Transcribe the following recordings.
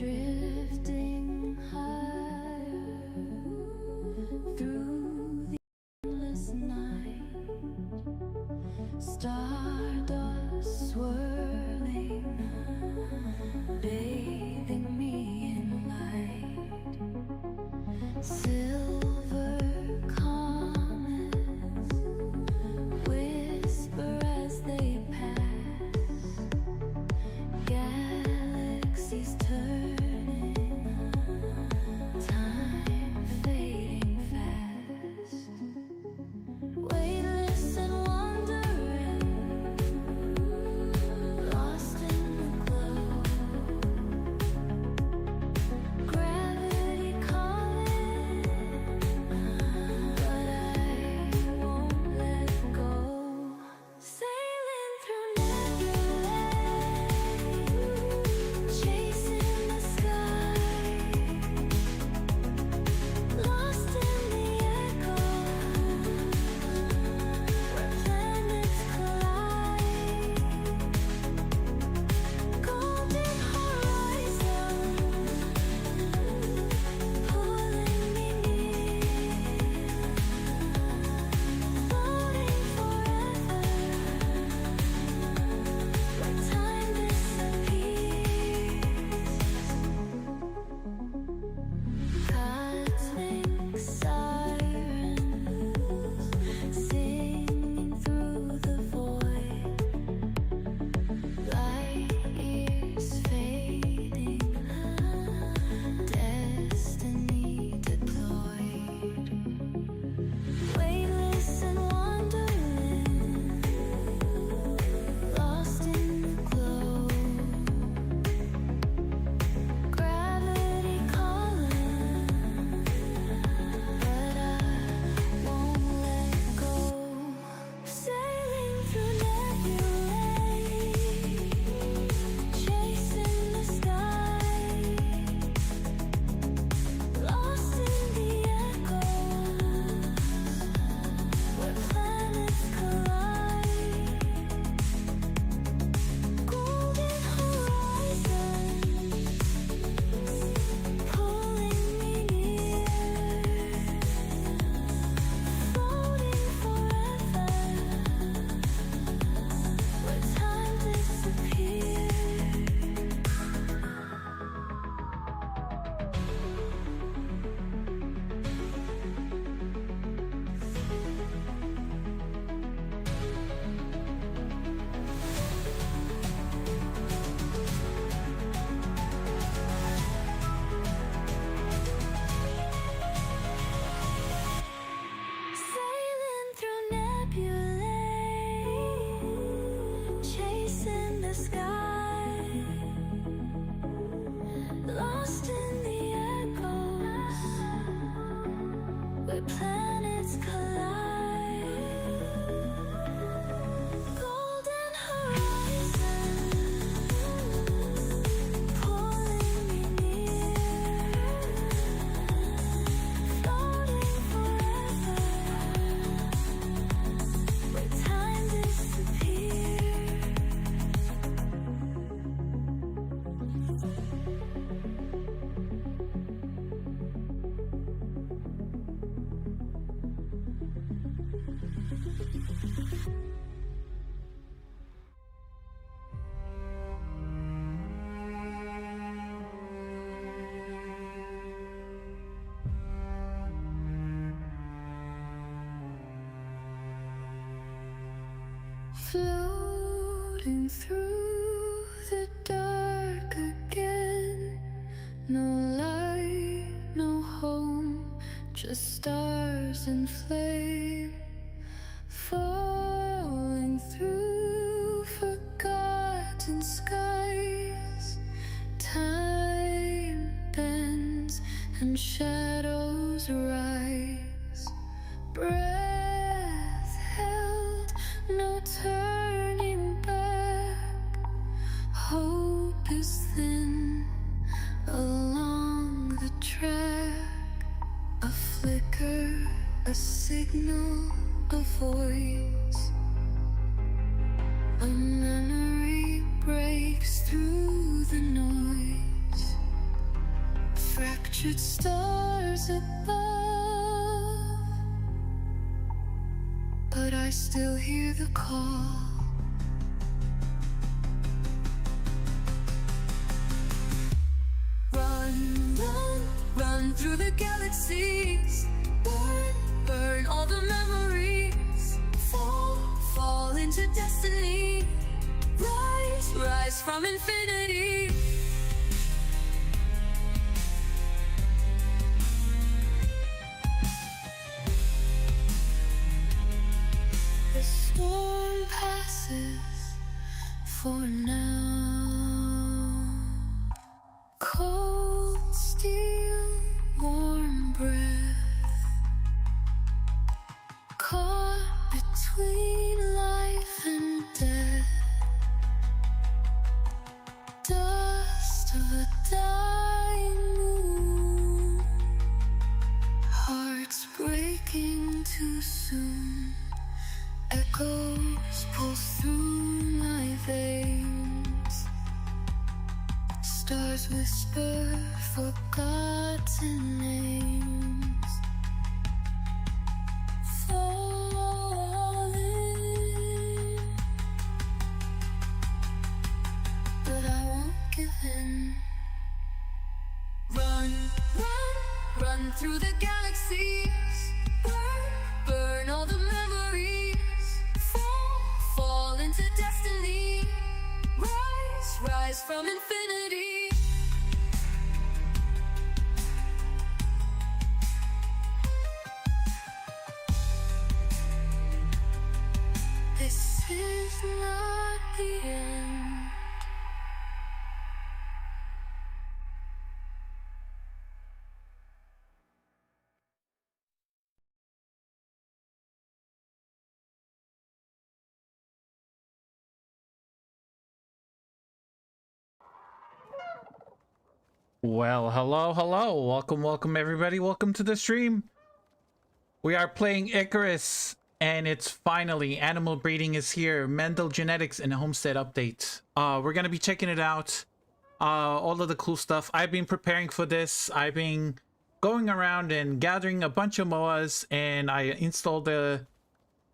drifting higher through the endless night, stardust swirling, bathing me in light, silver comets whisper as they pass, galaxies turning, time fading fast, weightless and wandering, lost in the glow, gravity calling, but I won't let go, sailing through nebulae, chasing the sky, lost in the echo, where planets collide, golden horizon, pulling me near, floating forever, where time disappears, cosmic sirens singing through the void, light years fading, destiny deployed, weightless and wandering, lost in the glow, gravity calling, but I won't let go, sailing through nebulae, chasing the sky, lost in the echoes, where planets collide, golden horizon, pulling me near, floating forever, where time disappears. Sailing through nebulae, chasing the sky, lost in the echoes, where planets collide, golden horizon, pulling me near, floating forever, where time disappears. Floating through the dark again, no light, no home, just stars and flame, falling through forgotten skies, time bends and shadows rise, breath held, no turning back, hope is thin along the track, a flicker, a signal, a voice, a memory breaks through the noise, captured stars above, but I still hear the call. Run, run, run through the galaxies. Burn, burn all the memories. Fall, fall into destiny. Rise, rise from infinity. The storm passes for now. Cold steel, warm breath, caught between life and death. Dust of a dying moon, hearts breaking too soon. Echoes pulse through my veins. Stars whisper forgotten names. Falling, but I won't give in. Run, run, run through the galaxies. Burn, burn all the memories. Fall, fall into destiny. Rise, rise from infinity. This is not the end. Well, hello. Welcome everybody. Welcome to the stream. We are playing Icarus, and it's finally animal breeding is here. Mendel Genetics and Homestead update. We're gonna be checking it out. All of the cool stuff. I've been preparing for this. I've been going around and gathering a bunch of MOAs, and I installed the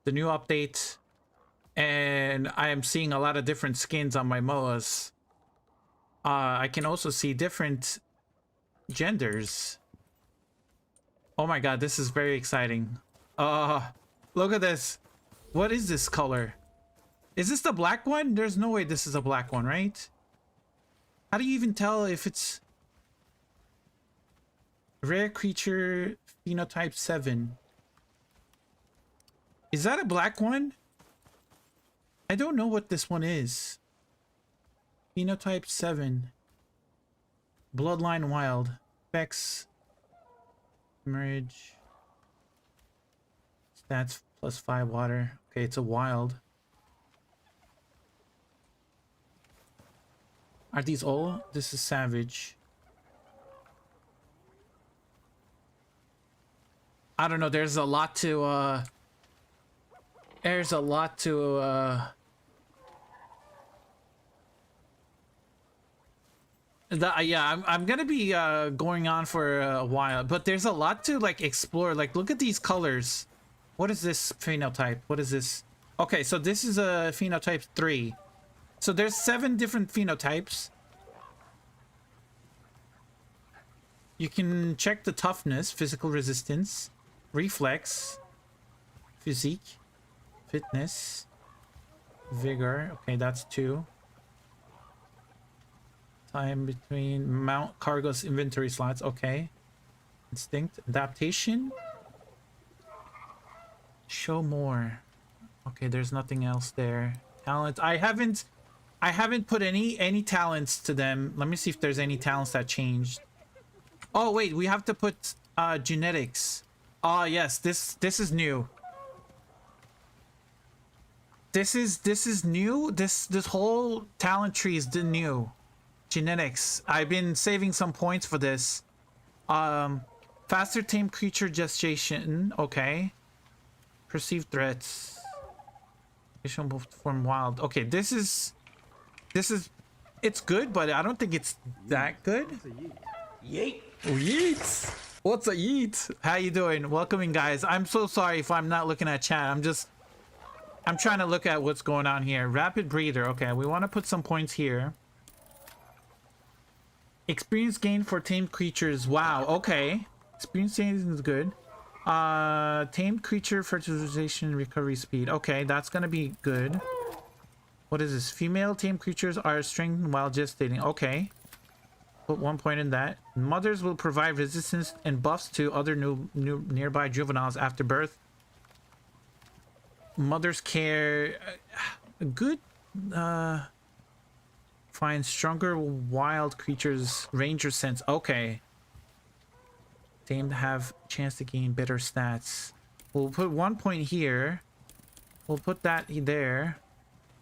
new update, and I am seeing a lot of different skins on my MOAs. I can also see different genders. Oh my god, this is very exciting. Look at this. What is this color? Is this the black one? There's no way this is a black one, right? How do you even tell if it's rare creature phenotype 7? Is that a black one? I don't know what this one is. Phenotype 7. Bloodline wild. Specs. Marriage. Stats +5 water. Okay, it's a wild. Are these all? This is savage. I don't know. There's a lot to yeah, I'm gonna be going on for a while, but there's a lot to like explore. Like, look at these colors. What is this phenotype? What is this? Okay, so this is a phenotype 3. So there's 7 different phenotypes. You can check the toughness, physical resistance, reflex, physique, fitness, vigor. Okay, that's 2. Time between mount cargo's inventory slots. Okay. Instinct, adaptation, show more. Okay, there's nothing else there. Talent. I haven't put any talents to them. Let me see if there's any talents that changed. Oh wait, we have to put genetics. Yes, this is new. This is new. This whole talent tree is new. Genetics. I've been saving some points for this. Faster tame creature gestation. Okay. Perceived threats. Form wild. Okay, this is it's good, but I don't think it's that good. Yeet. Yeet. What's a yeet? How you doing? Welcoming, guys. I'm so sorry if I'm not looking at chat. I'm trying to look at what's going on here. Rapid breeder. Okay, we want to put some points here. Experience gain for tamed creatures. Wow. Okay. Experience gain is good. Tamed creature fertilization recovery speed. Okay, that's gonna be good. What is this? Female tamed creatures are strengthened while gestating. Okay. Put 1 point in that. Mothers will provide resistance and buffs to other new nearby juveniles after birth. Mother's care. Good. Find stronger wild creatures. Ranger sense. Okay. Tamed have chance to gain better stats. We'll put 1 point here. We'll put that there.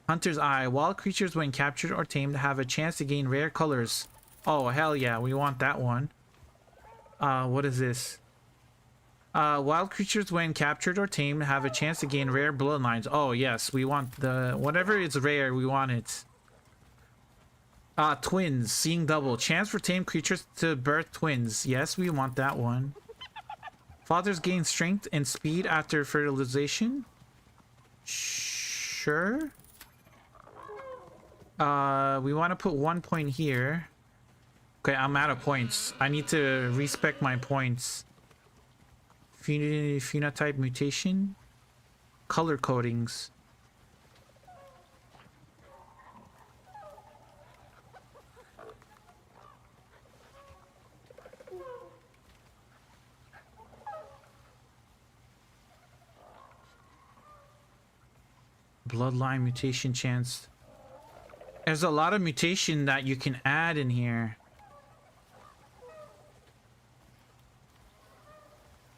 Hunter's eye. Wild creatures when captured or tamed have a chance to gain rare colors. Oh, hell yeah. We want that one. What is this? Wild creatures when captured or tamed have a chance to gain rare bloodlines. Oh, yes. We want the... Whatever is rare, we want it. Twins. Seeing double. Chance for tamed creatures to birth twins. Yes, we want that one. Fathers gain strength and speed after fertilization. Sure. We want to put 1 point here. Okay, I'm out of points. I need to respec my points. Phenotype mutation. Color codings. Bloodline mutation chance. There's a lot of mutation that you can add in here.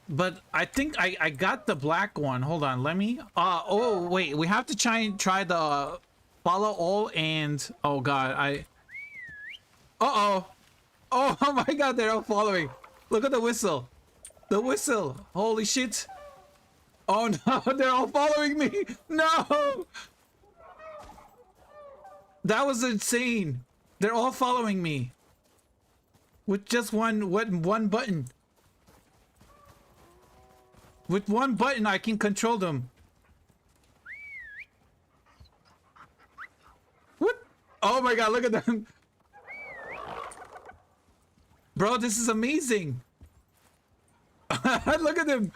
But I think I got the black one. Hold on, let me... oh, wait. We have to try the follow all and... Oh, God, Uh-oh. Oh, my God, they're all following. Look at the whistle. The whistle. Holy shit. Oh, no, they're all following me. No. That was insane. They're all following me. With just one button. With one button, I can control them. What? Oh my God, look at them. Bro, this is amazing. Look at them.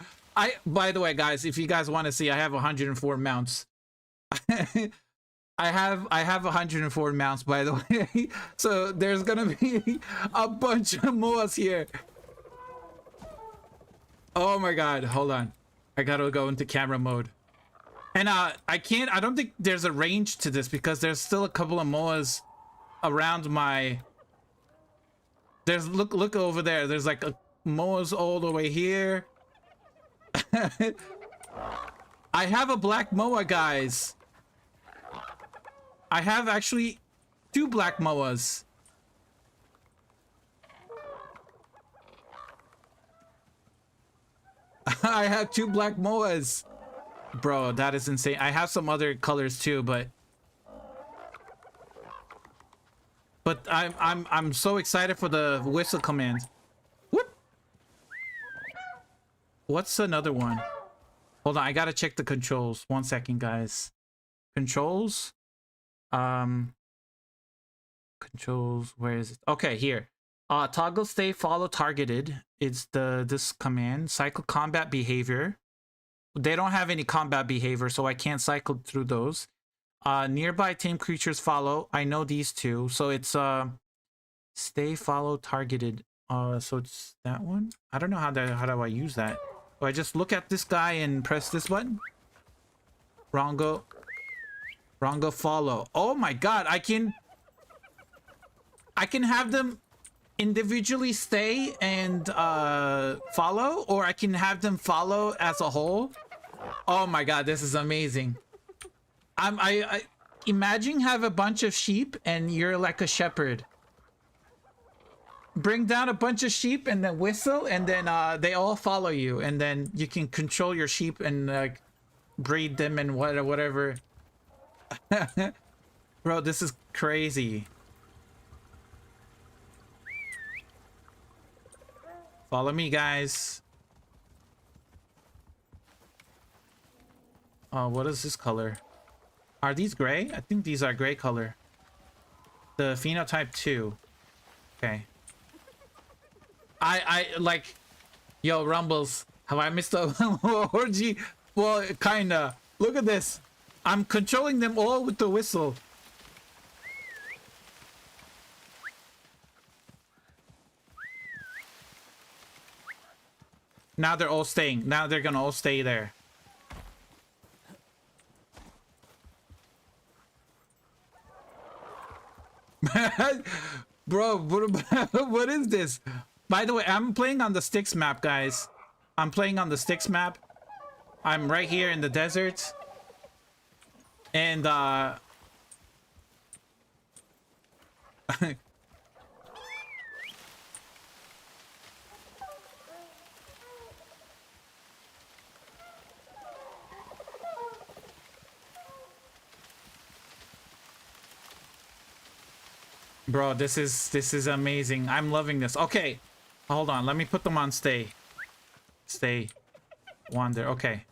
By the way, guys, if you guys want to see, I have 104 mounts. I have 104 mounts, by the way. So there's gonna be a bunch of moas here. Oh my God, hold on. I gotta go into camera mode. And I don't think there's a range to this because there's still a couple of moas around my... Look over there. There's like a moas all the way here. I have a black moa, guys. I have actually 2 black moas. I have 2 black moas. Bro, that is insane. I have some other colors too, but I'm so excited for the whistle command. Whoop. What's another one? Hold on, I gotta check the controls. 1 second, guys. Controls. Controls. Where is it? Okay, here. Toggle stay follow targeted. It's this command. Cycle combat behavior. They don't have any combat behavior, so I can't cycle through those. Nearby tame creatures follow. I know these two. So it's stay follow targeted. So it's that one. I don't know how do I use that. Do I just look at this guy and press this button? Rongo follow. Oh my God, I can have them individually stay and follow, or I can have them follow as a whole. Oh my God, this is amazing. I imagine have a bunch of sheep and you're like a shepherd. Bring down a bunch of sheep and then whistle, and then they all follow you, and then you can control your sheep and like breed them and whatever. Bro, this is crazy. Follow me, guys. Oh, what is this color? Are these gray? I think these are gray color. The phenotype 2. Okay. I like... Yo, Rumbles. Have I missed a orgy? Well, kinda. Look at this. I'm controlling them all with the whistle. Now they're all staying. Now they're gonna all stay there. Bro, what is this? By the way, I'm playing on the Sticks map, guys. I'm playing on the Sticks map. I'm right here in the desert. And, bro, this is amazing. I'm loving this. Okay. Hold on. Let me put them on stay. Stay. Wander. Okay.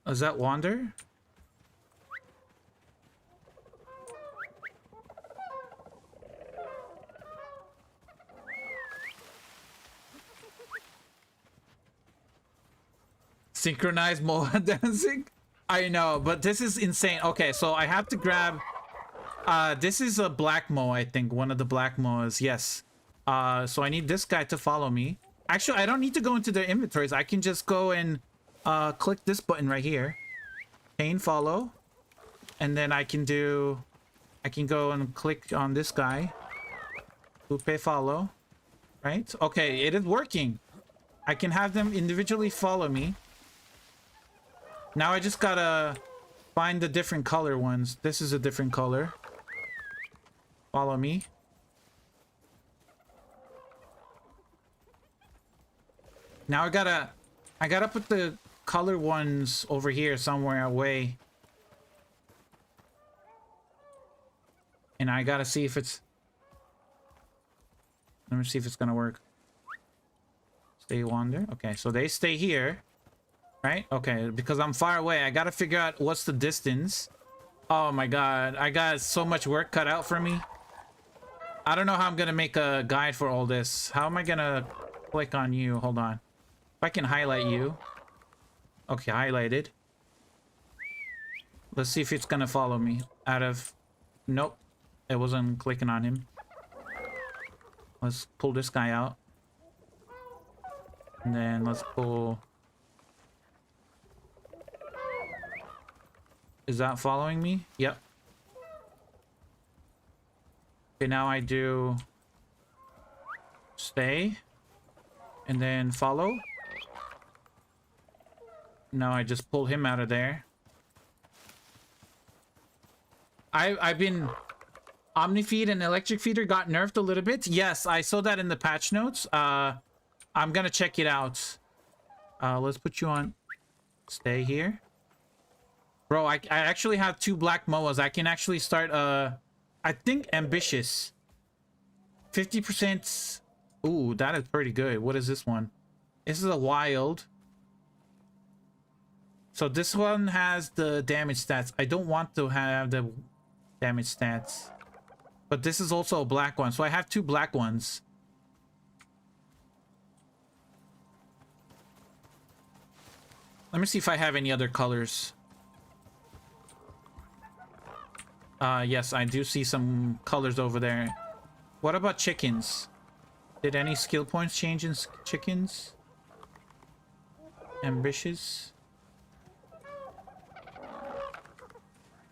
Is that wander? Synchronized Moa dancing? I know, but this is insane. Okay, so I have to grab... this is a black Moa, I think. One of the black Moas, yes. So I need this guy to follow me. Actually, I don't need to go into their inventories. I can just go and click this button right here. Chain follow. And then I can do... I can go and click on this guy. Coupe follow. Right? Okay, it is working. I can have them individually follow me. Now I just gotta find the different color ones. This is a different color. Follow me. Now I gotta put the color ones over here somewhere away. And I gotta see if it's... Let me see if it's gonna work. Stay wander. Okay, so they stay here. Right? Okay, because I'm far away. I gotta figure out what's the distance. Oh my god. I got so much work cut out for me. I don't know how I'm gonna make a guide for all this. How am I gonna click on you? Hold on. If I can highlight you. Okay, highlighted. Let's see if it's gonna follow me. Out of... Nope. It wasn't clicking on him. Let's pull this guy out. And then let's pull... Is that following me? Yep. Okay, now I do... Stay. And then follow. Now I just pull him out of there. I've been... Omnifeed and Electric Feeder got nerfed a little bit. Yes, I saw that in the patch notes. I'm gonna check it out. Let's put you on... Stay here. Bro, I actually have 2 black Moas. I can actually start, I think ambitious. 50%. Ooh, that is pretty good. What is this one? This is a wild. So this one has the damage stats. I don't want to have the damage stats. But this is also a black one. So I have 2 black ones. Let me see if I have any other colors. Yes, I do see some colors over there. What about chickens? Did any skill points change in chickens? Ambitious.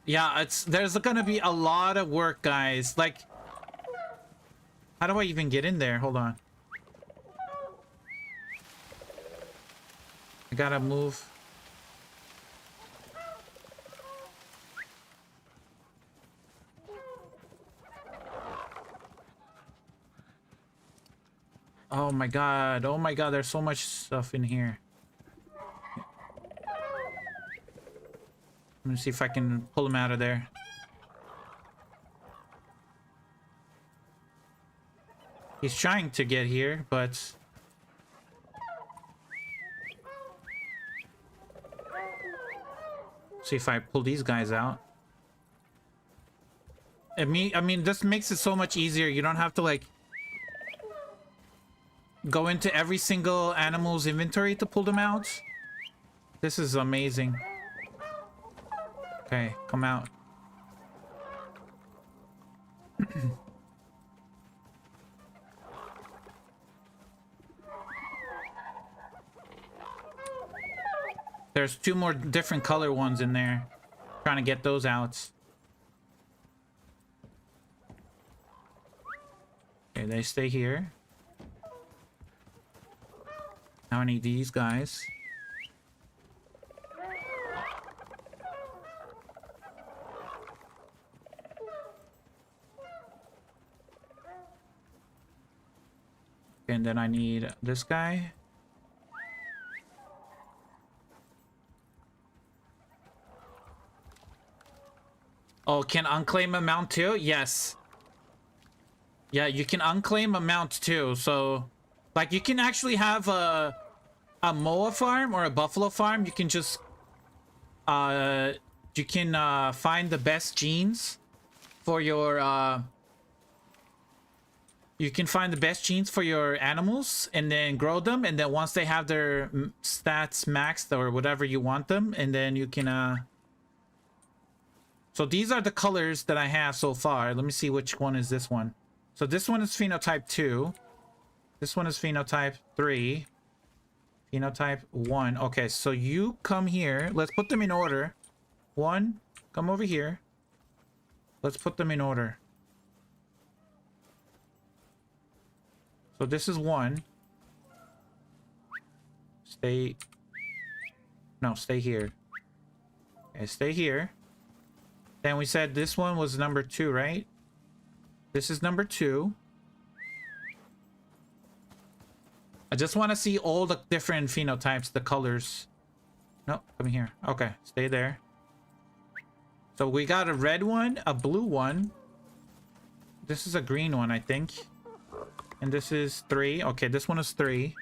Yeah, there's gonna be a lot of work, guys. Like, how do I even get in there? Hold on. I gotta move. Oh my god. Oh my god, there's so much stuff in here. Let me see if I can pull him out of there. He's trying to get here, but... See if I pull these guys out. I mean, this makes it so much easier. You don't have to, like, go into every single animal's inventory to pull them out. This is amazing. Okay, come out. There's 2 more different color ones in there. Trying to get those out. Okay, they stay here. Now I need these guys. And then I need this guy. Oh, can unclaim a mount too? Yes. Yeah, you can unclaim a mount too. So, like, you can actually have a moa farm or a buffalo farm. You can just find the best genes for your you can find the best genes for your animals and then grow them, and then once they have their stats maxed or whatever you want them, and then you can so these are the colors that I have so far. Let me see which one is this one. So this one is phenotype 2. This one is phenotype 3. Phenotype 1. Okay, so you come here. Let's put them in order. 1, come over here. Let's put them in order. So this is 1. Stay... No, stay here. Okay, stay here. Then we said this one was number 2, right? This is number 2. I just want to see all the different phenotypes, the colors. No, come here. Okay, stay there. So we got a red one, a blue one. This is a green one, I think. And this is 3. Okay, this one is 3.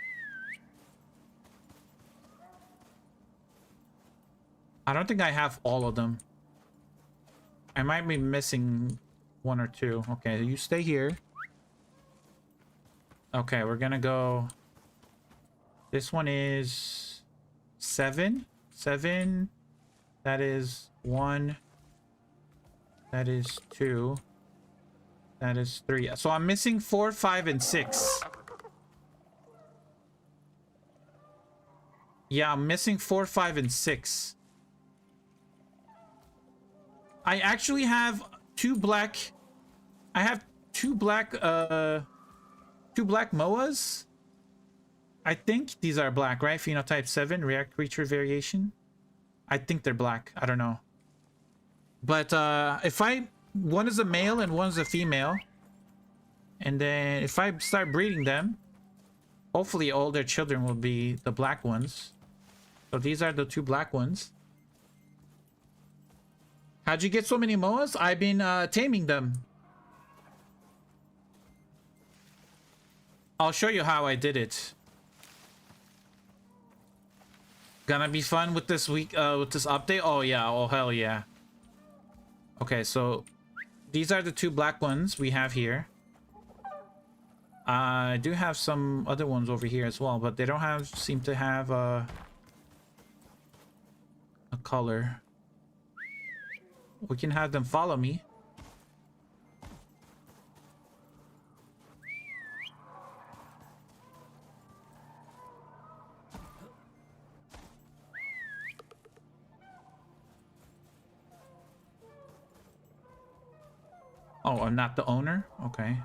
I don't think I have all of them. I might be missing 1 or 2. Okay, you stay here. Okay, we're gonna go... This one is 7. 7. That is 1. That is 2. That is 3. So I'm missing 4, 5, and 6. Yeah, I'm missing 4, 5, and 6. I actually have 2 black... I have 2 black, 2 black moas. I think these are black, right? Phenotype 7, react creature variation. I think they're black. I don't know. But if one is a male and one is a female, and then if I start breeding them, hopefully all their children will be the black ones. So these are the 2 black ones. How'd you get so many moas? I've been taming them. I'll show you how I did it. Gonna be fun with this week, with this update. Oh yeah, oh hell yeah. Okay, so these are the 2 black ones we have here. I do have some other ones over here as well, but they don't seem to have a color. We can have them follow me. Oh, I'm not the owner? Okay.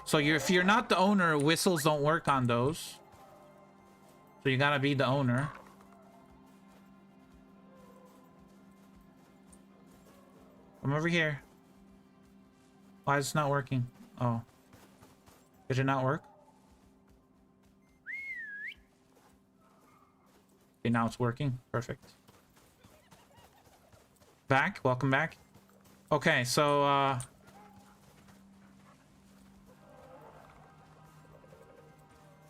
So if you're not the owner, whistles don't work on those. So you gotta be the owner. Come over here. Why is it not working? Oh. Did it not work? Okay, now it's working. Perfect. Back. Welcome back. Okay, so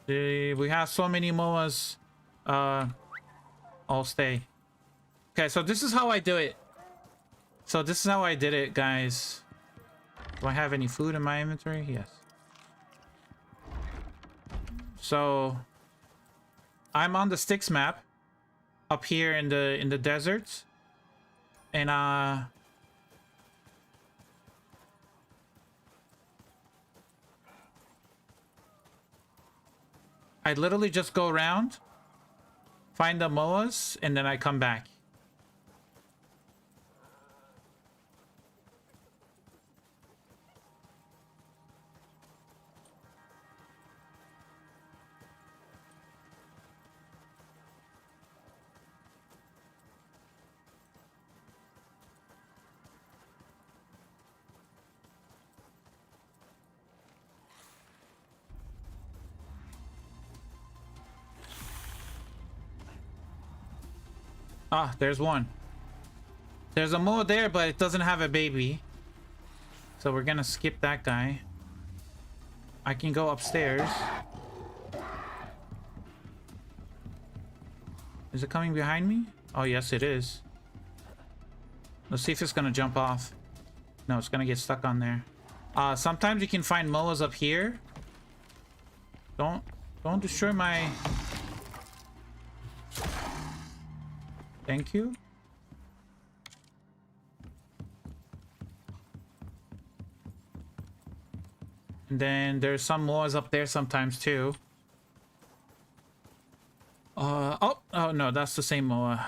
We have so many moas. I'll stay. Okay, so this is how I do it. So this is how I did it, guys. Do I have any food in my inventory? Yes. So I'm on the Styx map up here in the desert. And I literally just go around, find the moas, and then I come back. Ah, there's one. There's a moa there, but it doesn't have a baby. So we're gonna skip that guy. I can go upstairs. Is it coming behind me? Oh, yes, it is. Let's see if it's gonna jump off. No, it's gonna get stuck on there. Sometimes you can find moas up here. Don't destroy my... Thank you. And then there's some moas up there sometimes too. Oh no, that's the same moa.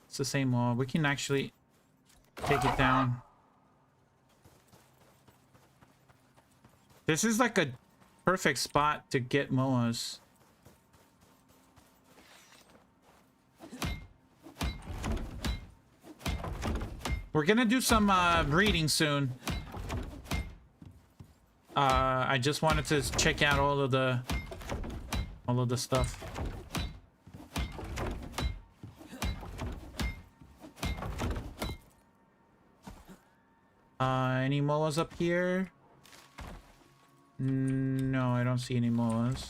It's the same moa. We can actually take it down. This is like a perfect spot to get moas. We're gonna do some breeding soon. I just wanted to check out all of the stuff. Any moas up here? No, I don't see any moas.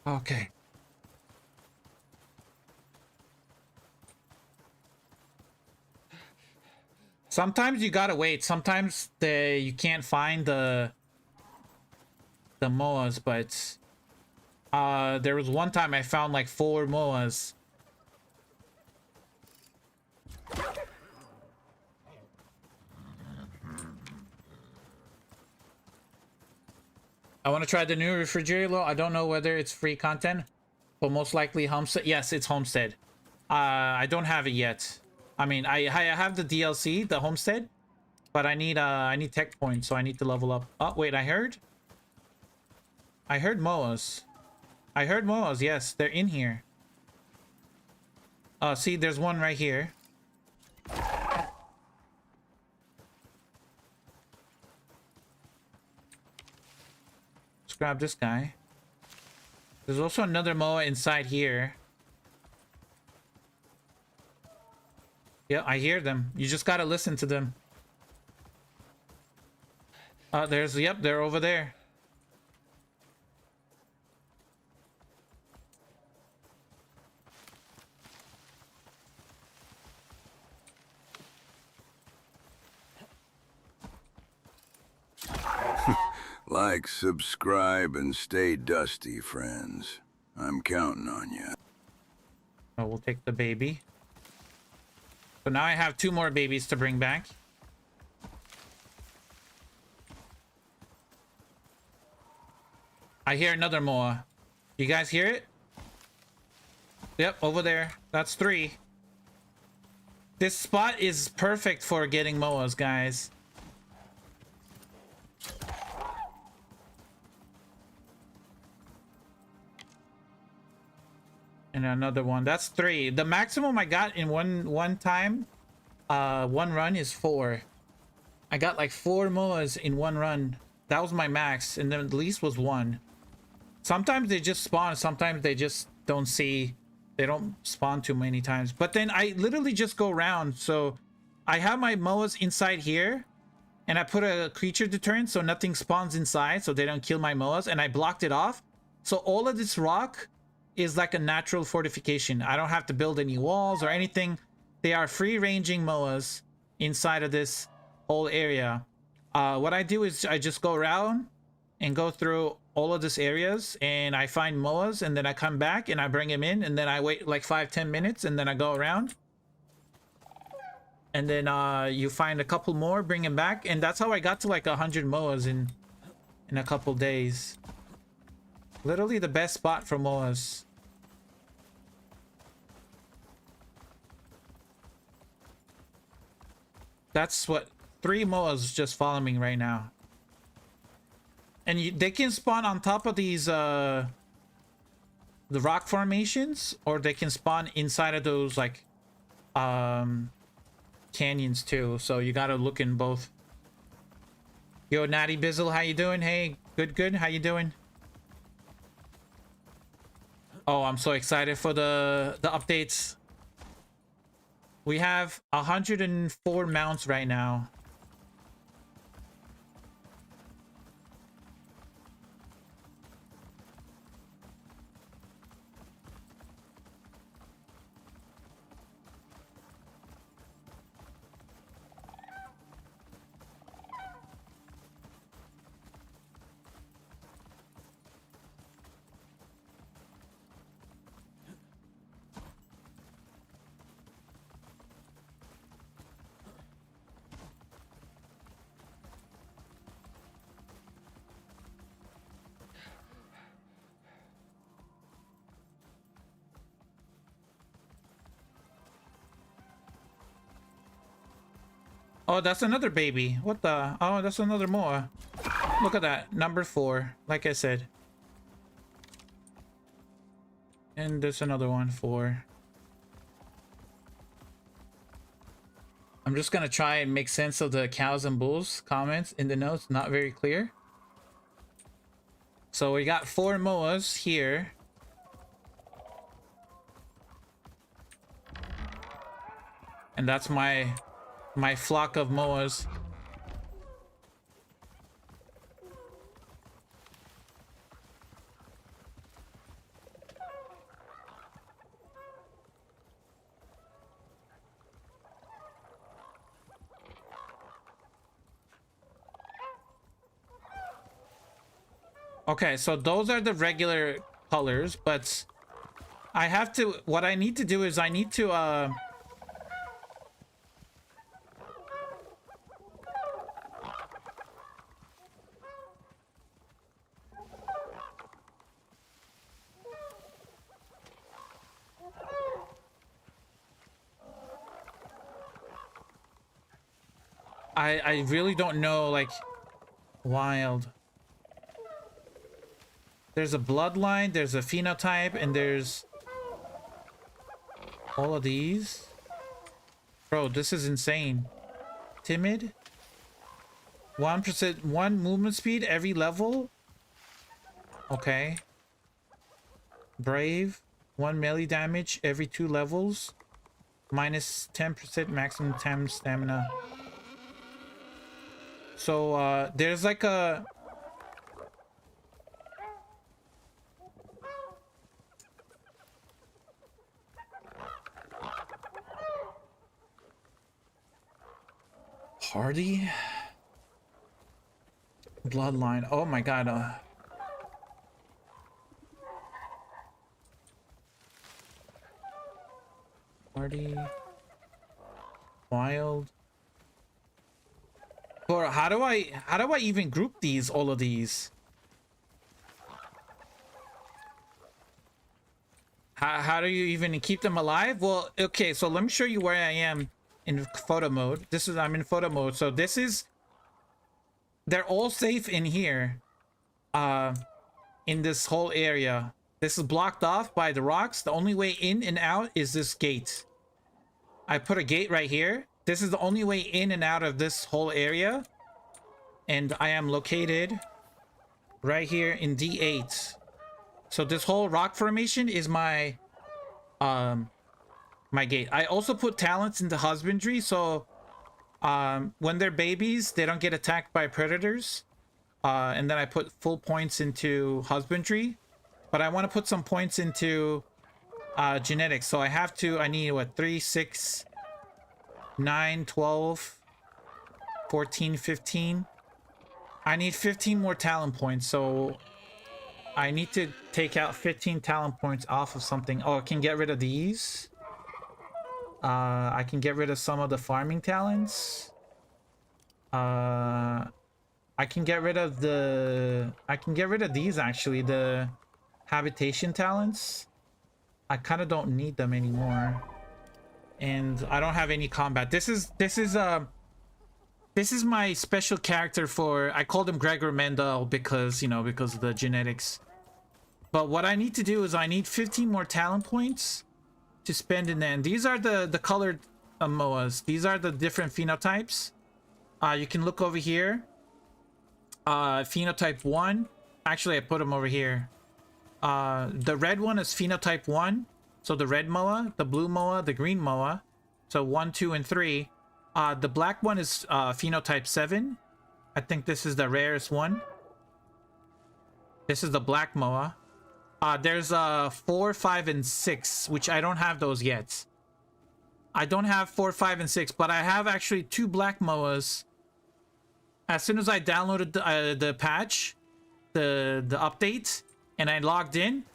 Okay. Sometimes you gotta wait. Sometimes you can't find the moas, but there was one time I found like 4 moas. I want to try the new refrigerator. I don't know whether it's free content, but most likely Homestead. Yes, it's Homestead. I don't have it yet. I mean, I have the DLC, the Homestead, but I need tech points, so I need to level up. Oh wait, I heard moas. I heard moas. Yes, they're in here. See, there's one right here. Let's grab this guy. There's also another moa inside here. Yeah, I hear them. You just gotta listen to them. Yep, they're over there. Like, subscribe, and stay dusty, friends. I'm counting on you. Oh, we'll take the baby. So now I have 2 more babies to bring back. I hear another moa. You guys hear it? Yep, over there. That's 3. This spot is perfect for getting moas, guys. And And another one. That's 3. The maximum I got in one time, one run is 4. I got like 4 moas in one run. That was my max, and then the least was 1. Sometimes they just spawn, sometimes they just don't see. They don't spawn too many times. But then I literally just go around. So I have my moas inside here, and I put a creature deterrent so nothing spawns inside, so they don't kill my moas, and I blocked it off. So all of this rock is like a natural fortification. I don't have to build any walls or anything. They are free ranging moas inside of this whole area. What I do is I just go around and go through all of these areas, and I find moas, and then I come back and I bring them in, and then I wait like 5-10 minutes, and then I go around, and then you find a couple more, bring them back, and that's how I got to like 100 moas in a couple days. Literally the best spot for moas. That's what 3 moas just following me right now. And they can spawn on top of these the rock formations, or they can spawn inside of those like canyons too. So you gotta look in both. Yo, Natty Bizzle, how you doing? Hey, good. How you doing? Oh, I'm so excited for the updates. We have 104 mounts right now. Oh, that's another baby. What the? Oh, that's another more. Look at that. Number 4. Like I said. And there's another one, 4. I'm just gonna try and make sense of the cows and bulls comments in the notes. Not very clear. So we got 4 moas here. And that's my flock of moas. Okay, so those are the regular colors, but I have to, what I need to do is I need to I really don't know, like, wild. There's a bloodline, there's a phenotype, and there's all of these. Bro, this is insane. Timid. 1%, 1 movement speed every level. Okay. Brave. 1 melee damage every 2 levels. Minus 10% maximum tamed stamina. So, there's like a... Party? Bloodline. Oh my god. Party. Wild. Or how do I even group these, all of these? How do you even keep them alive? Well, okay, so let me show you where I am in photo mode. I'm in photo mode. So this is, they're all safe in here. In this whole area. This is blocked off by the rocks. The only way in and out is this gate. I put a gate right here. This is the only way in and out of this whole area. And I am located right here in D8. So this whole rock formation is my my gate. I also put talents into husbandry, so when they're babies, they don't get attacked by predators. And then I put full points into husbandry, but I want to put some points into genetics. So I need what, 3, 6, 9, 12, 14, 15. I need 15 more talent points, so I need to take out 15 talent points off of something. Oh, I can get rid of these. I can get rid of some of the farming talents. I can get rid of these actually, the habitation talents. I kind of don't need them anymore. And I don't have any combat. This is my special character for, I called him Gregor Mendel because, you know, because of the genetics. But what I need to do is I need 15 more talent points to spend in there. And these are the colored moas. These are the different phenotypes. You can look over here. Phenotype 1. Actually, I put them over here. The red one is phenotype 1. So the red moa, the blue moa, the green moa. So 1, 2, and 3. The black one is phenotype 7. I think this is the rarest one. This is the black moa. There's 4, 5, and 6, which I don't have those yet. I don't have 4, 5, and 6, but I have actually 2 black moas. As soon as I downloaded the patch, the update, and I logged in,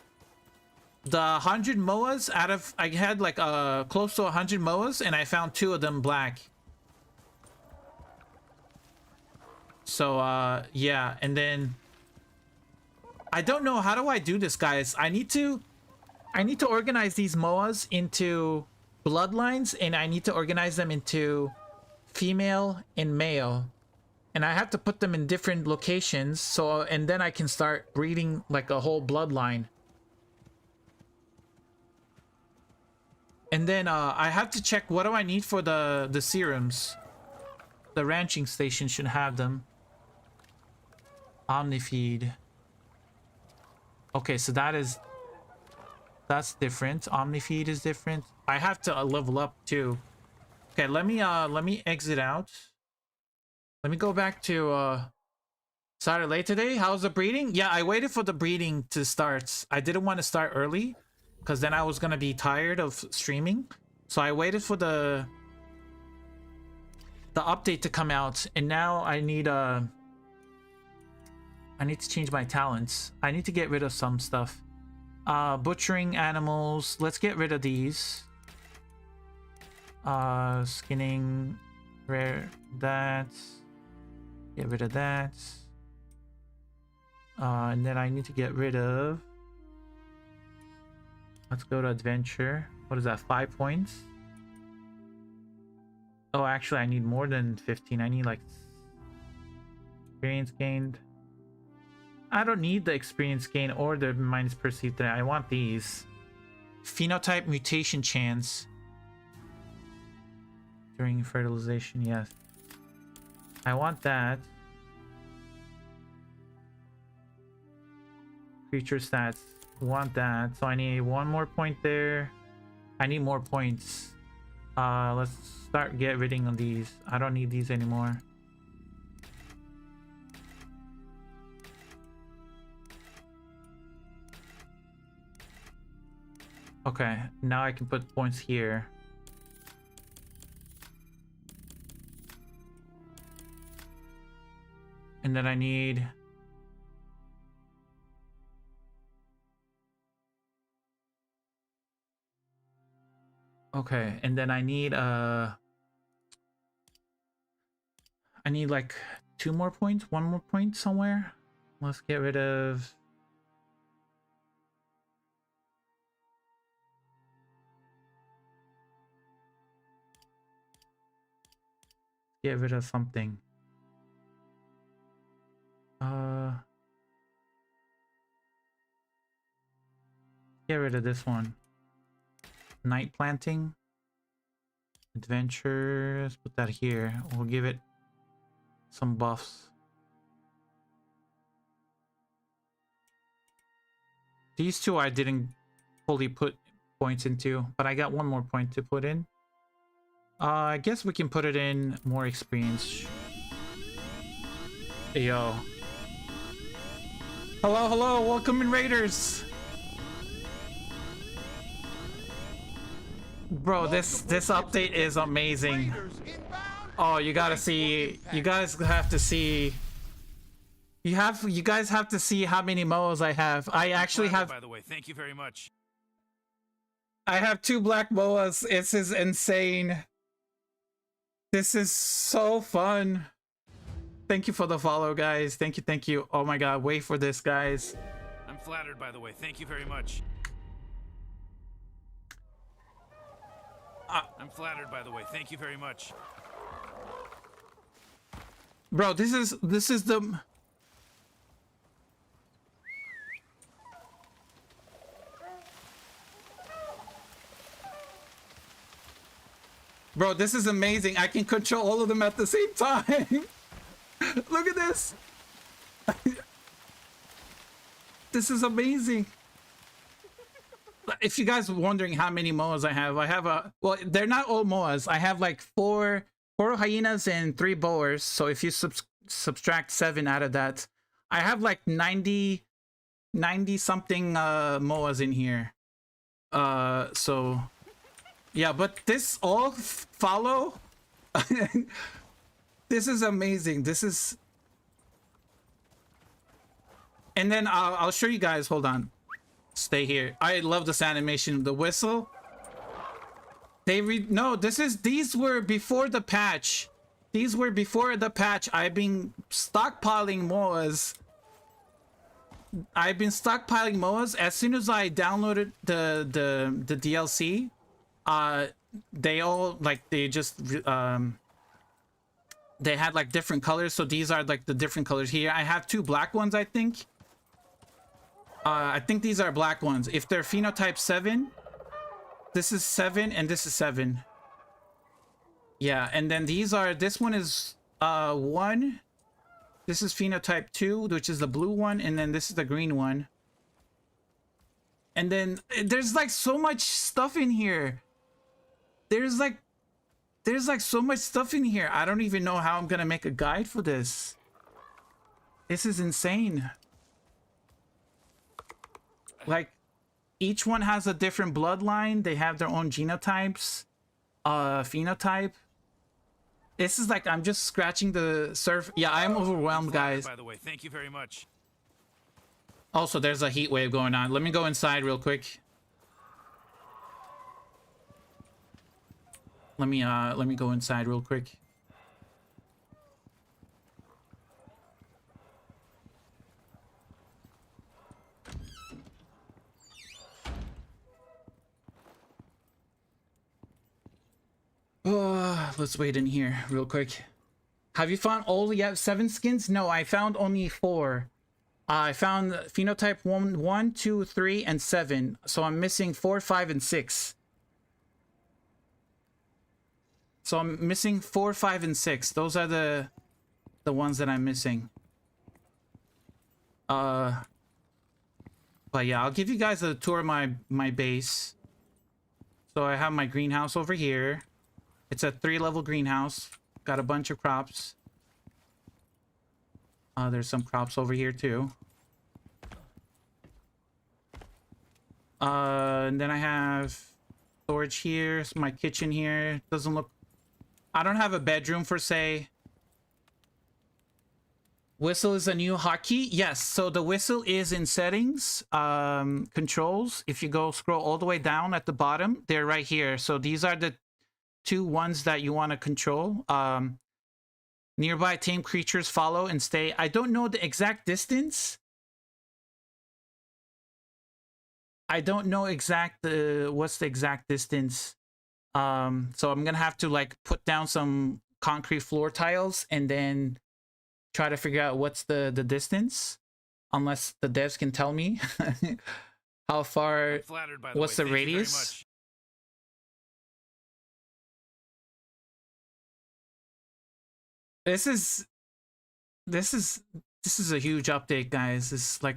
the 100 moas out of, I had like close to 100 moas, and I found 2 of them black. So yeah, and then I don't know, how do I do this, guys? I need to organize these moas into bloodlines, and I need to organize them into female and male, and I have to put them in different locations, so, and then I can start breeding like a whole bloodline. And then I have to check, what do I need for the serums? The ranching station should have them. Omnifeed. Okay, so that's different. Omnifeed is different. I have to level up too. Okay, let me exit out. Let me go back to started late today. How's the breeding? Yeah, I waited for the breeding to start. I didn't want to start early because then I was gonna be tired of streaming. So I waited for the update to come out, and now I need to change my talents. I need to get rid of some stuff. Butchering animals. Let's get rid of these. Skinning. Rare. That. Get rid of that. And then I need to get rid of... Let's go to adventure. What is that? 5 points? Oh, actually, I need more than 15. I need like experience gained. I don't need the experience gain or the minus perceived threat. I want these. Phenotype mutation chance. During fertilization, yes. I want that. Creature stats. Want that. So I need 1 more point there. I need more points. Let's start get rid of these. I don't need these anymore. Okay, now I can put points here. And then I need... Okay, and then I need like 2 more points, 1 more point somewhere. Let's get rid of... Get rid of something. Get rid of this one. Night planting. Adventure. Let's put that here. We'll give it some buffs. These two I didn't fully put points into, but I got one more point to put in. I guess we can put it in more experience. Yo. Hello, hello, welcome in Raiders. Bro, this update is amazing. Oh, you gotta see. You guys have to see. You guys have to see how many moas I have. I actually have. By the way, thank you very much. I have 2 black moas. This is insane. This is so fun. Thank you for the follow, guys. Thank you, thank you. Oh my god, wait for this, guys. I'm flattered, by the way. Thank you very much. I'm flattered, by the way. Thank you very much. Bro, this is the... Bro, this is amazing. I can control all of them at the same time. Look at this. This is amazing. If you guys are wondering how many moas I have a... Well, they're not all moas. I have like four hyenas and 3 boars. So if you subtract 7 out of that, I have like 90 something moas in here. So... Yeah, but this all follow. This is amazing. This is... And then I'll show you guys. Hold on. Stay here. I love this animation. The whistle. No, these were before the patch. These were before the patch. I've been stockpiling moas. As soon as I downloaded the DLC, they all like they had like different colors. So these are like the different colors here. I have 2 black ones, I think. I think these are black ones. If they're phenotype 7, this is 7 and this is 7. Yeah, and then this one is 1. This is phenotype 2, which is the blue one, and then this is the green one. And then there's like so much stuff in here. There's like so much stuff in here. I don't even know how I'm gonna make a guide for this. This is insane. Like, each one has a different bloodline. They have their own genotypes, phenotype. This is like, I'm just scratching the surface. Yeah, I'm overwhelmed, guys. By the way, thank you very much. Also, there's a heat wave going on. Let me go inside real quick. Let me go inside real quick. Let's wait in here real quick. Have you found all? You have 7 skins? No, I found only 4. I found phenotype 1, 2, 3, and 7. So I'm missing 4, 5, and 6. So I'm missing 4, 5, and 6. Those are the ones that I'm missing. But yeah, I'll give you guys a tour of my base. So I have my greenhouse over here. It's a 3-level greenhouse. Got a bunch of crops. There's some crops over here too. And then I have storage here. So my kitchen here doesn't look... I don't have a bedroom per se. Whistle is a new hotkey. Yes, so the whistle is in settings, controls. If you go scroll all the way down at the bottom, they're right here. So these are the 2 ones that you want to control. Nearby tame creatures follow and stay. I don't know the exact distance. I don't know what's the exact distance. So I'm gonna have to like put down some concrete floor tiles and then try to figure out what's the distance, unless the devs can tell me. How far? I'm flattered by the What's way. the Thank you very radius? much. This is this is this is a huge update, guys. There's like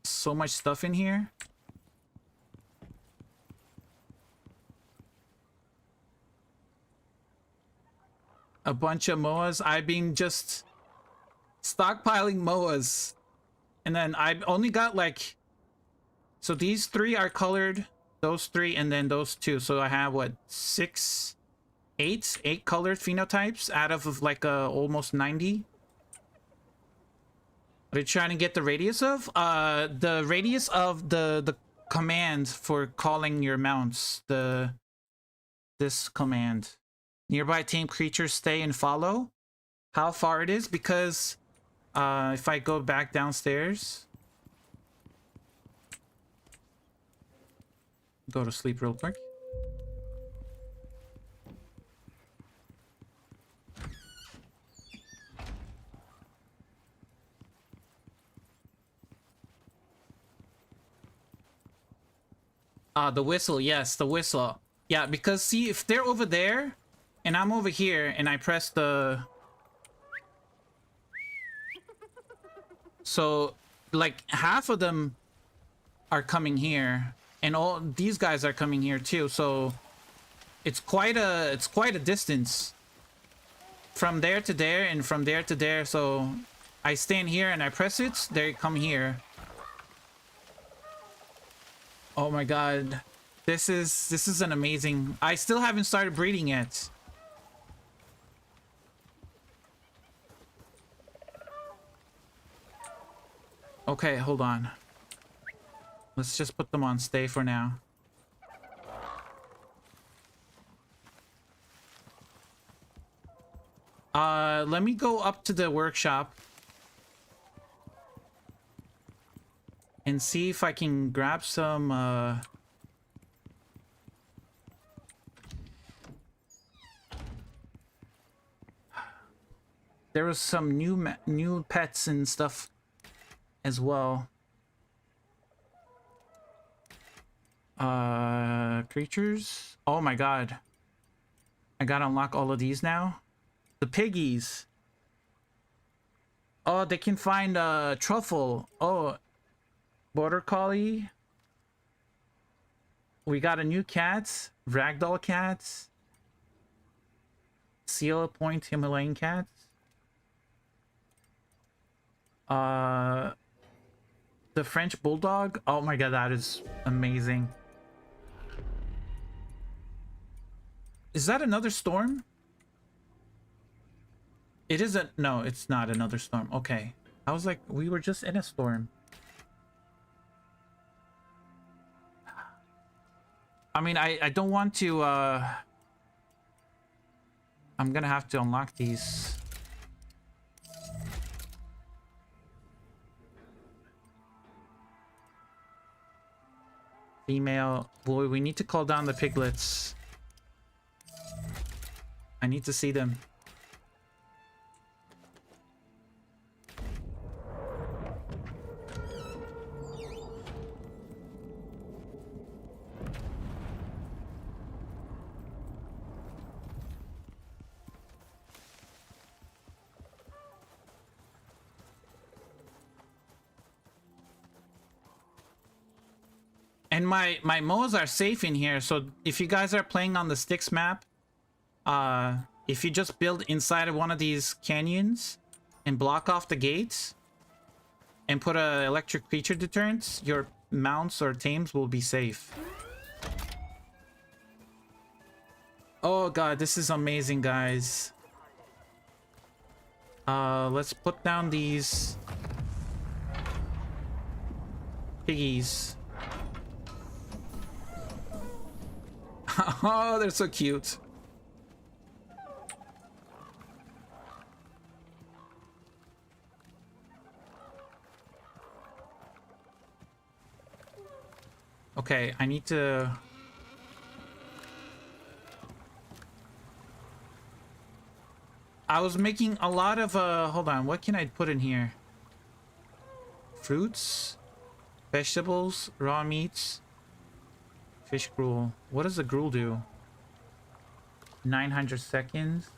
so much stuff in here. A bunch of moas. I've been just stockpiling moas, and then I've only got like, so these 3 are colored, those 3, and then those 2. So I have what, 8 colored phenotypes out of like almost 90. What are you trying to get the radius of? The radius of the command for calling your mounts. This command. Nearby tame creatures stay and follow. How far it is, because if I go back downstairs, go to sleep real quick. The whistle, yes, the whistle. Yeah, because see, if they're over there and I'm over here and I press the, so like half of them are coming here and all these guys are coming here too, so it's quite a distance from there to there and from there to there. So I stand here and I press it, they come here. Oh my god, this is an amazing. I still haven't started breeding yet. Okay, hold on. Let's just put them on stay for now. Let me go up to the workshop and see if I can grab some there was some new pets and stuff as well. Creatures. Oh my god. I gotta unlock all of these now. The piggies. Oh, they can find Truffle. Oh, Border Collie. We got a new cat. Ragdoll cats. Seal Point Himalayan cats. The French Bulldog. Oh my god, that is amazing. Is that another storm? It isn't. No, it's not another storm. Okay. I was like, we were just in a storm. I mean, I don't want to, I'm gonna have to unlock these. Female. Boy, we need to call down the piglets. I need to see them. And my moles are safe in here, so if you guys are playing on the Styx map, if you just build inside of one of these canyons and block off the gates and put a electric creature deterrent, your mounts or tames will be safe. Oh god, this is amazing, guys. Let's put down these piggies. Oh, they're so cute. Okay, I need to... I was making a lot of, hold on, what can I put in here? Fruits? Vegetables, raw meats, fish gruel. What does the gruel do? 900 seconds.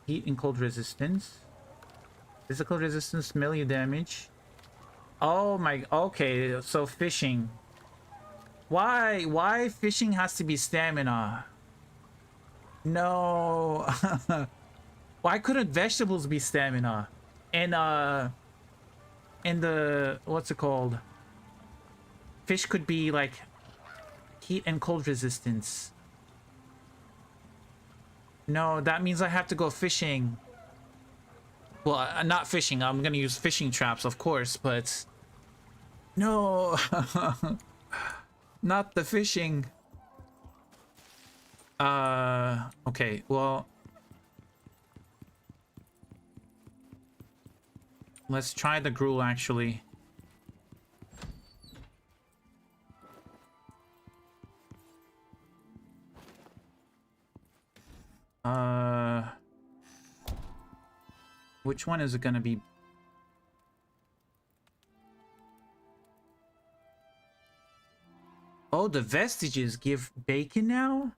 Heat and cold resistance. Physical resistance, melee damage. Oh my, okay, so fishing. Why fishing has to be stamina? No. Why couldn't vegetables be stamina? And the what's it called? Fish could be like heat and cold resistance. No, that means I have to go fishing. Well, not fishing. I'm gonna use fishing traps, of course, but no. Not the fishing. Okay, well, let's try the gruel actually. Which one is it gonna be? Oh, the vestiges give bacon now?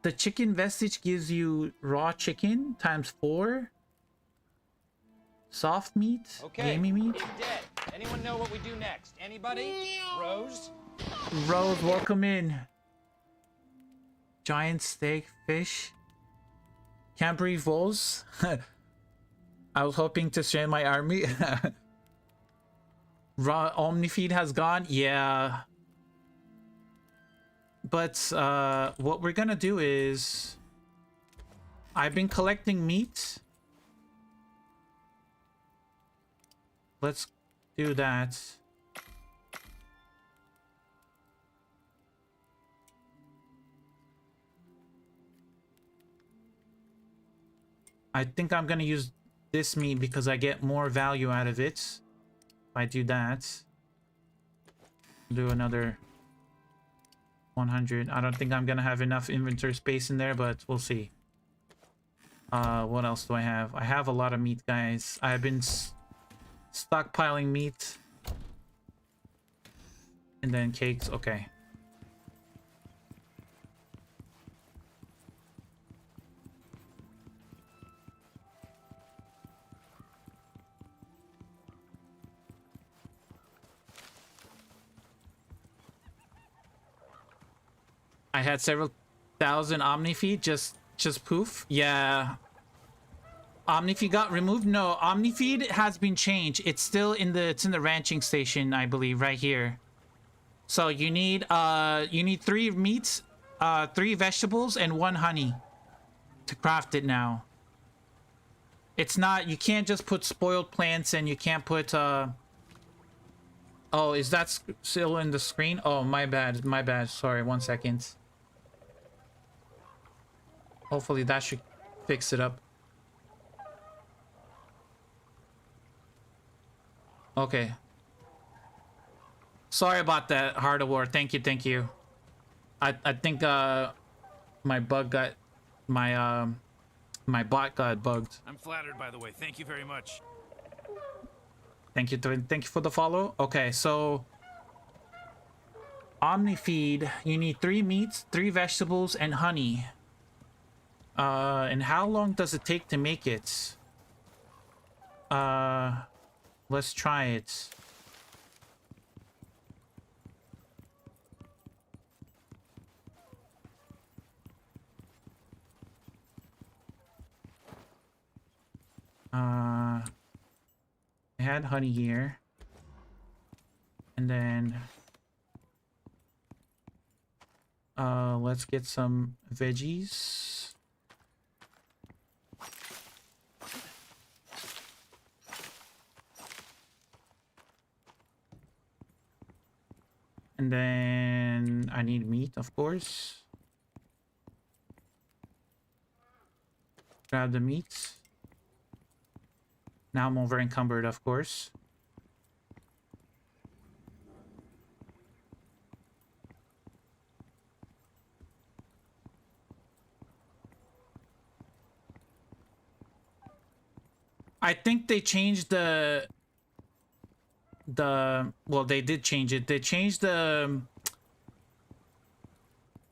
The chicken vestige gives you raw chicken times 4. Soft meat, gamey meat. He's dead. Anyone know what we do next? Anybody? Rose? Rose, welcome in. Giant steak, fish. Can't breathe wolves. I was hoping to strand my army. Raw Omnifeed has gone. Yeah. But what we're gonna do is I've been collecting meat. Let's do that. I think I'm gonna use this meat because I get more value out of it. If I do that, do another 100. I don't think I'm gonna have enough inventory space in there, but we'll see. What else do I have? I have a lot of meat, guys. I have been stockpiling meat. And then cakes. Okay. I had several thousand Omnifeed just poof. Yeah. Omnifeed got removed? No, Omnifeed has been changed. It's still in the ranching station, I believe, right here. So you need 3 meats, 3 vegetables, and 1 honey to craft it now. It's not, you can't just put spoiled plants, and you can't put oh, is that still in the screen? Oh, my bad, my bad. Sorry, 1 second. Hopefully that should fix it up. Okay. Sorry about that, Heart of War. Thank you, thank you. I think my bug got my my bot got bugged. I'm flattered, by the way. Thank you very much. Thank you for the follow. Okay, so Omnifeed, you need 3 meats, 3 vegetables, and honey. And how long does it take to make it? Let's try it. I had honey here. And then let's get some veggies. And then I need meat, of course. Grab the meat. Now I'm over encumbered, of course. I think they changed the well, they did change it. They changed the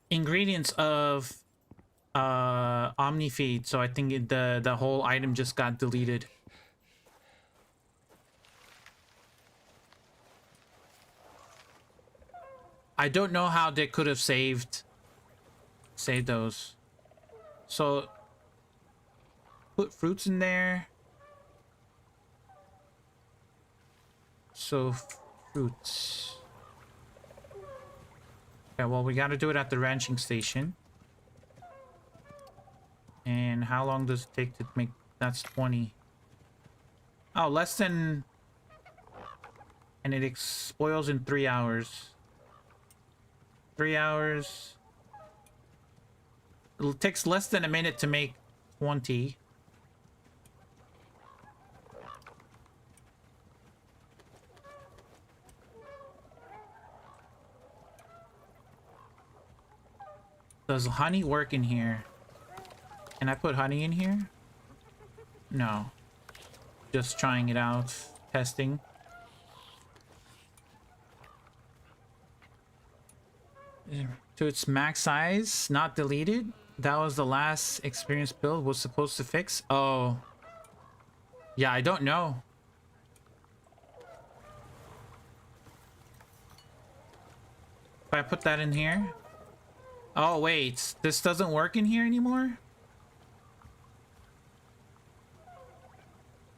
ingredients of OmniFeed, so I think the whole item just got deleted. I don't know how they could have saved those. So put fruits in there. So fruits. Okay, well, we got to do it at the ranching station. And how long does it take to make? That's 20. Oh, less than. And it spoils in 3 hours. 3 hours. It takes less than a minute to make 20. Does honey work in here? Can I put honey in here? No. Just trying it out. Testing. To its max size, not deleted. That was the last experience build was supposed to fix. Oh. Yeah, I don't know. If I put that in here. Oh, wait. This doesn't work in here anymore?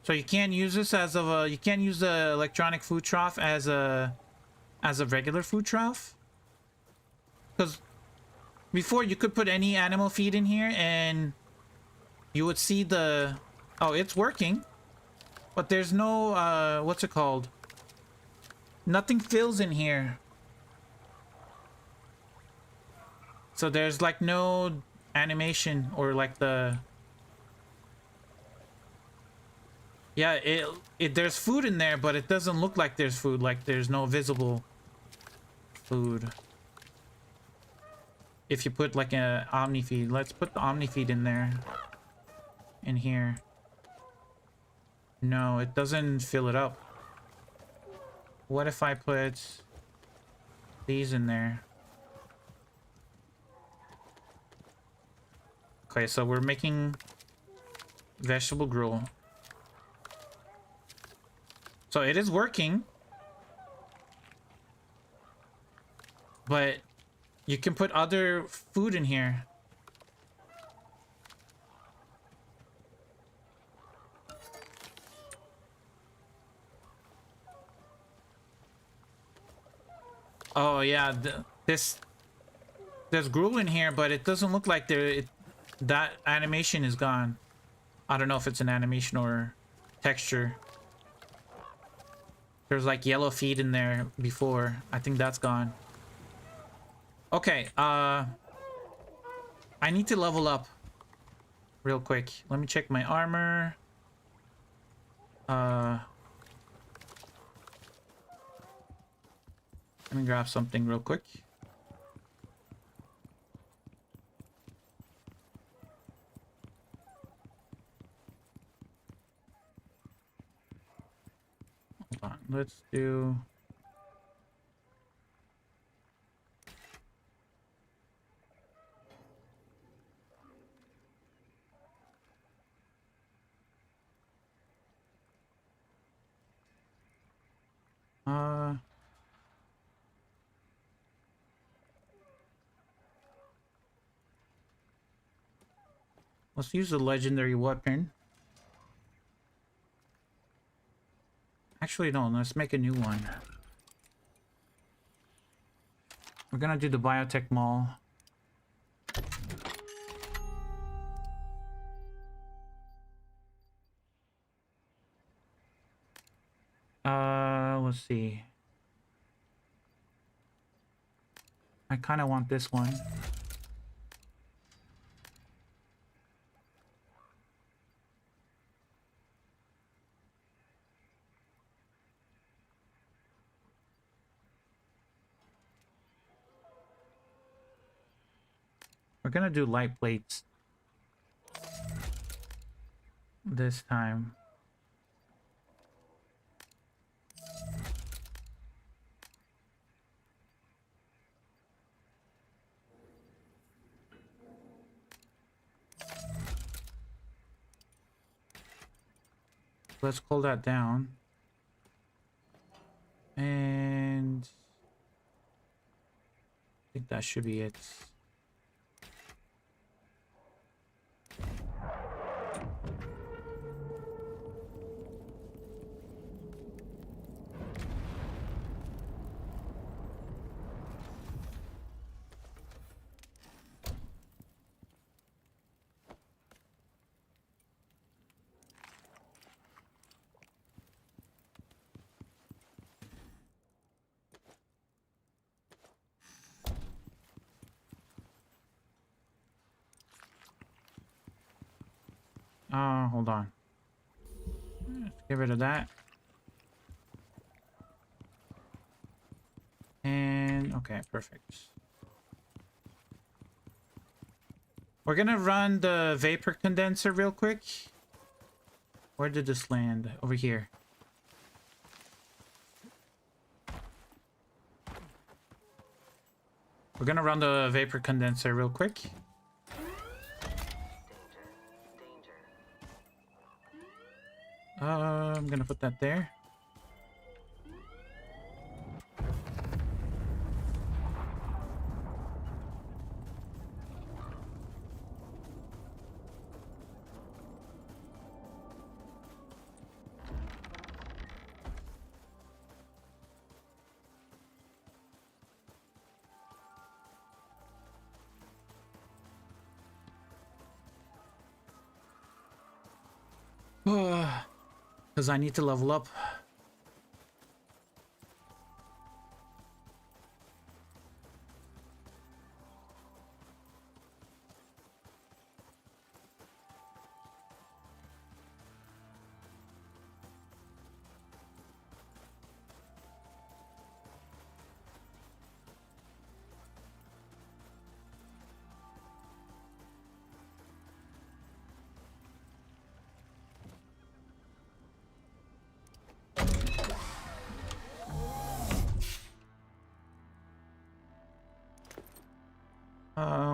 So you can't use this as a... You can't use the electronic food trough as a regular food trough? Because before you could put any animal feed in here and you would see the... Oh, it's working. But there's no... what's it called? Nothing fills in here. So there's like no animation or like the... Yeah, there's food in there, but it doesn't look like there's food. Like there's no visible food. If you put like a OmniFeed, let's put the OmniFeed in there. In here. No, it doesn't fill it up. What if I put these in there? Okay, so we're making vegetable gruel. So it is working. But you can put other food in here. Oh yeah, there's gruel in here, but it doesn't look like that animation is gone. I don't know if it's an animation or texture. There's like yellow feed in there before. I think that's gone. Okay, I need to level up real quick. Let me check my armor. Let me grab something real quick. Hold on, let's do... Let's use a legendary weapon. Actually, no, let's make a new one. We're gonna do the biotech mall. Let's see. I kind of want this one. We're gonna do light plates this time. Let's cool that down. And I think that should be it. Hold on. Let's get rid of that. And okay, perfect. We're gonna run the vapor condenser real quick. Where did this land? Over here. We're gonna run the vapor condenser real quick. I'm gonna put that there. Because I need to level up.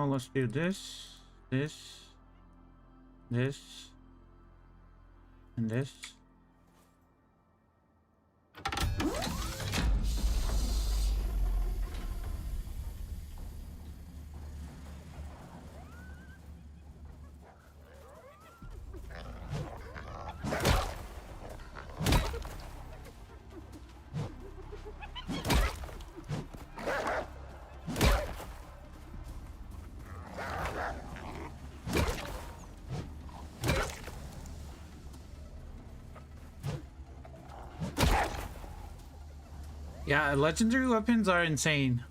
Let's do this, and this. Yeah, legendary weapons are insane.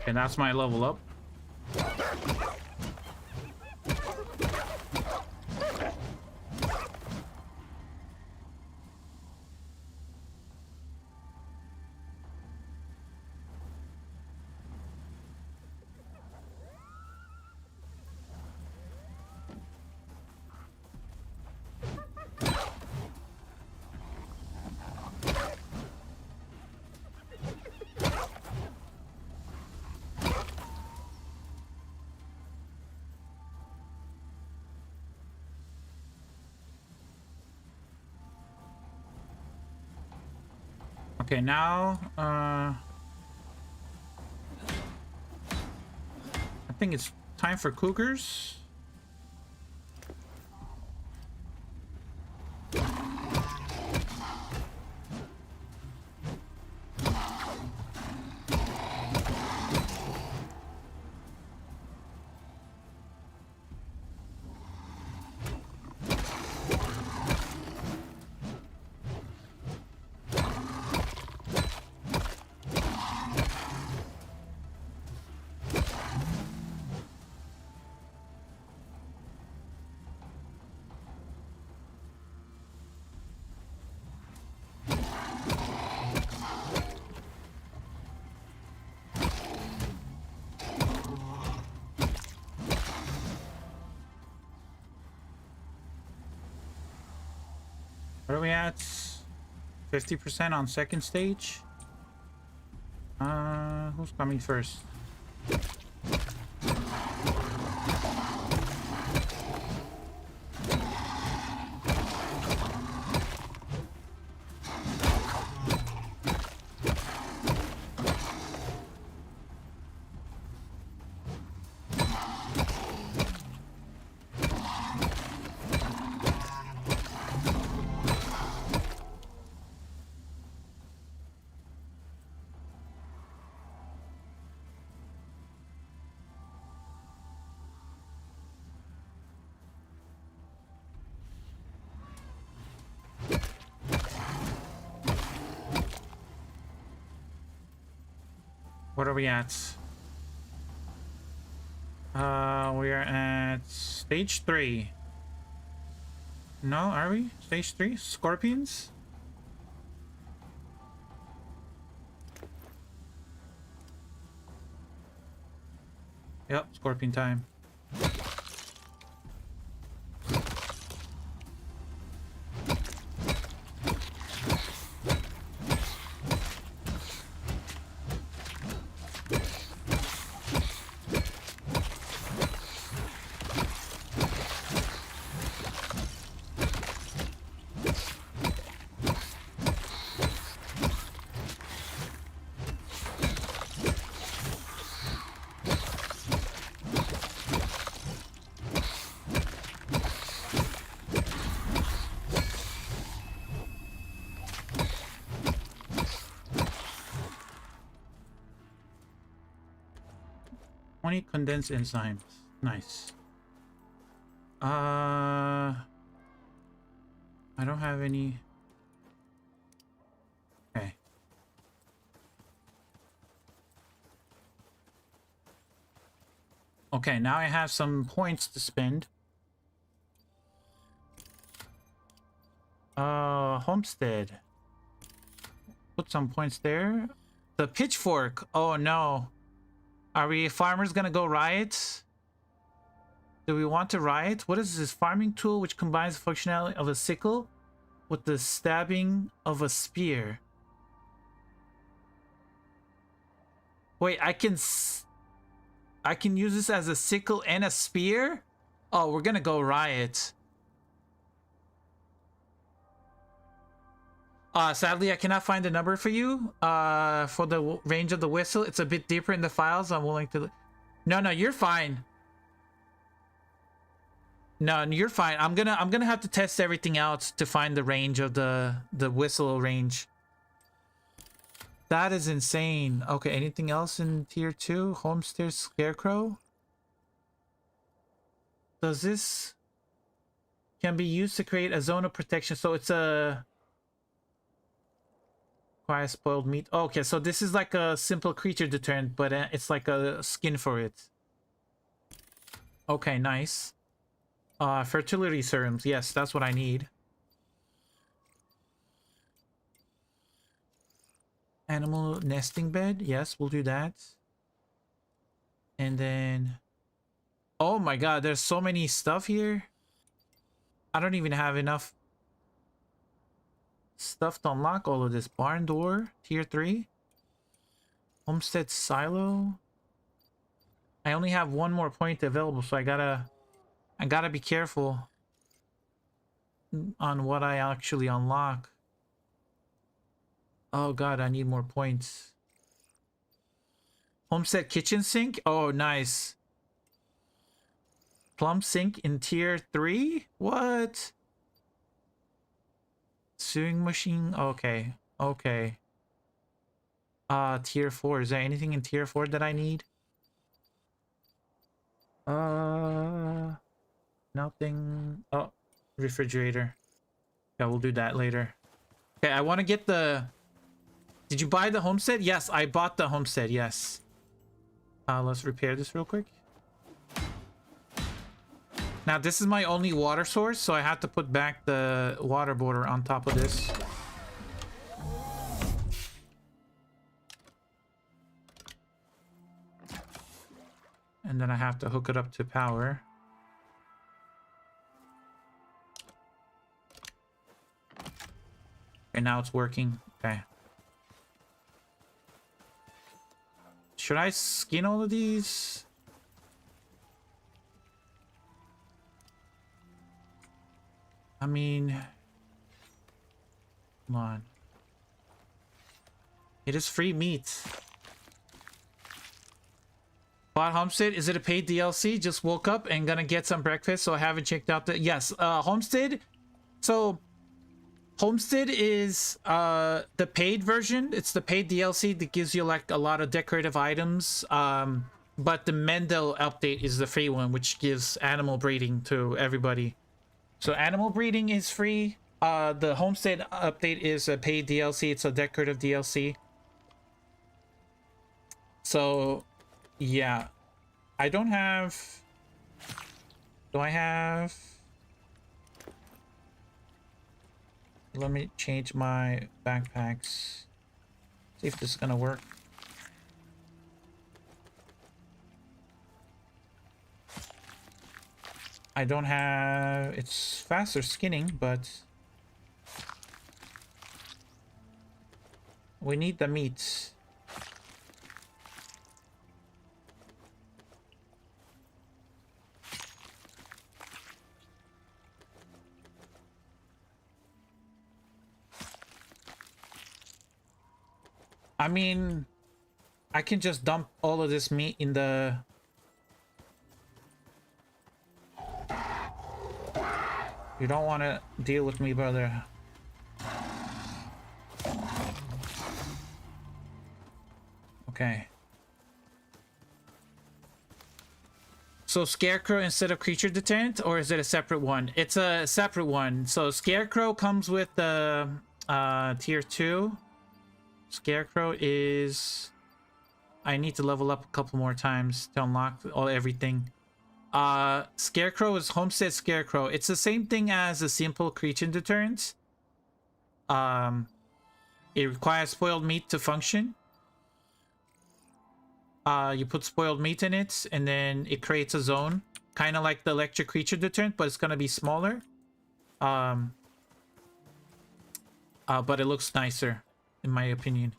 And that's my level up. Okay, now, I think it's time for cougars. Where are we at? 50% on second stage. Who's coming first? What are we at? We are at stage 3. No, are we? Stage 3? Scorpions? Yep, scorpion time. Condensed enzymes. Nice. I don't have any. Okay. Okay, now I have some points to spend. Homestead. Put some points there. The pitchfork. Oh no. Are we farmers gonna go riot? Do we want to riot? What is this farming tool which combines the functionality of a sickle with the stabbing of a spear? Wait, I can use this as a sickle and a spear? Oh, we're gonna go riot. Sadly, I cannot find a number for you. For the range of the whistle, it's a bit deeper in the files. I'm willing to. No, you're fine. No, you're fine. I'm gonna have to test everything out to find the range of the whistle range. That is insane. Okay, anything else in tier 2? Homestead Scarecrow. Does this can be used to create a zone of protection? So it's a spoiled meat. Oh, okay, so this is like a simple creature deterrent, but it's like a skin for it. Okay, nice. Fertility serums. Yes, that's what I need. Animal nesting bed. Yes, we'll do that. And then... Oh my god, there's so many stuff here. I don't even have enough stuff to unlock all of this. Barn door, tier 3. Homestead silo. I only have one more point available, so I gotta be careful on what I actually unlock. Oh god, I need more points. Homestead kitchen sink. Oh, nice. Plum sink in tier 3. What? Sewing machine. Okay. Okay. Tier 4. Is there anything in tier 4 that I need? Nothing. Oh, refrigerator. Yeah, we'll do that later. Okay, I want to get the... Did you buy the homestead? Yes, I bought the homestead. Yes. Let's repair this real quick. Now, this is my only water source, so I have to put back the water border on top of this. And then I have to hook it up to power. Okay, now it's working. Okay. Should I skin all of these? I mean, come on. It is free meat. Bought Homestead. Is it a paid DLC? Just woke up and gonna get some breakfast, so I haven't checked out the... Yes, Homestead. So, Homestead is the paid version. It's the paid DLC that gives you like a lot of decorative items. But the Mendel update is the free one, which gives animal breeding to everybody. So animal breeding is free. The Homestead update is a paid DLC. It's a decorative DLC. So, yeah. I don't have... Do I have... Let me change my backpacks. See if this is gonna work. I don't have... It's faster skinning, but... We need the meat. I mean, I can just dump all of this meat in the... You don't want to deal with me, brother. Okay. So Scarecrow instead of creature deterrent, or is it a separate one? It's a separate one. So Scarecrow comes with the tier 2. Scarecrow is... I need to level up a couple more times to unlock everything. Scarecrow is Homestead Scarecrow. It's the same thing as a simple creature deterrent. It requires spoiled meat to function. You put spoiled meat in it, and then it creates a zone. Kind of like the electric creature deterrent, but it's going to be smaller. But it looks nicer, in my opinion.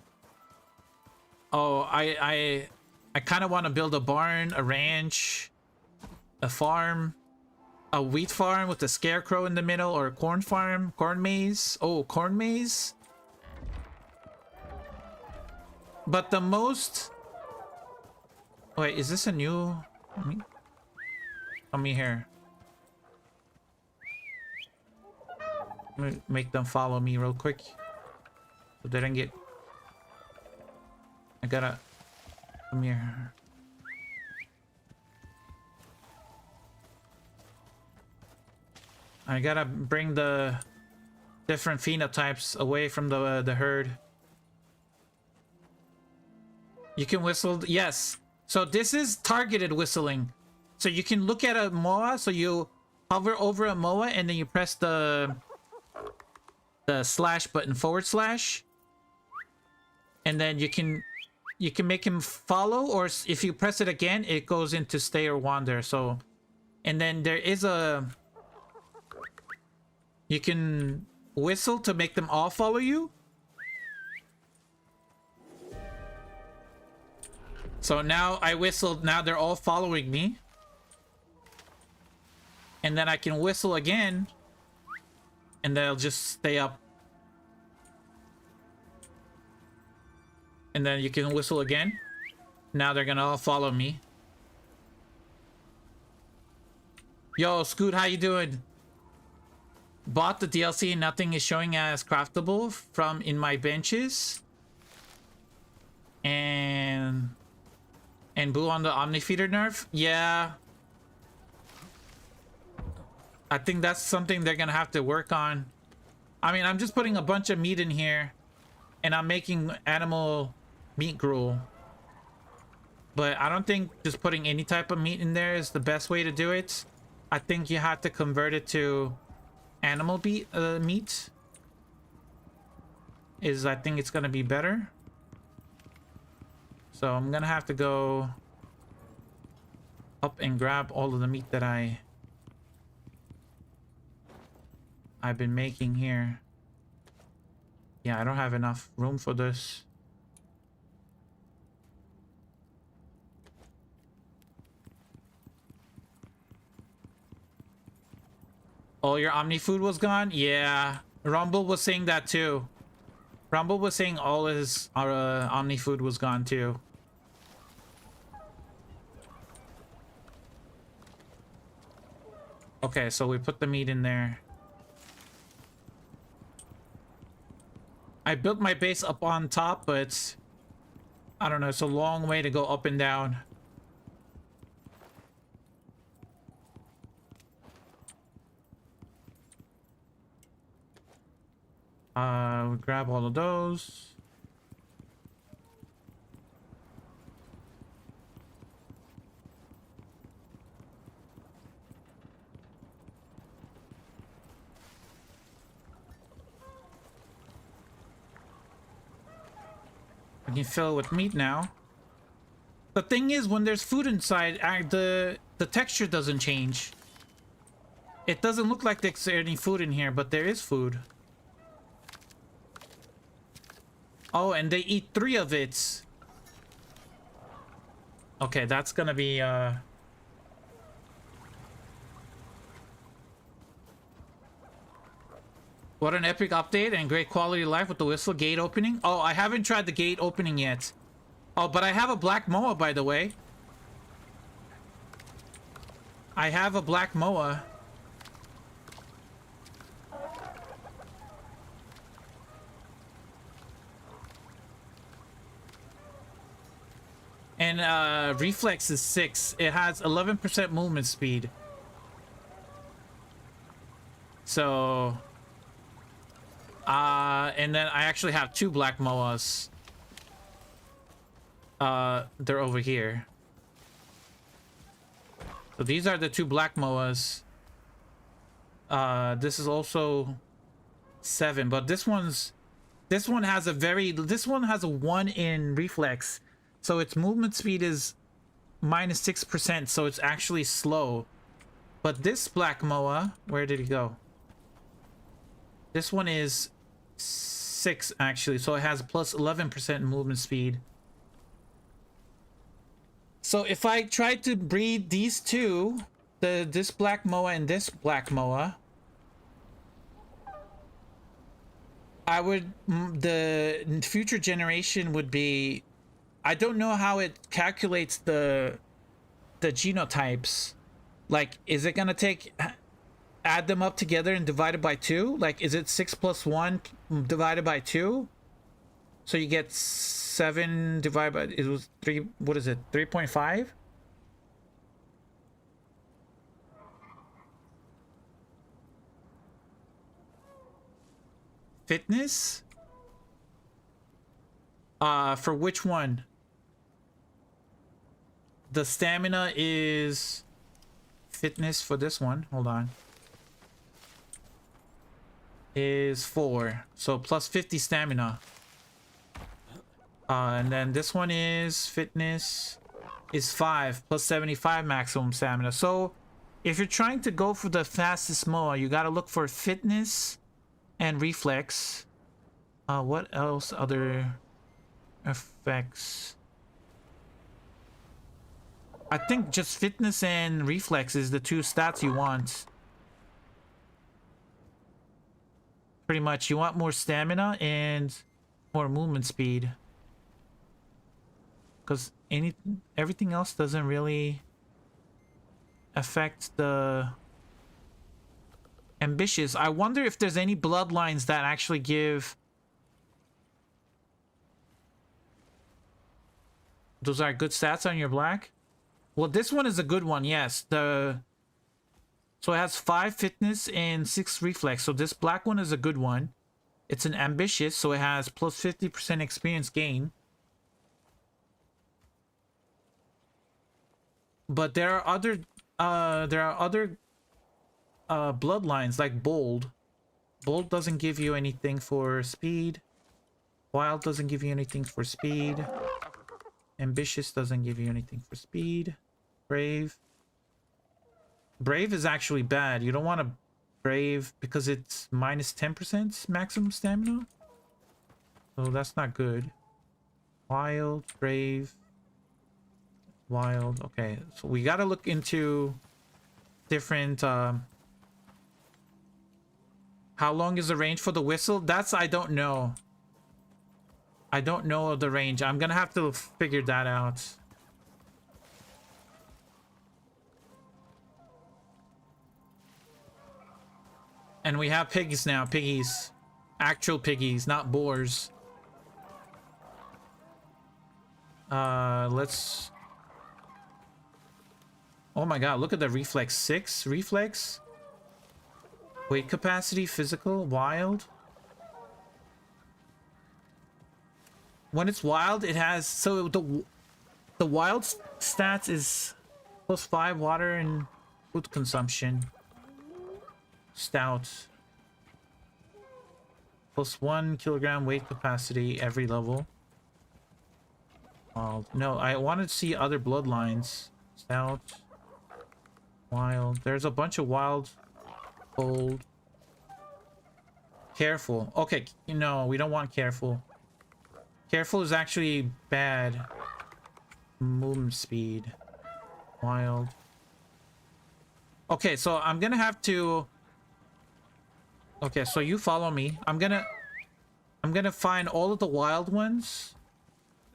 Oh, I kind of want to build a barn, a ranch, a farm, a wheat farm with a scarecrow in the middle, or a corn farm, corn maze. Oh, corn maze. But the most... Wait, is this a new... Come here. Let me make them follow me real quick. So they don't get... I gotta... Come here. I gotta bring the different phenotypes away from the herd. You can whistle... Yes. So this is targeted whistling. So you can look at a moa, so you hover over a moa and then you press the slash button, /, and then you can make him follow, or if you press it again, it goes into stay or wander. So, and then there is a... You can whistle to make them all follow you. So now I whistled, now they're all following me. And then I can whistle again, and they'll just stay up. And then you can whistle again. Now they're gonna all follow me. Yo, Scoot, how you doing? Bought the DLC, nothing is showing as craftable from in my benches. And boo on the Omnifeeder nerf? Yeah. I think that's something they're gonna have to work on. I mean, I'm just putting a bunch of meat in here, and I'm making animal meat gruel. But I don't think just putting any type of meat in there is the best way to do it. I think you have to convert it to animal meat. I think it's gonna be better. So I'm gonna have to go up and grab all of the meat that I've been making here. Yeah, I don't have enough room for this. Oh, your Omni food was gone? Yeah. Rumble was saying that too. Rumble was saying all his Omni food was gone too. Okay, so we put the meat in there. I built my base up on top, but I don't know, it's a long way to go up and down. We grab all of those. I can fill it with meat now. The thing is, when there's food inside, the texture doesn't change. It doesn't look like there's any food in here, but there is food. Oh, and they eat 3 of it. Okay, that's gonna be what an epic update and great quality of life with the whistle gate opening. Oh, I haven't tried the gate opening yet. Oh, but I have a black moa, by the way. I have a black moa. And reflex is 6. It has 11% movement speed. So and then I actually have 2 black moas. They're over here. So these are the 2 black moas. This is also 7, but this one has a 1 in reflex. So its movement speed is -6%, so it's actually slow. But this black moa, where did he go? This one is 6 actually, so it has plus 11% movement speed. So if I tried to breed these two, this black moa and this black moa, the future generation would be, I don't know how it calculates the genotypes. Like, is it gonna add them up together and divide it by 2? Like, is it 6 plus 1 divided by 2? So you get 7 divided by, it was 3, what is it, 3.5? Fitness? For which one? The stamina is fitness for this one. Hold on. Is 4. So plus 50 stamina. And then this one is fitness is 5 plus 75 maximum stamina. So if you're trying to go for the fastest moa, you got to look for fitness and reflex. What else? Other effects? I think just fitness and reflex is the 2 stats you want. Pretty much, you want more stamina and more movement speed. Because everything else doesn't really affect the ambitious. I wonder if there's any bloodlines that actually give. Those are good stats on your black. Well, this one is a good one, yes. So it has 5 fitness and 6 reflex. So this black one is a good one. It's an ambitious, so it has plus 50% experience gain. But there are other bloodlines like bold. Bold doesn't give you anything for speed. Wild doesn't give you anything for speed. Ambitious doesn't give you anything for speed. Brave. Brave is actually bad. You don't want to brave because it's minus 10% maximum stamina. So that's not good. Wild, brave, wild. Okay, so we gotta look into different how long is the range for the whistle? That's I don't know. I don't know the range. I'm gonna have to figure that out. And we have piggies now. Piggies. Actual piggies, not boars. Let's... Oh my god, look at the reflex. 6 reflex. Weight capacity, physical, wild. When it's wild, it has... So the wild stats is +5 water and food consumption. Stout. +1 kilogram weight capacity every level. Wild. No, I wanted to see other bloodlines. Stout. Wild. There's a bunch of wild. Bold. Careful. Okay, no, we don't want careful. Careful is actually bad. Movement speed. Wild. Okay, so I'm gonna have to... Okay, so you follow me. I'm gonna find all of the wild ones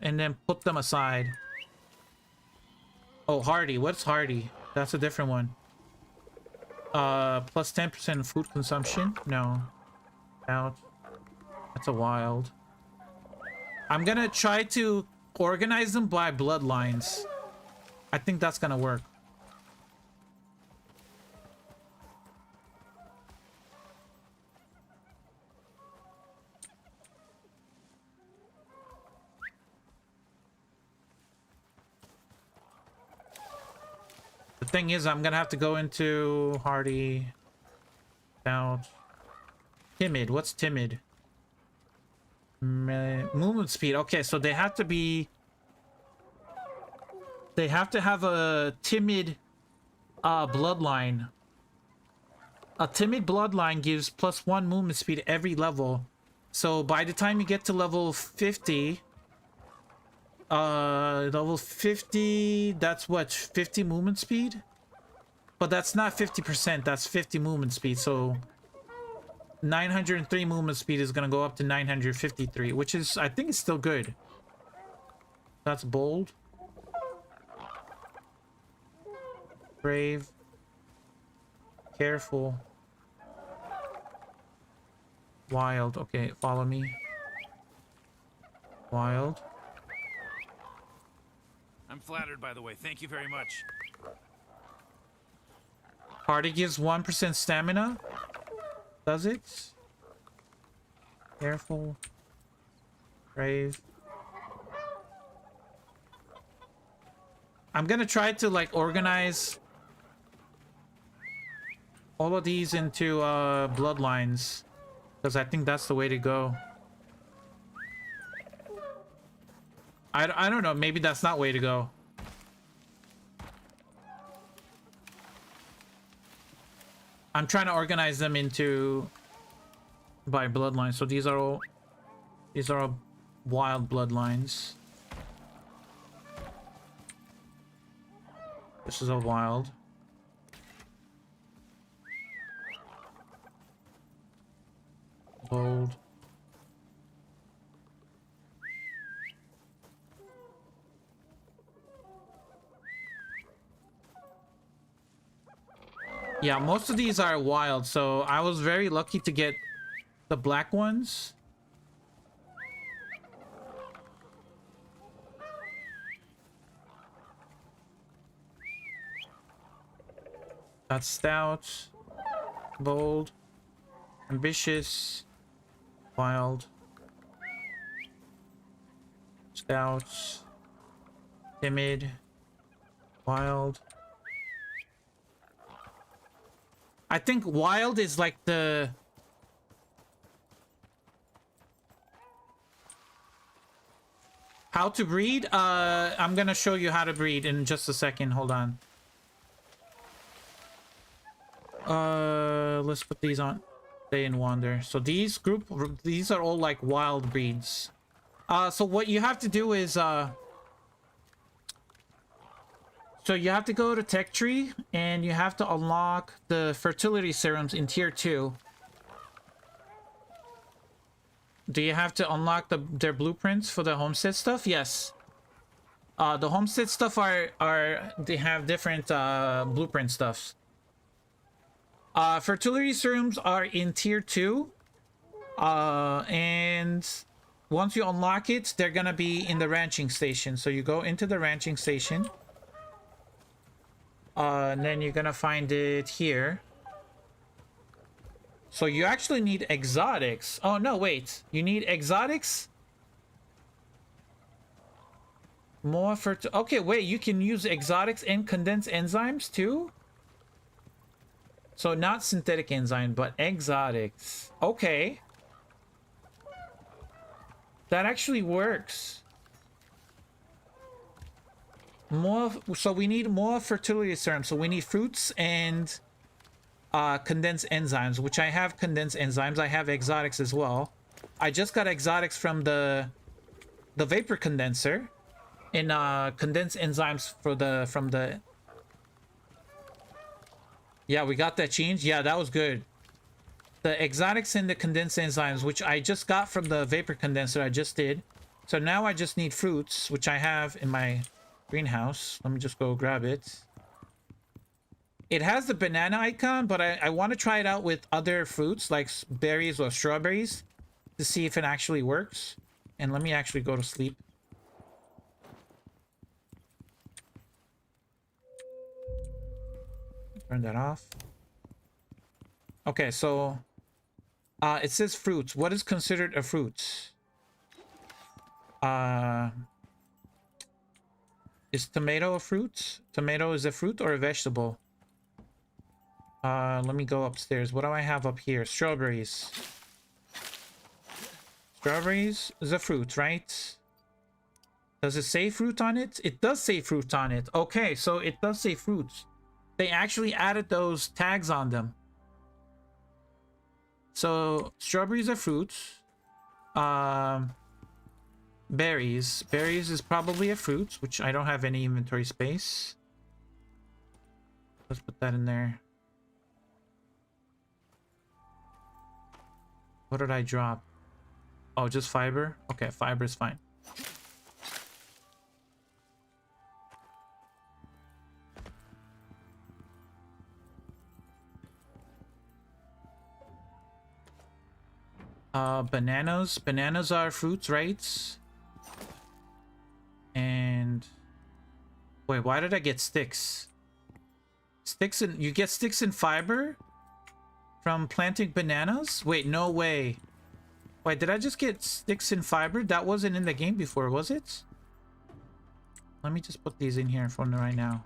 and then put them aside. Oh, hardy. What's hardy? That's a different one. Plus 10% food consumption. No. Out. That's a wild. I'm gonna try to organize them by bloodlines. I think that's gonna work. The thing is, I'm gonna have to go into hardy, stout, timid. What's timid? Movement speed. Okay, so they have to be... They have to have a timid bloodline. A timid bloodline gives +1 movement speed every level. So by the time you get to level 50... level 50, that's what, 50 movement speed? But that's not 50%, that's 50 movement speed. So 903 movement speed is gonna go up to 953, which is, I think, it's still good. That's bold. Brave. Careful. Wild. Okay, follow me. Wild. I'm flattered, by the way. Thank you very much. Party gives 1% stamina. Does it? Careful. Brave. I'm gonna try to like organize all of these into bloodlines, because I think that's the way to go. I don't know, maybe that's not way to go. I'm trying to organize them into by bloodline. So these are all wild bloodlines. This is a wild. Bold. Yeah, most of these are wild, so I was very lucky to get the black ones. That's stout, bold, ambitious, wild, stout, timid, wild. I think wild is like the... How to breed? I'm gonna show you how to breed in just a second. Hold on. Let's put these on. Stay and wander. So these are all like wild breeds. So what you have to do is so you have to go to Tech Tree and you have to unlock the fertility serums in tier 2. Do you have to unlock their blueprints for the homestead stuff? Yes. The homestead stuff they have different blueprint stuffs. Fertility serums are in tier 2. And once you unlock it, they're gonna be in the ranching station. So you go into the ranching station. And then you're gonna find it here. So you actually need exotics. Oh, no, wait. You need exotics? More okay, wait. You can use exotics and condensed enzymes too? So not synthetic enzyme, but exotics. Okay. That actually works. So we need more fertility serum. So we need fruits and condensed enzymes, which I have condensed enzymes. I have exotics as well. I just got exotics from the vapor condenser and condensed enzymes from the yeah, we got that change. Yeah, that was good. The exotics and the condensed enzymes, which I just got from the vapor condenser, I just did. So now I just need fruits, which I have in my greenhouse. Let me just go grab it. It has the banana icon, but I want to try it out with other fruits like berries or strawberries to see if it actually works. And let me actually go to sleep. Turn that off. Okay, so it says fruits. What is considered a fruit? Is tomato a fruit? Tomato is a fruit or a vegetable? Let me go upstairs. What do I have up here? Strawberries. Strawberries is a fruit, right? Does it say fruit on it? It does say fruit on it. Okay, so it does say fruits. They actually added those tags on them. So strawberries are fruits. Berries. Berries is probably a fruit, which I don't have any inventory space. Let's put that in there. What did I drop? Oh, just fiber? Okay, fiber is fine. Bananas. Bananas are fruits, right? And wait, why did I get sticks? Sticks and you get sticks and fiber from planting bananas? Wait, no way. Wait, did I just get sticks and fiber? That wasn't in the game before, was it? Let me just put these in here for right now.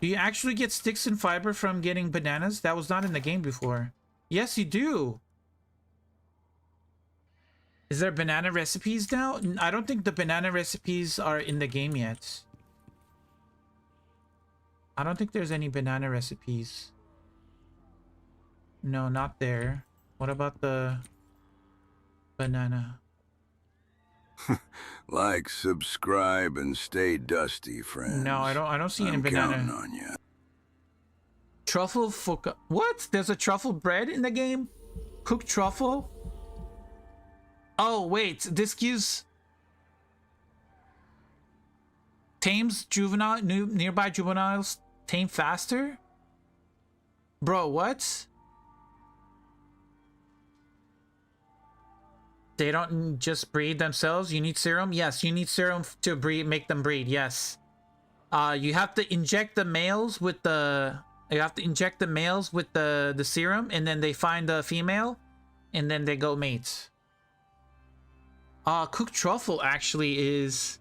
Do you actually get sticks and fiber from getting bananas? That was not in the game before. Yes, you do. Is there banana recipes now? I don't think the banana recipes are in the game yet. I don't think there's any banana recipes. No, not there. What about the banana? Like, subscribe, and stay dusty, friends. No, I don't see any I'm banana. counting on you. Truffle what? There's a truffle bread in the game? Cooked truffle? Oh, wait. This gives tames nearby juveniles tame faster? Bro, what? They don't just breed themselves? You need serum? Yes, you need serum to make them breed. Yes. You have to inject the males with the serum, and then they find the female, and then they go mate. Cooked truffle actually is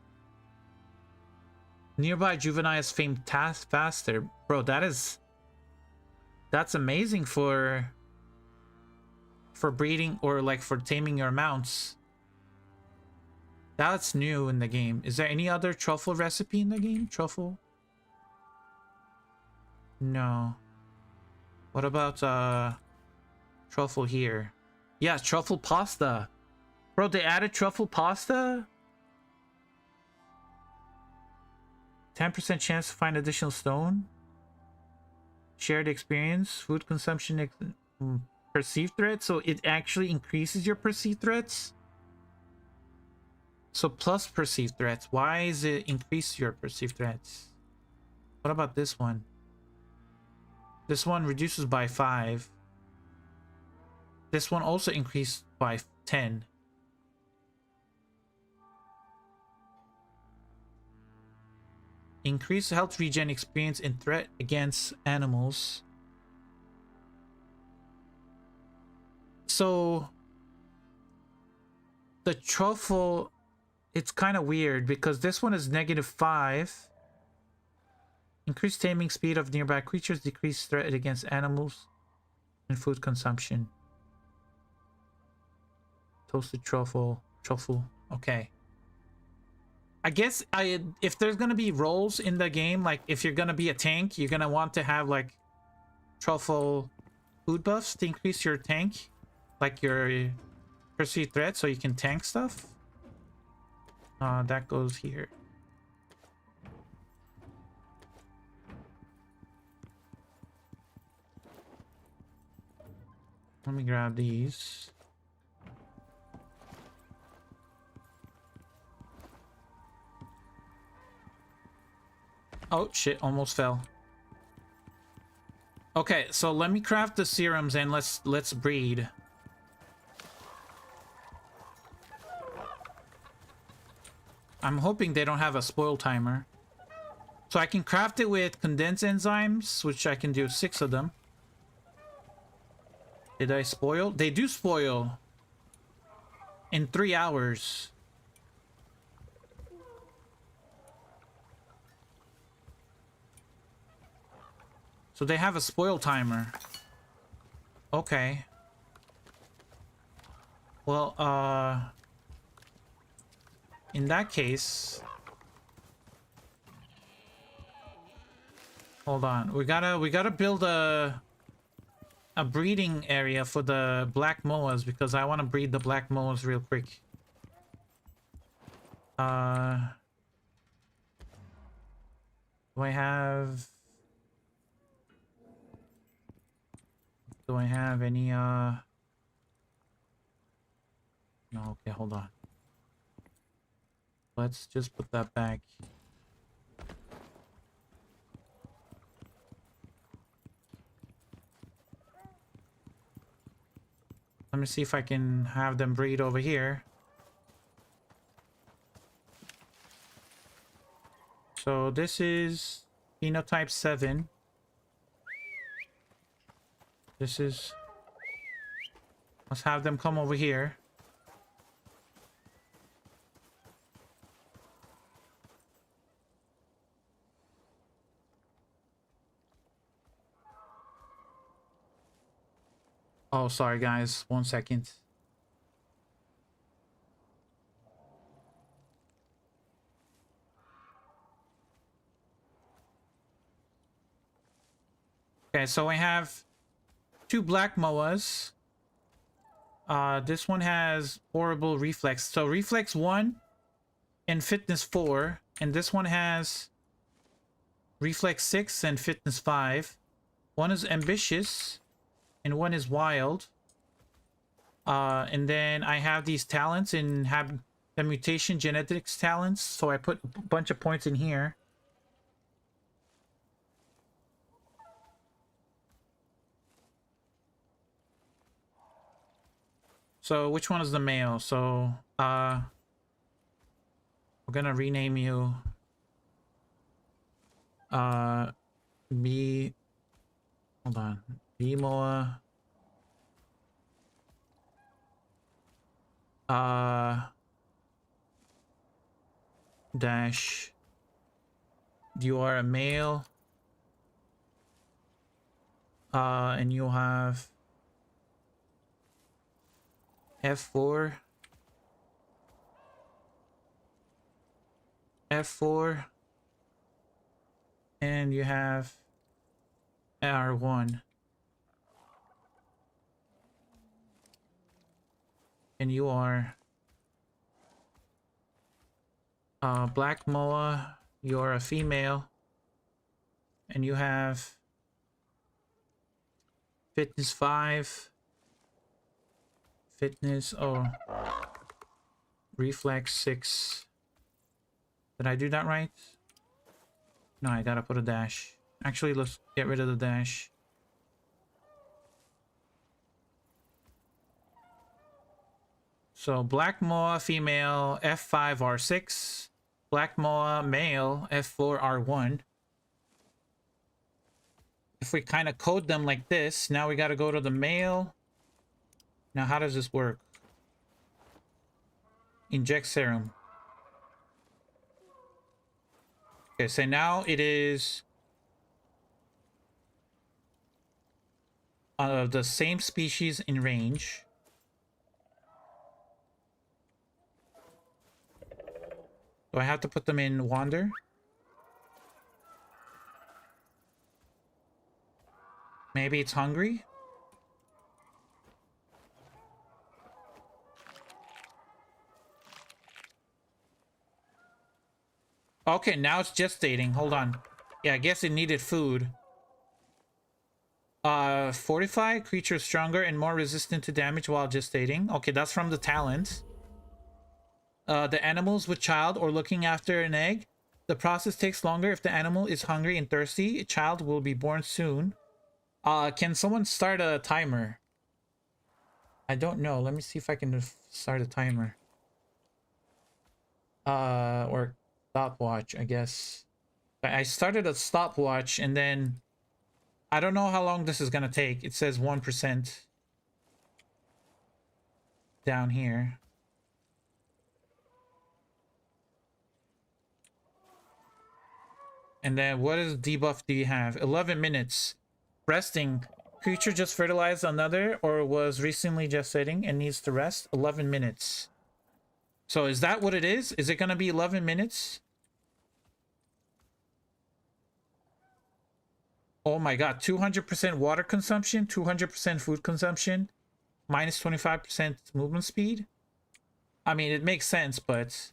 nearby juveniles famed faster. Bro, that's amazing for breeding or like for taming your mounts. That's new in the game. Is there any other truffle recipe in the game? Truffle? No. What about Truffle here. Yeah, truffle pasta. Bro, they added truffle pasta? 10% chance to find additional stone. Shared experience. Food consumption. Perceived threats. So it actually increases your perceived threats. So plus perceived threats. Why is it increase your perceived threats? What about this one? This one reduces by 5. This one also increased by 10. Increase health regen experience in threat against animals. So the truffle, it's kind of weird because this one is -5. Increase taming speed of nearby creatures, decrease threat against animals and food consumption. Toasted truffle. Okay. I guess if there's gonna be roles in the game, like if you're gonna be a tank, you're gonna want to have like truffle food buffs to increase your tank, like your perceived threat, so you can tank stuff. That goes here. Let me grab these. Oh shit, almost fell. Okay, so let me craft the serums and let's breed. I'm hoping they don't have a spoil timer. So I can craft it with condensed enzymes, which I can do 6 of them. Did I spoil? They do spoil in 3 hours. So they have a spoil timer. Okay. Well, in that case, hold on. We gotta build a breeding area for the black moas because I want to breed the black moas real quick. Do I have any no, okay, hold on. Let's just put that back. Let me see if I can have them breed over here. So this is phenotype 7. This is... Let's have them come over here. Oh, sorry guys. 1 second. Okay, so I have 2 black moas. This one has horrible reflex. So reflex 1 and fitness 4. And this one has reflex 6 and fitness 5. One is ambitious and one is wild. And then I have these talents and have the mutation genetics talents. So I put a bunch of points in here. So which one is the male? So we're gonna rename you B, hold on, Bmoa dash, you are a male, and you have F4, and you have R1. And you are black moa. You're a female. And you have fitness 5. Fitness, oh. Reflex 6. Did I do that right? No, I gotta put a dash. Actually, let's get rid of the dash. So black moa female F5 R6, black moa male F4 R1. If we kind of code them like this, now we got to go to the male. Now how does this work? Inject serum. Okay, so now it is the same species in range. Do I have to put them in wander? Maybe it's hungry? Okay, now it's gestating. Hold on. Yeah, I guess it needed food. Fortify, creature stronger and more resistant to damage while gestating. Okay, that's from the talent. The animals with child or looking after an egg. The process takes longer if the animal is hungry and thirsty. A child will be born soon. Can someone start a timer? I don't know. Let me see if I can start a timer. Or stopwatch, I guess. I started a stopwatch and then I don't know how long this is gonna take. It says 1% down here. And then what is debuff do you have? 11 minutes. Resting. Creature just fertilized another or was recently gestating and needs to rest. 11 minutes. So is that what it is? Is it going to be 11 minutes? Oh my god. 200% water consumption. 200% food consumption. Minus 25% movement speed. I mean, it makes sense, but...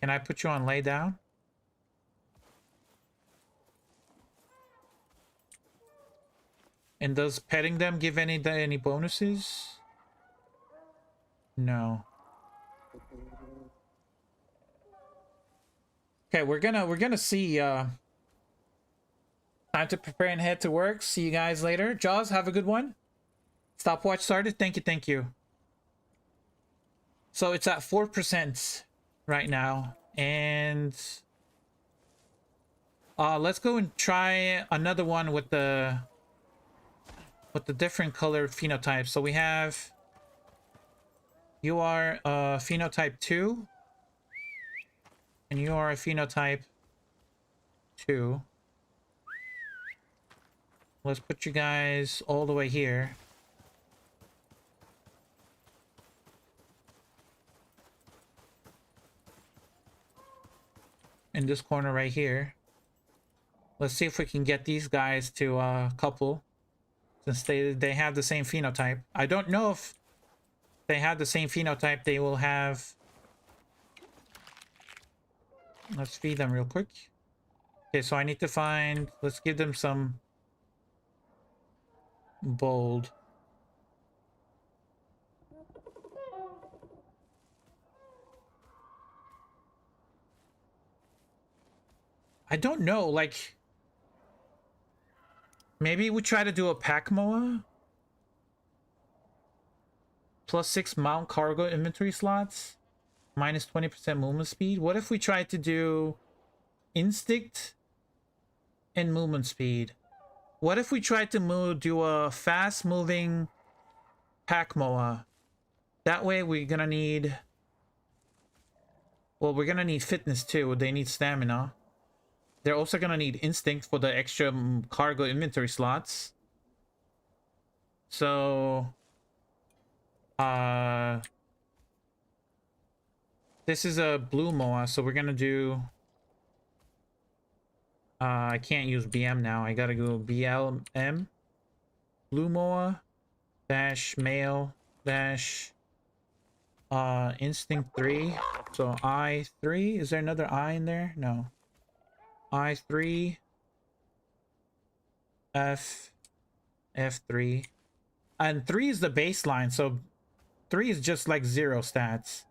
Can I put you on lay down? And does petting them give any bonuses? No. Okay, we're gonna see. Time to prepare and head to work. See you guys later. Jaws, have a good one. Stopwatch started. Thank you, thank you. So it's at 4% right now, and let's go and try another one with the different color phenotypes. So we have, you are a phenotype 2 and you are a phenotype 2. Let's put you guys all the way here. In this corner right here. Let's see if we can get these guys to couple. Since they have the same phenotype. I don't know if they have the same phenotype, they will have... Let's feed them real quick. Okay, so I need to find... Let's give them some... bold. I don't know, like... Maybe we try to do a pack moa. Plus 6 mount cargo inventory slots. Minus 20% movement speed. What if we tried to do instinct and movement speed? What if we tried to do a fast moving pack moa? That way we're gonna need... Well, we're gonna need fitness too. They need stamina. They're also gonna need instinct for the extra cargo inventory slots. So... This is a blue moa, so we're gonna do... I can't use BM now. I gotta go BLM. Blue moa. Dash male. dash instinct 3. So I3. Is there another I in there? No. I3 F3. And 3 is the baseline, so 3 is just like 0 stats.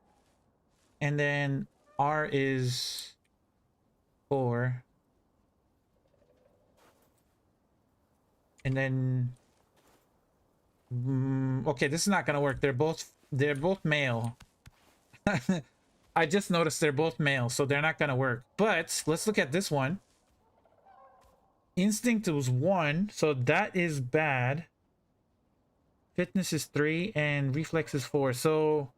And then R is 4. And then okay, this is not gonna work. They're both male. I just noticed they're both male, so they're not gonna work. But let's look at this one. Instinct was 1, so that is bad. Fitness is 3 and reflex is 4. So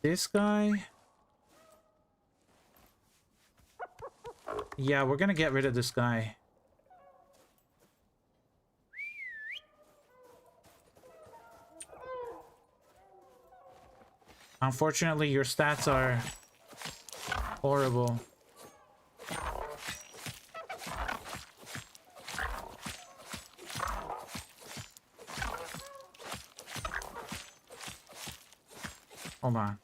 this guy, yeah, we're gonna get rid of this guy. Unfortunately, your stats are horrible. Hold on.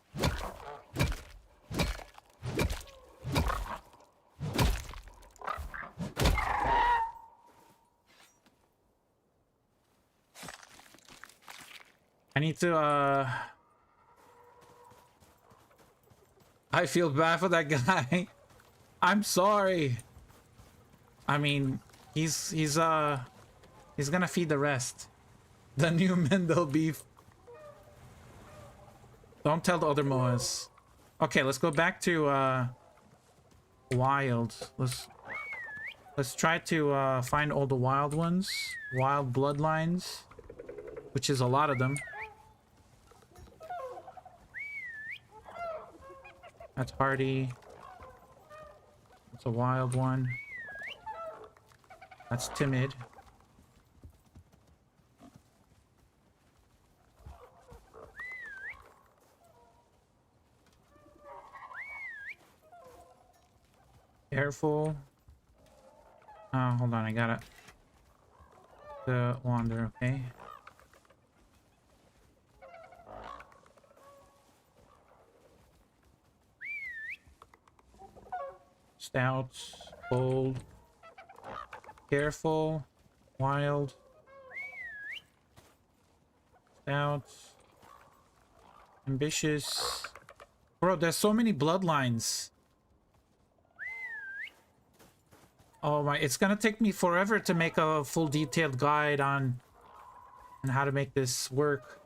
I need to, I feel bad for that guy. I'm sorry. I mean, he's gonna feed the rest. The new Mendel beef. Don't tell the other Moas. Okay, let's go back to wild. Let's try to find all the wild ones. Wild bloodlines, which is a lot of them. That's hardy. That's a wild one. That's timid. Careful. Hold on, I gotta wander, okay. Stouts, bold, careful, wild, stouts, ambitious. Bro, there's so many bloodlines. Oh my, it's gonna take me forever to make a full detailed guide on how to make this work.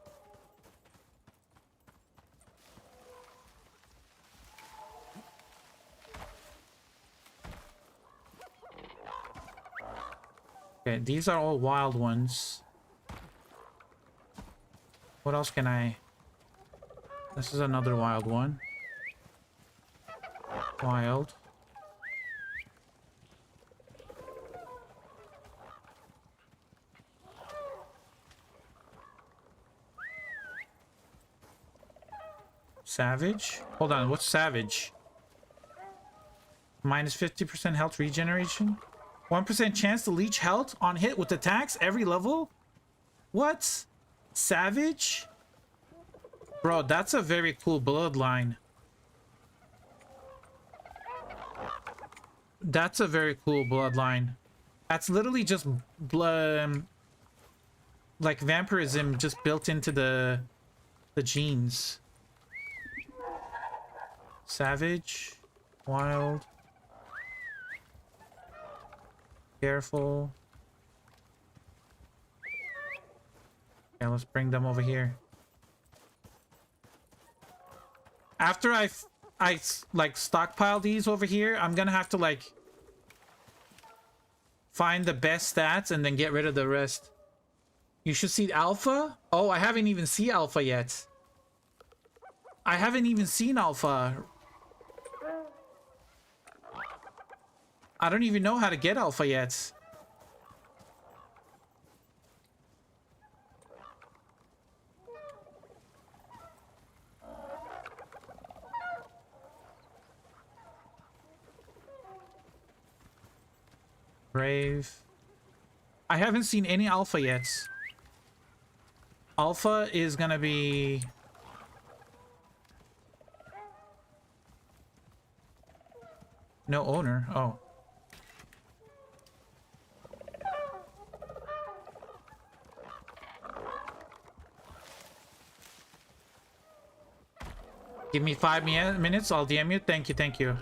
Okay, these are all wild ones. What else can I... This is another wild one. Wild. Savage? Hold on, what's savage? Minus 50% health regeneration? 1% chance to leech health on hit with attacks every level? What? Savage? Bro, that's a very cool bloodline. That's a very cool bloodline. That's literally just blood, like vampirism just built into the genes. Savage, wild, careful. Okay, let's bring them over here. After I like stockpile these over here, I'm gonna have to like find the best stats and then get rid of the rest. You should see alpha. Oh, I haven't even seen alpha yet. I haven't even seen alpha. I don't even know how to get alpha yet. Brave. I haven't seen any alpha yet. Alpha is gonna be... No owner. Oh. Give me 5 minutes. I'll DM you. Thank you. Thank you.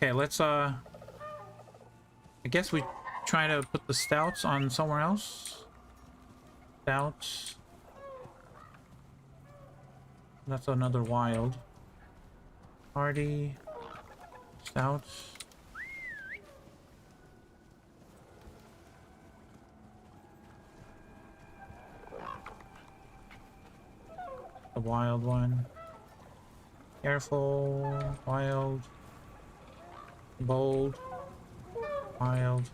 Okay, let's I guess we try to put the stouts on somewhere else. Stouts. That's another wild. Hardy. Stouts. The wild one. Careful. Wild. Bold. Wild.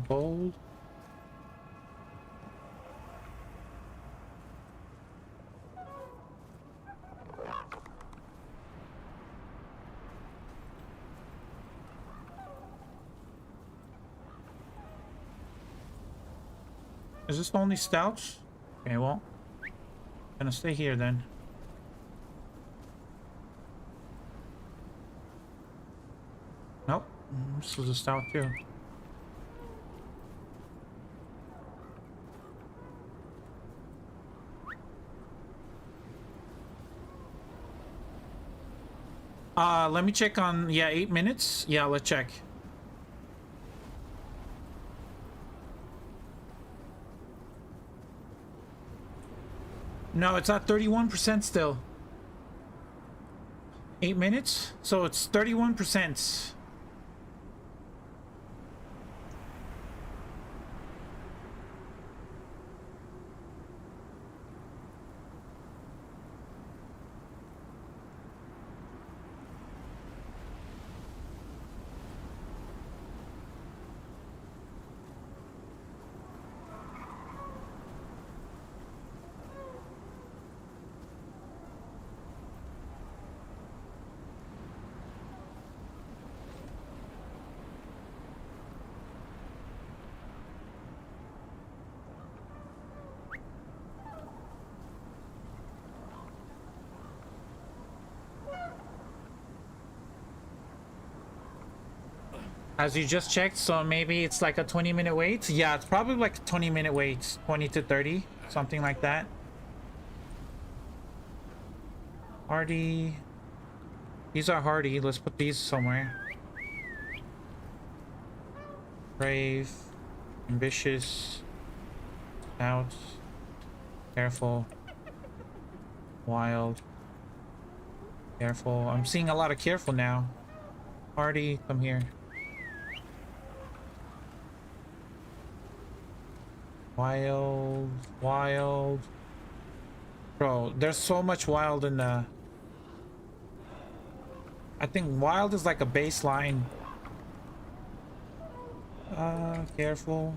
Bold. Is this only stouts? Okay, well, gonna stay here then. Nope, this was a stout too. Let me check on, yeah, 8 minutes. Yeah, let's check. No, it's at 31% still. 8 minutes? So it's 31%. As you just checked, so maybe it's like a 20-minute wait. Yeah, it's probably like a 20-minute wait, 20 to 30, something like that. Hardy. These are hardy. Let's put these somewhere. Brave. Ambitious. Out. Careful. Wild. Careful. I'm seeing a lot of careful now. Hardy, come here. Wild, wild. Bro, there's so much wild in the... I think wild is like a baseline. Careful.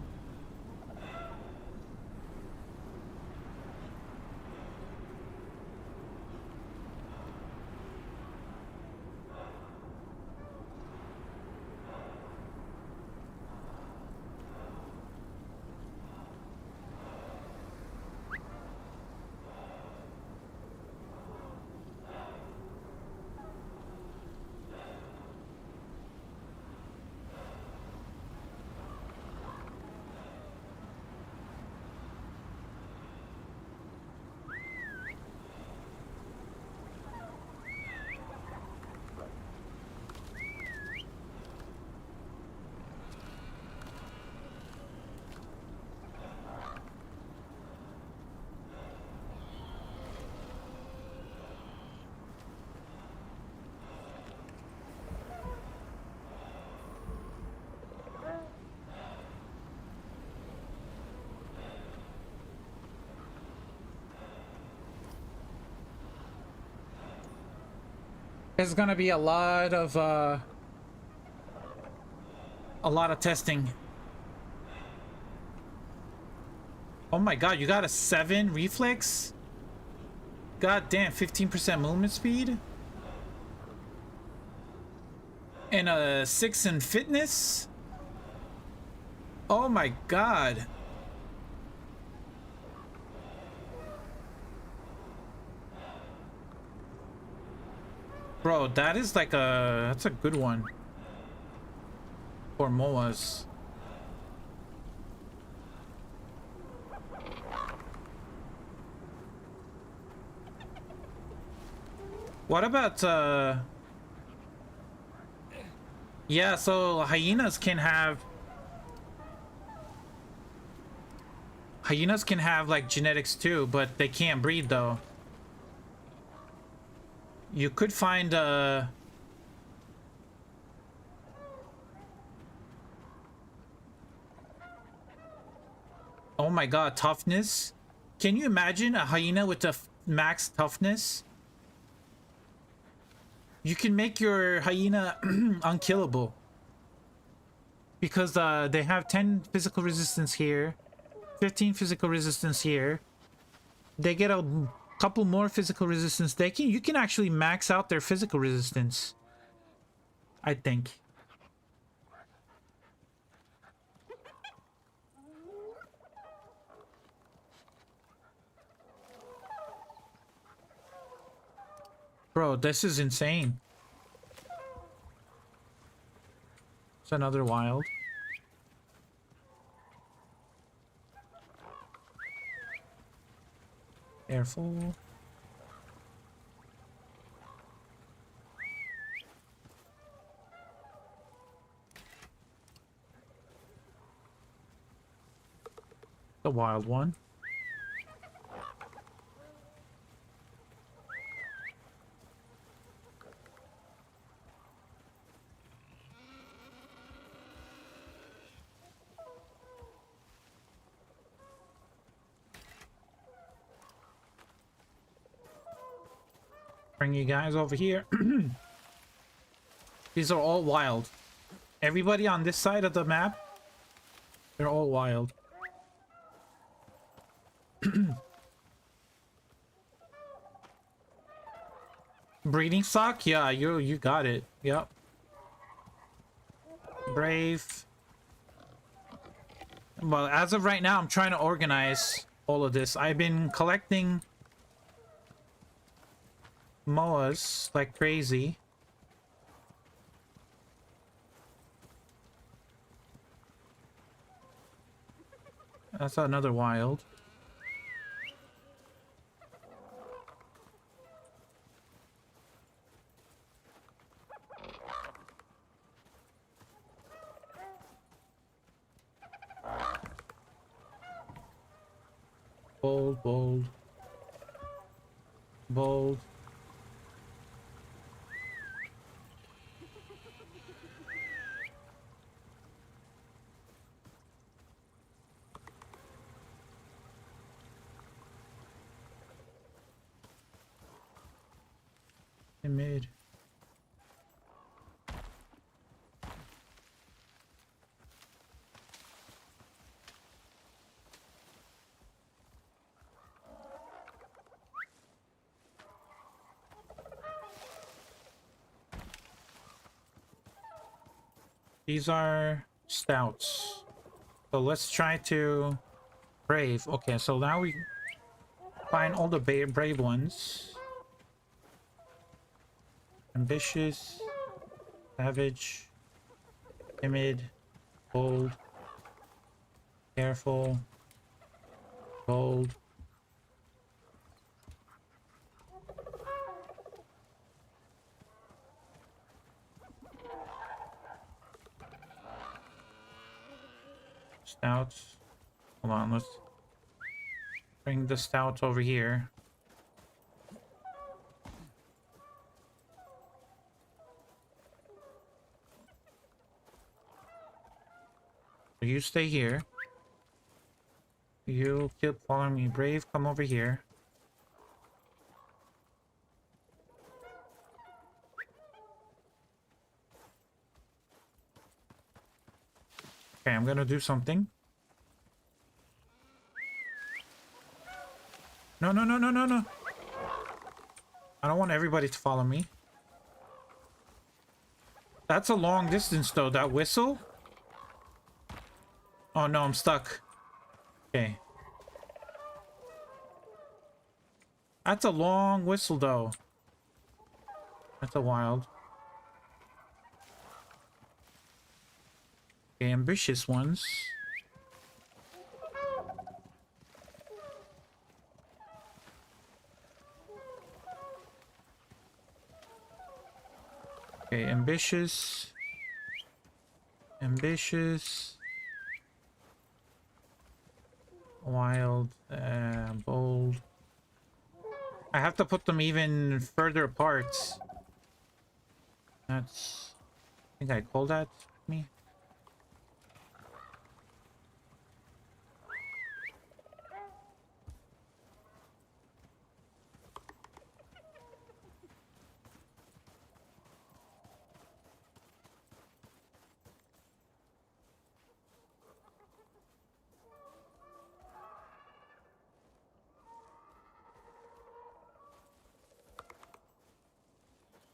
There's gonna be a lot of testing. Oh my god, you got a 7 reflex? God damn, 15% movement speed? And a 6 in fitness? Oh my god. Bro, that is like that's a good one. For MOAs. What about yeah, so hyenas can have like genetics too, but they can't breed though. You could find oh my god, toughness. Can you imagine a hyena with a max toughness? You can make your hyena unkillable. Because they have 10 physical resistance here, 15 physical resistance here. They get a couple more physical resistance. You can actually max out their physical resistance, I think. Bro, this is insane. It's another wild. Careful. The wild one. Bring you guys over here. These are all wild. Everybody on this side of the map, they're all wild. Breeding stock? Yeah, you got it. Yep. Brave. Well, as of right now, I'm trying to organize all of this. I've been collecting MOAs like crazy. That's another wild. Bold, bold. Bold. Mid. These are stouts. So let's try to brave. Okay, so now we find all the brave ones. Ambitious, savage, timid, bold, careful, bold. Stouts. Hold on, let's bring the stouts over here. You stay here. You keep following me. Brave, come over here. Okay, I'm gonna do something. No, no, no, no, no, no. I don't want everybody to follow me. That's a long distance, though. That whistle? Oh, no, I'm stuck. Okay. That's a long whistle, though. That's a wild. Okay, ambitious ones. Okay, ambitious. Ambitious. Wild. Bold. I have to put them even further apart. That's... I think I called that me.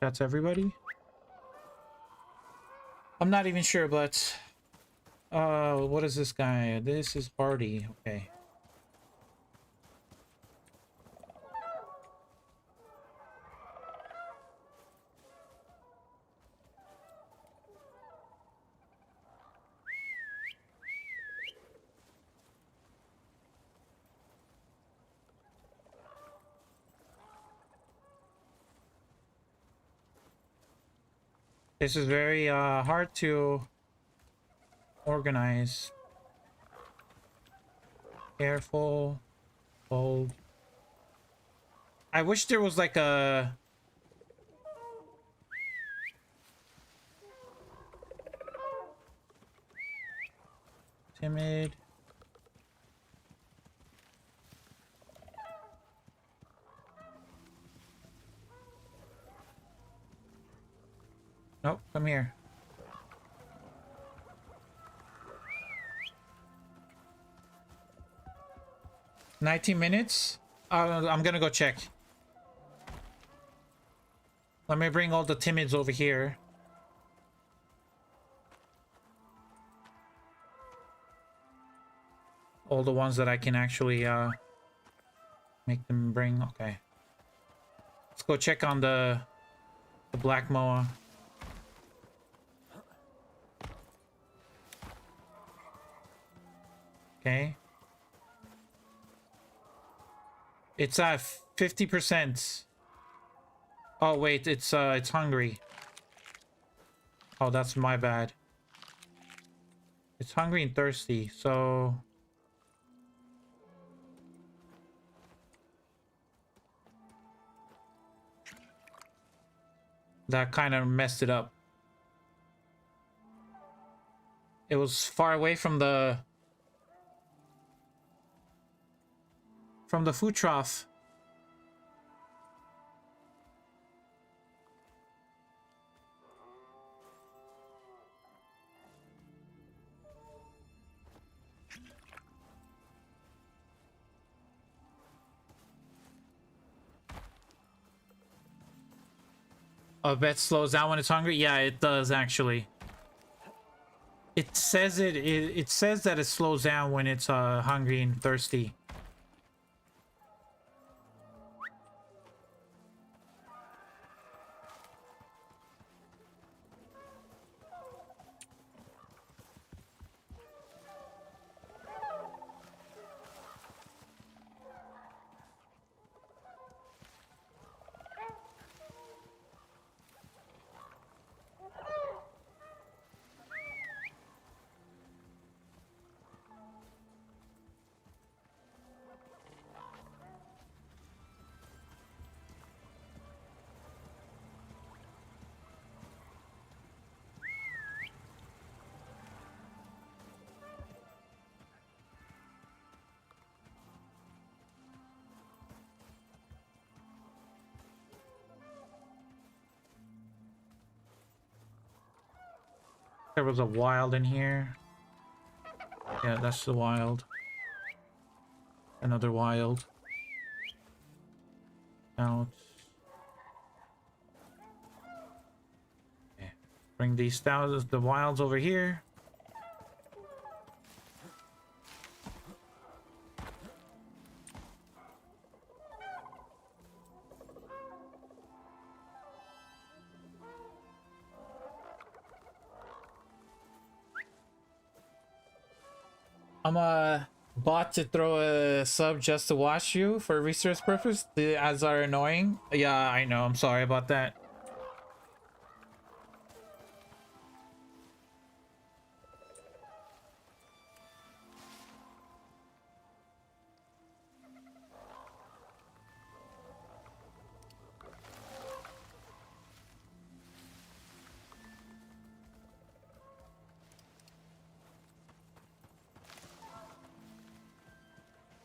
That's everybody? I'm not even sure, but... what is this guy? This is Party. Okay. This is very hard to organize. Careful. Bold. I wish there was like a... Timid. Nope, come here. $19? I'm gonna go check. Let me bring all the timids over here. All the ones that I can actually make them bring. Okay. Let's go check on the black moa. Okay. It's at 50%. Oh wait, it's hungry. Oh, that's my bad. It's hungry and thirsty, so that kind of messed it up. It was far away from the food trough. A bet slows down when it's hungry. Yeah, it does actually. It says it says that it slows down when it's hungry and thirsty. There was a wild in here. Yeah, that's the wild. Another wild. Out. Okay. Bring these thousands, the wilds over here. I'm a bot to throw a sub just to watch you for research purpose. The ads are annoying. Yeah, I know. I'm sorry about that.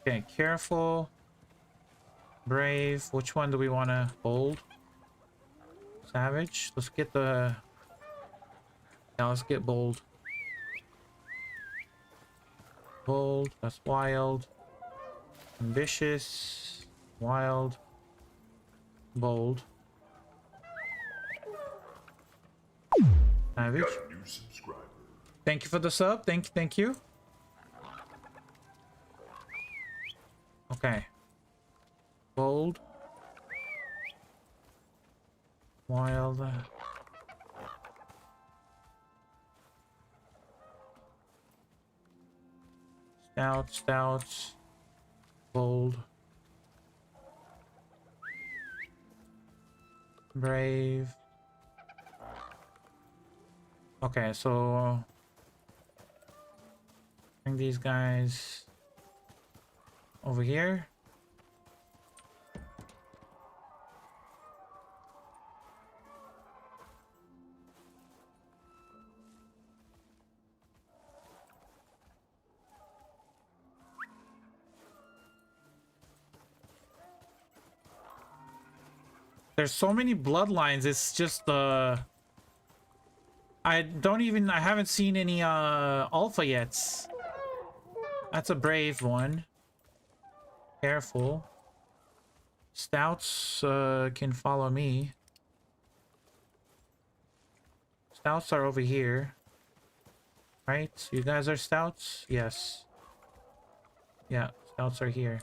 Okay, careful. Brave. Which one do we want to hold? Savage. Let's get the... Yeah, let's get bold. Bold. That's wild. Ambitious. Wild. Bold. Savage. Thank you for the sub. Thank you. Okay. Bold. Wild. Stout. Bold. Brave. Okay, so bring these guys over here. There's so many bloodlines. It's just I haven't seen any alpha yet. That's a brave one. Careful. Stouts can follow me. Stouts are over here. Right? You guys are stouts? Yes. Yeah, stouts are here.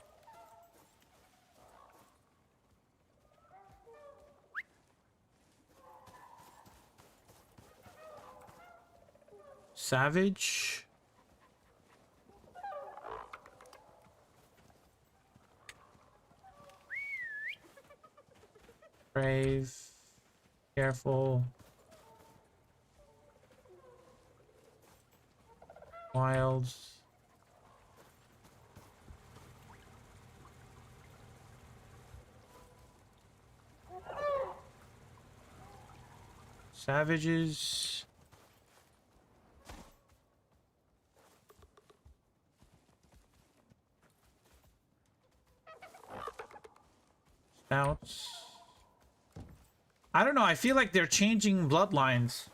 Savage. Brave. Careful. Wilds. Savages. Stouts. I don't know. I feel like they're changing bloodlines.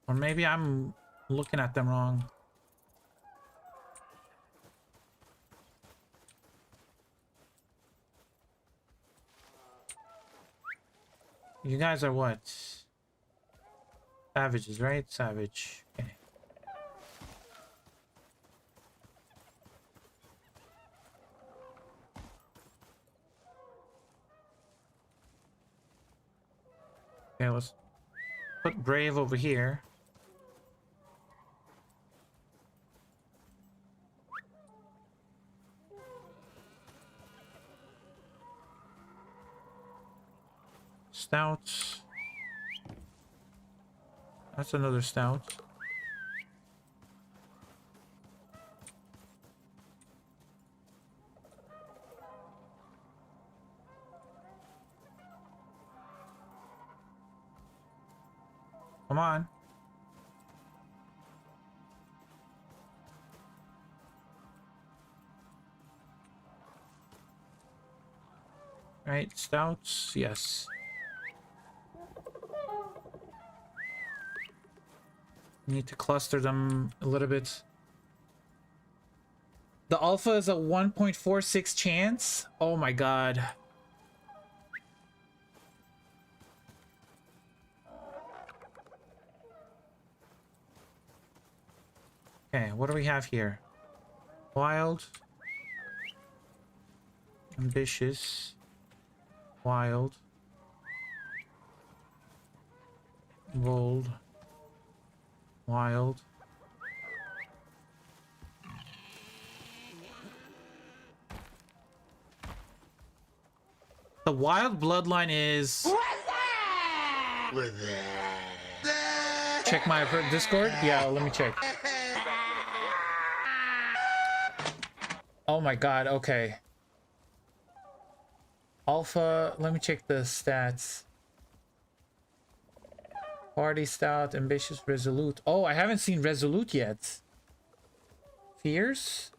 Or maybe I'm looking at them wrong. You guys are what? Savages, right? Savage. Okay. Okay, let's put Brave over here. Stout. That's another stout. Come on. Right, stouts, yes. Need to cluster them a little bit. The alpha is a 1.46 chance. Oh my god. Okay, what do we have here? Wild. Ambitious. Wild. Bold. Wild. The wild bloodline is... Check my Discord? Yeah, let me check. Oh my god, okay. Alpha, let me check the stats. Party stout, ambitious, resolute. Oh, I haven't seen resolute yet. Fierce?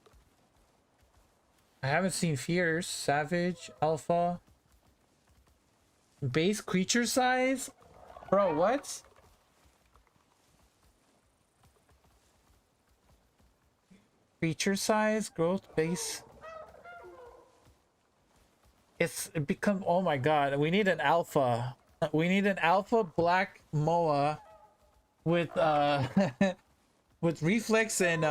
I haven't seen fierce. Savage, alpha. Base creature size? Bro, what? Creature size, growth, base. It become, oh my god, we need an alpha. We need an alpha black moa with with reflex and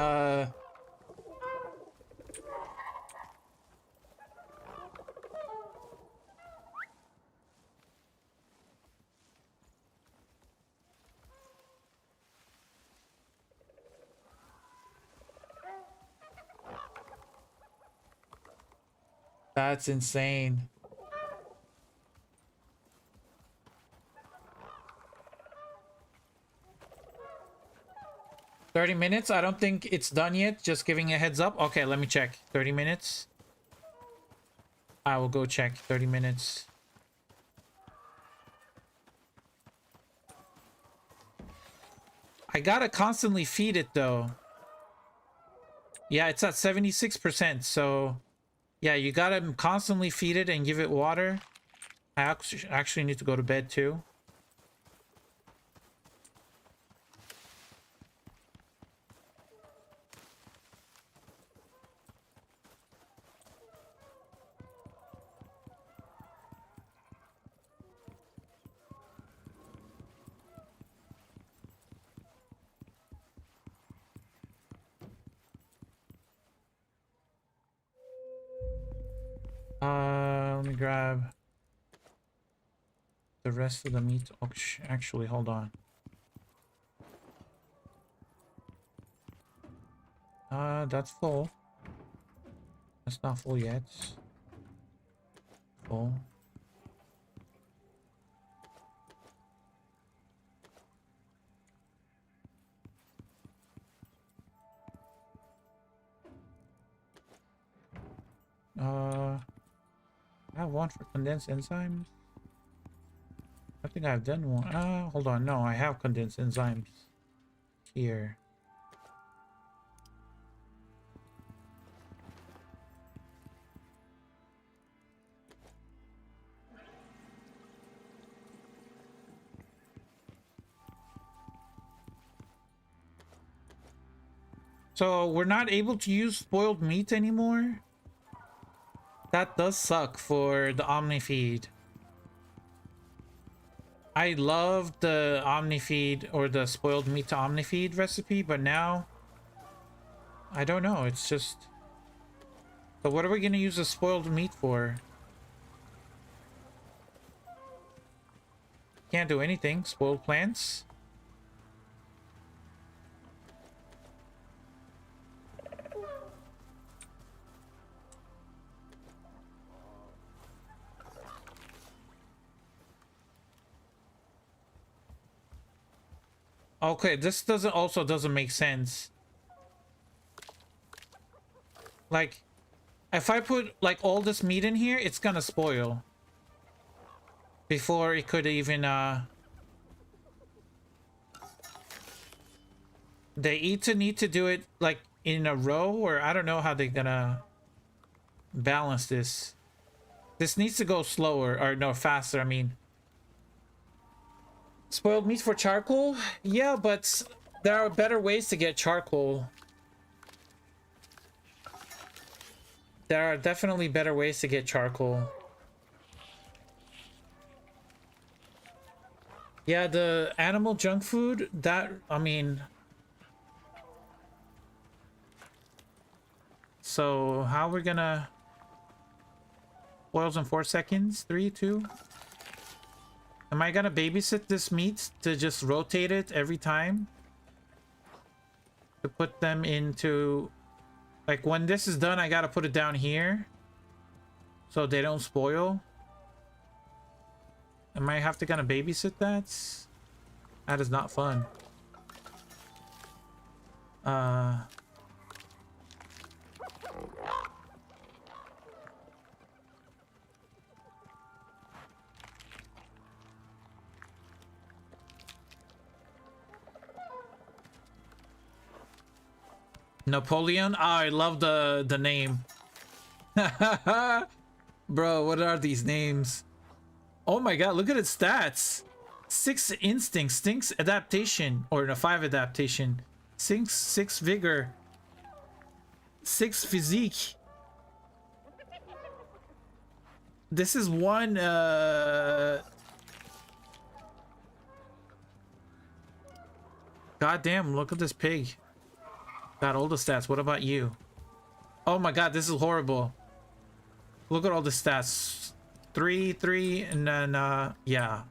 that's insane. $30. I don't think it's done yet. Just giving a heads up. Okay, let me check. 30 minutes. I will go check. 30 minutes. I gotta constantly feed it though. Yeah, it's at 76%. So yeah, you gotta constantly feed it and give it water. I actually need to go to bed too. Let me grab the rest of the meat. Oh, actually, hold on. That's full. That's not full yet. Full. I have one for condensed enzymes. I think I've done one. Hold on. No, I have condensed enzymes here. So we're not able to use spoiled meat anymore? That does suck for the Omni feed. I love the Omni feed or the spoiled meat to Omni feed recipe, but now I don't know. It's just. So what are we gonna use the spoiled meat for? Can't do anything. Spoiled plants. Okay, this doesn't make sense. Like, if I put like all this meat in here, it's gonna spoil before it could even they either need to do it like in a row, or I don't know how they're gonna balance this. This needs to go slower, or no, faster, I mean. Spoiled meat for charcoal? Yeah, but There are better ways to get charcoal. There are definitely better ways to get charcoal. Yeah, the animal junk food, that, I mean... So, how we're gonna... Boils in 4 seconds? 3, 2... Am I gonna babysit this meat to just rotate it every time? To put them into... Like, when this is done, I gotta put it down here. So they don't spoil. Am I have to gonna babysit that? That is not fun. Napoleon? Oh, I love the name. Bro, what are these names? Oh my god, look at its stats. 6 instinct, 6 adaptation, or no, 5 adaptation, 6 vigor, 6 physique. This is one god damn, look at this pig. Got all the stats. What about you? Oh my god, this is horrible. Look at all the stats. 3, 3, and then yeah.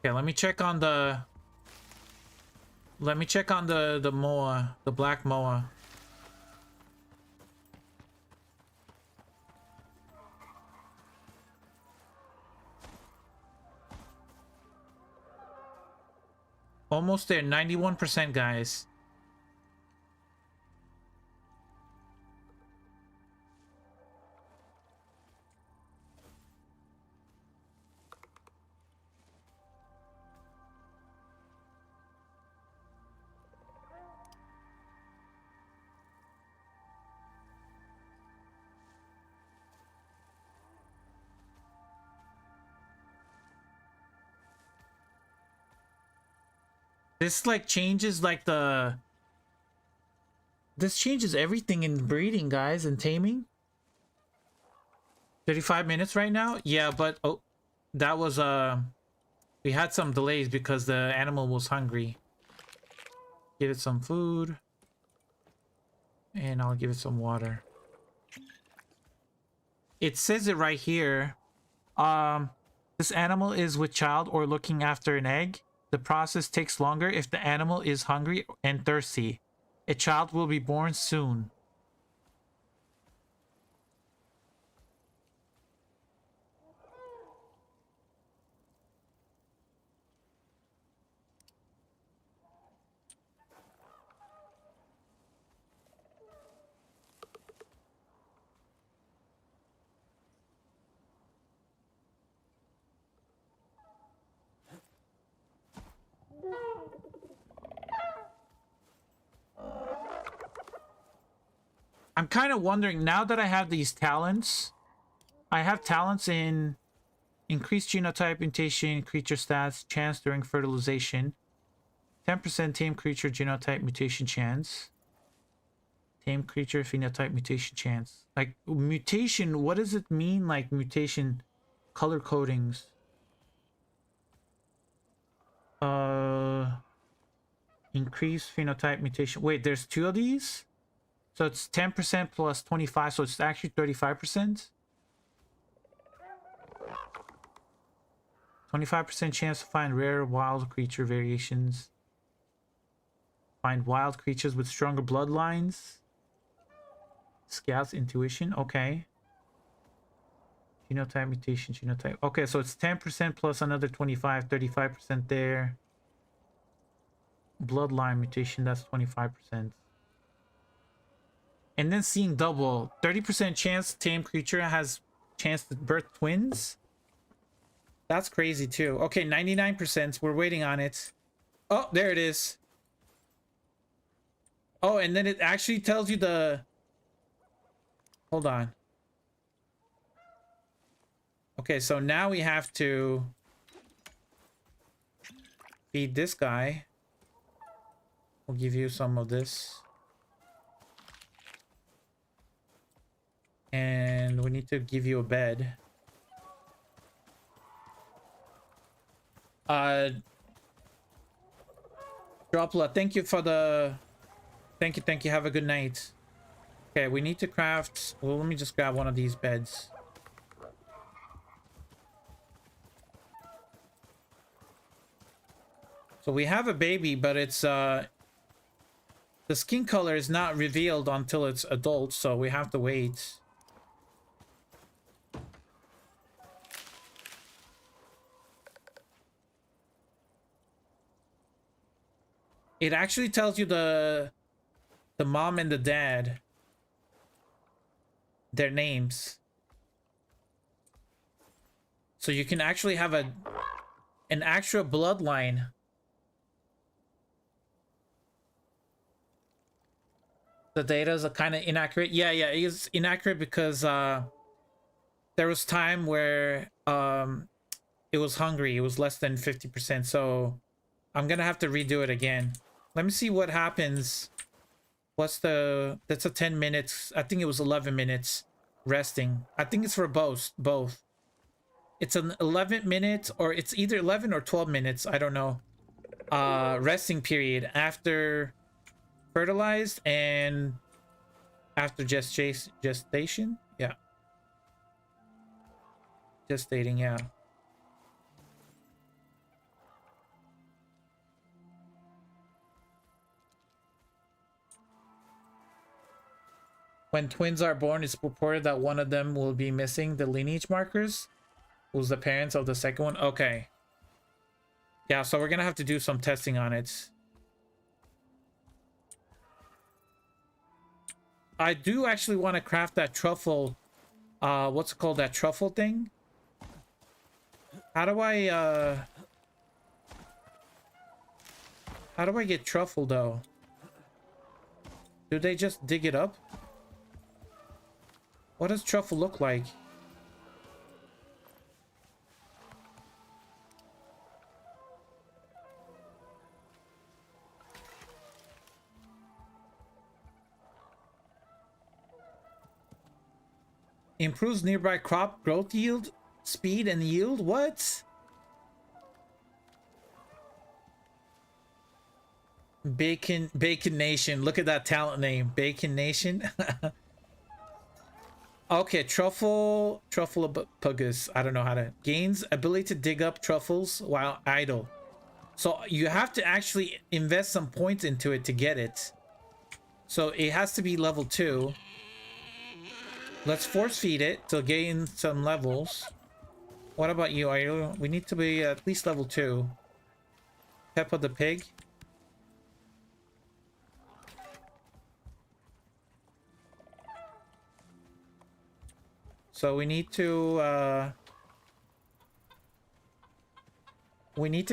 Okay, let me check on the moa, the black moa. Almost there, 91%, guys. This like changes like the... This changes everything in breeding, guys, and taming. 35 minutes right now? Yeah, but oh, that was we had some delays because the animal was hungry. Give it some food. And I'll give it some water. It says it right here. This animal is with child or looking after an egg. The process takes longer if the animal is hungry and thirsty. A child will be born soon. I'm kind of wondering, now that I have these talents, I have talents in increased genotype mutation, creature stats, chance during fertilization, 10% tame creature genotype mutation chance, tame creature phenotype mutation chance. Like, mutation, what does it mean, like, mutation color codings? Increased phenotype mutation. Wait, there's 2 of these? So it's 10% plus 25, so it's actually 35%. 25% chance to find rare wild creature variations. Find wild creatures with stronger bloodlines. Scouts intuition, okay. Genotype mutation, genotype. Okay, so it's 10% plus another 25, 35% there. Bloodline mutation, that's 25%. And then seeing double, 30% chance tame creature has chance to birth twins. That's crazy too. Okay, 99%. We're waiting on it. Oh, there it is. Oh, and then it actually tells you the... Hold on. Okay, so now we have to feed this guy. We'll give you some of this. And we need to give you a bed. Truffle, thank you for the... Thank you. Have a good night. Okay, we need to craft... Well, let me just grab one of these beds. So we have a baby, but it's... The skin color is not revealed until it's adult, so we have to wait. It actually tells you the mom and the dad, their names. So you can actually have an actual bloodline. The data is kind of inaccurate. Yeah, it is inaccurate because there was time where it was hungry. It was less than 50%. So I'm gonna have to redo it again. Let me see what happens. What's the... That's a 10 minutes. I think it was 11 minutes resting. I think it's for both. It's an 11 minutes, or it's either 11 or 12 minutes. I don't know. Resting period after fertilized and after gestation. Yeah. Gestating, yeah. When twins are born, it's reported that one of them will be missing the lineage markers. Who's the parents of the second one? Okay. Yeah, so we're gonna have to do some testing on it. I do actually want to craft that truffle. What's it called? That truffle thing? How do I get truffle though? Do they just dig it up? What does truffle look like? Improves nearby crop growth yield, speed, and yield? What? Bacon Nation. Look at that talent name. Bacon Nation. Okay, Truffle-focused. I don't know how to... Gains ability to dig up truffles while idle. So you have to actually invest some points into it to get it. So it has to be level 2. Let's force feed it to gain some levels. What about you? We need to be at least level 2. Peppa the pig. So we need to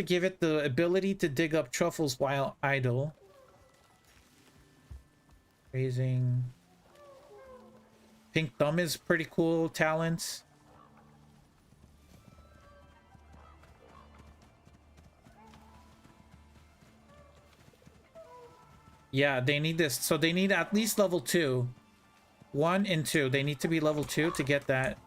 give it the ability to dig up truffles while idle. Raising... Pink thumb is pretty cool talent. Yeah, they need this. So they need at least level 2. 1 and 2. They need to be level 2 to get that.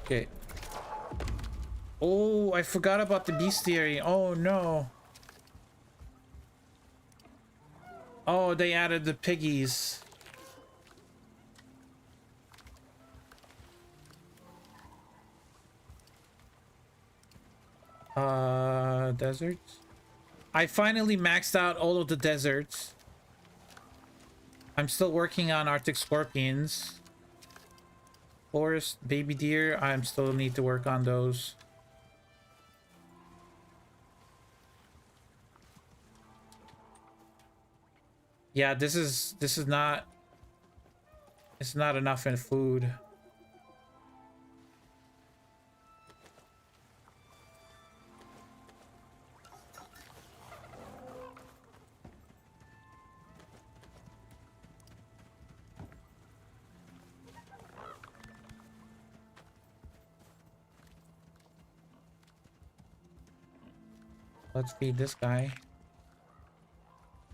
Okay. Oh, I forgot about the bestiary. Oh, no. Oh, they added the piggies. Deserts. I finally maxed out all of the deserts. I'm still working on Arctic scorpions. Forest, baby deer, I still need to work on those. Yeah, this is not, it's not enough in food. Let's feed this guy.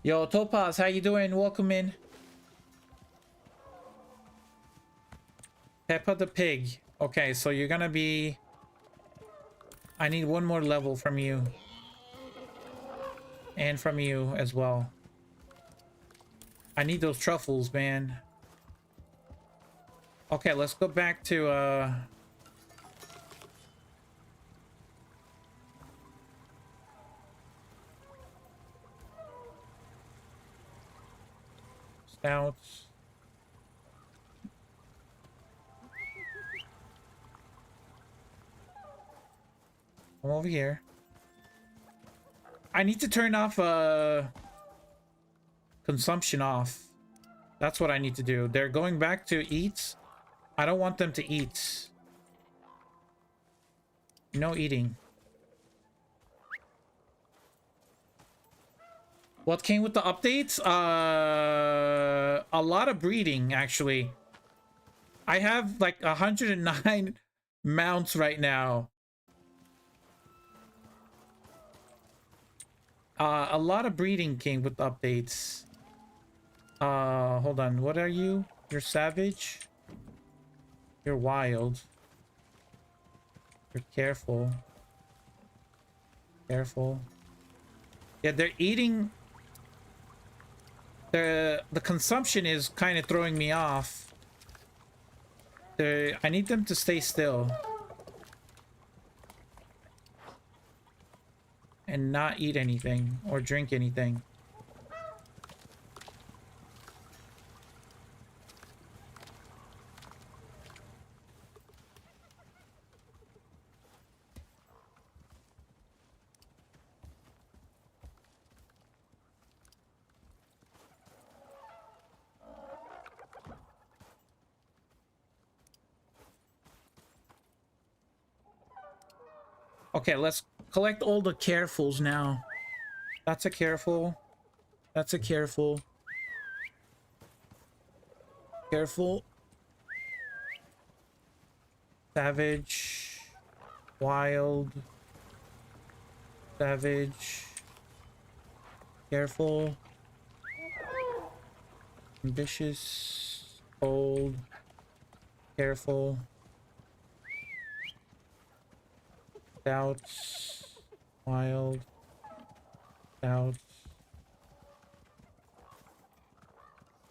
Yo, Topaz, how you doing? Welcome in. Peppa the pig. Okay, so you're gonna be... I need one more level from you. And from you as well. I need those truffles, man. Okay, let's go back to, stouts. Come over here. I need to turn off consumption off. That's what I need to do. They're going back to eat. I don't want them to eat. No eating. What came with the updates? A lot of breeding, actually. I have like 109 mounts right now. A lot of breeding came with the updates. Hold on. What are you? You're savage? You're wild. You're careful. Careful. Yeah, they're eating. The consumption is kind of throwing me off. I need them to stay still. And not eat anything or drink anything. Okay, let's collect all the carefuls now. That's a careful. That's a careful. Careful. Savage. Wild. Savage. Careful. Ambitious. Bold. Careful. Doubts. Wild. Doubts.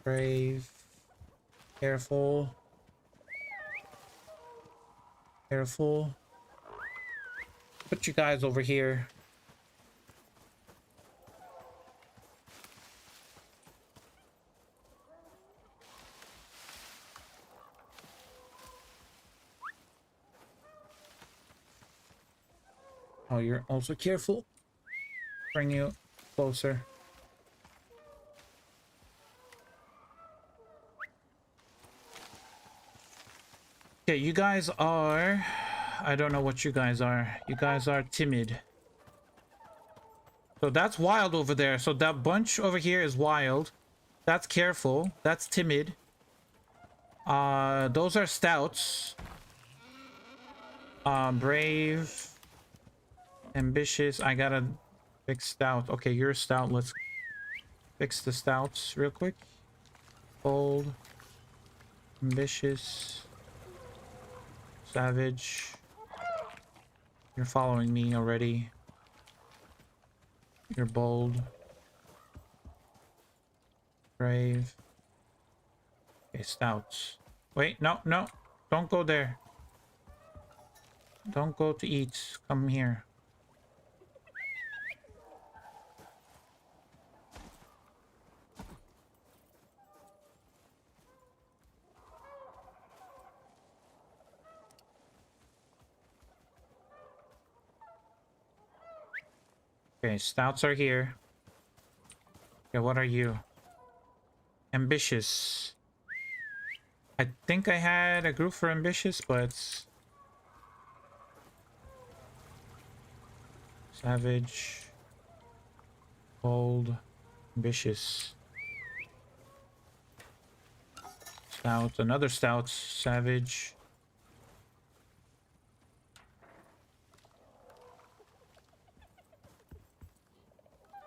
Brave. Careful. Careful. Put you guys over here. Oh, you're also careful. Bring you closer. Okay, you guys are... I don't know what you guys are. You guys are timid. So that's wild over there. So that bunch over here is wild. That's careful. That's timid. Those are stouts. Brave. Ambitious. I gotta fix stout. Okay, you're a stout. Let's fix the stouts real quick. Bold. Ambitious. Savage. You're following me already. You're bold. Brave. Okay, stouts. Wait, no, no. Don't go there. Don't go to eat. Come here. Okay, stouts are here. Okay, what are you? Ambitious. I think I had a group for ambitious, but savage, bold, ambitious, stout, another stout, savage,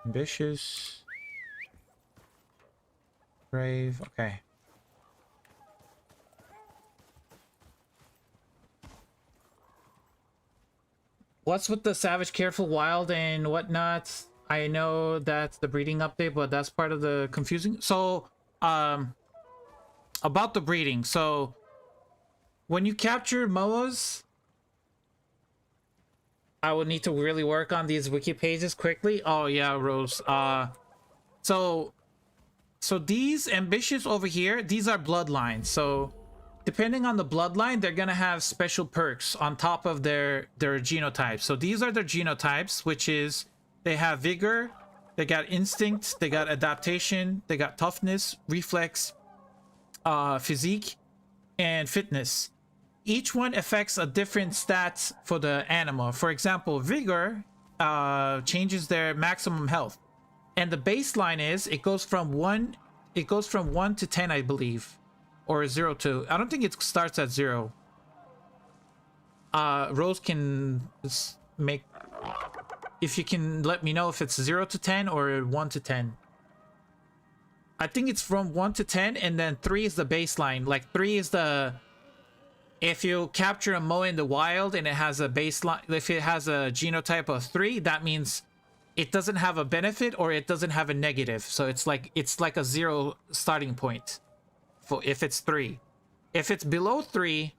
ambitious, brave. Okay. What's with the savage, careful, wild, and whatnot? I know that's the breeding update, but that's part of the confusing. So, about the breeding. So, when you capture moas, I would need to really work on these wiki pages quickly. Oh yeah, Rose. So these ambitious over here, these are bloodlines. So depending on the bloodline, they're gonna have special perks on top of their genotypes. So these are their genotypes, which is they have vigor, they got instinct, they got adaptation, they got toughness, reflex, physique, and fitness. Each one affects a different stats for the animal. For example, vigor changes their maximum health, and the baseline is it goes from 1 to 10, I believe, or 0 to, I don't think it starts at 0. Rose can make, if you can let me know if it's 0 to 10 or 1 to 10. I think it's from 1 to 10, and then 3 is the baseline. Like 3 is the, if you capture a moa in the wild and it has a baseline, if it has a genotype of 3, that means it doesn't have a benefit or it doesn't have a negative. So it's like a 0 starting point for if it's 3. If it's below 3,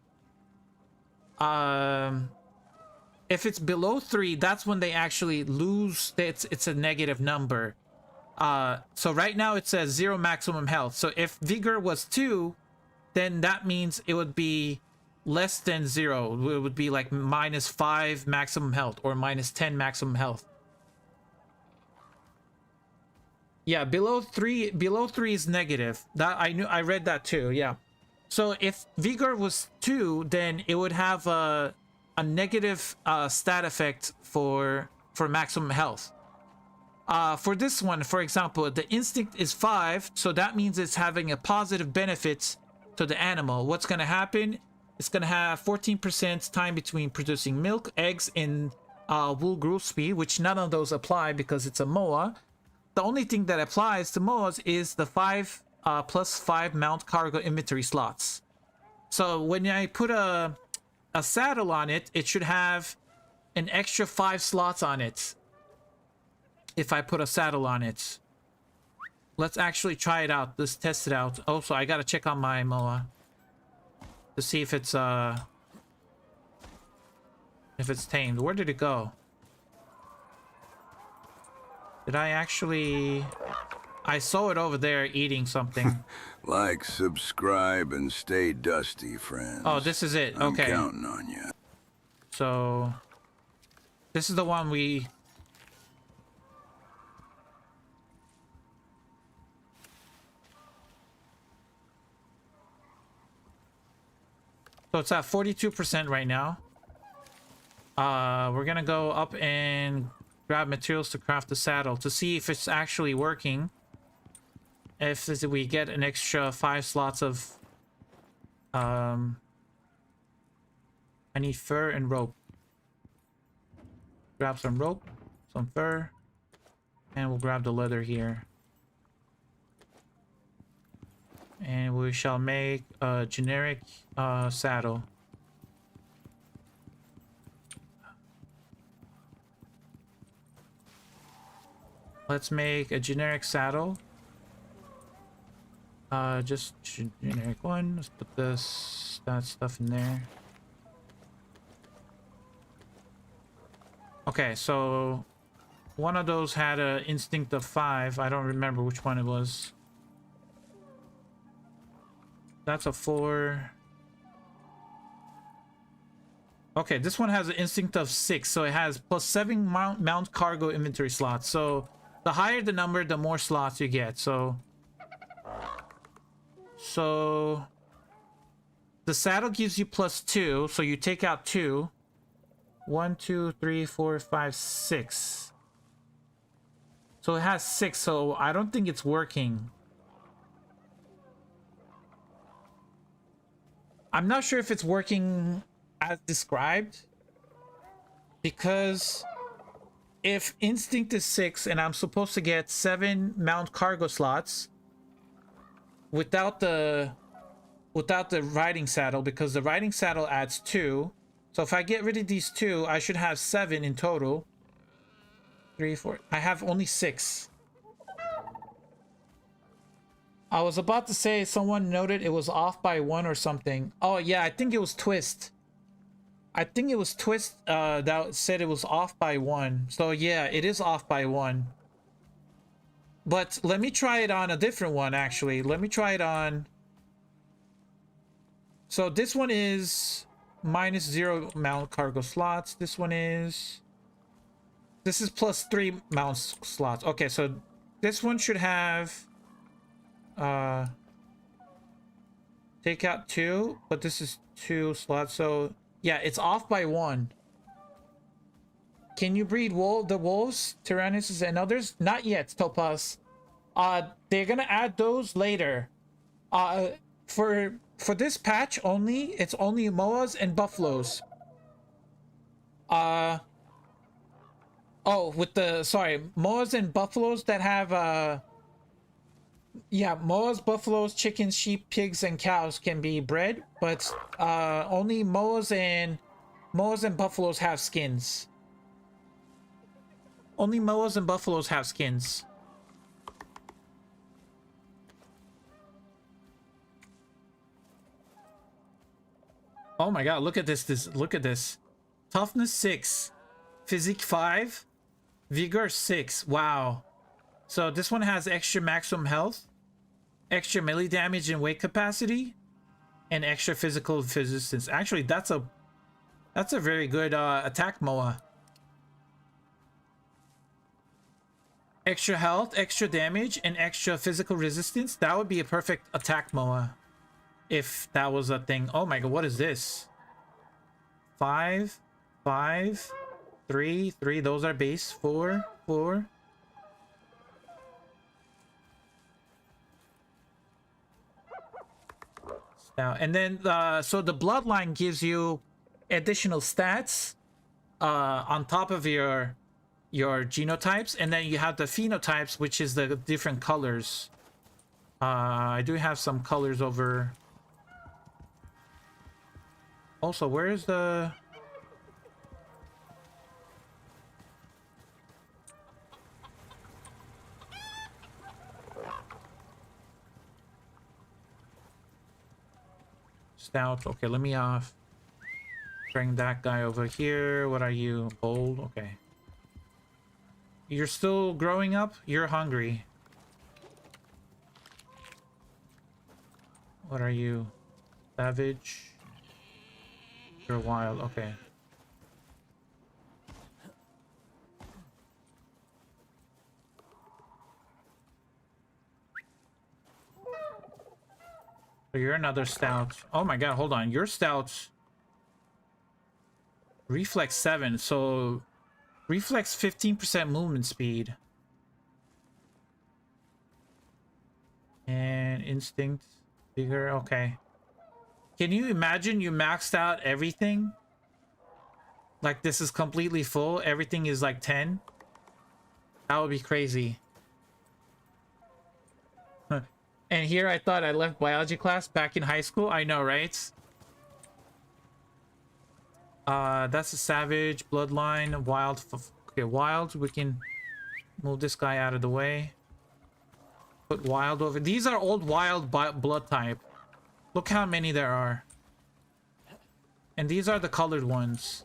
that's when they actually lose. It's a negative number. So right now it says 0 maximum health. So if vigor was 2, then that means it would be less than 0. It would be like -5 maximum health or -10 maximum health. Yeah, below 3 is negative. That I read that too. Yeah. So if vigor was 2, then it would have a negative stat effect for maximum health. For this one, for example, the instinct is 5, so that means it's having a positive benefit to the animal. What's going to happen? It's going to have 14% time between producing milk, eggs, and wool growth speed, which none of those apply because it's a moa. The only thing that applies to moas is the 5 plus 5 mount cargo inventory slots. So when I put a saddle on it, it should have an extra 5 slots on it. If I put a saddle on it. Let's actually try it out. Let's test it out. Also, I gotta check on my moa to see if it's tamed. Where did it go? Did I actually... I saw it over there eating something. Like, subscribe, and stay dusty, friends. Oh, this is it. Okay. I'm counting on you. So, this is the one we... So it's at 42% right now. We're gonna go up and grab materials to craft the saddle to see if it's actually working. If we get an extra 5 slots of... I need fur and rope. Grab some rope, some fur, and we'll grab the leather here. And we shall make a generic saddle. Let's make a generic saddle. Just generic one. Let's put that stuff in there. Okay, so one of those had an instinct of 5. I don't remember which one it was. That's a 4. Okay, this one has an instinct of 6, so it has plus 7 mount cargo inventory slots. So the higher the number, the more slots you get. So So the saddle gives you +2, so you take out 2. 1, 2, 3, 4, 5, 6. So it has 6, so I don't think it's working. I'm not sure if it's working as described, because if instinct is 6 and I'm supposed to get 7 mount cargo slots without the riding saddle, because the riding saddle adds 2. So if I get rid of these 2, I should have 7 in total. 3, 4. I have only 6. I was about to say someone noted it was off by 1 or something. Oh yeah, I think it was Twist. I think it was Twist that said it was off by 1. So yeah, it is off by 1. But let me try it on a different one, actually. Let me try it on. So this one is -0 mount cargo slots. This one is... This is +3 mount slots. Okay, so this one should have... take out 2, but this is 2 slots. So yeah, it's off by 1. Can you breed the wolves, Tyrannuses, and others? Not yet, Topaz. They're gonna add those later. For this patch only, it's only moas and buffaloes. Oh, with the, sorry, moas and buffaloes that have yeah, moas, buffaloes, chickens, sheep, pigs, and cows can be bred, but only moas and buffaloes have skins. Only moas and buffaloes have skins. Oh my god, look at this, look at this. Toughness 6, physique 5, vigor 6. Wow. So this one has extra maximum health, extra melee damage and weight capacity, and extra physical resistance. Actually, that's a very good attack moa. Extra health, extra damage, and extra physical resistance. That would be a perfect attack moa if that was a thing. Oh my god, what is this? 5, 5, 3, 3. Those are base. 4, 4. Now, and then so the bloodline gives you additional stats on top of your genotypes, and then you have the phenotypes, which is the different colors. I do have some colors over. Also, where is the... Stout. Okay, let me bring that guy over here. What are you? Bold? Okay. You're still growing up? You're hungry. What are you? Savage? You're wild. Okay. So you're another stout. Oh my god, hold on. Your stout. Reflex 7. So reflex 15% movement speed. And instinct. Bigger. Okay. Can you imagine you maxed out everything? Like this is completely full. Everything is like 10. That would be crazy. And here I thought I left biology class back in high school. I know, right? That's a savage, bloodline, wild. Okay, wild. We can move this guy out of the way. Put wild over. These are old wild blood type. Look how many there are. And these are the colored ones.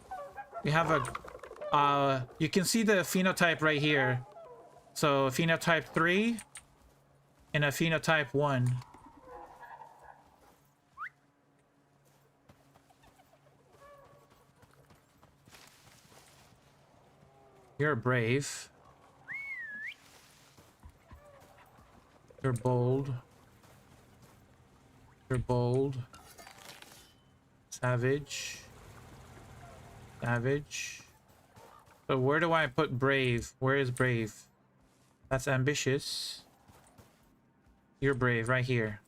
We have a... you can see the phenotype right here. So phenotype 3 and a phenotype 1. You're brave. You're bold. You're bold. Savage. Savage. So where do I put brave? Where is brave? That's ambitious. You're brave right here.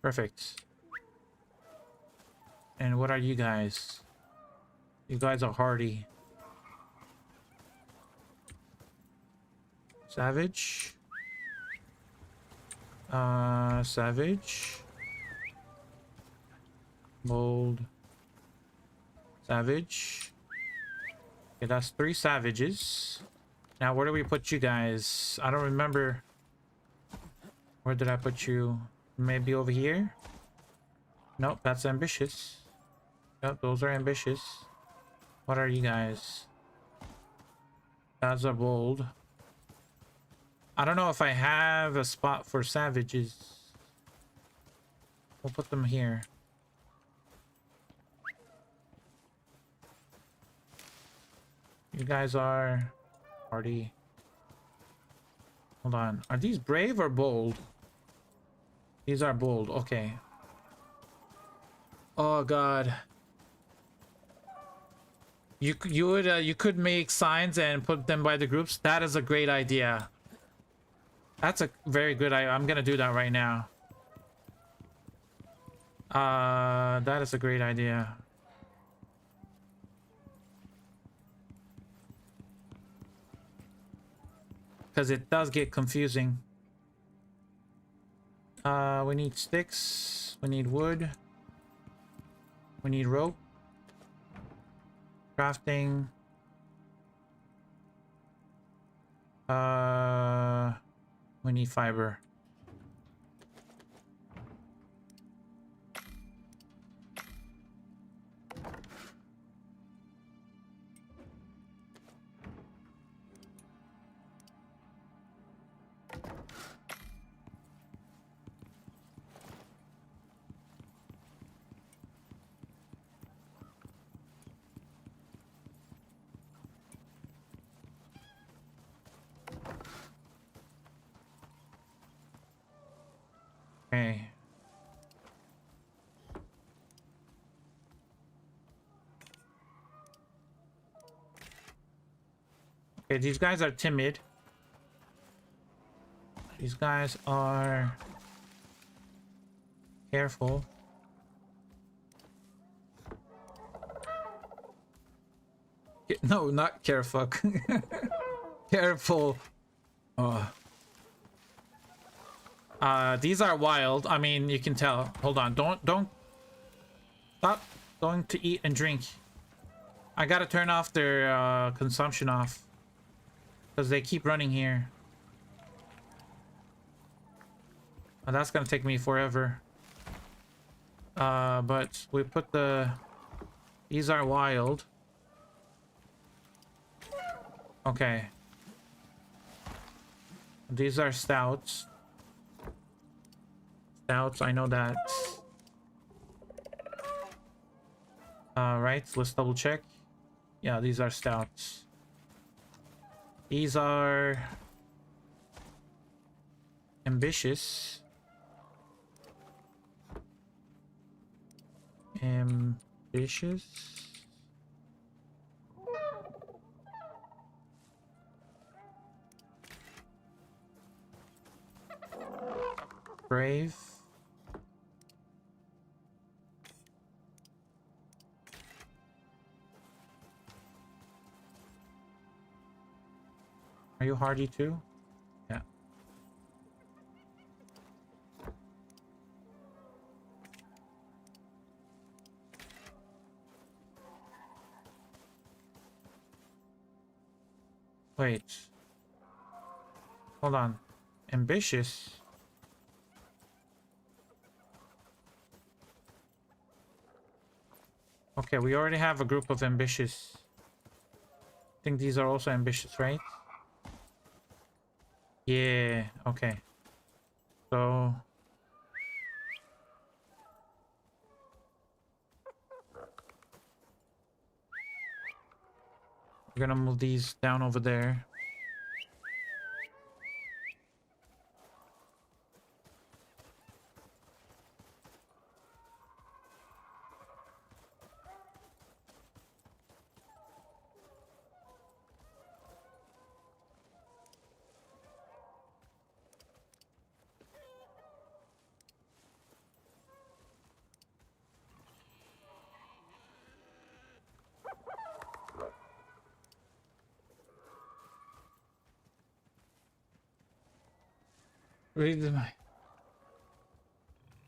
Perfect. And what are you guys? You guys are hardy. Savage. Savage. Bold. Savage. Okay, that's 3 savages. Now, where do we put you guys? I don't remember. Where did I put you? Maybe over here? Nope, that's ambitious. Yep, those are ambitious. What are you guys? Those are bold. I don't know if I have a spot for savages. We'll put them here. You guys are hardy. Hold on. Are these brave or bold? These are bold. Okay. Oh god. You could make signs and put them by the groups. That is a great idea. That's a very good idea. I'm gonna do that right now. That is a great idea. Because it does get confusing. We need sticks. We need wood. We need rope. Crafting. We need fiber. Okay. Okay, these guys are timid. These guys are careful. No, not careful. Careful. These are wild. I mean, you can tell. Hold on. Don't stop going to eat and drink. I gotta turn off their consumption off because they keep running here. That's gonna take me forever. But we put the... These are wild. Okay. These are stouts. Stouts, I know that. Right, let's double check. Yeah, these are stouts. These are ambitious. Ambitious. Brave. Are you hardy too? Yeah. Wait. Hold on. Ambitious? Okay, we already have a group of ambitious. I think these are also ambitious, right? Yeah, okay. So... we're gonna move these down over there. Read my.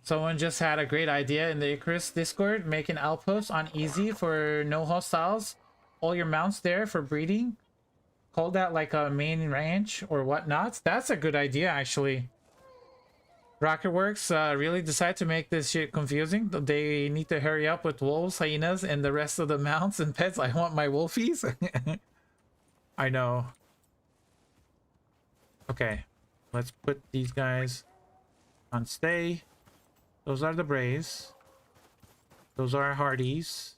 Someone just had a great idea in the Icarus Discord. Make an outpost on easy for no hostiles. All your mounts there for breeding. Call that like a main ranch or whatnot. That's a good idea, actually. Rocketworks really decide to make this shit confusing. They need to hurry up with wolves, hyenas, and the rest of the mounts and pets. I want my wolfies. I know. Okay, let's put these guys on stay. Those are the Braves. Those are Hardies.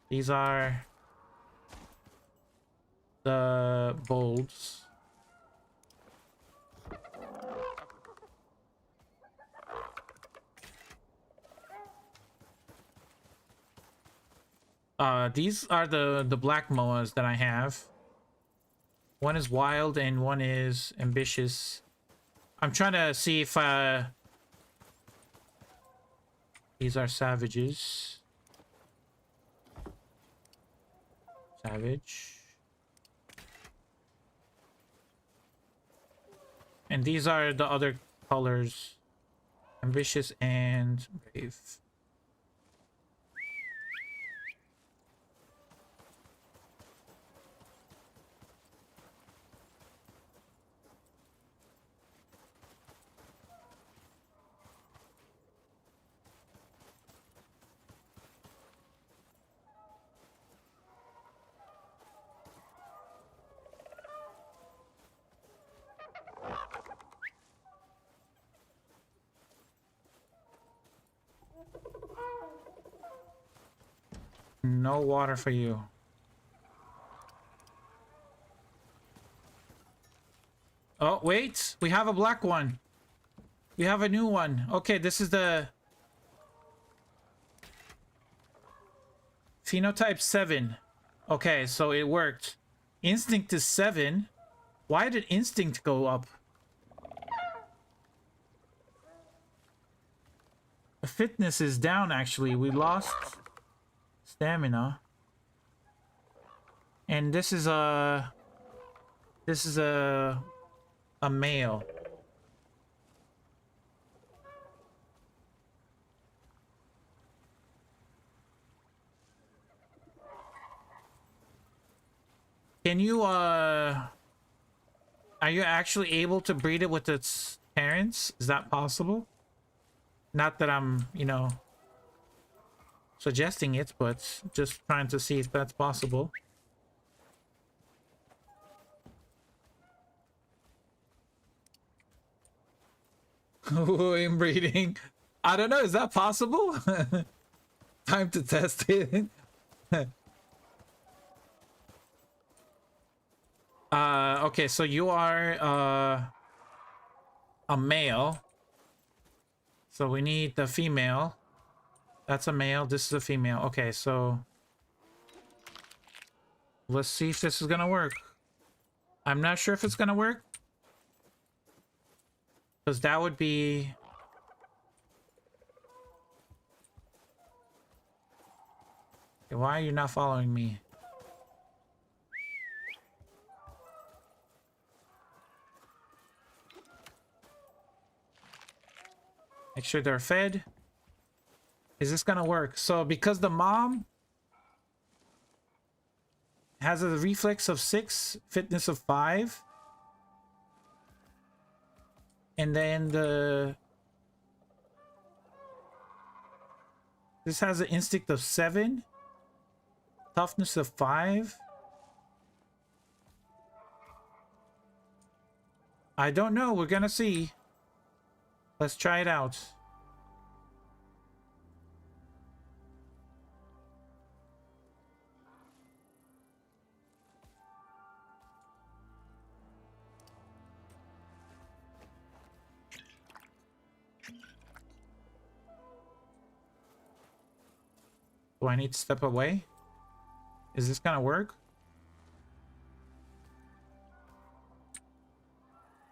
These are the Bolds. These are the black moas that I have. One is wild and one is ambitious. I'm trying to see if these are savages. Savage. And these are the other colors. Ambitious and brave. No water for you. Oh, wait. We have a black one. We have a new one. Okay, this is the phenotype 7. Okay, so it worked. Instinct is 7. Why did instinct go up? The fitness is down, actually. We lost stamina. And this is a male. Can you are you actually able to breed it with its parents? Is that possible? Not that I'm, you know, suggesting it, but just trying to see if that's possible. Inbreeding. I don't know, is that possible? Time to test it. Okay, so you are a male. So we need the female. That's a male. This is a female. Okay, so let's see if this is gonna work. I'm not sure if it's gonna work, because that would be... Okay, why are you not following me? Make sure they're fed. Is this gonna work? So because the mom has a reflex of 6, fitness of 5, and then this has an instinct of 7, toughness of 5. I don't know. We're gonna see. Let's try it out. Do I need to step away? Is this gonna work?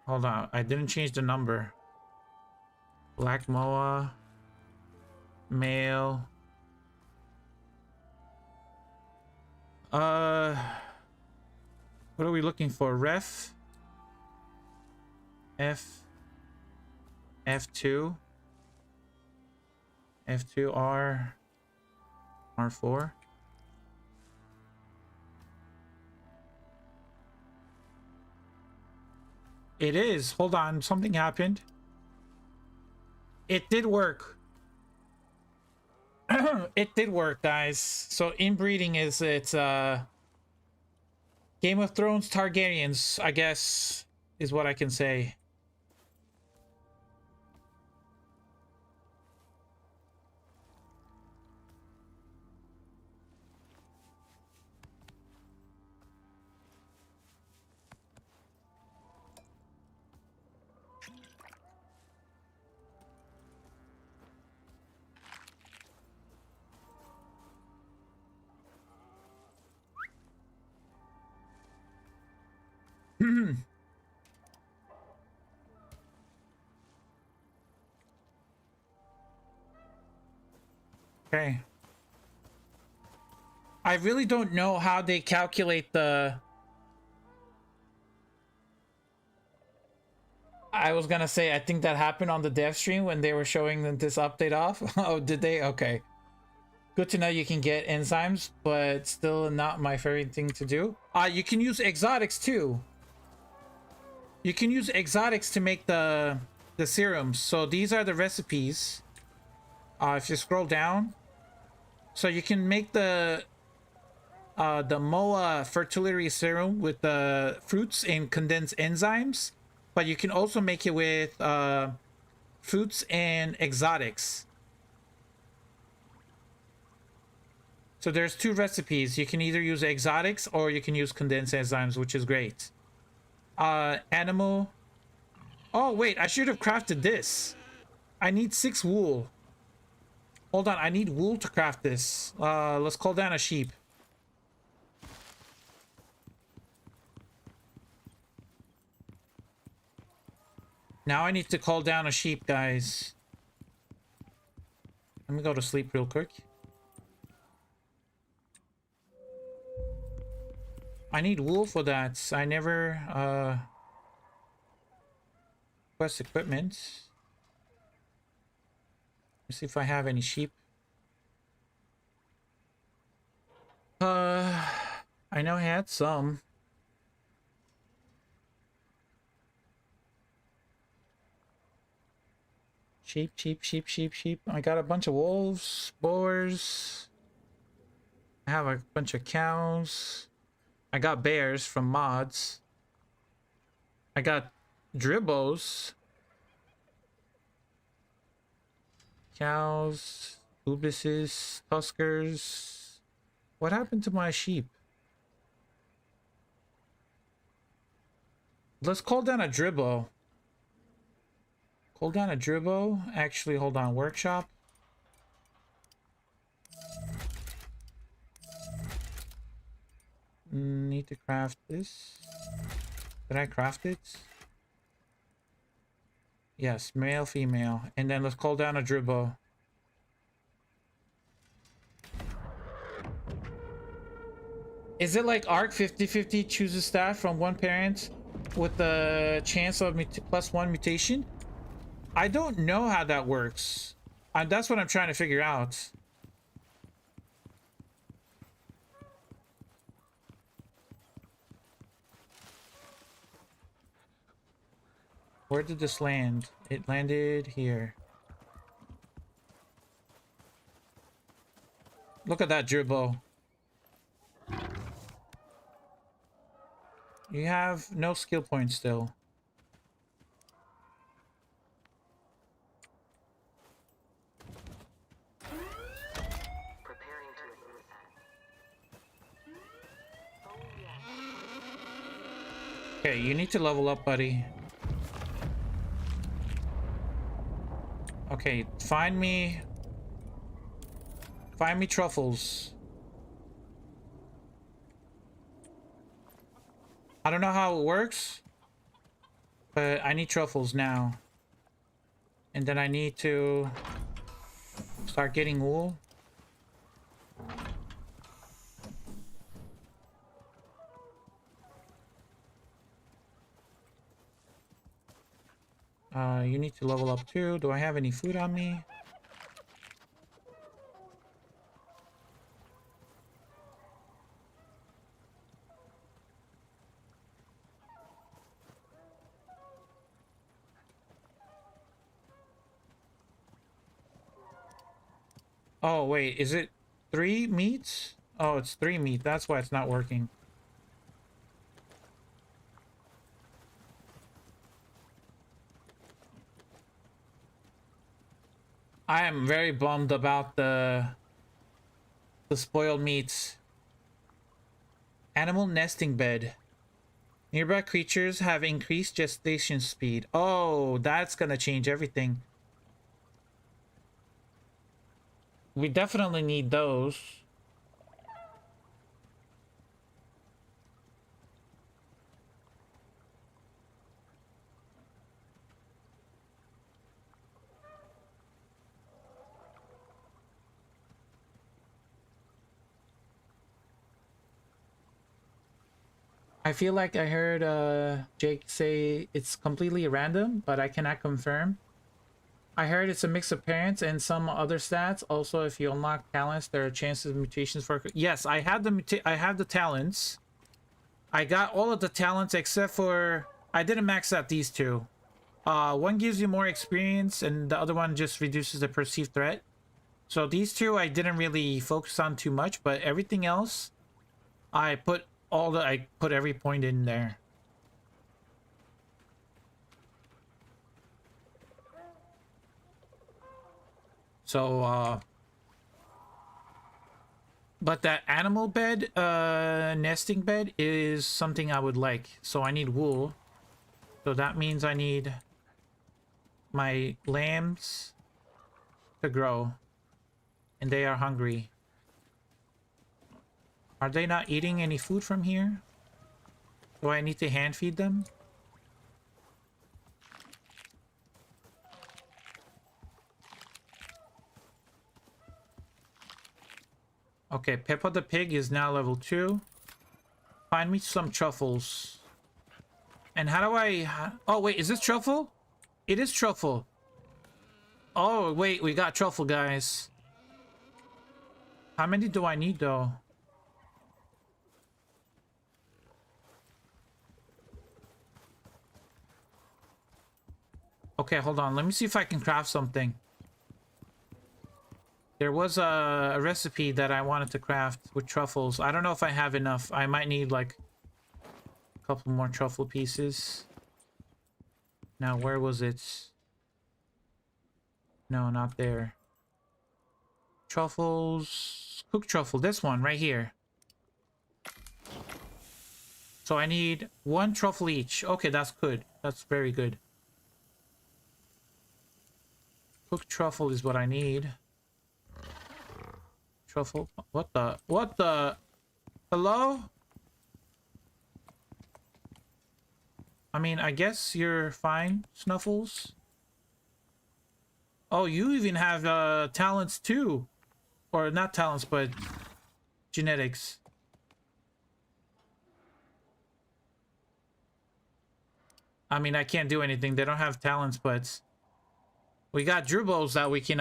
Hold on, I didn't change the number. Black Moa, male. What are we looking for? Ref? F2, F2, R4. It is. Hold on, something happened. It did work. It did work, guys. So inbreeding is it's Game of Thrones Targaryens, I guess, is what I can say. Okay. I really don't know how they calculate the... I was gonna say, I think that happened on the dev stream when they were showing them this update off. Oh, did they? Okay. Good to know you can get enzymes, but still not my favorite thing to do. You can use exotics too. You can use exotics to make the serums. So these are the recipes. If you scroll down, so you can make the MOA fertility serum with the fruits and condensed enzymes, but you can also make it with fruits and exotics. So there's two recipes. You can either use exotics or you can use condensed enzymes, which is great. Animal. Oh wait, I should have crafted this. I need 6 wool. Hold on, I need wool to craft this. Let's call down a sheep. Now I need to call down a sheep, guys. Let me go to sleep real quick. I need wool for that. I never request equipment. Let's see if I have any sheep. I know I had some. Sheep. I got a bunch of wolves, boars. I have a bunch of cows. I got bears from mods. I got dribbos. Cows, ubises, tuskers. What happened to my sheep? Let's call down a dribbo. Call down a dribbo. Actually, hold on. Workshop. Need to craft this. Did I craft it? Yes, male, female. And then let's call down a dribbo. Is it like ARC 50-50 chooses staff from one parent with the chance of +1 mutation? I don't know how that works. That's what I'm trying to figure out. Where did this land? It landed here. Look at that dribble. You have no skill points still. Okay, you need to level up, buddy. Okay, find me truffles. I don't know how it works, but I need truffles now. And then I need to start getting wool. You need to level up too. Do I have any food on me? Oh, wait, is it 3 meats? Oh, it's 3 meat. That's why it's not working. I am very bummed about the spoiled meats. Animal nesting bed. Nearby creatures have increased gestation speed. Oh, that's gonna change everything. We definitely need those. I feel like I heard Jake say it's completely random, but I cannot confirm. I heard it's a mix of parents and some other stats. Also, if you unlock talents, there are chances of mutations for. Yes, I have the talents. I got all of the talents except for I didn't max out these two. One gives you more experience, and the other one just reduces the perceived threat. So these two I didn't really focus on too much, but everything else, I put every point in there. So, but that animal bed, nesting bed is something I would like. So I need wool. So that means I need my lambs to grow. And they are hungry. Are they not eating any food from here? Do I need to hand feed them? Okay, Peppa the pig is now level 2. Find me some truffles. And how do I... Oh, wait, is this truffle? It is truffle. Oh, wait, we got truffle, guys. How many do I need, though? Okay, hold on. Let me see if I can craft something. There was a recipe that I wanted to craft with truffles. I don't know if I have enough. I might need like a couple more truffle pieces. Now, where was it? No, not there. Truffles. Cooked truffle. This one right here. So I need 1 truffle each. Okay, that's good. That's very good. Cooked truffle is what I need. Truffle. What the? Hello? I mean, I guess you're fine, Snuffles. Oh, you even have talents too. Or not talents, but genetics. I mean, I can't do anything. They don't have talents, but we got dribbles that we can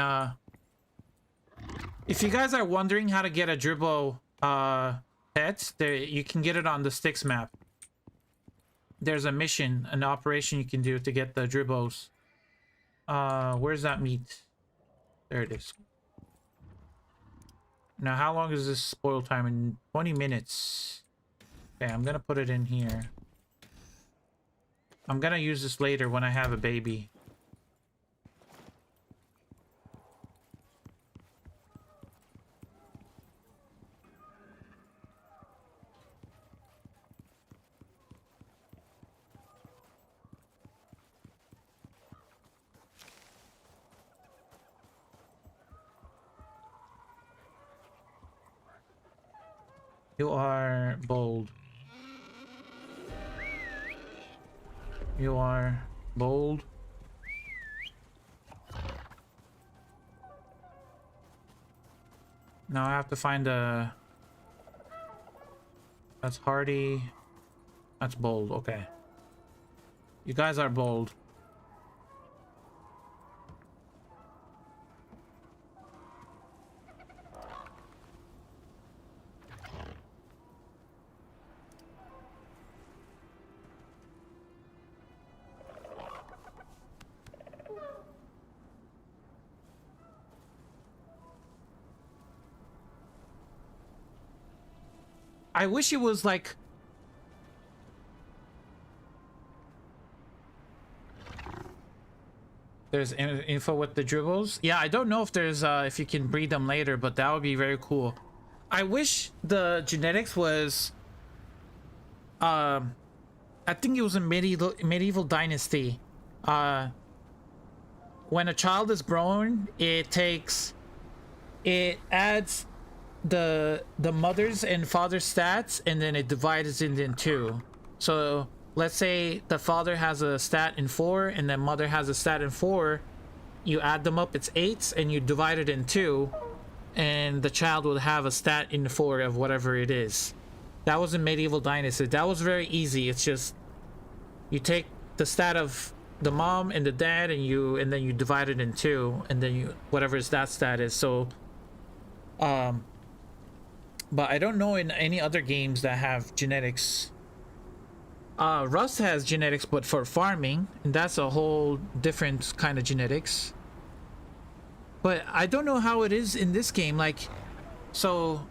if you guys are wondering how to get a dribble pet, there you can get it on the Sticks map. There's a mission, an operation you can do to get the dribbos. Where's that meat? There it is. Now, how long is this spoil time? In 20 minutes. Okay, I'm gonna put it in here. I'm gonna use this later when I have a baby. You are bold. You are bold. Now I have to find a... That's hardy. That's bold. Okay. You guys are bold. I wish it was like... There's info with the dribbles. Yeah, I don't know if there's if you can breed them later, but that would be very cool. I wish the genetics was I think it was a medieval dynasty. When a child is grown, it adds the mother's and father's stats, and then it divides it in two. So let's say the father has a stat in 4 and the mother has a stat in 4. You add them up, it's 8, and you divide it in 2, and the child will have a stat in 4 of whatever it is. That was in medieval dynasty. That was very easy. It's just you take the stat of the mom and the dad, and then you divide it in 2, and then you whatever that stat is. So but I don't know in any other games that have genetics. Rust has genetics, but for farming, and that's a whole different kind of genetics. But I don't know how it is in this game. Like, so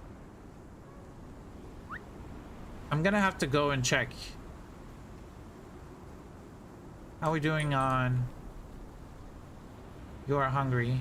I'm gonna have to go and check. How are we doing on You Are Hungry?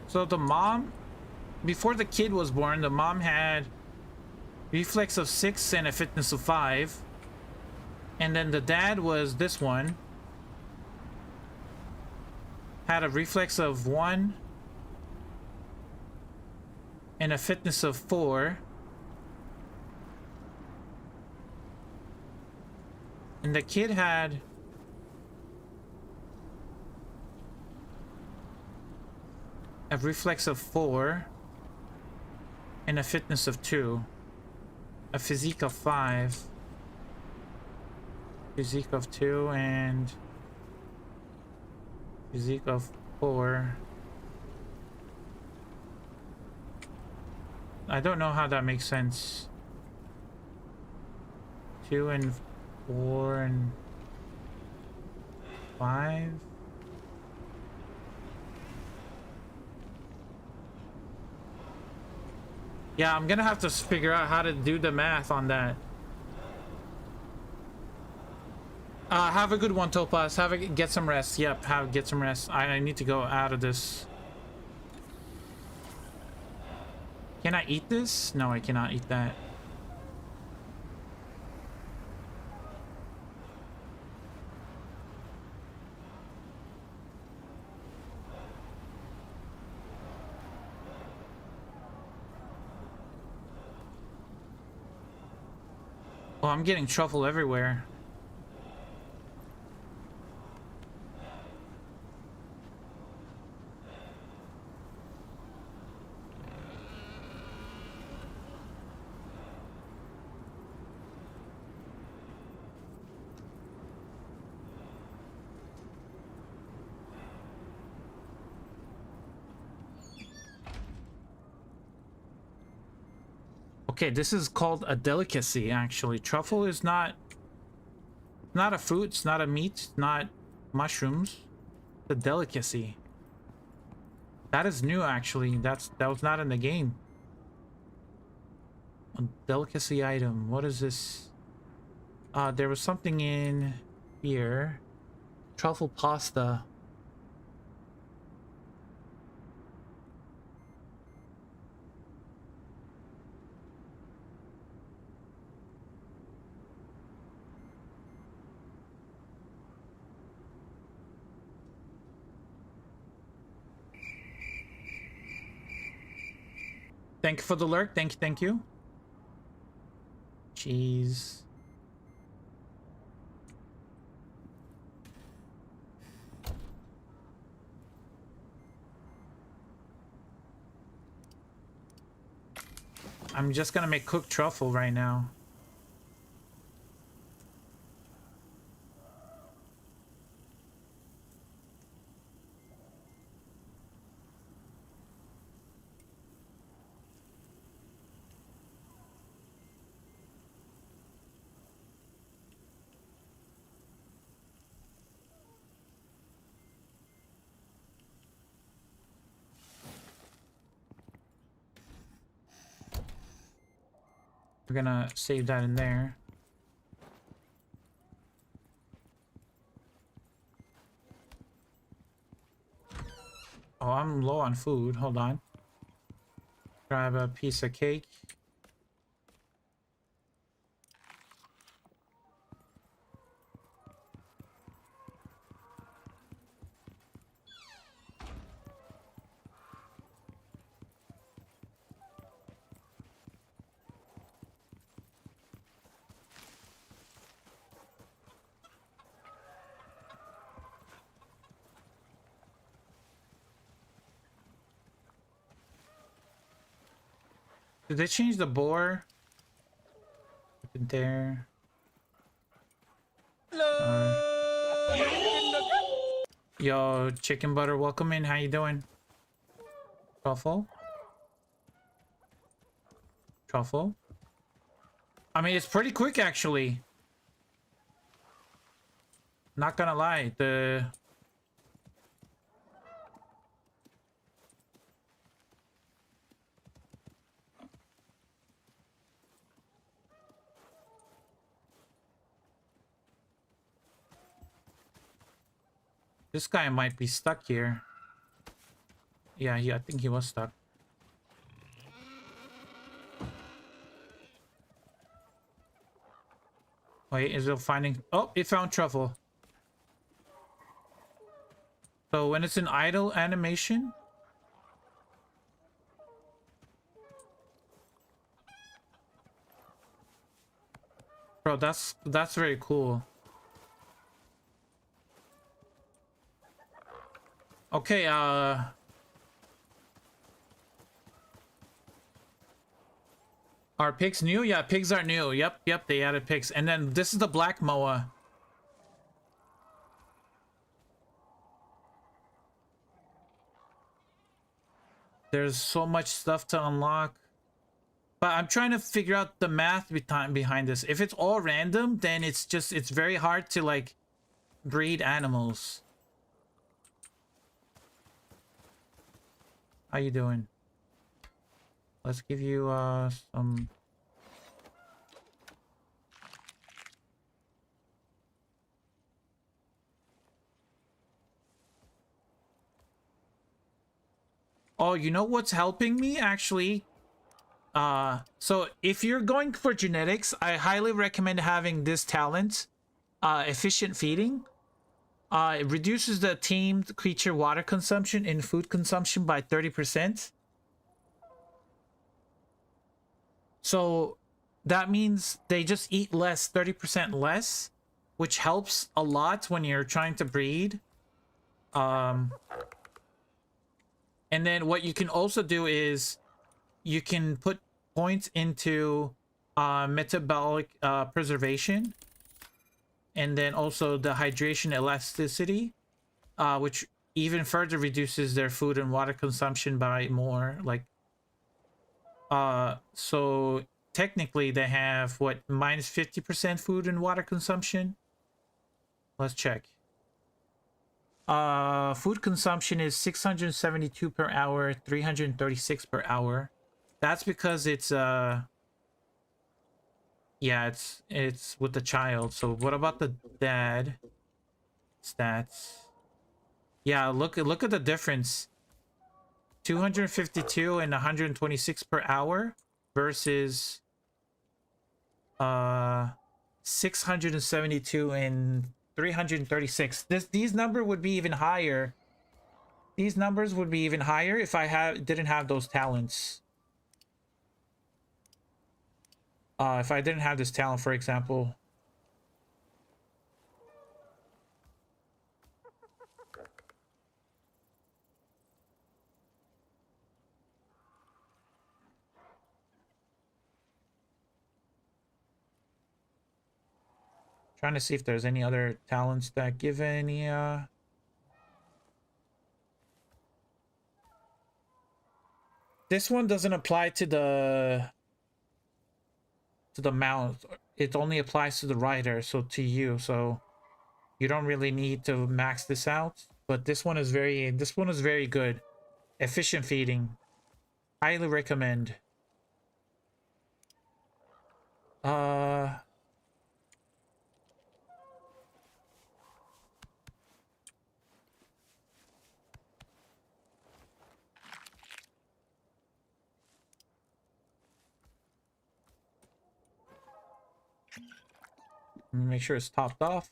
So the mom, before the kid was born, the mom had reflex of 6 and a fitness of 5. And then the dad was this one. Had a reflex of 1 and a fitness of 4. And the kid had a reflex of 4 and a fitness of 2, a physique of 5, physique of 2, and physique of 4. I don't know how that makes sense. 2 and 4 and 5. Yeah, I'm gonna have to figure out how to do the math on that. Have a good one, Topaz. Get some rest. Yep, get some rest. I need to go out of this. Can I eat this? No, I cannot eat that. Oh, I'm getting truffle everywhere. Okay, this is called a delicacy, actually. Truffle is not a fruit, it's not a meat, it's not mushrooms. It's a delicacy. That is new, actually. That was not in the game. A delicacy item. What is this? There was something in here. Truffle pasta. Thank you for the lurk. Thank you. Cheese. I'm just gonna make cooked truffle right now. We're gonna save that in there. Oh, I'm low on food. Hold on. Grab a piece of cake. Did they change the boar? Put it there. Yo, chicken butter, welcome in. How you doing? Truffle? Truffle? I mean, it's pretty quick, actually. Not gonna lie, this guy might be stuck here. Yeah, I think he was stuck. Wait, is it finding... Oh, it found truffle. So when it's an idle animation... Bro, that's very cool. Okay, are pigs new? Yeah, pigs are new. Yep, they added pigs. And then this is the black moa. There's so much stuff to unlock. But I'm trying to figure out the math behind this. If it's all random, then it's very hard to like breed animals. How you doing? Let's give you some... Oh, you know what's helping me actually? So if you're going for genetics, I highly recommend having this talent, efficient feeding. It reduces the tamed creature water consumption and food consumption by 30%. So that means they just eat less, 30% less, which helps a lot when you're trying to breed. And then what you can also do is you can put points into metabolic preservation, and then also the hydration elasticity, which even further reduces their food and water consumption by more. Like, so technically they have what, minus 50% food and water consumption. Let's check. Food consumption is 672 per hour, 336 per hour. That's because it's yeah, it's with the child. So what about the dad stats? Yeah, look at the difference. 252 and 126 per hour versus 672 and 336. These numbers would be even higher. These numbers would be even higher if I didn't have those talents. If I didn't have this talent, for example. Trying to see if there's any other talents that give any this one doesn't apply to the mount. It only applies to the rider, so to you. So you don't really need to max this out. But this one is very good. Efficient feeding. Highly recommend. Make sure it's topped off.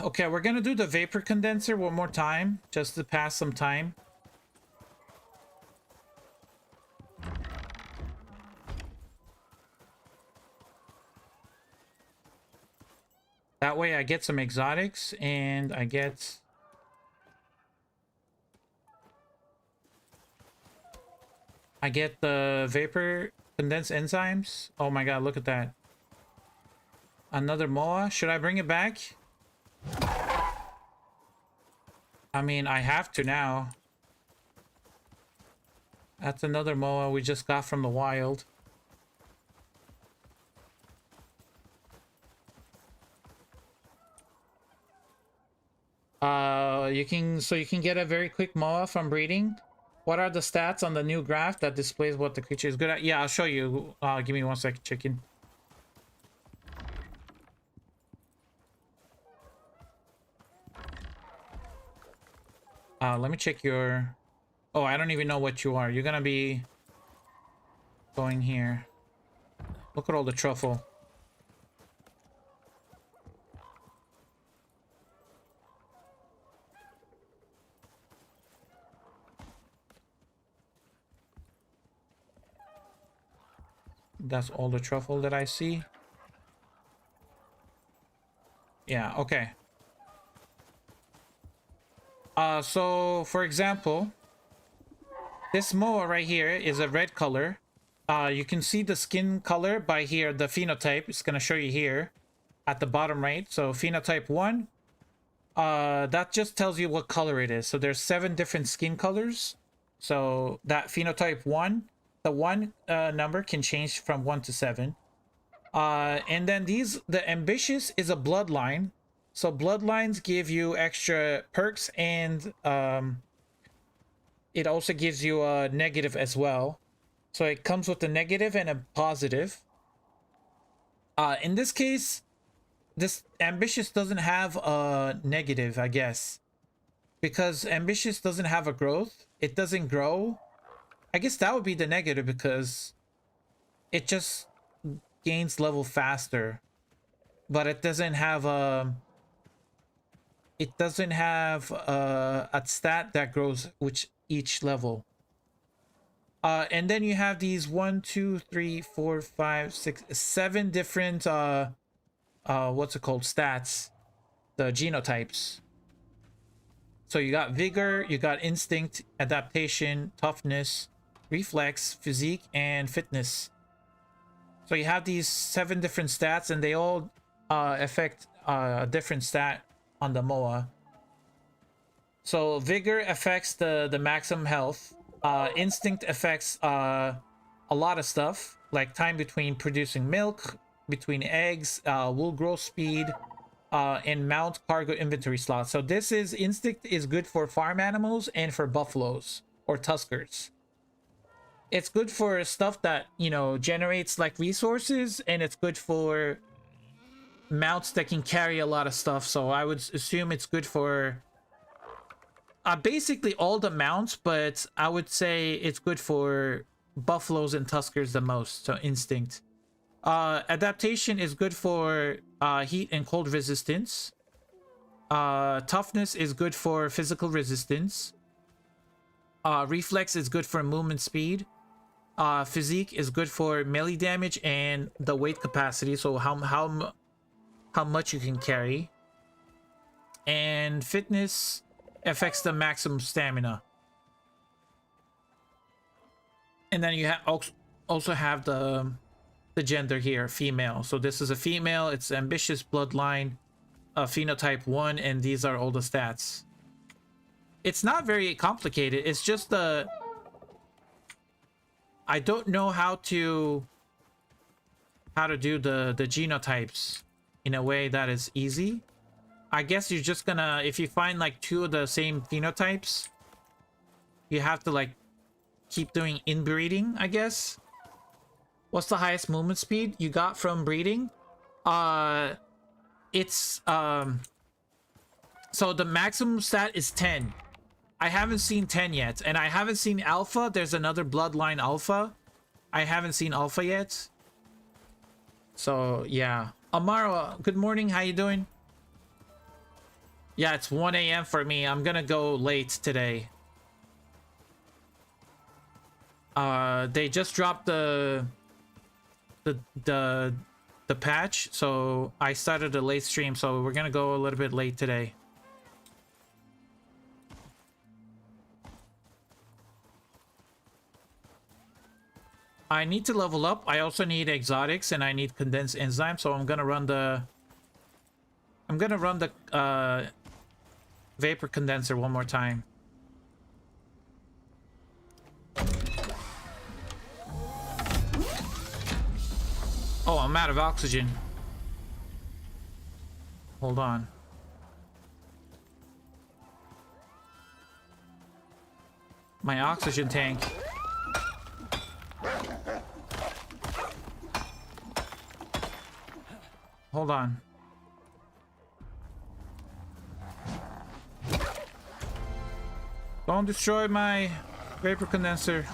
Okay, we're gonna do the vapor condenser one more time, just to pass some time. That way I get some exotics and I get the vapor condensed enzymes. Oh my god, look at that. Another Moa. Should I bring it back? I mean, I have to now. That's another Moa we just got from the wild. You can get a very quick Moa from breeding. What are the stats on the new graph that displays what the creature is good at? Yeah, I'll show you. Give me 1 second, chicken. Let me check your... Oh, I don't even know what you are. You're gonna be going here. Look at all the truffle. That's all the truffle that I see. Yeah, okay. So for example, this Moa right here is a red color. You can see the skin color by here, the phenotype. It's gonna show you here at the bottom right. So phenotype 1, that just tells you what color it is. So there's 7 different skin colors. So that phenotype 1, the 1 number can change from 1 to 7. And then the ambitious is a bloodline. So bloodlines give you extra perks, and it also gives you a negative as well. So it comes with a negative and a positive. In this case, this ambitious doesn't have a negative, I guess, because ambitious doesn't have a growth. It doesn't grow. I guess that would be the negative, because it just gains level faster, but it doesn't have a a stat that grows with each level. And then you have these 1, 2, 3, 4, 5, 6, 7 different what's it called, stats, the genotypes. So you got vigor, you got instinct, adaptation, toughness, reflex, physique, and fitness. So you have these 7 different stats, and they all affect a different stat on the Moa. So vigor affects the maximum health. Instinct affects a lot of stuff, like time between producing milk, between eggs, wool growth speed, and mount cargo inventory slots. So this is instinct is good for farm animals and for buffaloes or tuskers. It's good for stuff that, you know, generates like resources, and it's good for mounts that can carry a lot of stuff. So I would assume it's good for basically all the mounts, but I would say it's good for buffaloes and tuskers the most. So instinct. Adaptation is good for heat and cold resistance. Toughness is good for physical resistance. Reflex is good for movement speed. Physique is good for melee damage and the weight capacity, so how much you can carry. And fitness affects the maximum stamina. And then you also have the gender here, female. So this is a female. It's ambitious bloodline, phenotype 1, and these are all the stats. It's not very complicated. It's just the I don't know how to do the genotypes in a way that is easy. I guess you're just gonna, if you find like 2 of the same phenotypes, you have to like keep doing inbreeding, I guess. What's the highest movement speed you got from breeding? It's so the maximum stat is 10. I haven't seen 10 yet, and I haven't seen alpha. There's another bloodline alpha. I haven't seen alpha yet. So yeah, Amara, good morning, how you doing? Yeah, it's 1 a.m. for me. I'm gonna go late today. They just dropped the patch, so I started a late stream, so we're gonna go a little bit late today. I need to level up. I also need exotics and I need condensed enzyme, so I'm gonna run the vapor condenser one more time. Oh, I'm out of oxygen. Hold on. My oxygen tank. Hold on. Don't destroy my vapor condenser.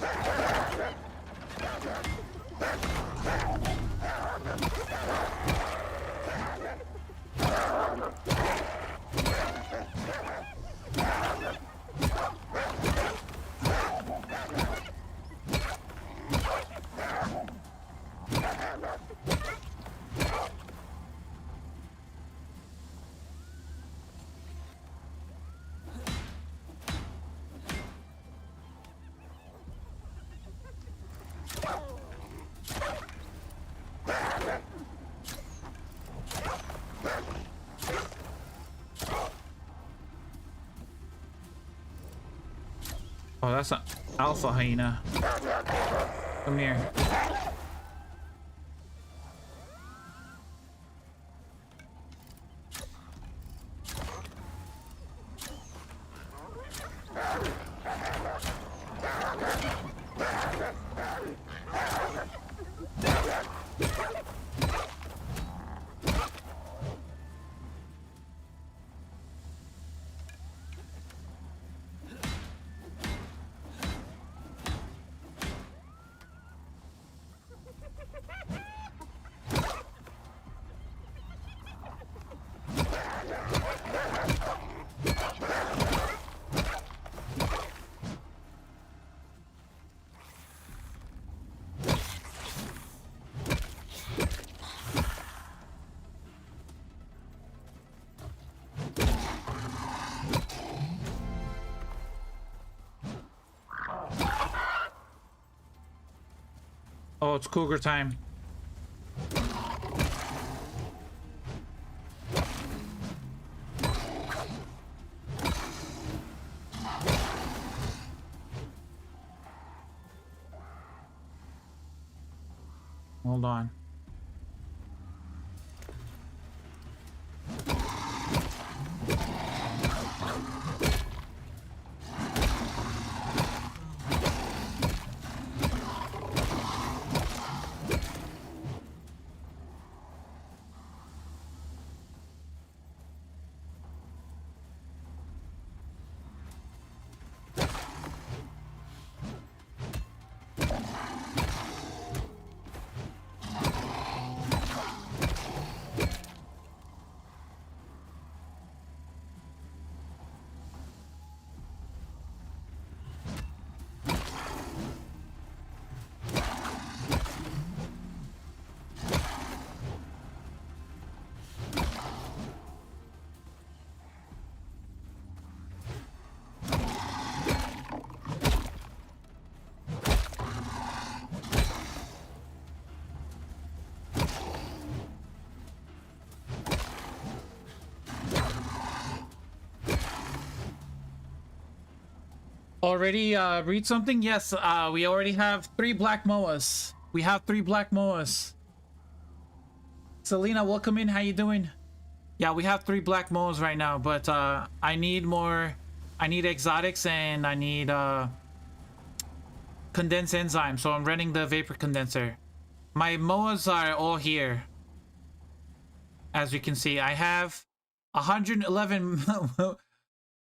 Oh, that's an alpha hyena. Come here. Oh, it's cougar time. Hold on. Already read something? Yes, we already have 3 black moas. We have 3 black moas. Selena, welcome in. How you doing? Yeah, we have 3 black moas right now, but I need more. I need exotics and I need condensed enzyme, so I'm running the vapor condenser. My moas are all here. As you can see, I have 111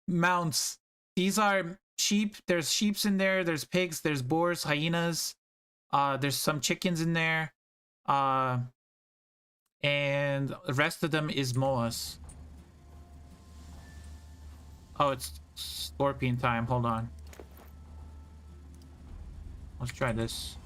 mounts. These are sheep. There's sheeps in there. There's pigs. There's boars, hyenas. There's some chickens in there. And the rest of them is moas. Oh, it's scorpion time. Hold on. Let's try this.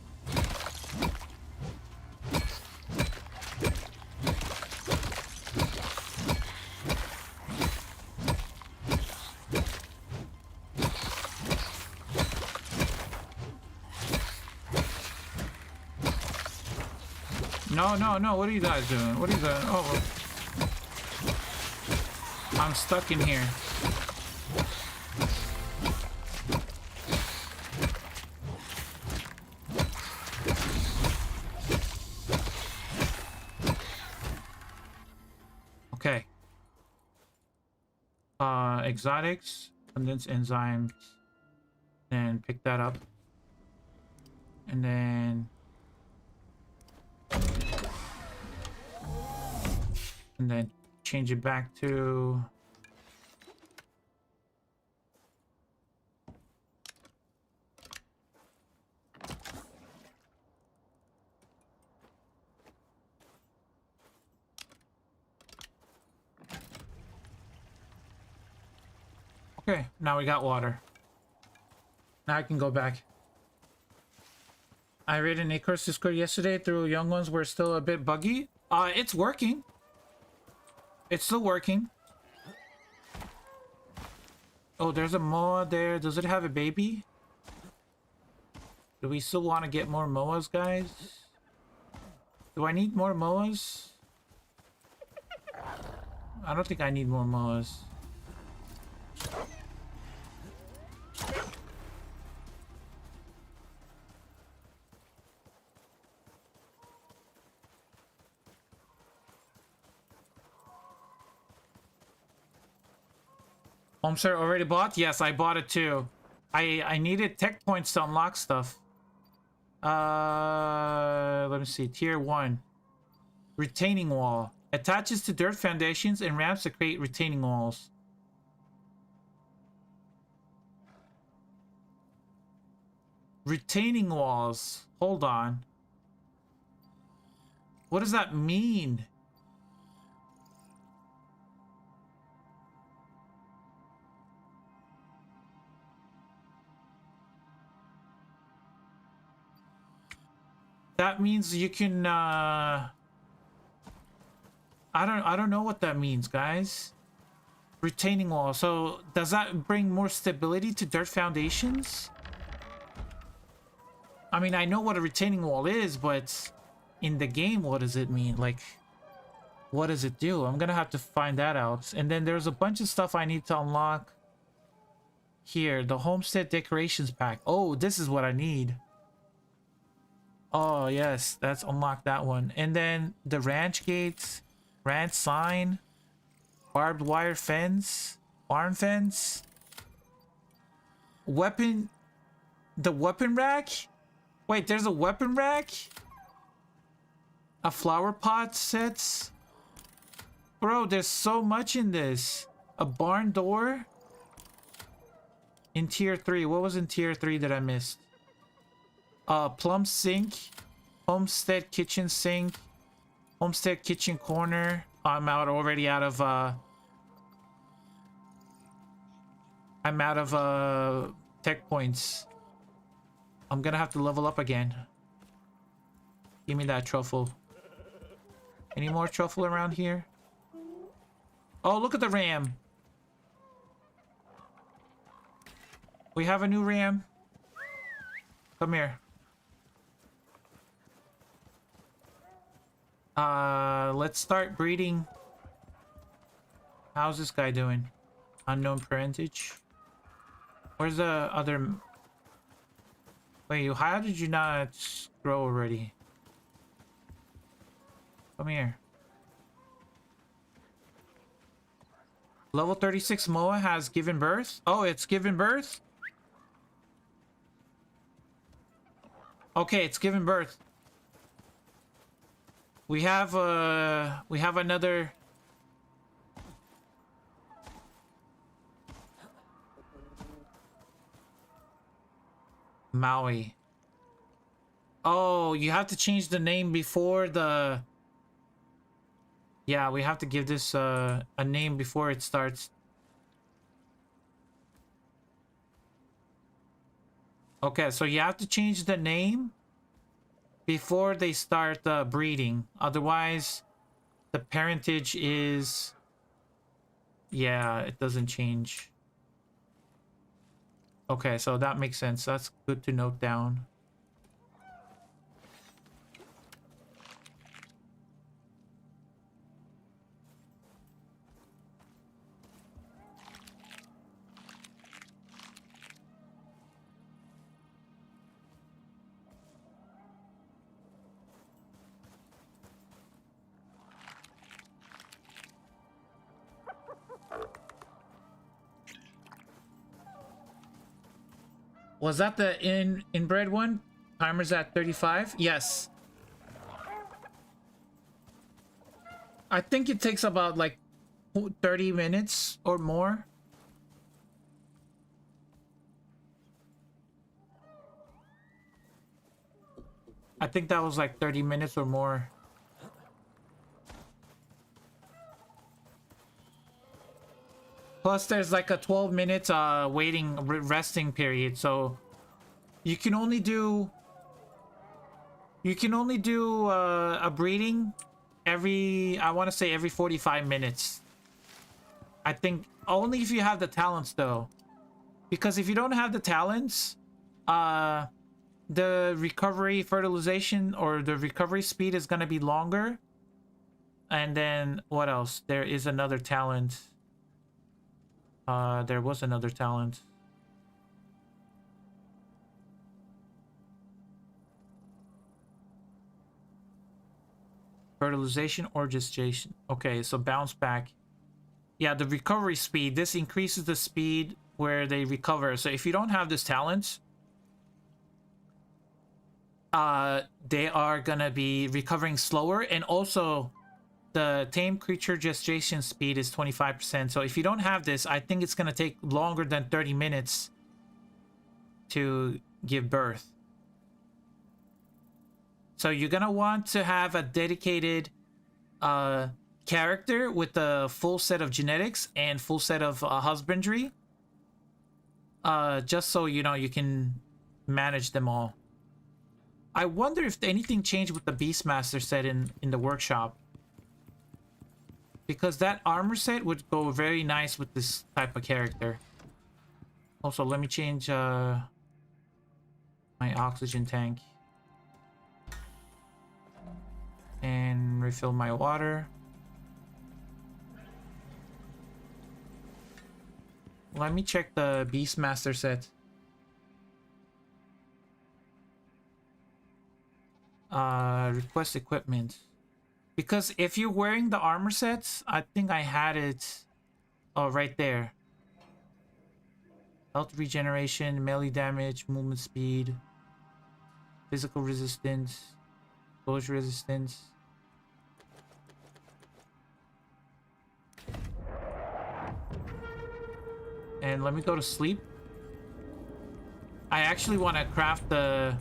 No, what are you guys doing? What are you doing? Oh, I'm stuck in here. Okay. Exotics, condensed enzymes, and pick that up. And then change it back to okay, now we got water. Now I can go back. I read an Icarus Discord yesterday through young ones were still a bit buggy. It's working. It's still working. Oh, there's a moa there. Does it have a baby? Do we still want to get more moas, guys? Do I need more moas? I don't think I need more moas. Homestead already bought? Yes, I bought it too. I needed tech points to unlock stuff. Let me see. Tier 1. Retaining wall. Attaches to dirt foundations and ramps to create retaining walls. Retaining walls. Hold on. What does that mean? That means you can I don't know what that means, guys. Retaining wall. So does that bring more stability to dirt foundations? I mean, I know what a retaining wall is, but in the game, what does it mean? Like, what does it do? I'm gonna have to find that out. And then there's a bunch of stuff I need to unlock here. The Homestead decorations pack. Oh, this is what I need. Oh, yes, that's unlocked that one. And then the ranch gates, ranch sign, barbed wire fence, barn fence, weapon, the weapon rack? Wait, there's a weapon rack? A flower pot sets? Bro, there's so much in this. A barn door? In tier 3. What was in tier 3 that I missed? Plum sink, homestead kitchen sink, homestead kitchen corner. I'm already out of tech points. I'm gonna have to level up again. Give me that truffle. Any more truffle around here? Oh, look at the ram. We have a new ram. Come here. Let's start breeding. How's this guy doing? Unknown parentage. Where's the other? Wait, how did you not grow already? Come here. Level 36 Moa has given birth? Oh, it's given birth? Okay, it's given birth. We have another. Maui. Oh, you have to change the name before the... Yeah, we have to give this a name before it starts. Okay, so you have to change the name before they start breeding. Otherwise, the parentage is... Yeah, it doesn't change. Okay, so that makes sense. That's good to note down. Was that the inbred one? Timer's at 35? Yes. I think it takes about like 30 minutes or more. I think that was like 30 minutes or more. Plus there's like a 12 minute resting period, so you can only do a breeding every, I want to say every 45 minutes. I think only if you have the talents though, because if you don't have the talents, the recovery fertilization or the recovery speed is going to be longer. And then what else? There is another talent. There was another talent. Fertilization or gestation. Okay, so bounce back. Yeah, the recovery speed. This increases the speed where they recover. So if you don't have this talent, they are gonna be recovering slower. And also, the tame creature gestation speed is 25%. So if you don't have this, I think it's gonna take longer than 30 minutes to give birth. So you're gonna want to have a dedicated character with a full set of genetics and full set of husbandry. Just so you know you can manage them all. I wonder if anything changed with the Beastmaster set in the workshop. Because that armor set would go very nice with this type of character. Also, let me change my oxygen tank. And refill my water. Let me check the Beastmaster set. Request equipment. Because if you're wearing the armor sets, I think I had it. Oh, right there. Health regeneration, melee damage, movement speed, physical resistance, exposure resistance. And let me go to sleep. I actually want to craft the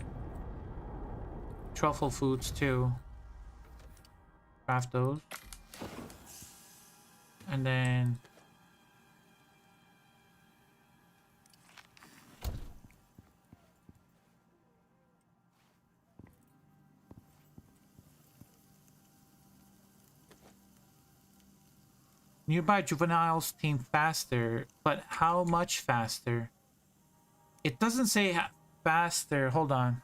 truffle foods too. Craft those. And then nearby juveniles tame faster, but how much faster? It doesn't say faster. Hold on.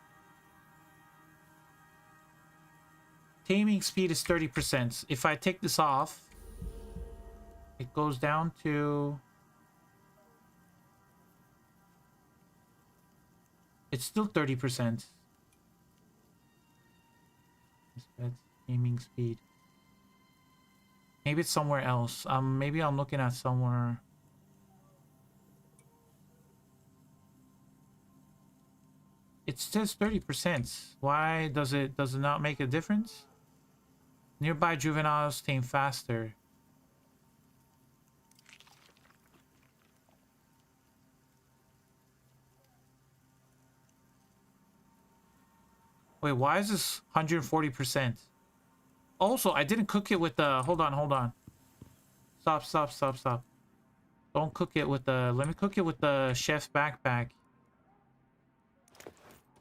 Taming speed is 30%. If I take this off, it goes down to It's still 30%. Aiming speed. Maybe it's somewhere else. Maybe I'm looking at somewhere. It says 30%. Why does it not make a difference? Nearby juveniles tame faster. Wait, why is this 140%? Also, I didn't cook it with the... Hold on. Stop. Don't cook it with the... Let me cook it with the chef's backpack.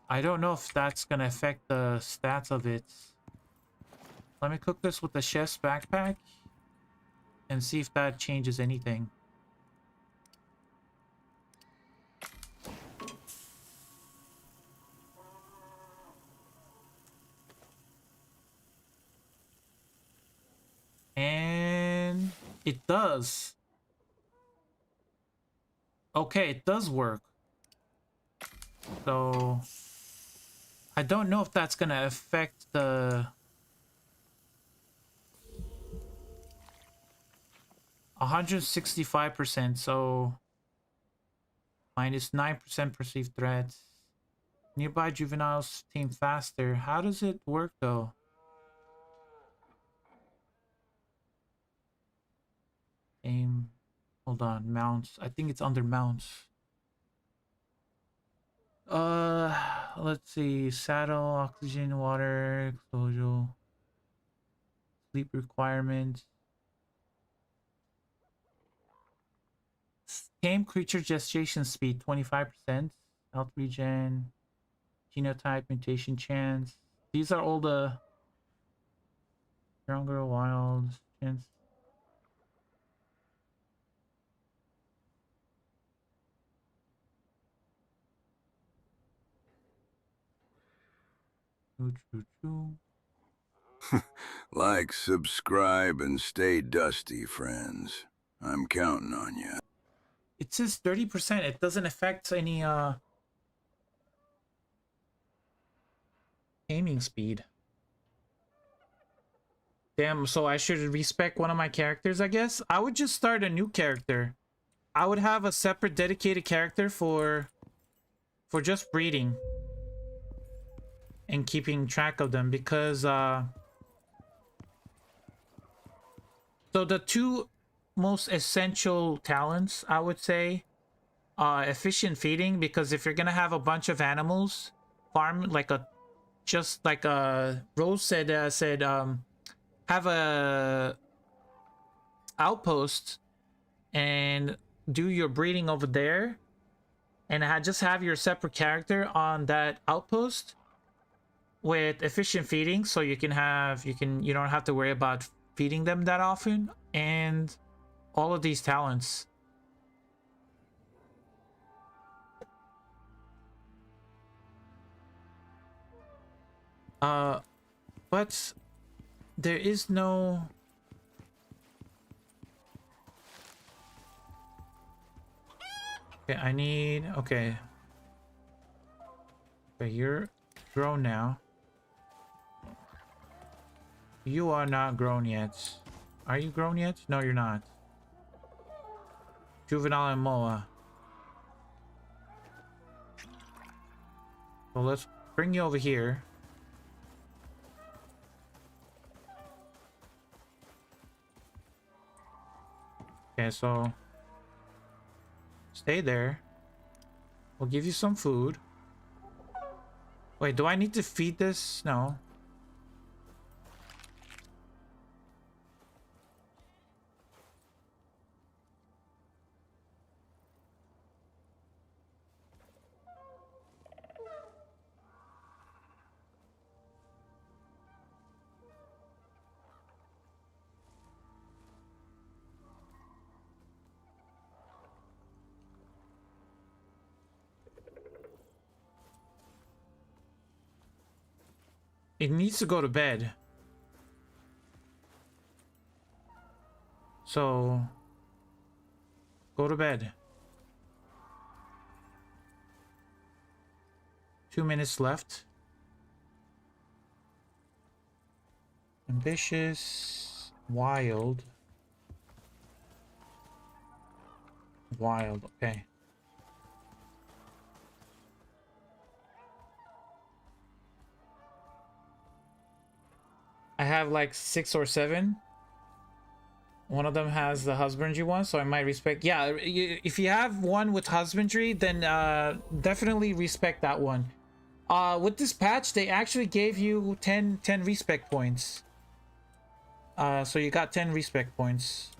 I don't know if that's gonna affect the stats of it. Let me cook this with the chef's backpack and see if that changes anything. And it does. Okay, it does work. So I don't know if that's gonna affect the 165%, so minus 9% perceived threats. Nearby juveniles tame faster. How does it work though? Aim. Hold on, mounts. I think it's under mounts. Let's see. Saddle, oxygen, water, exposure, sleep requirements. Tame creature gestation speed 25%. Health regen, genotype, mutation chance. These are all the stronger wild chance. Like, subscribe, and stay dusty, friends. I'm counting on you. It says 30%. It doesn't affect any aiming speed. Damn, so I should respec one of my characters, I guess. I would just start a new character. I would have a separate dedicated character for just breeding and keeping track of them, because so the two most essential talents, I would say, efficient feeding, because if you're gonna have a bunch of animals farm, like a just like Rose said, have a outpost and do your breeding over there, and just have your separate character on that outpost with efficient feeding, so you don't have to worry about feeding them that often, and all of these talents. But there is no... Okay, I need... Okay, you're grown now. You are not grown yet. Are you grown yet? No, you're not. Juvenile and Moa. So let's bring you over here. Okay, so stay there. We'll give you some food. Wait, do I need to feed this? No. It needs to go to bed. So go to bed. 2 minutes left. Ambitious. Wild. Wild, okay. I have like 6 or 7. One of them has the husbandry one, so I might respect. Yeah, if you have one with husbandry, then definitely respect that one. With this patch, they actually gave you 10 respect points. So you got 10 respect points.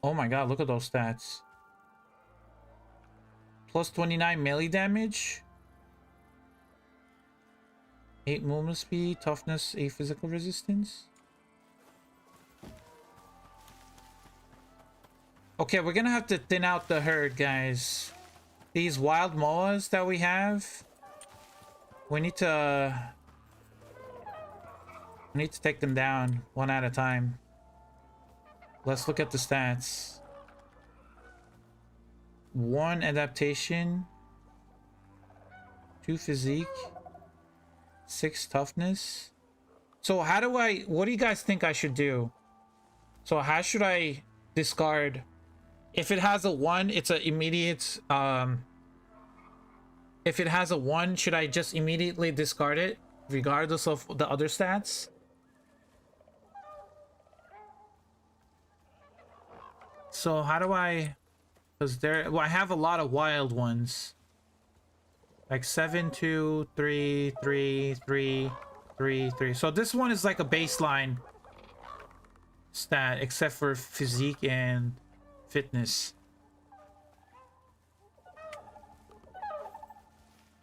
Oh my god, look at those stats. Plus 29 melee damage. 8 movement speed, toughness, 8 physical resistance. Okay, we're gonna have to thin out the herd, guys. These wild moas that we have, we need to take them down one at a time. Let's look at the stats. 1 adaptation, 2 physique, 6 toughness. So what do you guys think I should do? So how should I discard? If it has a 1, it's an immediate, if it has a 1, should I just immediately discard it regardless of the other stats? So how do I, because I have a lot of wild ones. Like 7, 2, 3, 3, 3, 3, 3. So this one is like a baseline stat, except for physique and fitness.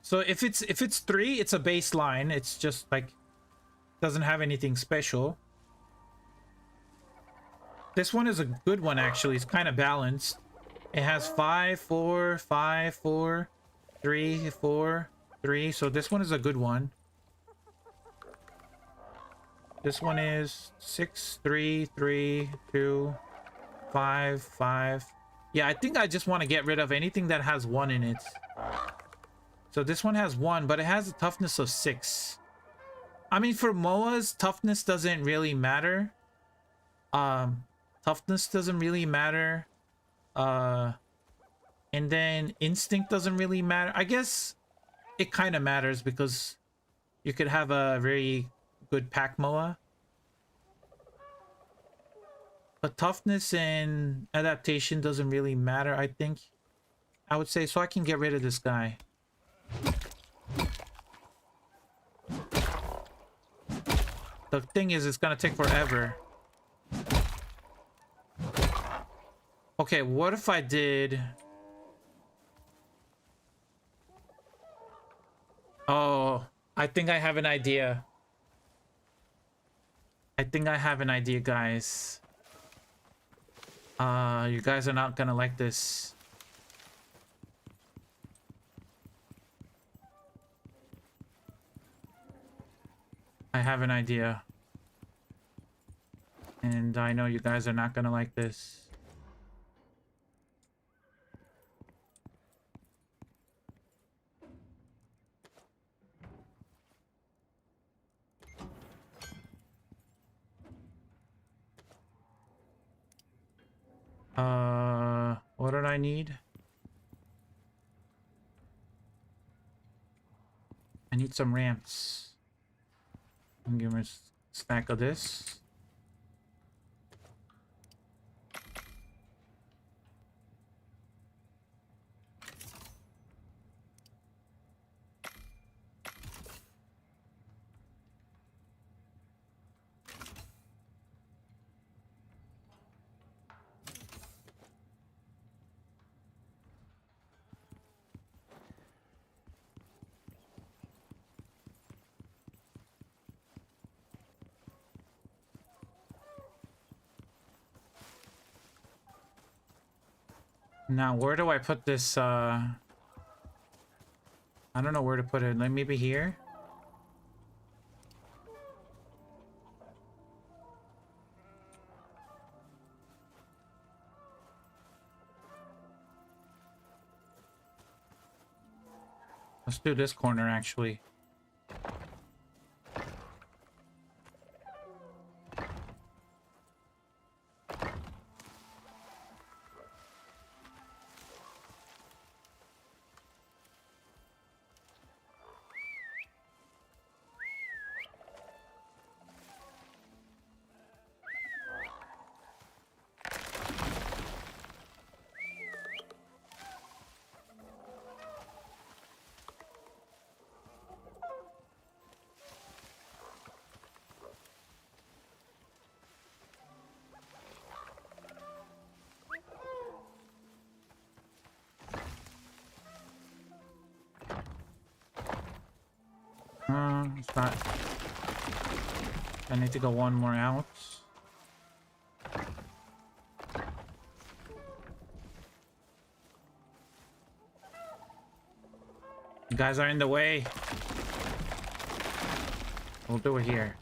So if it's 3, it's a baseline. It's just like doesn't have anything special. This one is a good one actually. It's kind of balanced. It has 5, 4, 5, 4, 3, 4, 3. So this one is a good one. This one is 6, 3, 3, 2, 5, 5. Yeah, I think I just want to get rid of anything that has 1 in it. So this one has 1, but it has a toughness of 6. I mean, for MOAs, toughness doesn't really matter. Toughness doesn't really matter. And then instinct doesn't really matter. I guess it kind of matters because you could have a very good pack MOA. But toughness and adaptation doesn't really matter, I think. I would say, so I can get rid of this guy. The thing is, it's gonna take forever. Okay, what if I did... Oh, I think I have an idea. I think I have an idea, guys. You guys are not gonna like this. I have an idea. And I know you guys are not gonna like this. What did I need? I need some ramps. I'm gonna give me a stack of this. Now, where do I put this? I don't know where to put it. Like maybe here? Let's do this corner actually. It's not. I need to go one more out. You guys are in the way. We'll do it here.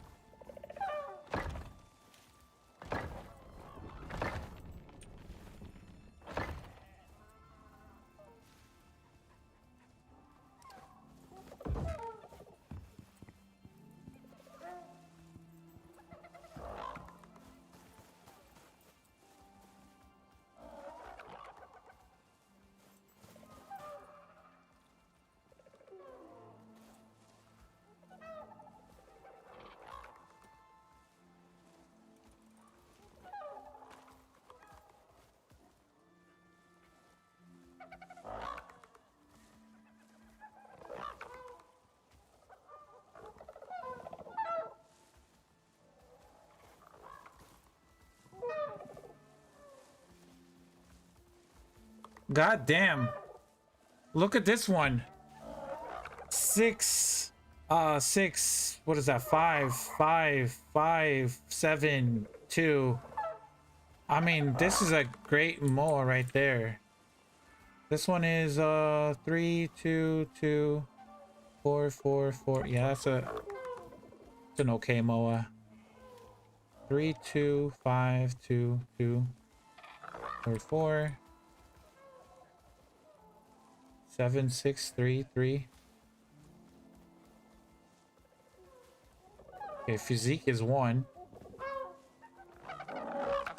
God damn. Look at this one. Six, what is that? 5, 5, 5, 7, 2. I mean, this is a great moa right there. This one is 3, 2, 2, 4, 4, 4. Yeah, it's an okay moa. 3, 2, 5, 2, 2, 4, 4. 7, 6, 3, 3. Okay, physique is 1.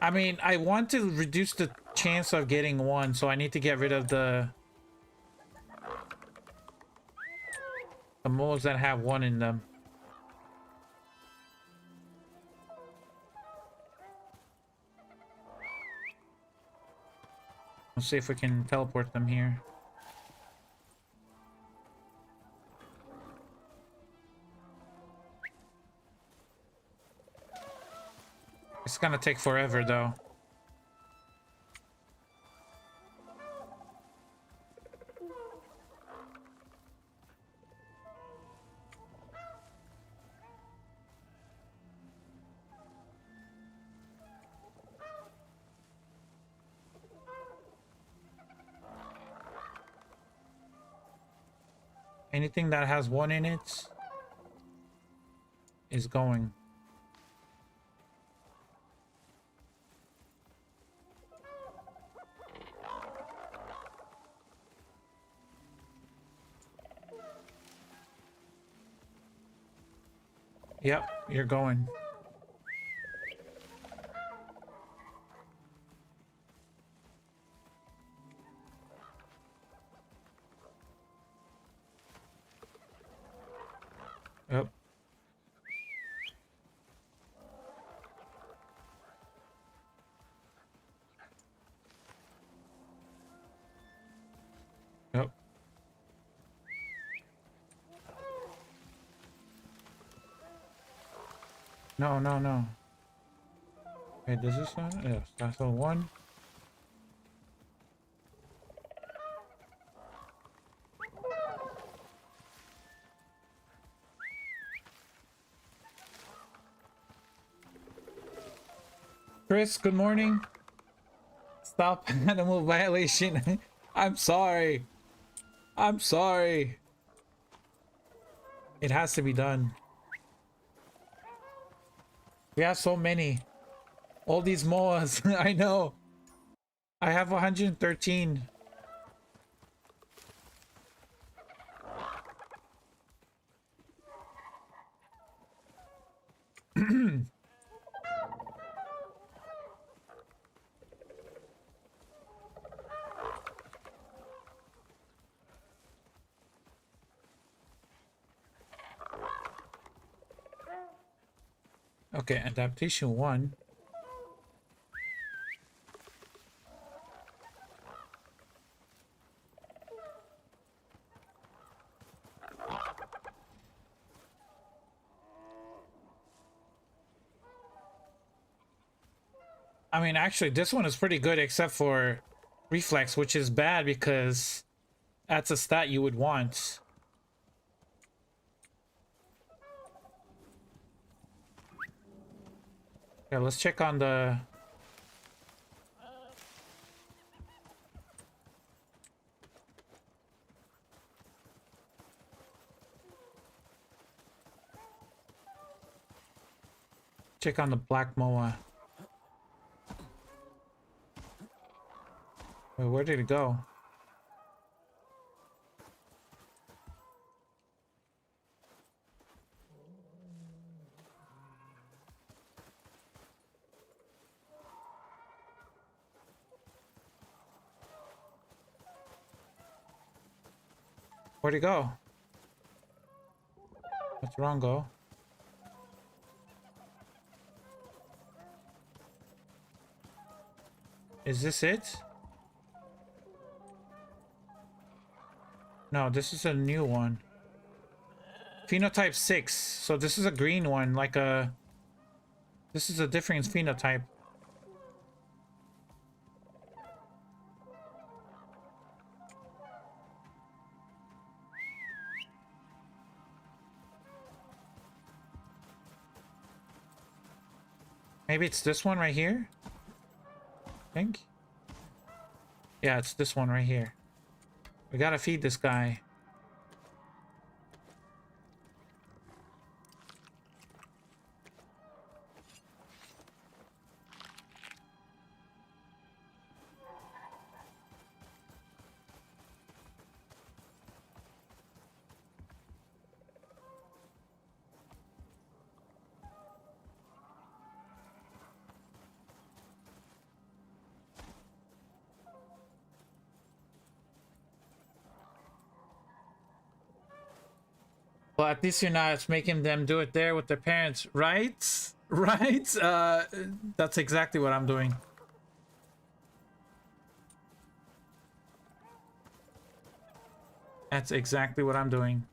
I mean, I want to reduce the chance of getting 1, so I need to get rid of the moles that have 1 in them. Let's see if we can teleport them here. It's gonna take forever though. Anything that has 1 in it is going. Yep, you're going. Yep. Yep. No, no, no. Wait, does this one? Yes, that's the 1. Chris, good morning. Stop animal violation. I'm sorry. I'm sorry. It has to be done. We have so many. All these moas. I know. I have 113. Okay, adaptation 1. I mean, actually, this one is pretty good except for reflex, which is bad because that's a stat you would want. Yeah, let's check on the... Check on the black moa. Wait, where did it go? Where'd it go? What's wrong, go? Is this it? No, this is a new one. Phenotype 6. So this is a green one, like a... This is a different phenotype. Maybe it's this one right here? I think. Yeah, it's this one right here. We gotta feed this guy. Well, at least you're not making them do it there with their parents, right? Right? That's exactly what I'm doing. That's exactly what I'm doing.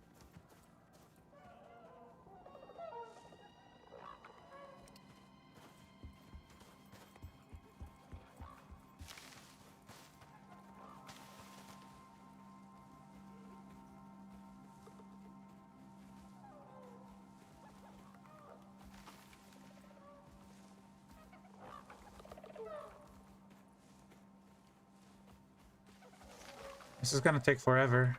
This is gonna take forever.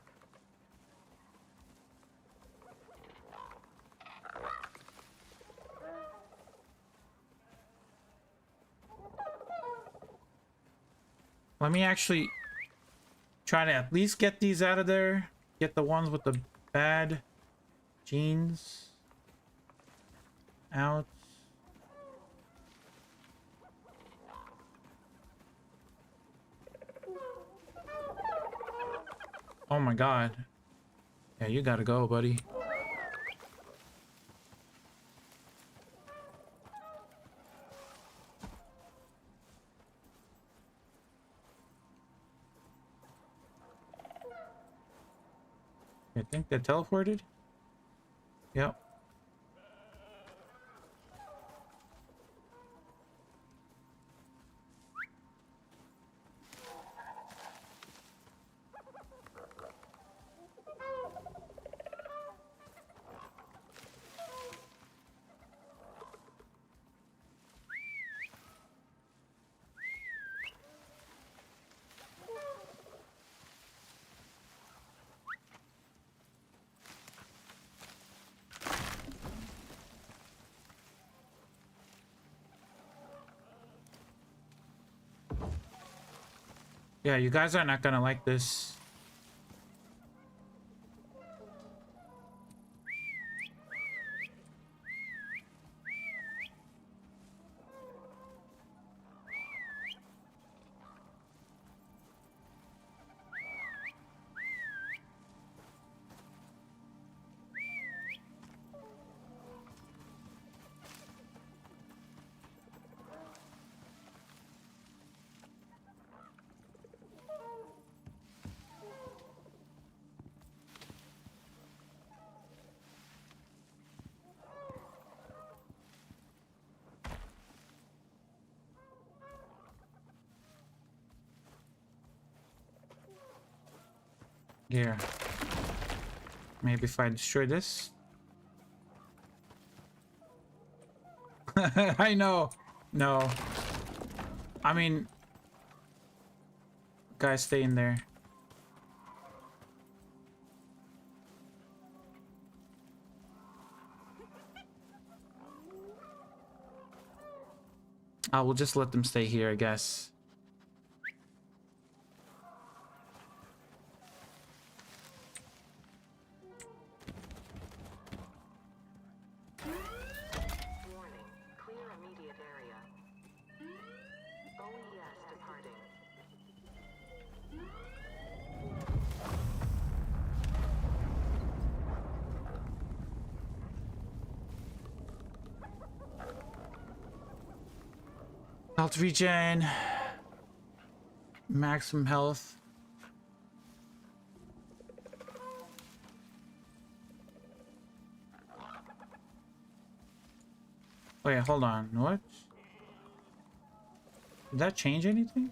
Let me actually try to at least get these out of there. Get the ones with the bad genes out. Oh my god. Yeah, you gotta go, buddy. I think they teleported. Yep. Yeah, you guys are not gonna like this. Yeah. Maybe if I destroy this. I know. No. I mean, guys, stay in there. I will just let them stay here, I guess. Warning, clear immediate area. OES departing. Health regen. Maximum health. Wait, hold on. What? Did that change anything?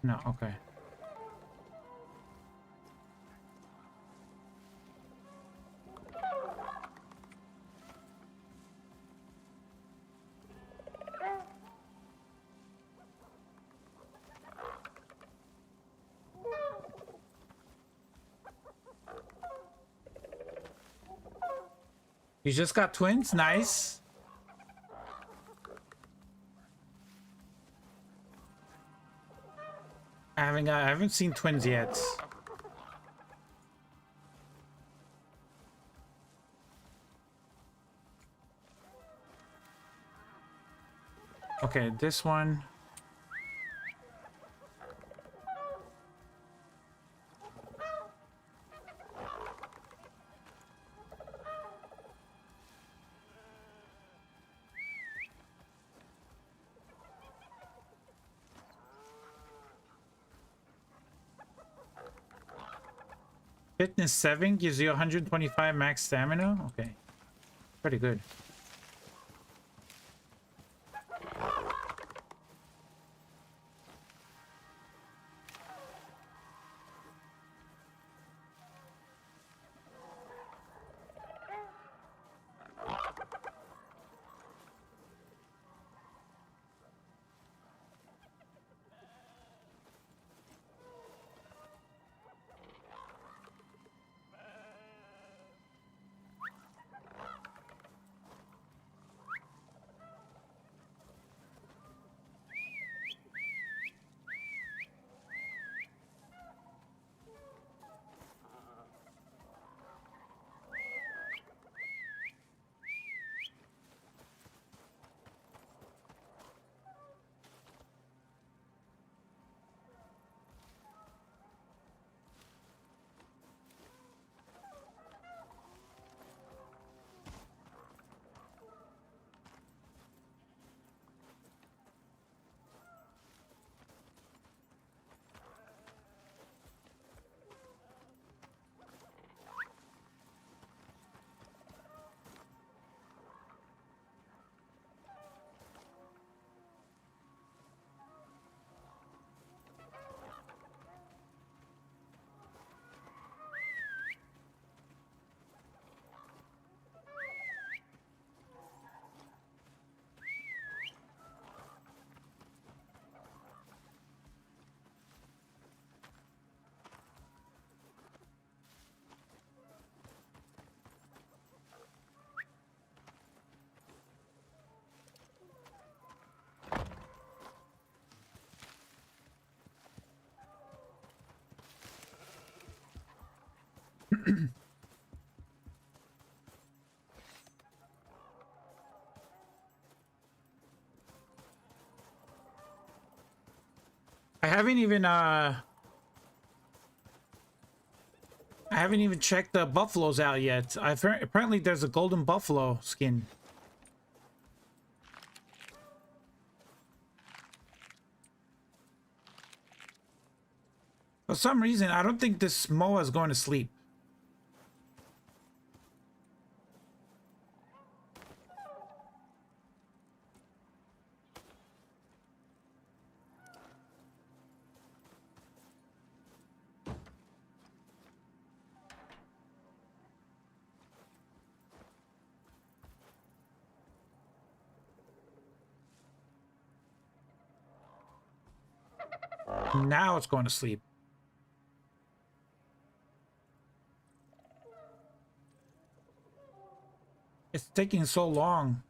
No, okay. You just got twins? Nice. I haven't seen twins yet. Okay, this one. Fitness 7 gives you 125 max stamina. Okay. Pretty good. I haven't even I haven't even checked the buffaloes out yet. I've heard, apparently there's a golden buffalo skin. For some reason, I don't think this Moa is going to sleep. Now it's going to sleep. It's taking so long.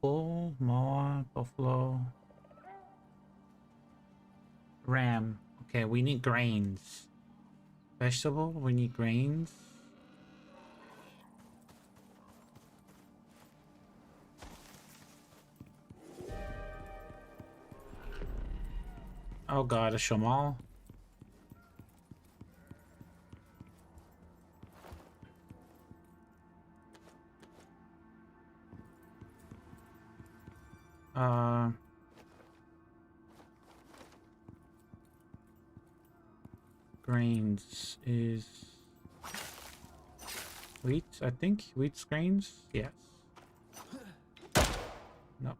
Bull, Moa, buffalo, ram. Okay, we need grains. Vegetable, we need grains. Oh god, a shamal. Grains is wheat, I think. Wheat's grains? Yes. No.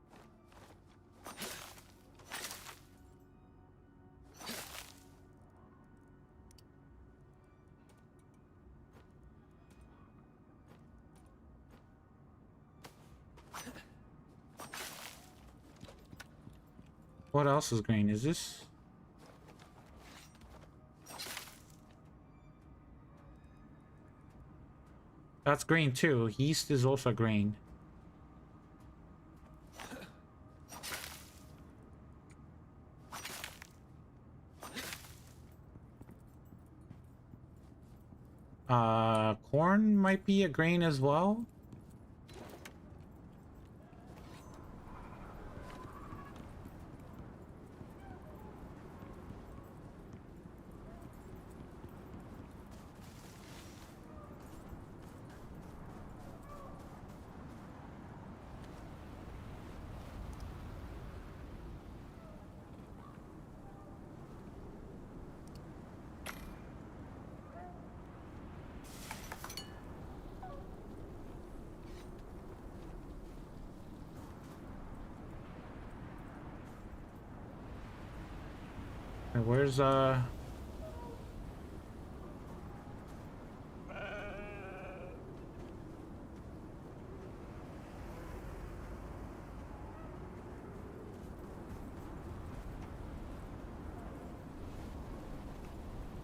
What else is green? Is this? That's green too. Yeast is also green. Corn might be a grain as well. And where's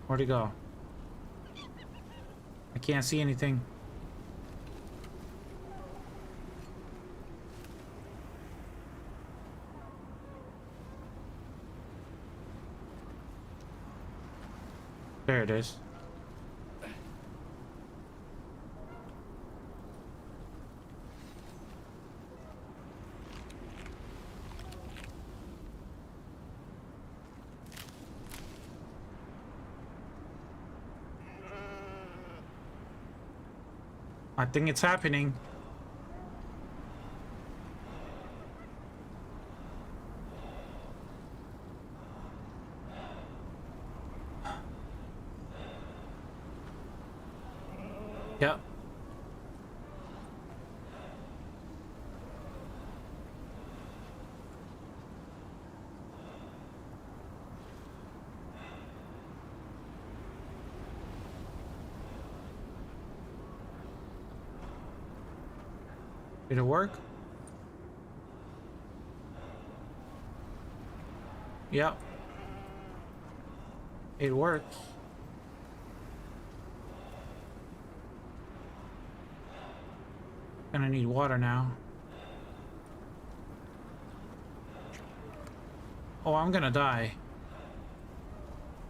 where'd he go? I can't see anything. There it is. I think it's happening. Yep. Did it work? Yep. It works. Gonna need water now. Oh, I'm gonna die.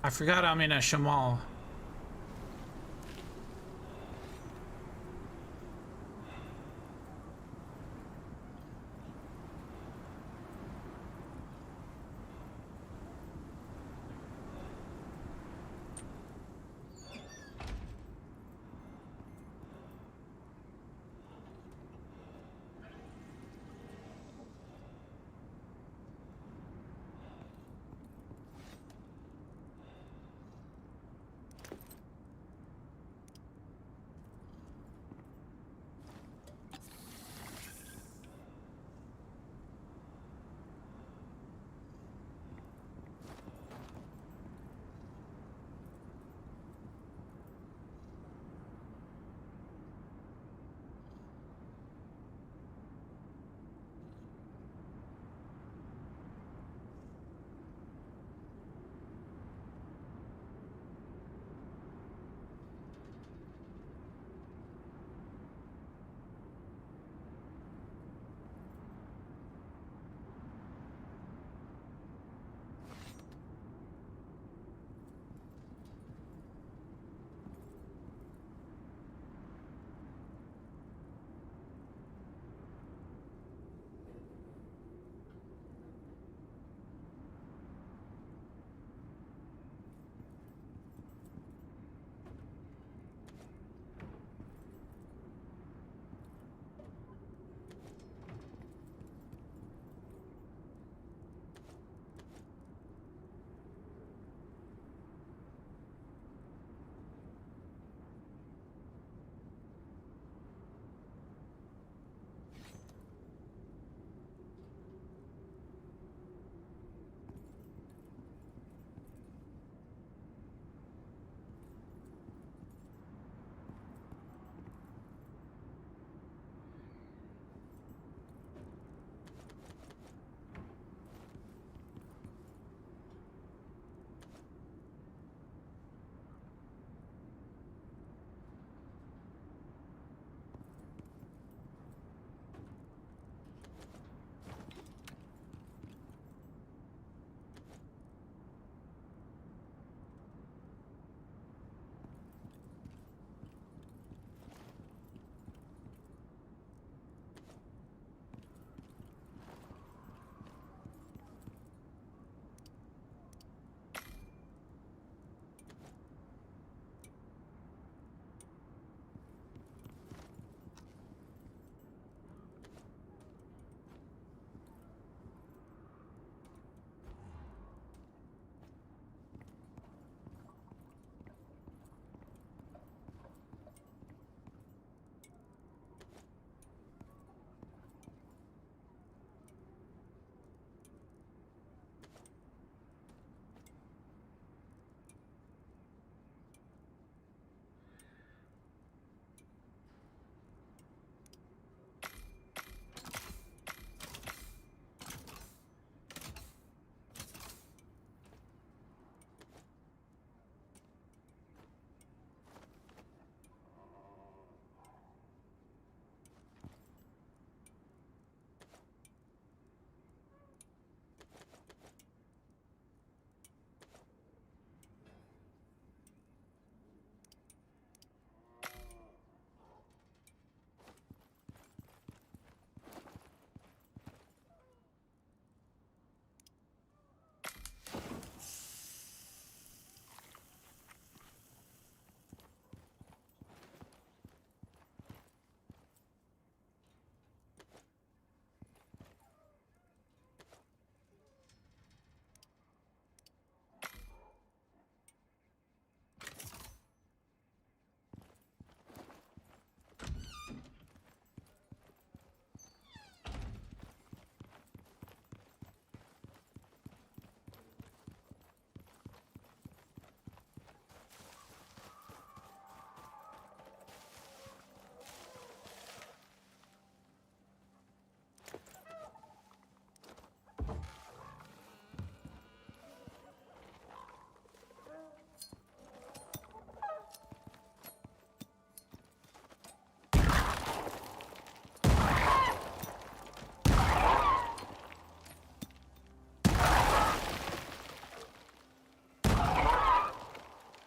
I forgot I'm in a shamal.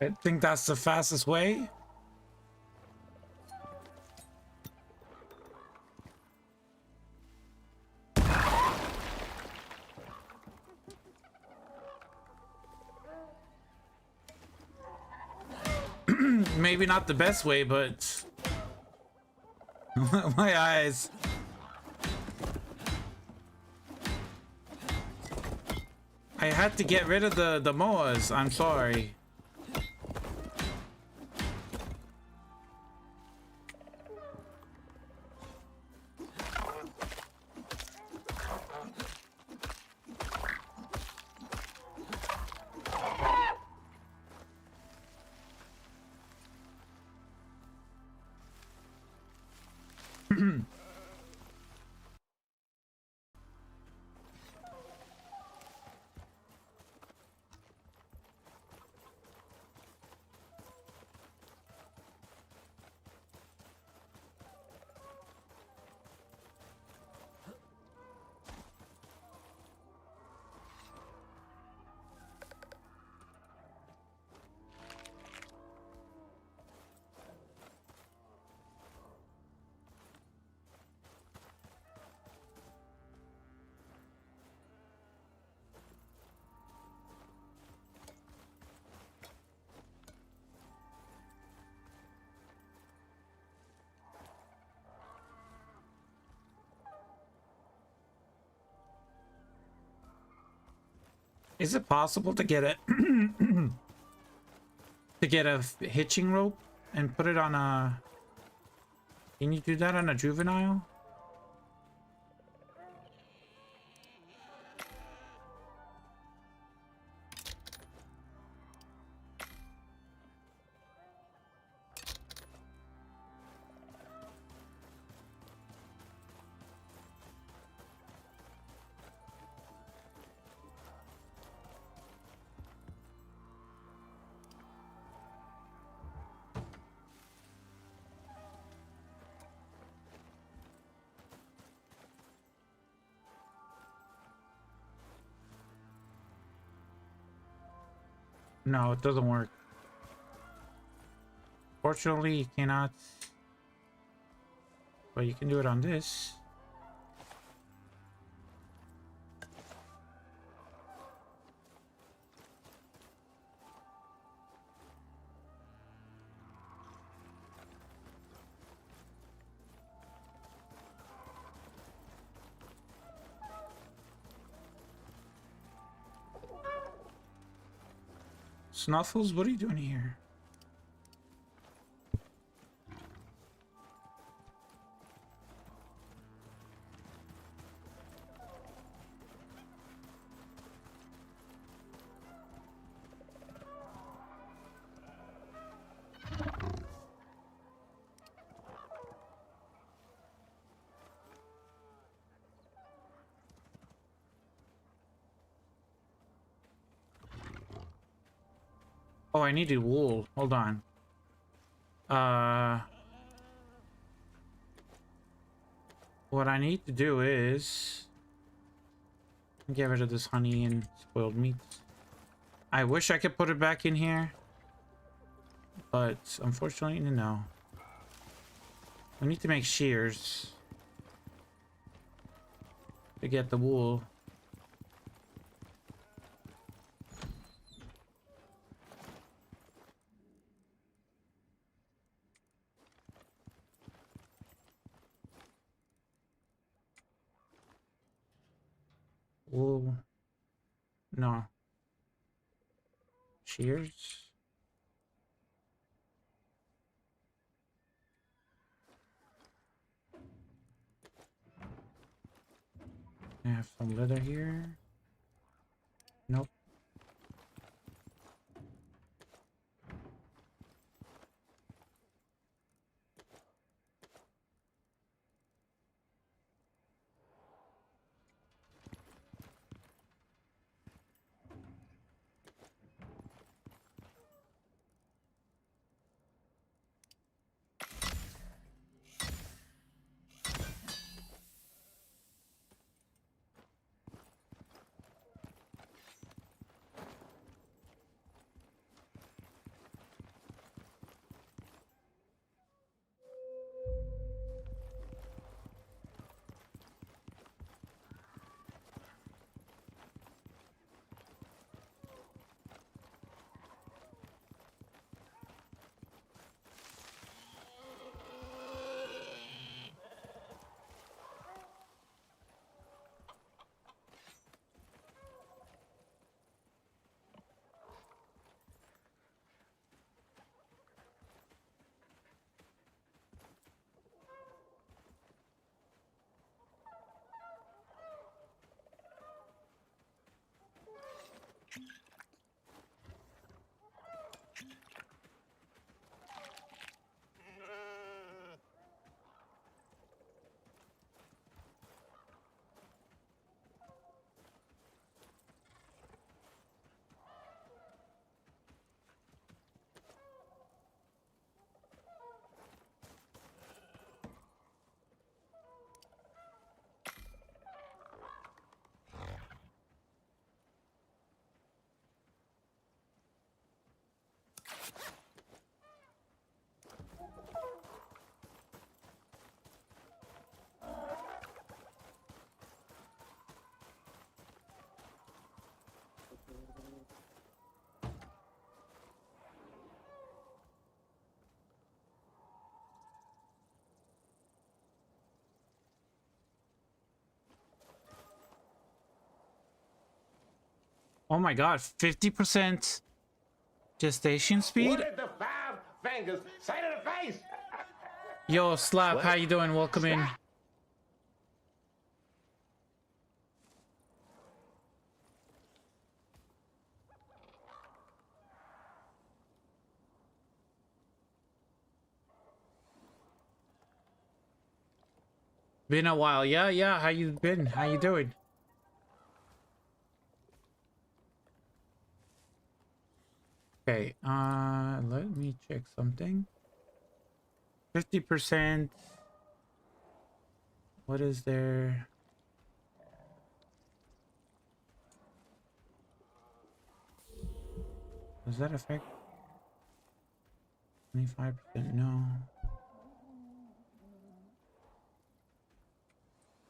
I think that's the fastest way. Maybe not the best way, but my eyes. I had to get rid of the moas. I'm sorry. Is it possible to get a hitching rope and put it on a? Can you do that on a juvenile? No, it doesn't work. Fortunately, you cannot. But you can do it on this. Snuffles, what are you doing here? Oh, I needed wool. Hold on. What I need to do is get rid of this honey and spoiled meat. I wish I could put it back in here, but unfortunately, no. We need to make shears to get the wool. Wool. No. Shears. I have some leather here. Nope. Oh my god, 50% gestation speed? What did the five fingers say to the face? Yo, Slap, how you doing? Welcome in. Been a while. Yeah. How you been? How you doing? Okay, let me check something. 50%. What is there? Does that affect 25%? No.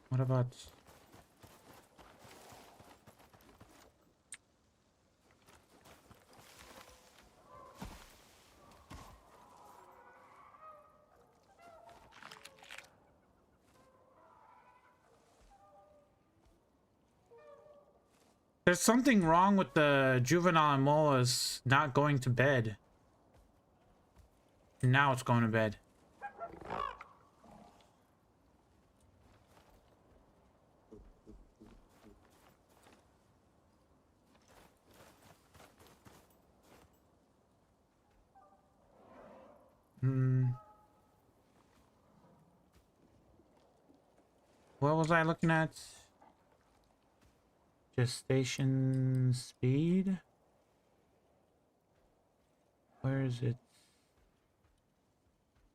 What about there's something wrong with the juvenile molas not going to bed. Now it's going to bed. What was I looking at? Gestation speed? Where is it?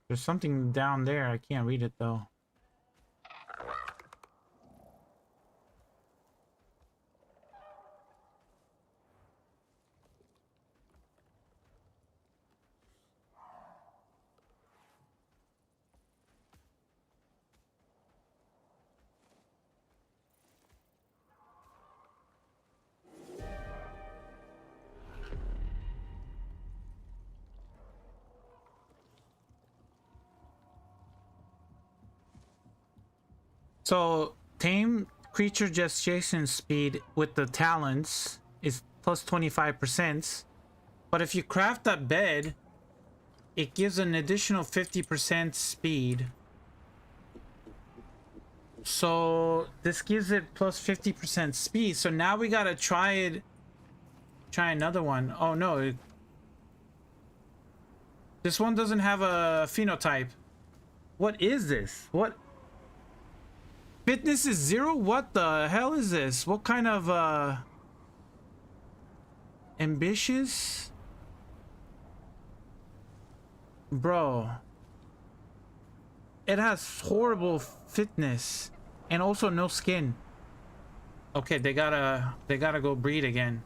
There's something down there. I can't read it though. So, tame creature gestation speed with the talents is plus 25%. But if you craft that bed, it gives an additional 50% speed. So, this gives it plus 50% speed. So now we gotta try it. Try another one. Oh no. This one doesn't have a phenotype. What is this? What? Fitness is 0? What the hell is this? What kind of ambitious? Bro. It has horrible fitness and also no skin. Okay, they gotta go breed again.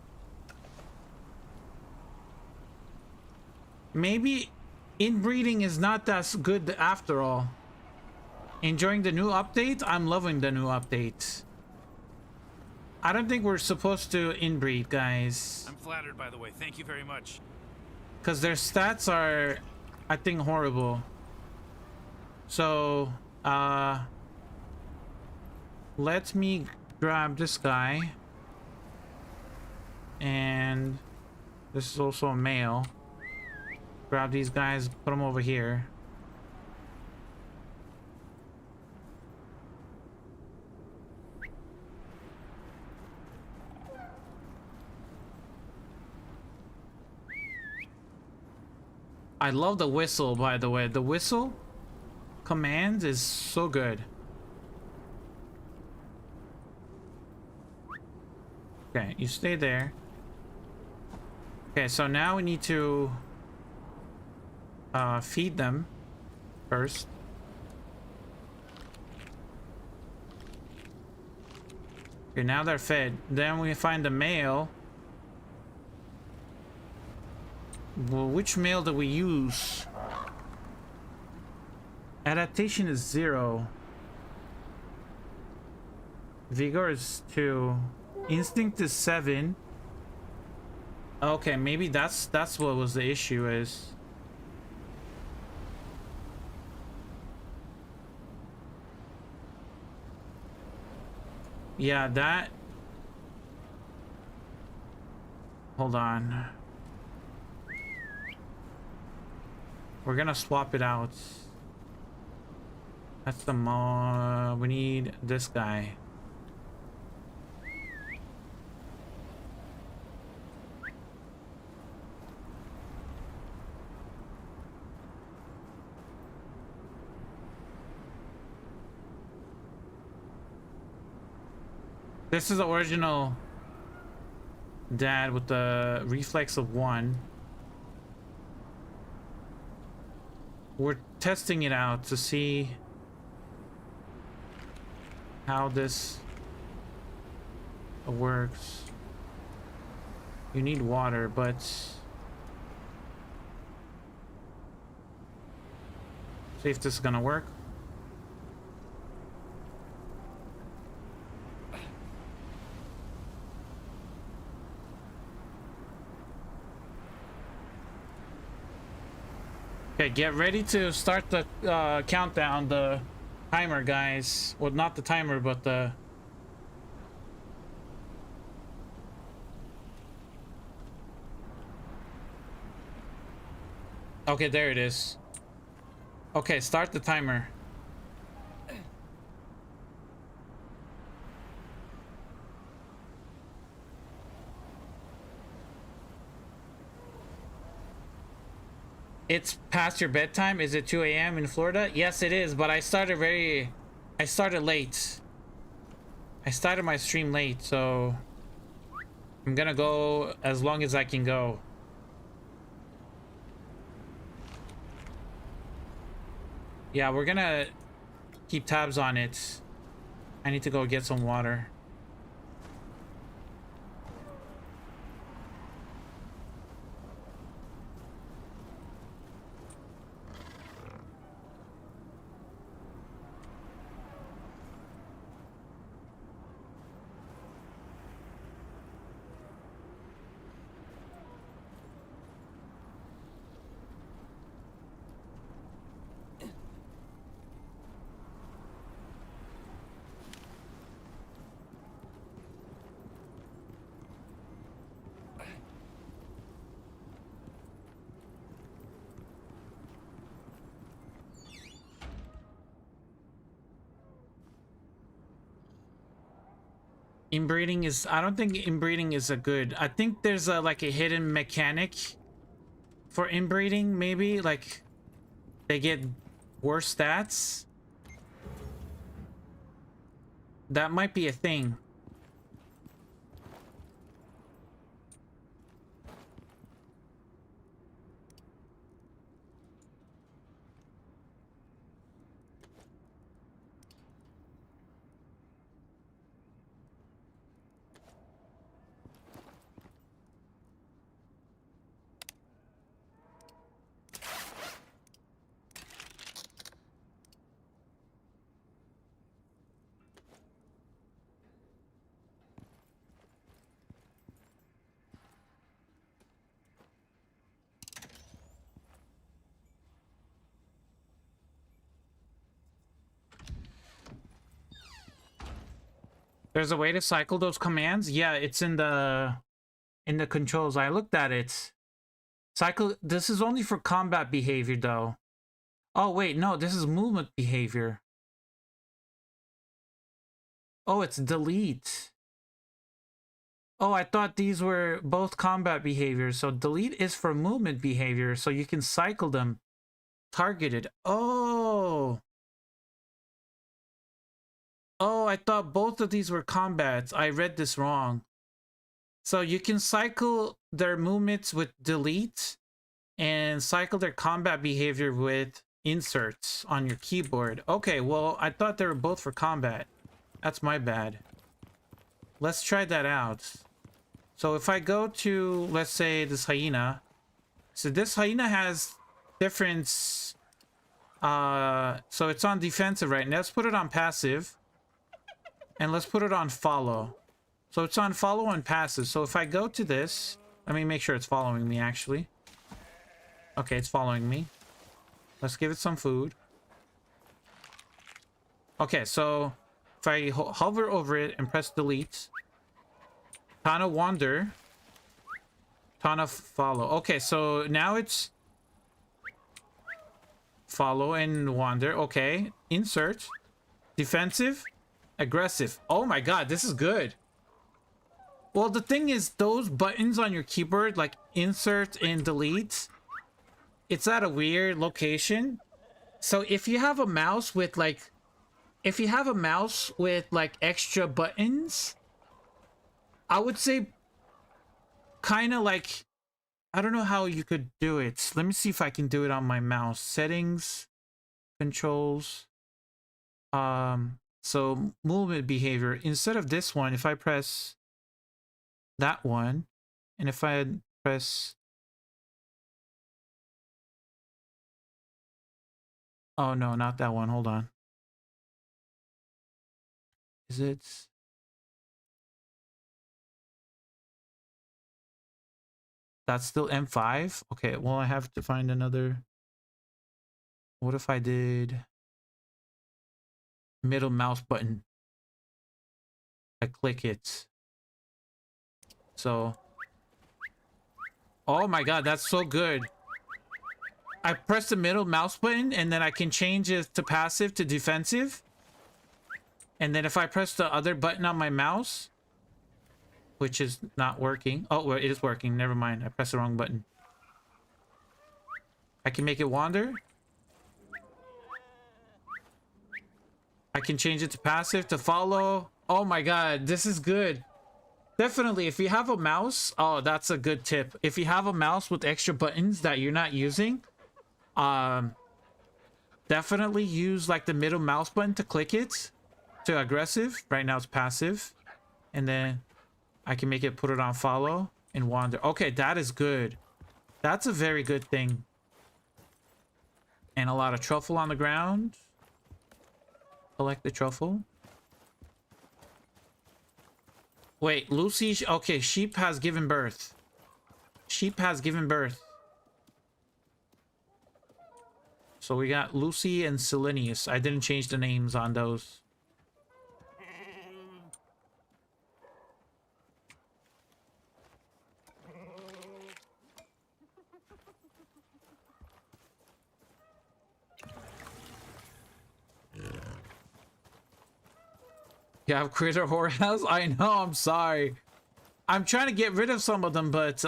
Maybe inbreeding is not that good after all. Enjoying the new update? I'm loving the new update. I don't think we're supposed to inbreed, guys. I'm flattered, by the way. Thank you very much. Because their stats are, I think, horrible. So, let me grab this guy. And this is also a male. Grab these guys, put them over here. I love the whistle, by the way. The whistle command is so good. Okay, you stay there. Okay, so now we need to feed them first. Okay, now they're fed. Then we find the male. Well, which male do we use? Adaptation is 0. Vigor is 2. Instinct is 7. Okay, maybe that's what was the issue is. Yeah, Hold on. We're gonna swap it out. That's the we need this guy. This is the original dad with the reflex of 1. We're testing it out to see how this works. You need water, but see if this is gonna work. Okay, get ready to start the countdown, the timer, guys. Well, not the timer, but the... Okay, there it is. Okay, start the timer. It's past your bedtime? Is it 2 a.m. in Florida? Yes, it is, but I started late. I started my stream late, so I'm gonna go as long as I can go. Yeah, we're gonna keep tabs on it. I need to go get some water. Inbreeding is, I don't think inbreeding is a good, I think there's a like a hidden mechanic for inbreeding, maybe like they get worse stats. That might be a thing. There's a way to cycle those commands? Yeah, it's in the controls. I looked at it. Cycle, this is only for combat behavior though. Oh wait, no, this is movement behavior. Oh, it's delete. Oh, I thought these were both combat behaviors. So delete is for movement behavior, so you can cycle them targeted. Oh. Oh, I thought both of these were combats. I read this wrong. So you can cycle their movements with delete and cycle their combat behavior with inserts on your keyboard. Okay, well, I thought they were both for combat. That's my bad. Let's try that out. So if I go to, let's say, this hyena. So this hyena has different... so it's on defensive right now. Let's put it on passive. And let's put it on follow. So it's on follow and passive. So if I go to this, let me make sure it's following me actually. Okay, it's following me. Let's give it some food. Okay, so if I hover over it and press delete, kind of wander. Ton of follow. Okay, so now it's follow and wander. Okay. Insert. Defensive. Aggressive. Oh my god, this is good. Well, the thing is, those buttons on your keyboard, like insert and delete, it's at a weird location. So if you have a mouse with like, extra buttons, I would say kind of like, I don't know how you could do it. Let me see if I can do it on my mouse. Settings, controls. So movement behavior. Instead of this one, if I press that one, and if I press, oh no, not that one. Hold on. Is it? That's still M5? Okay, well, I have to find another. What if I did middle mouse button? I click it. So, oh my god, that's so good. I press the middle mouse button and then I can change it to passive to defensive. And then if I press the other button on my mouse, which is not working. Oh, well, it is working. Never mind. I pressed the wrong button. I can make it wander. I can change it to passive, to follow. Oh my god, this is good. Definitely, if you have a mouse, oh, that's a good tip. If you have a mouse with extra buttons that you're not using, definitely use like the middle mouse button to click it to aggressive. Right now it's passive. And then I can make it, put it on follow and wander. Okay, that is good. That's a very good thing. And a lot of truffle on the ground. Collect the truffle. Wait, Lucy. Okay, sheep has given birth. Sheep has given birth. So we got Lucy and Selenius. I didn't change the names on those. You have critter whorehouse? I know, I'm sorry. I'm trying to get rid of some of them, but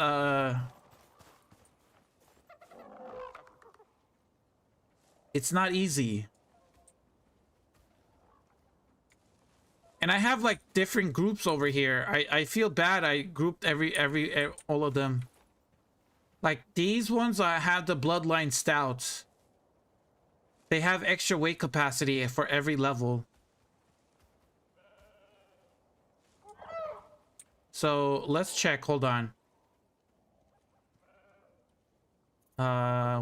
it's not easy. And I have like different groups over here. I feel bad. I grouped all of them. Like these ones, I have the bloodline stouts. They have extra weight capacity for every level. So let's check. Hold on.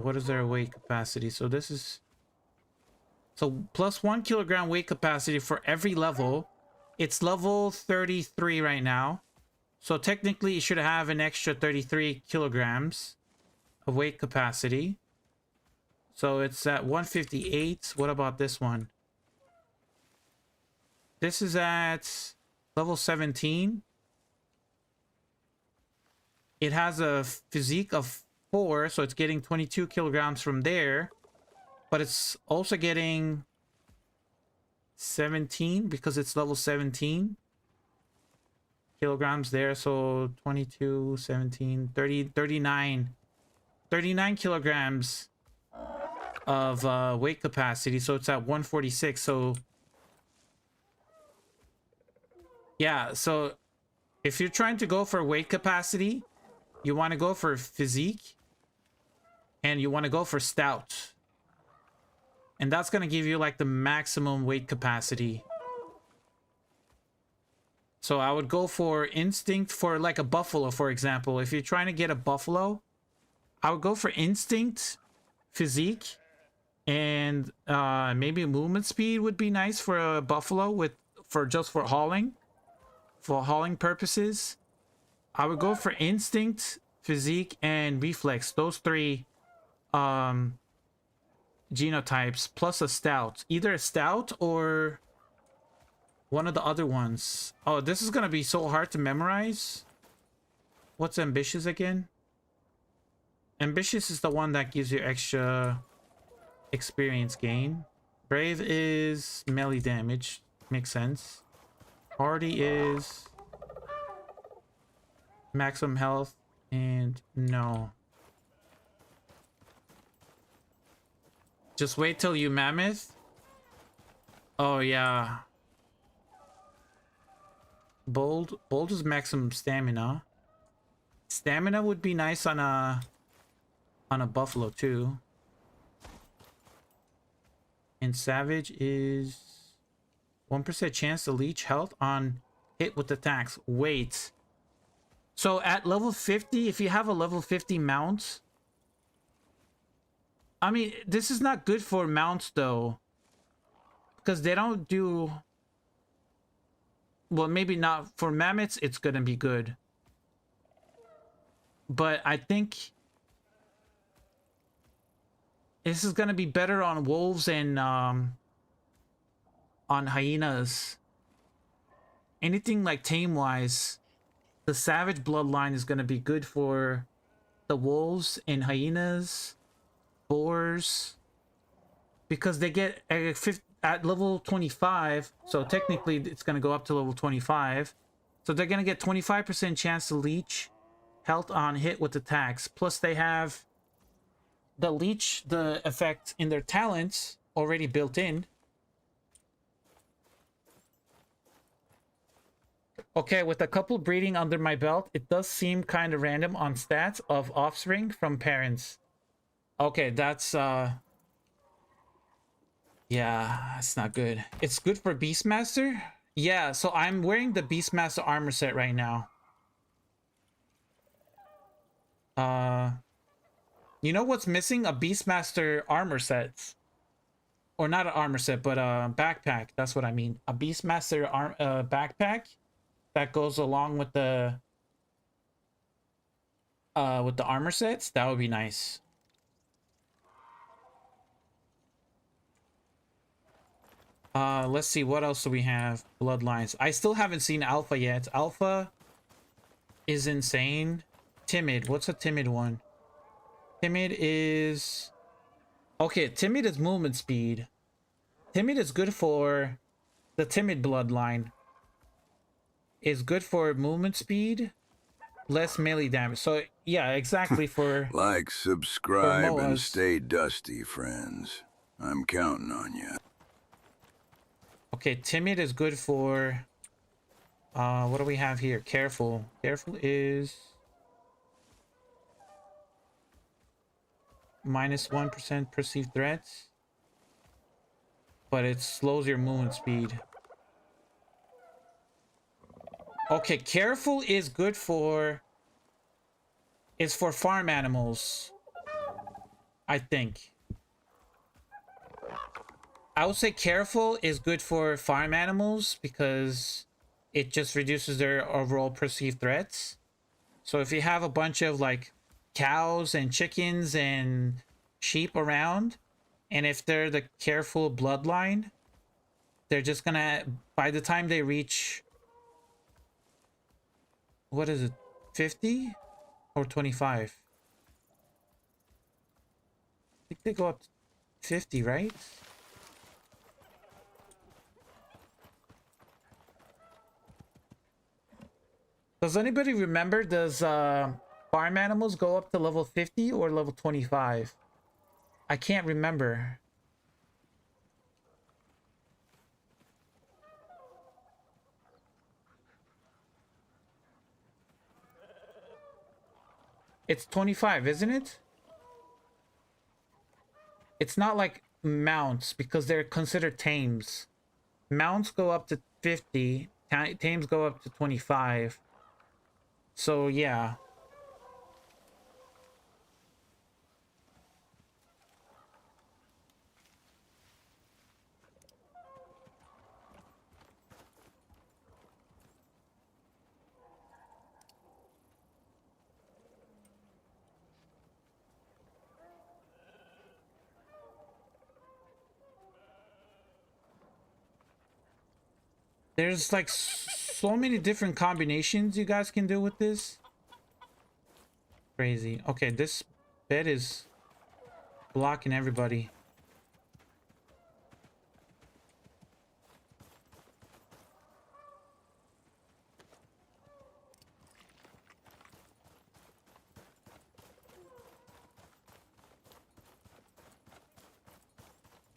What is their weight capacity? So this is, so plus 1 kilogram weight capacity for every level. It's level 33 right now. So technically it should have an extra 33 kilograms of weight capacity. So it's at 158. What about this one? This is at level 17. It has a physique of 4, so it's getting 22 kilograms from there. But it's also getting 17 because it's level 17 kilograms there. So 22, 17, 30, 39 kilograms of weight capacity. So it's at 146. So yeah, so if you're trying to go for weight capacity, you want to go for physique and you want to go for stout. And that's going to give you like the maximum weight capacity. So I would go for instinct for like a buffalo, for example. If you're trying to get a buffalo, I would go for instinct, physique, and maybe movement speed would be nice for a buffalo for hauling. For hauling purposes. I would go for instinct, physique, and reflex. Those 3 genotypes plus a stout. Either a stout or one of the other ones. Oh, this is gonna be so hard to memorize. What's ambitious again? Ambitious is the one that gives you extra experience gain. Brave is melee damage. Makes sense. Hardy is maximum health. And no. Just wait till you mammoth. Oh yeah. Bold is maximum stamina. Stamina would be nice on a buffalo too. And savage is 1% chance to leech health on hit with attacks. Wait. So at level 50, if you have a level 50 mount, I mean, this is not good for mounts though, because they don't do, well, maybe not for mammoths. It's gonna be good, but I think this is gonna be better on wolves and on hyenas. Anything like tame wise, the savage bloodline is gonna be good for the wolves and hyenas, boars, because they get at level 25, so technically it's going to go up to level 25, so they're going to get 25% chance to leech health on hit with attacks, plus they have the effect in their talents already built in. Okay, with a couple breeding under my belt, it does seem kind of random on stats of offspring from parents. Okay, that's yeah, it's not good. It's good for Beastmaster? Yeah, so I'm wearing the Beastmaster armor set right now. You know what's missing? A Beastmaster armor set. Or not an armor set, but a backpack. That's what I mean. A Beastmaster backpack that goes along with the armor sets. That would be nice. Let's see, what else do we have? Bloodlines. I still haven't seen Alpha yet. Alpha is insane. Timid. What's a timid one? Timid is... Okay, timid is movement speed. Timid is good for... The timid bloodline is good for movement speed, less melee damage. So, yeah, exactly for... Like, subscribe, and Moas. stay dusty, friends. I'm counting on you. Okay, timid is good for... what do we have here? Careful. Careful is... -1% perceived threats. But it slows your movement speed. Okay, careful is good for... Is for farm animals, I think. I would say careful is good for farm animals because it just reduces their overall perceived threats. So if you have a bunch of like cows and chickens and sheep around, and if they're the careful bloodline, they're just gonna, by the time they reach, what is it, 50 or 25? I think they go up to 50, right? Does anybody remember, does farm animals go up to level 50 or level 25? I can't remember. It's 25, isn't it? It's not like mounts because they're considered tames. Mounts go up to 50, tames go up to 25. So, yeah. There's like so many different combinations you guys can do with this. Crazy. Okay, this bed is blocking everybody.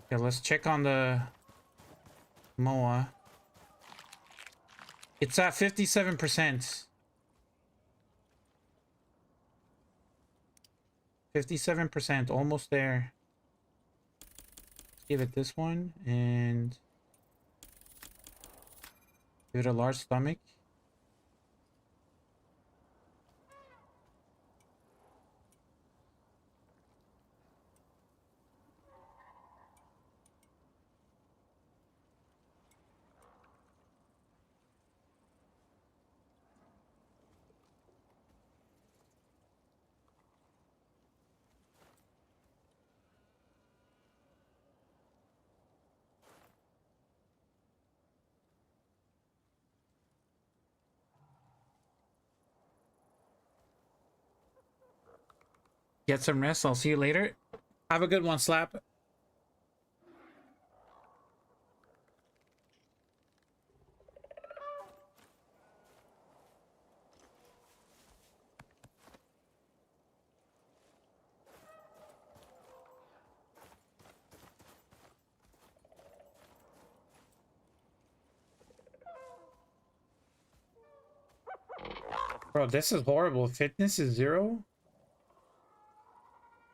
Okay, let's check on the Moa. It's at 57%. 57%, almost there. Let's give it this one and give it a large stomach. Get some rest. I'll see you later. Have a good one, Slap. Bro, this is horrible. Fitness is 0.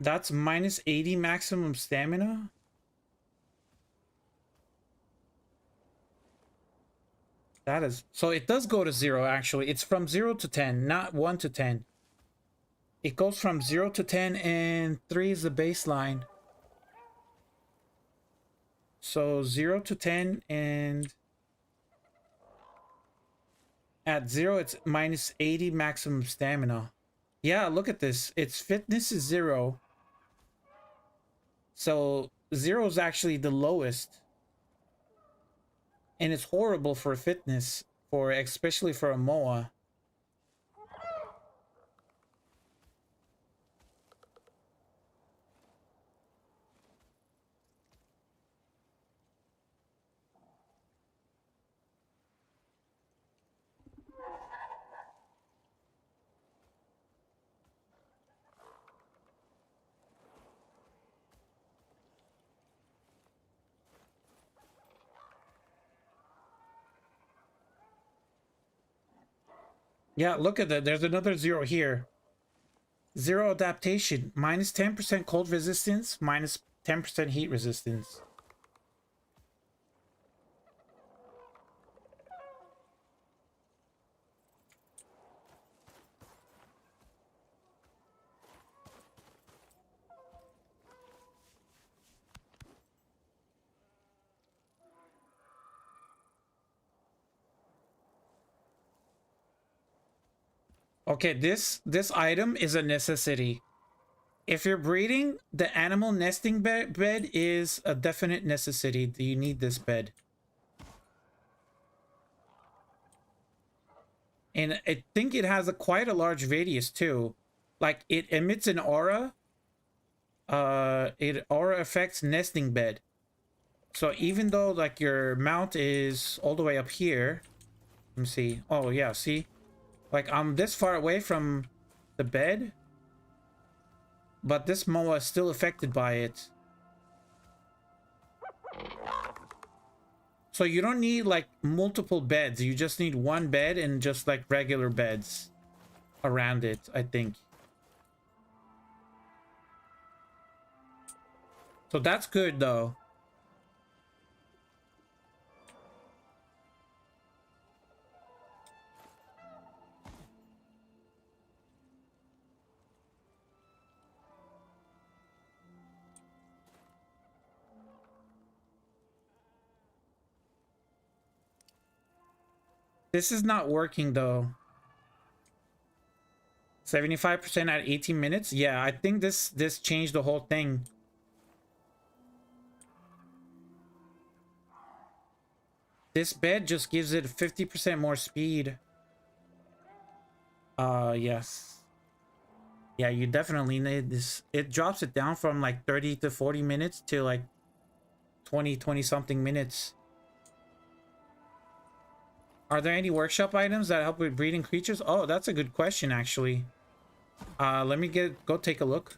That's minus 80 maximum stamina. That is... So it does go to 0, actually. It's from 0 to 10, not 1 to 10. It goes from 0 to 10, and 3 is the baseline. So 0 to 10, and... At 0, it's minus 80 maximum stamina. Yeah, look at this. Its fitness is 0. So 0 is actually the lowest. And it's horrible for fitness, especially for a Moa. Yeah, look at that. There's another 0 here. 0 adaptation. Minus 10% cold resistance. Minus 10% heat resistance. Okay, this item is a necessity. If you're breeding, the animal nesting bed is a definite necessity. You need this bed. And I think it has quite a large radius too. Like, it emits an aura. It aura affects nesting bed. So even though like your mount is all the way up here, let me see. Oh yeah, see? Like, I'm this far away from the bed, but this Moa is still affected by it. So you don't need like multiple beds. You just need one bed and just like regular beds around it, I think. So that's good though. This is not working though. 75% at 18 minutes. Yeah, I think this changed the whole thing. This bed just gives it 50% more speed. Yes. Yeah, you definitely need this. It drops it down from like 30 to 40 minutes to like 20 something minutes. Are there any workshop items that help with breeding creatures? Oh, that's a good question, actually. Let me go take a look.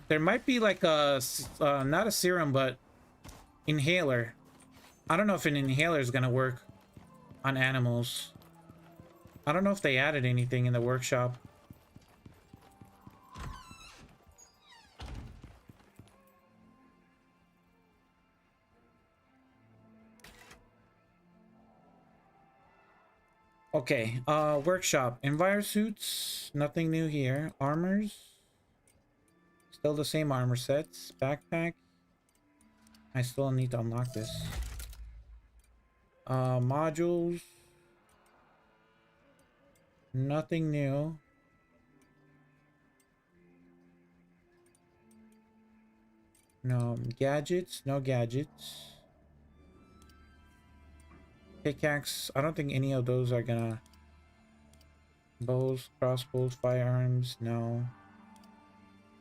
There might be like a, not a serum, but inhaler. I don't know if an inhaler is gonna work on animals. I don't know if they added anything in the workshop. Okay, workshop. Enviro suits, nothing new here. Armors, still the same armor sets. Backpack, I still need to unlock this. Modules, nothing new. No gadgets, no gadgets. Pickaxe, I don't think any of those are gonna... Bows, crossbows, firearms, no.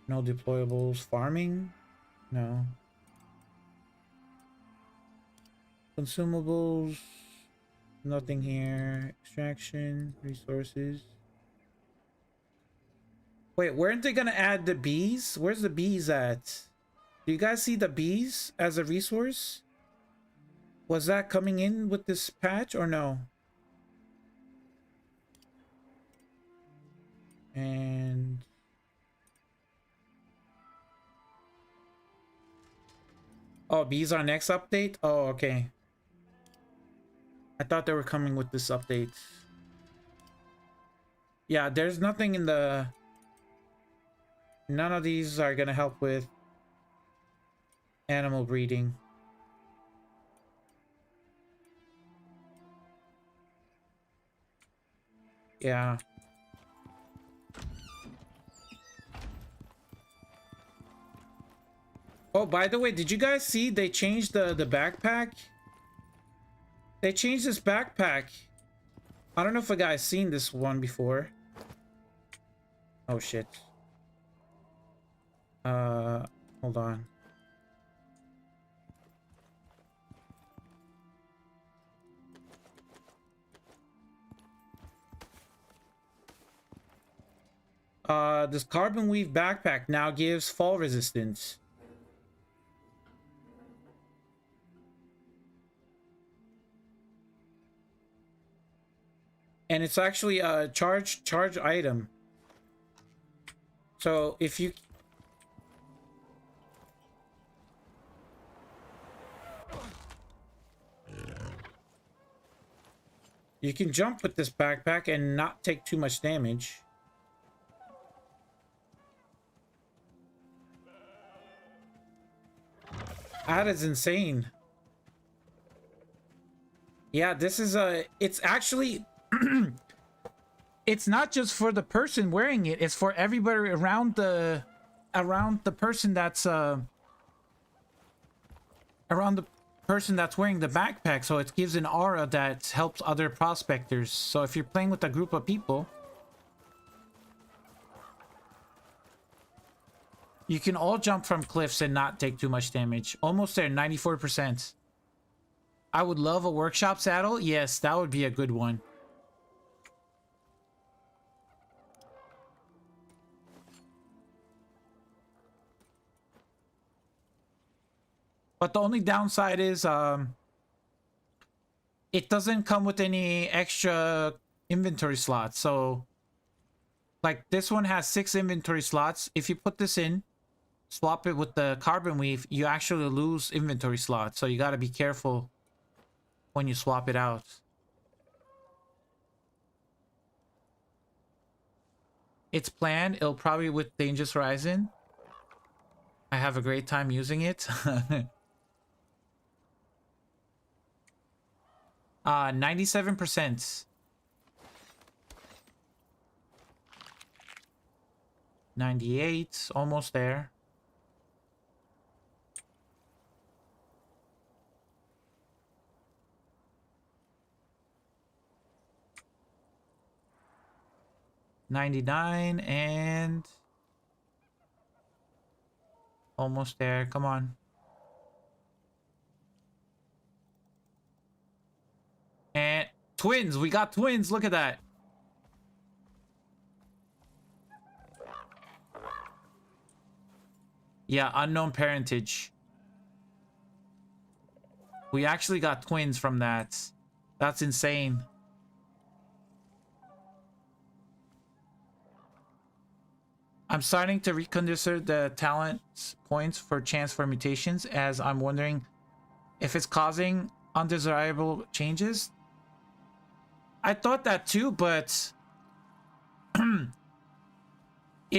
No deployables. Farming, no. Consumables, nothing here. Extraction, resources. Wait, weren't they gonna add the bees? Where's the bees at? Do you guys see the bees as a resource? Was that coming in with this patch or no? And... oh, bees are next update? Oh, okay. I thought they were coming with this update. Yeah, there's nothing in the... None of these are gonna help with animal breeding. Yeah. Oh, by the way, did you guys see they changed the backpack? They changed this backpack. I don't know if a guy's seen this one before. Oh shit. Hold on. This carbon weave backpack now gives fall resistance. And it's actually a charge item. So if you... You can jump with this backpack and not take too much damage. That is insane. Yeah, this is a... It's actually... It's not just for the person wearing it. It's for everybody around the person that's around the person that's wearing the backpack. So it gives an aura that helps other prospectors. So if you're playing with a group of people, you can all jump from cliffs and not take too much damage. Almost there, 94%. I would love a workshop saddle. Yes, that would be a good one. But the only downside is it doesn't come with any extra inventory slots. So like this one has 6 inventory slots. If you put this in, swap it with the carbon weave, you actually lose inventory slots. So you got to be careful when you swap it out. It's planned. It'll probably with Dangerous Horizon. I have a great time using it. 97%. 98, almost there. 99 and almost there. Come on. And twins. We got twins. Look at that. Yeah, unknown parentage. We actually got twins from that. That's insane. I'm starting to reconsider the talent points for chance for mutations, as I'm wondering if it's causing undesirable changes. I thought that too, but I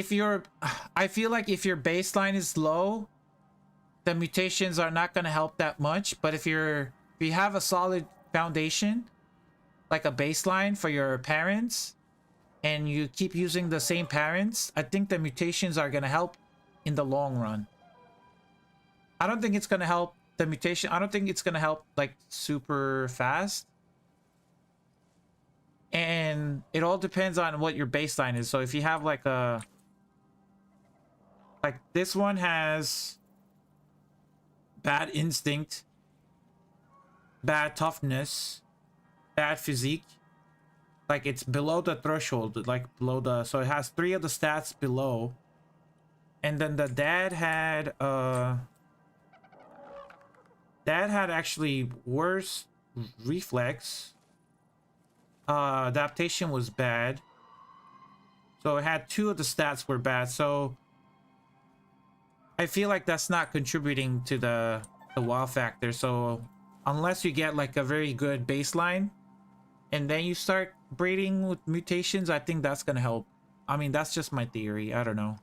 feel like if your baseline is low, the mutations are not going to help that much. But if you have a solid foundation, like a baseline for your parents, and you keep using the same parents, I think the mutations are going to help in the long run. I don't think it's going to help the mutation. I don't think it's going to help like super fast. And it all depends on what your baseline is. So if you have like this one has bad instinct, bad toughness, bad physique. Like it's below the threshold, like below the, so it has 3 of the stats below. And then the dad had actually worse reflex. Adaptation was bad. So it had 2 of the stats were bad. So I feel like that's not contributing to the wow factor. So unless you get like a very good baseline and then you start breeding with mutations, I think that's gonna help. I mean, that's just my theory. I don't know.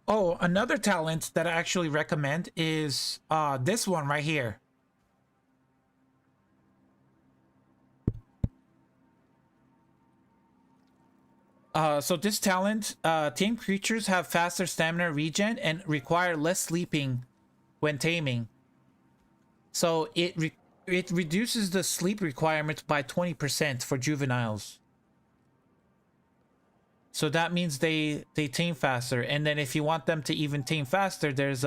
Oh, another talent that I actually recommend is this one right here. So this talent, tame creatures have faster stamina regen and require less sleeping when taming. So it reduces the sleep requirement by 20% for juveniles. So that means they tame faster. And then if you want them to even tame faster, there's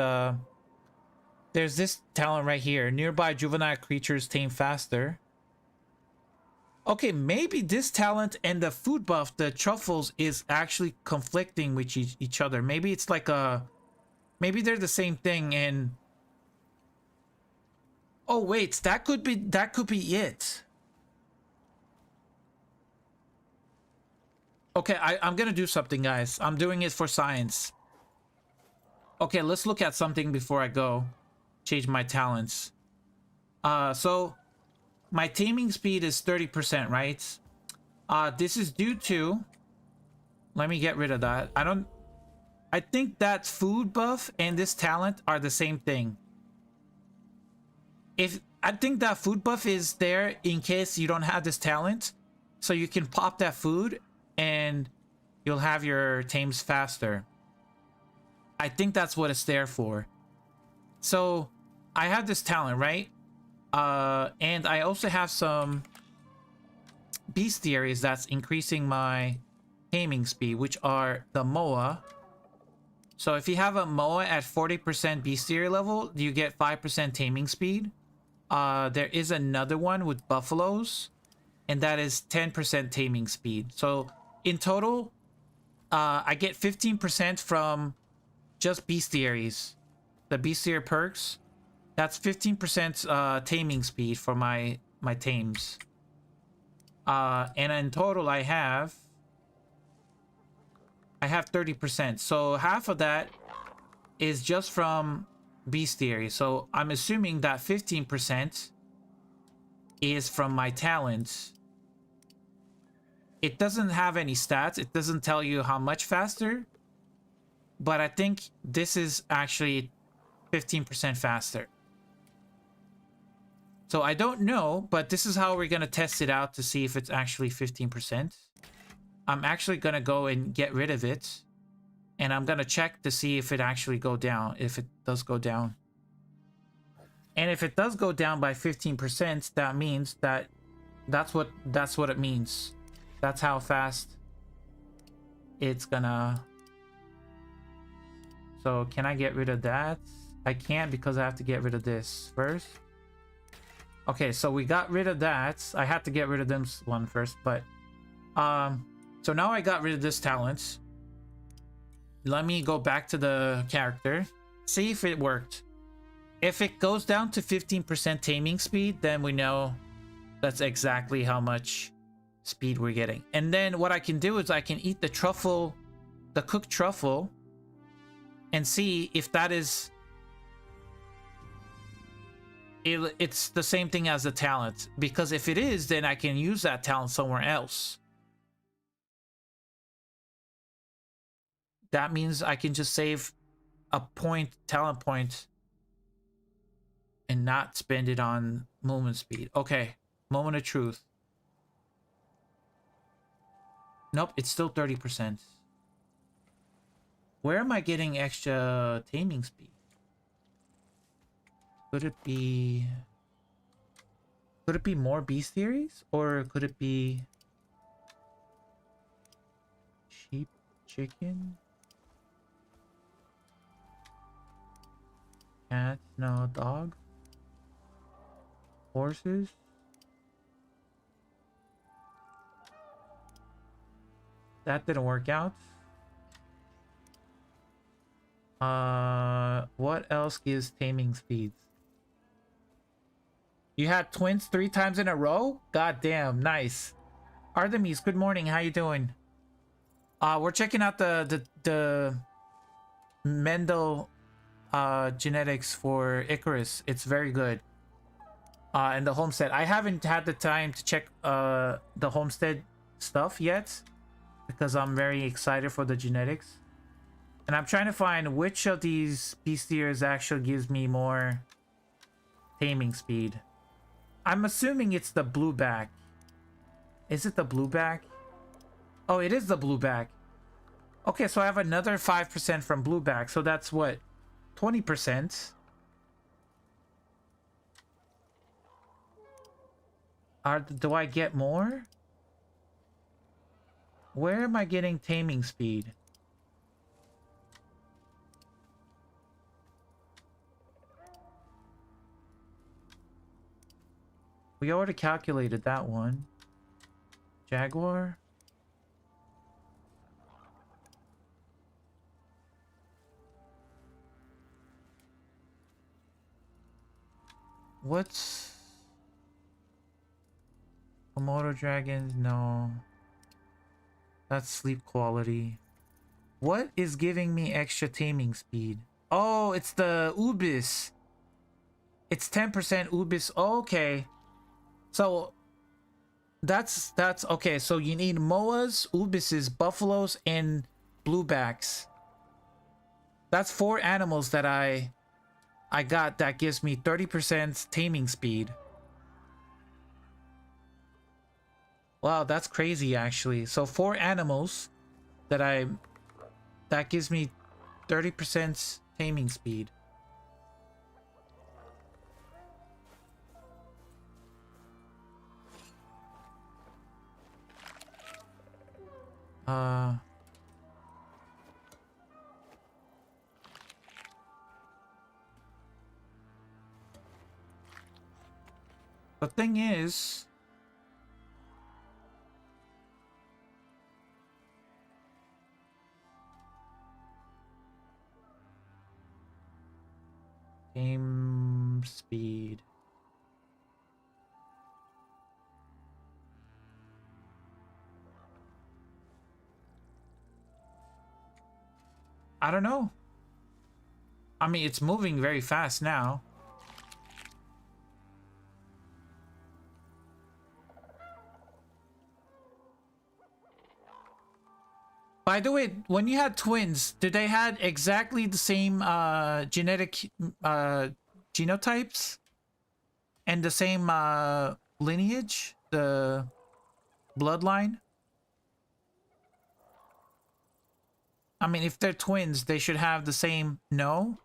this talent right here. Nearby juvenile creatures tame faster. Okay, maybe this talent and the food buff, the truffles, is actually conflicting with each other. Maybe it's like maybe they're the same thing. And oh wait, that could be it. Okay, I'm gonna do something, guys. I'm doing it for science. Okay, let's look at something before I go change my talents. So my taming speed is 30%, right? This is due to, let me get rid of that. I think that food buff and this talent are the same thing. I think that food buff is there in case you don't have this talent, so you can pop that food and you'll have your tames faster. I think that's what it's there for. So I have this talent, right? And I also have some bestiaries that's increasing my taming speed, which are the moa. So if you have a moa at 40% bestiary level, you get 5% taming speed. There is another one with buffaloes, and that is 10% taming speed. So in total, I get 15% from just bestiaries. The bestiary perks, that's 15% taming speed for my tames. And in total, I have 30%. So half of that is just from bestiary. So I'm assuming that 15% is from my talents. It doesn't have any stats. It doesn't tell you how much faster, but I think this is actually 15% faster. So I don't know, but this is how we're going to test it out to see if it's actually 15%. I'm actually going to go and get rid of it. And I'm going to check to see if it actually go down, if it does go down. And if it does go down by 15%, that means that that's what it means. That's how fast it's gonna. So can I get rid of that? I can't because I have to get rid of this first. Okay, so we got rid of that. I had to get rid of this one first, but so now I got rid of this talent. Let me go back to the character, see if it worked. If it goes down to 15% taming speed, then we know that's exactly how much speed we're getting. And then what I can do is I can eat the truffle, the cooked truffle, and see if that is it's the same thing as the talent. Because if it is, then I can use that talent somewhere else. That means I can just save a point, talent point, and not spend it on movement speed. Okay, moment of truth. Nope, it's still 30%. Where am I getting extra taming speed? Could it be more beast theories? Or could it be sheep, chicken? Cat, no, dog? Horses? That didn't work out. What else gives taming speeds? You had twins 3 times in a row? God damn, nice. Artemis, good morning. How you doing? We're checking out the Mendel genetics for Icarus. It's very good. And the Homestead. I haven't had the time to check the Homestead stuff yet because I'm very excited for the genetics. And I'm trying to find which of these beastiers actually gives me more taming speed. I'm assuming it's the blueback. Is it the blueback? Oh, it is the blueback. Okay, so I have another 5% from blueback. So that's what? 20%. Do I get more? Where am I getting taming speed? We already calculated that one. Jaguar? What's Komodo dragons? No. That's sleep quality. What is giving me extra taming speed? Oh, it's the Ubis. It's 10% Ubis. Oh, okay. So that's okay. So you need Moas, Ubises, buffaloes, and bluebacks. That's 4 animals that I got that gives me 30% taming speed. Wow, that's crazy actually. So 4 animals that gives me 30% taming speed. The thing is, tame speed. I don't know. I mean, it's moving very fast now. By the way, when you had twins, did they had exactly the same genetic genotypes? and the same lineage, the bloodline. I mean, if they're twins, they should have the same. No,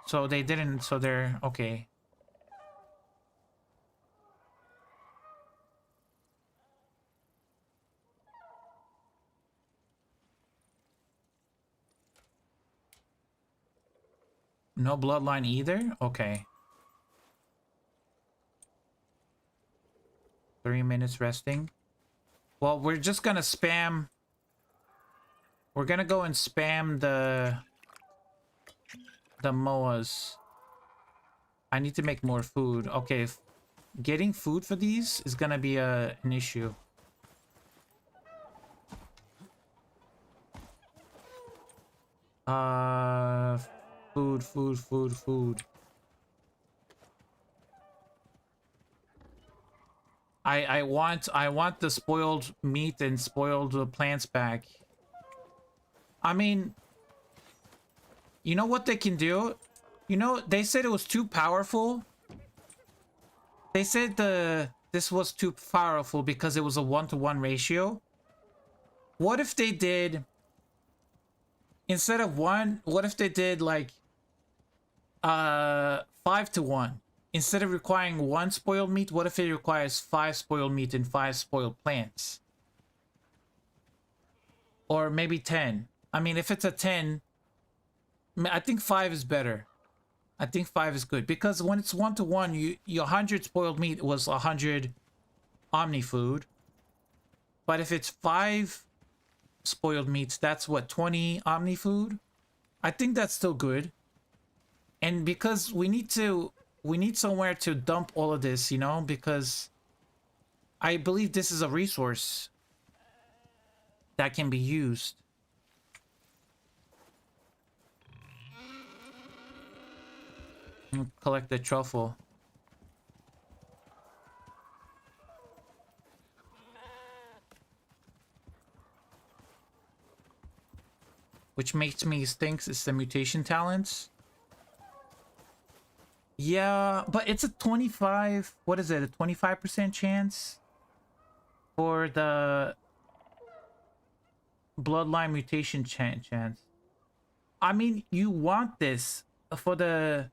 so they didn't. So they're okay. No bloodline either? Okay. 3 minutes resting. Well, we're just gonna spam. We're gonna go and spam the MOAs. I need to make more food. Okay, getting food for these is gonna be an issue. Food. I want the spoiled meat and spoiled plants back. I mean, you know what they can do? You know, they said it was too powerful. They said this was too powerful because it was a 1-to-1 ratio. What if they did, instead of 1, what if they did like 5-to-1? Instead of requiring 1 spoiled meat, what if it requires 5 spoiled meat and 5 spoiled plants? Or maybe 10. I mean, if it's a 10, I think 5 is better. I think 5 is good. Because when it's 1-to-1, your 100 spoiled meat was 100 omni food. But if it's 5 spoiled meats, that's what, 20 omni food? I think that's still good. And because we need somewhere to dump all of this, you know, because I believe this is a resource that can be used. Collect the truffle. Which makes me think it's the mutation talents. Yeah, but it's a 25, what is it? A 25% chance for the bloodline mutation chance. I mean, you want this for the,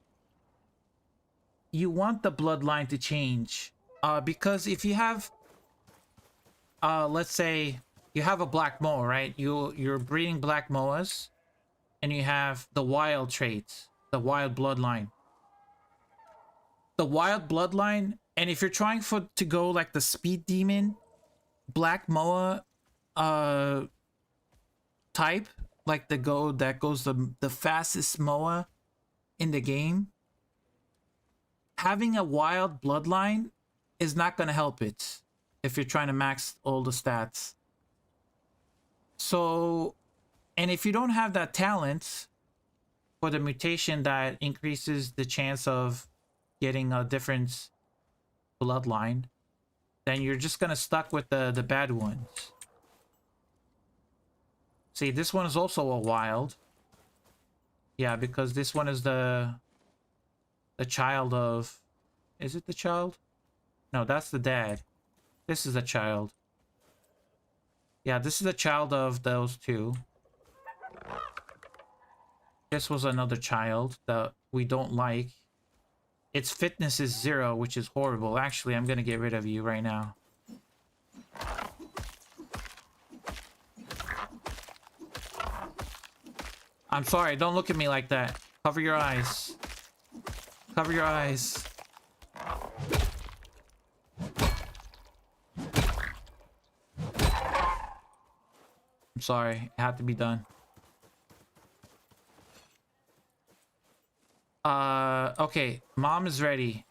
you want the bloodline to change. Because if you have, let's say you have a black moa, right? You're breeding black moas and you have the wild traits, the wild bloodline. The wild bloodline, and if you're trying to go like the speed demon black moa type, like that goes the fastest moa in the game, having a wild bloodline is not going to help it if you're trying to max all the stats. So, and if you don't have that talent for the mutation that increases the chance of getting a different bloodline, then you're just gonna stuck with the bad ones. See, this one is also a wild. Yeah, because this one is the child of, is it the child? No, that's the dad. This is the child. Yeah, this is the child of those two. This was another child that we don't like. Its fitness is 0, which is horrible. Actually, I'm gonna get rid of you right now. I'm sorry, don't look at me like that. Cover your eyes. Cover your eyes. I'm sorry, it had to be done. Okay, mom is ready.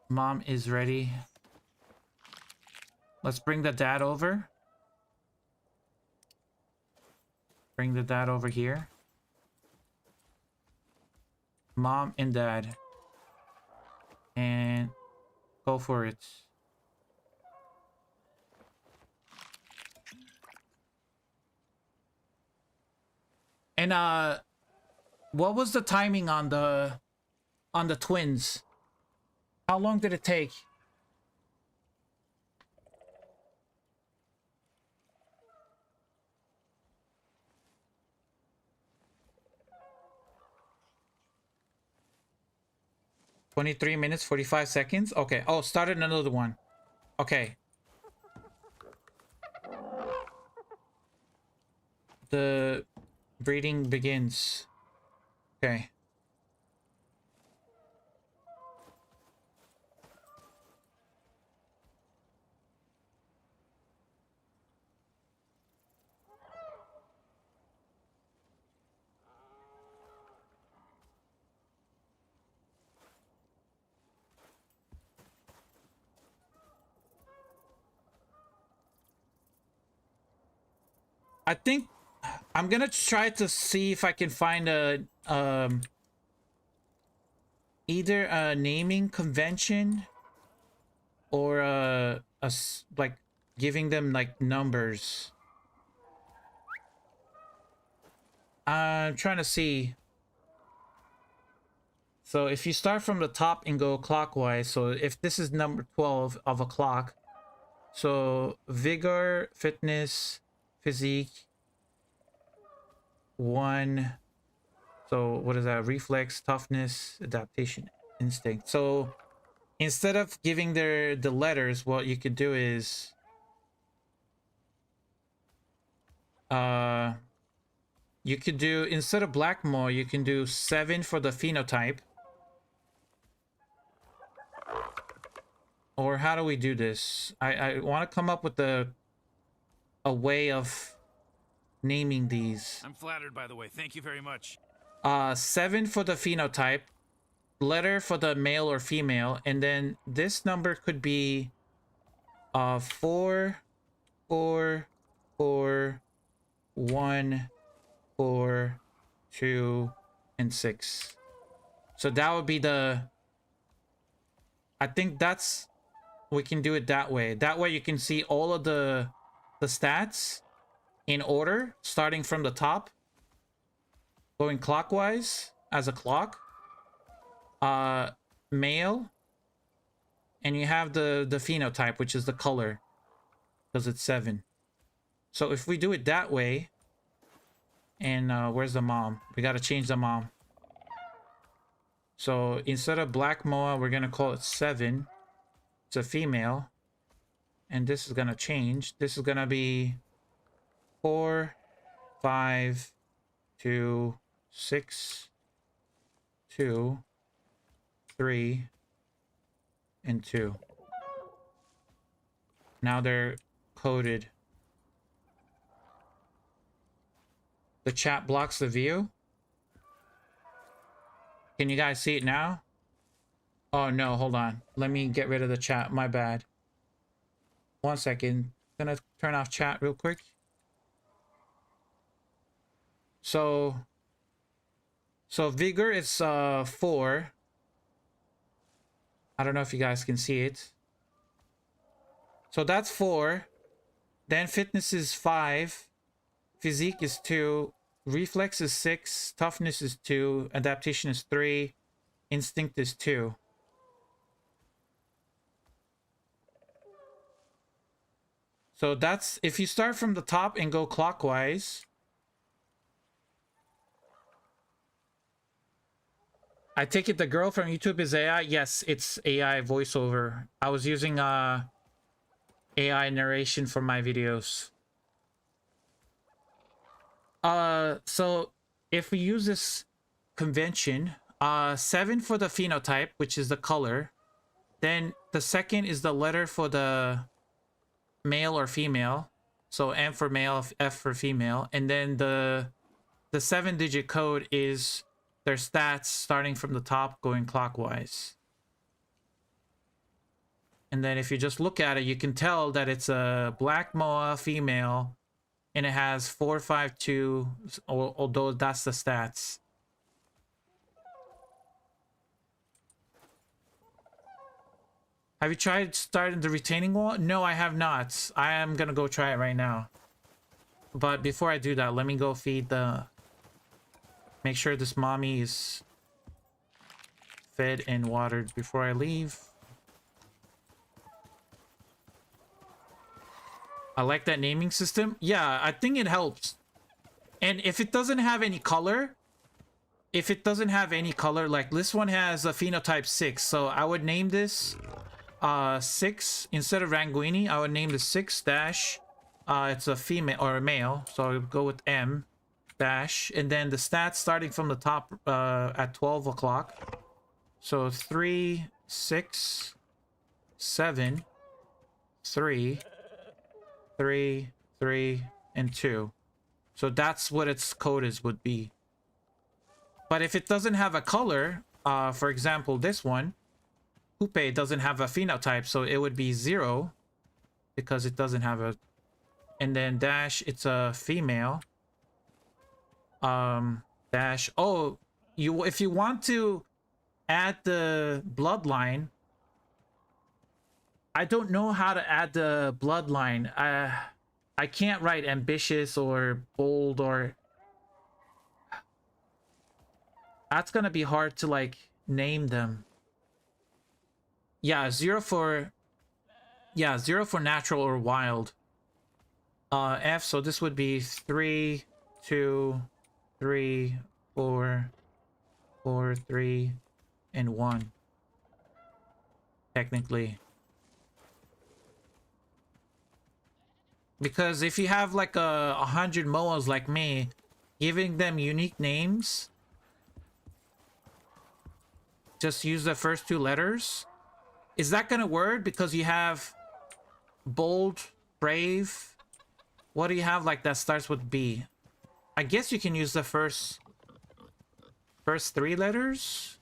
Mom is ready. Let's bring the dad over. Bring the dad over here. Mom and dad. And go for it. And what was the timing on the on the twins. How long did it take? $23 minutes, 45 seconds. Okay. Oh, started another one. Okay. The breeding begins. Okay. I think I'm gonna try to see if I can find a either a naming convention or like giving them like numbers. I'm trying to see. So if you start from the top and go clockwise, so if this is number 12 of a clock, so vigor, fitness, physique, 1. So what is that? Reflex, toughness, adaptation, instinct. So instead of giving the letters, what you could do is you could do, instead of Blackmore, you can do 7 for the phenotype. Or how do we do this? I want to come up with a way of naming these. I'm flattered, by the way. Thank you very much. 7 for the phenotype, letter for the male or female, and then this number could be 4 4 4 1 4 2 and 6. So that would be the, I think that's, we can do it that way. That way you can see all of the stats in order, starting from the top, going clockwise as a clock. Male, and you have the phenotype, which is the color, because it's 7. So if we do it that way, and where's the mom? We got to change the mom. So instead of Black Moa, we're gonna call it 7. It's a female, and this is gonna change. This is gonna be 4 5 2 6 2 3 and 2. Now they're coded. The chat blocks the view. Can you guys see it now? Oh no, hold on. Let me get rid of the chat. My bad. 1 second. Gonna turn off chat real quick. So vigor is 4. I don't know if you guys can see it. So that's 4. Then fitness is 5. Physique is 2. Reflex is 6. Toughness is 2. Adaptation is 3. Instinct is 2. So that's, if you start from the top and go clockwise. I take it the girl from YouTube is AI? Yes, it's AI voiceover. I was using AI narration for my videos. So if we use this convention, 7 for the phenotype, which is the color. Then the second is the letter for the male or female. So M for male, F for female. And then the 7-digit code is their stats starting from the top going clockwise. And then if you just look at it, you can tell that it's a Black Moa female and it has 452, although that's the stats. Have you tried starting the retaining wall? No, I have not. I am gonna go try it right now. But before I do that, let me go feed the... Make sure this mommy is fed and watered before I leave. I like that naming system. Yeah, I think it helps. And if it doesn't have any color, like this one has a phenotype 6, so I would name this 6 instead of Ranguini. I would name the 6 dash. It's a female or a male, so I'll go with M dash, and then the stats starting from the top at 12 o'clock. So 3, 6, 7, 3, 3, 3, and 2. So that's what its code is would be. But if it doesn't have a color, for example, this one, Coupe doesn't have a phenotype, so it would be 0 because it doesn't have a. And then dash, it's a female. Dash. Oh, if you want to add the bloodline, I don't know how to add the bloodline. I can't write ambitious or bold or. That's gonna be hard to like name them. Yeah, 0 for natural or wild. F, so this would be 3, 2, 3, 4, 4, 3, and 1. Technically. Because if you have like 100 moas like me, giving them unique names, just use the first 2 letters. Is that gonna work? Because you have bold, brave. What do you have like that starts with B? I guess you can use the first 3 letters.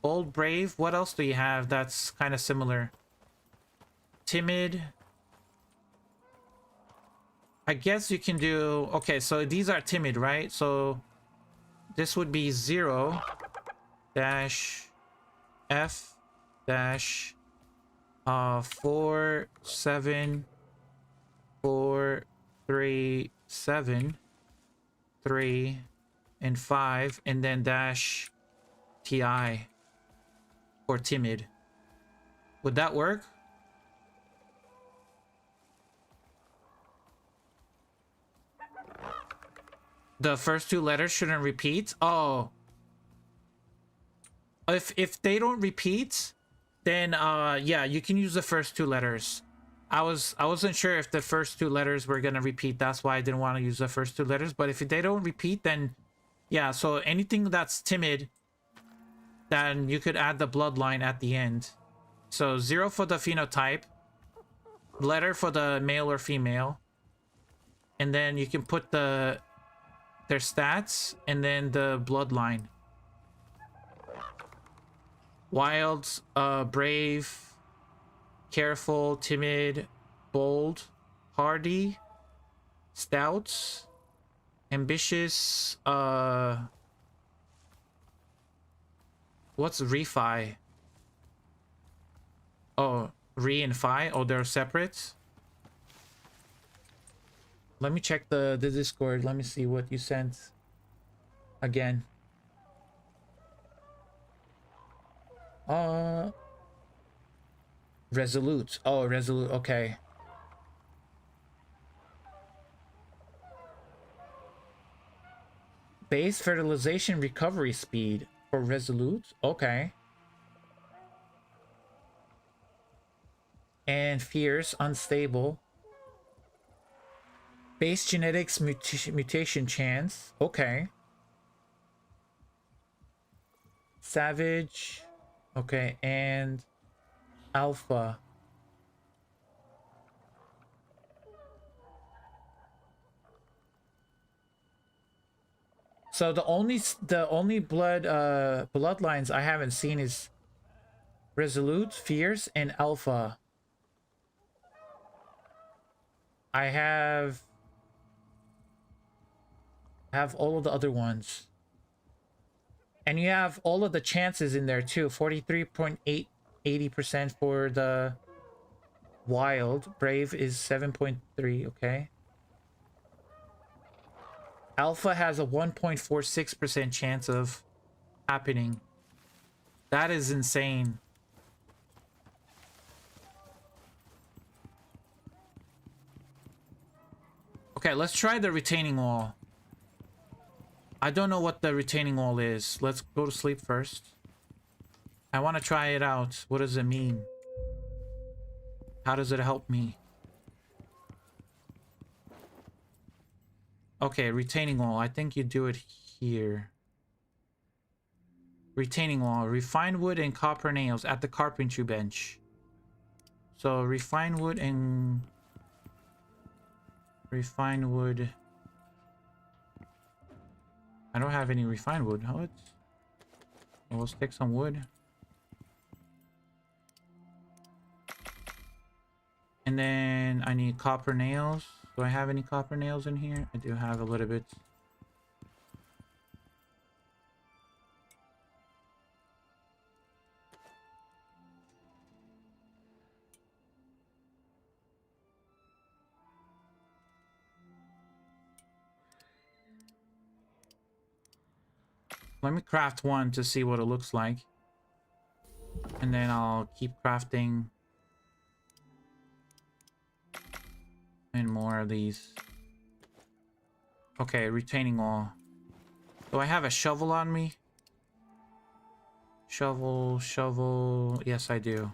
Bold, brave. What else do you have that's kind of similar? Timid. I guess you can do. Okay, so these are timid, right? So this would be 0 dash F dash 4, 7, 4, 3, 7, 3, and 5, and then dash TI or timid. Would that work? The first 2 letters shouldn't repeat. Oh, if they don't repeat, then yeah, you can use the first 2 letters. I wasn't sure if the first 2 letters were gonna repeat. That's why I didn't want to use the first 2 letters. But if they don't repeat, then yeah. So anything that's timid, then you could add the bloodline at the end. So 0 for the phenotype, letter for the male or female, and then you can put their stats and then the bloodline. Wild, brave, careful, timid, bold, hardy, stout, ambitious. What's refi? Oh, re and fi. Oh, they're separate. Let me check the Discord. Let me see what you sent again. Resolute. Oh, resolute. Okay. Base fertilization recovery speed for resolute. Okay. And fierce, unstable. Base genetics mutation chance. Okay. Savage. Okay, and alpha. So the only bloodlines I haven't seen is resolute, fierce, and alpha. I have all of the other ones. And you have all of the chances in there too. 43.80% for the wild. Brave is 7.3, okay. Alpha has a 1.46% chance of happening. That is insane. Okay, let's try the retaining wall. I don't know what the retaining wall is. Let's go to sleep first. I want to try it out. What does it mean? How does it help me? Okay, retaining wall. I think you do it here. Retaining wall. Refined wood and copper nails at the carpentry bench. So refined wood and... refined wood. I don't have any refined wood. How it's... We'll stick some wood. And then I need copper nails. Do I have any copper nails in here? I do have a little bit. Let me craft one to see what it looks like. And then I'll keep crafting. And more of these. Okay, retaining wall. Do I have a shovel on me? Shovel, shovel. Yes, I do.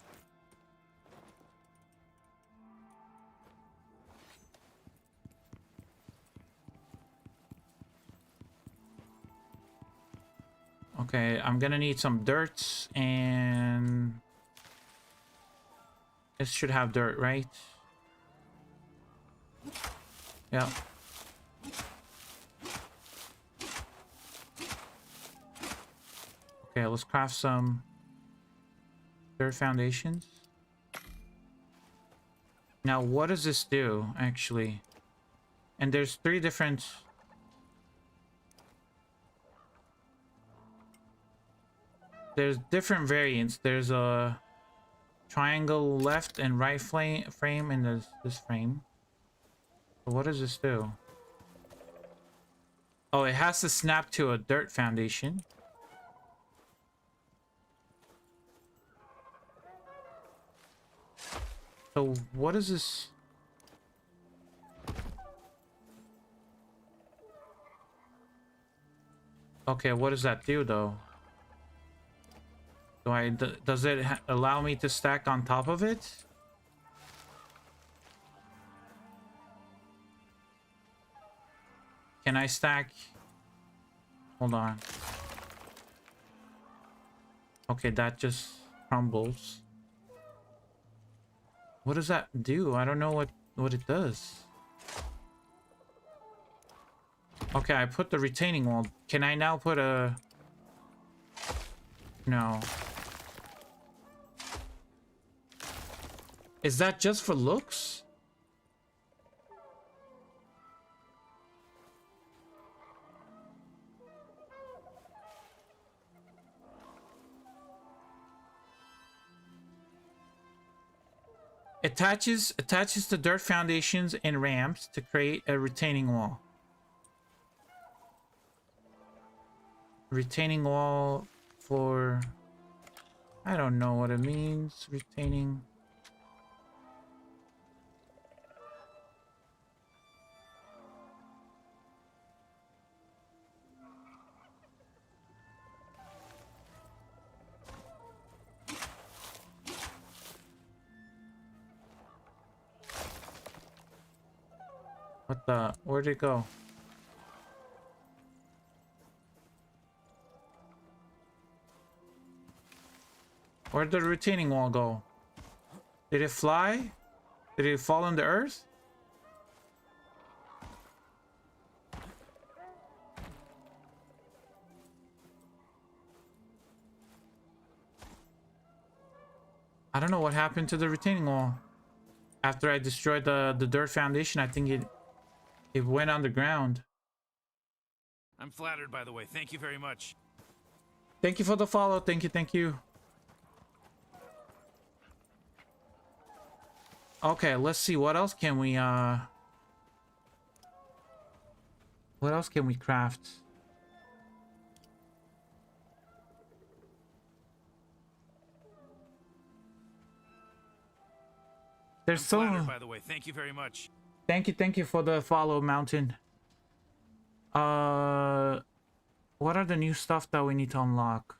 Okay, I'm gonna need some dirt and... This should have dirt, right? Yeah. Okay, let's craft some dirt foundations. Now, what does this do, actually? And there's 3 different... There's different variants. There's a triangle left and right frame and there's this frame. So what does this do? Oh, it has to snap to a dirt foundation. So what is this? Okay, what does that do though? Does it allow me to stack on top of it? Can I stack? Hold on. Okay, that just crumbles. What does that do? I don't know what it does. Okay, I put the retaining wall. Can I now put a... No. Is that just for looks? Attaches the dirt foundations and ramps to create a retaining wall. Retaining wall for... I don't know what it means. Retaining... What the... Where'd it go? Where'd the retaining wall go? Did it fly? Did it fall on the earth? I don't know what happened to the retaining wall. After I destroyed the dirt foundation, I think it went underground. I'm flattered, by the way. Thank you very much. Thank you for the follow. Thank you, thank you. Okay, let's see. What else can we craft? There's I'm so... flattered, by the way. Thank you very much. Thank you for the follow, Mountain. What are the new stuff that we need to unlock?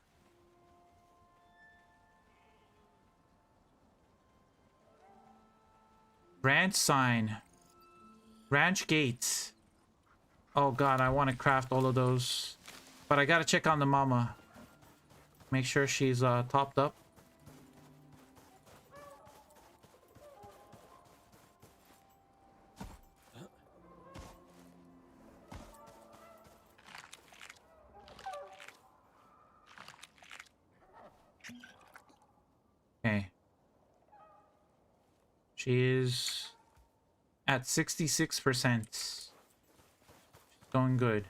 Ranch sign. Ranch gates. Oh god, I want to craft all of those. But I gotta check on the mama. Make sure she's topped up. Okay. She is at 66%. She's going good.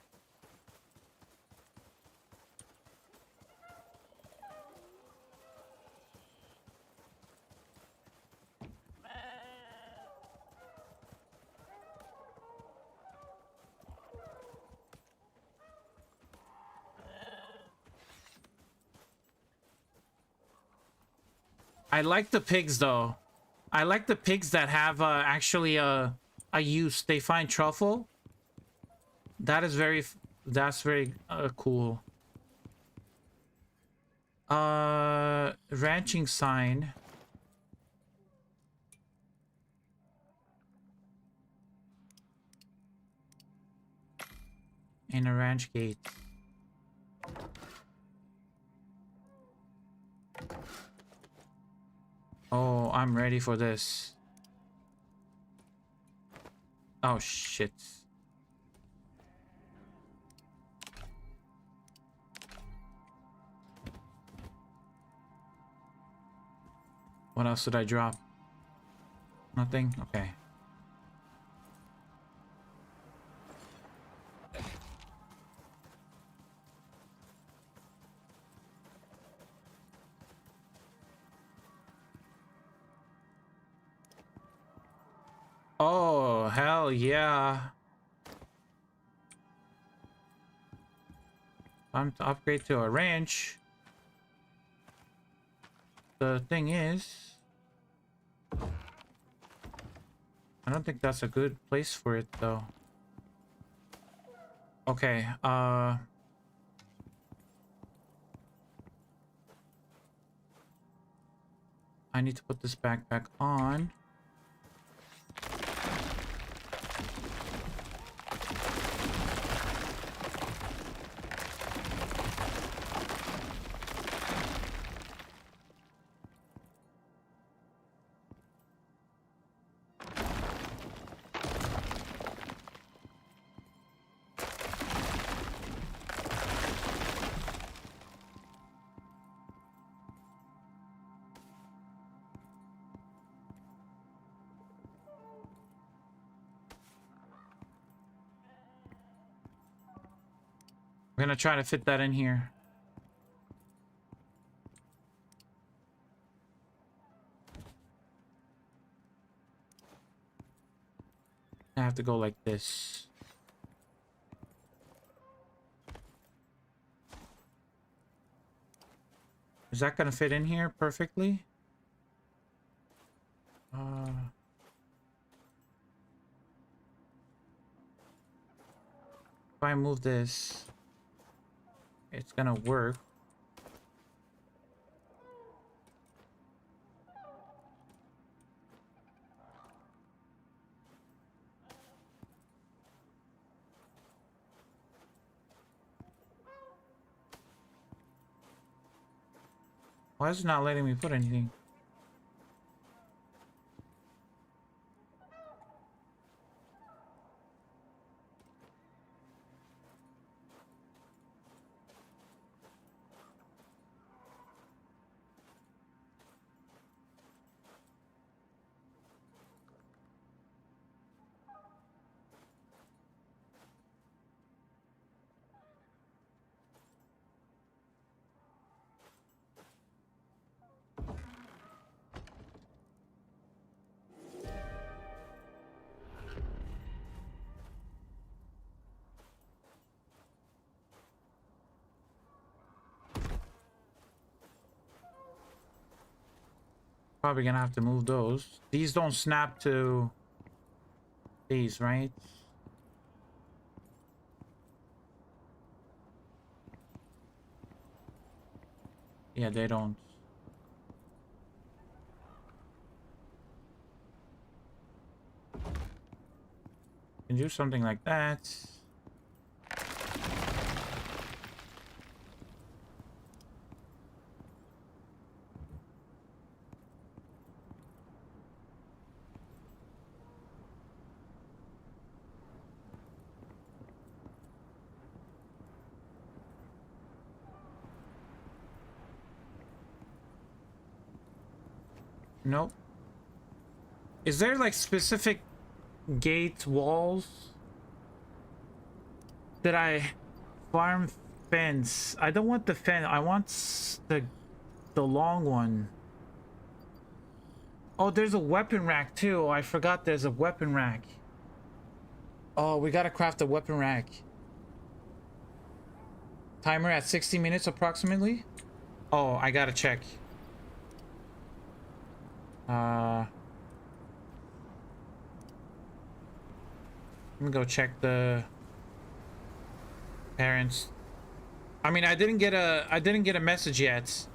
I like the pigs though. I like the pigs that have actually a use. They find truffle. That is that's very cool. Ranching sign. And a ranch gate. Oh, I'm ready for this. Oh, shit. What else did I drop? Nothing? Okay. Oh, hell yeah. Time to upgrade to a ranch. The thing is, I don't think that's a good place for it though. Okay, I need to put this backpack on. We're gonna try to fit that in here. I have to go like this. Is that gonna fit in here perfectly? If I move this, it's gonna work. Why is it not letting me put anything? Probably gonna have to move those. These don't snap to these, right? Yeah, they don't. Can do something like that. Nope. Is there like specific gate walls that I farm fence? I don't want the fence. I want the long one. Oh, there's a weapon rack too. I forgot there's a weapon rack. Oh, we gotta craft a weapon rack. Timer at 60 minutes approximately. Oh, I gotta check. Let me go check the parents. I mean, I didn't get a message yet.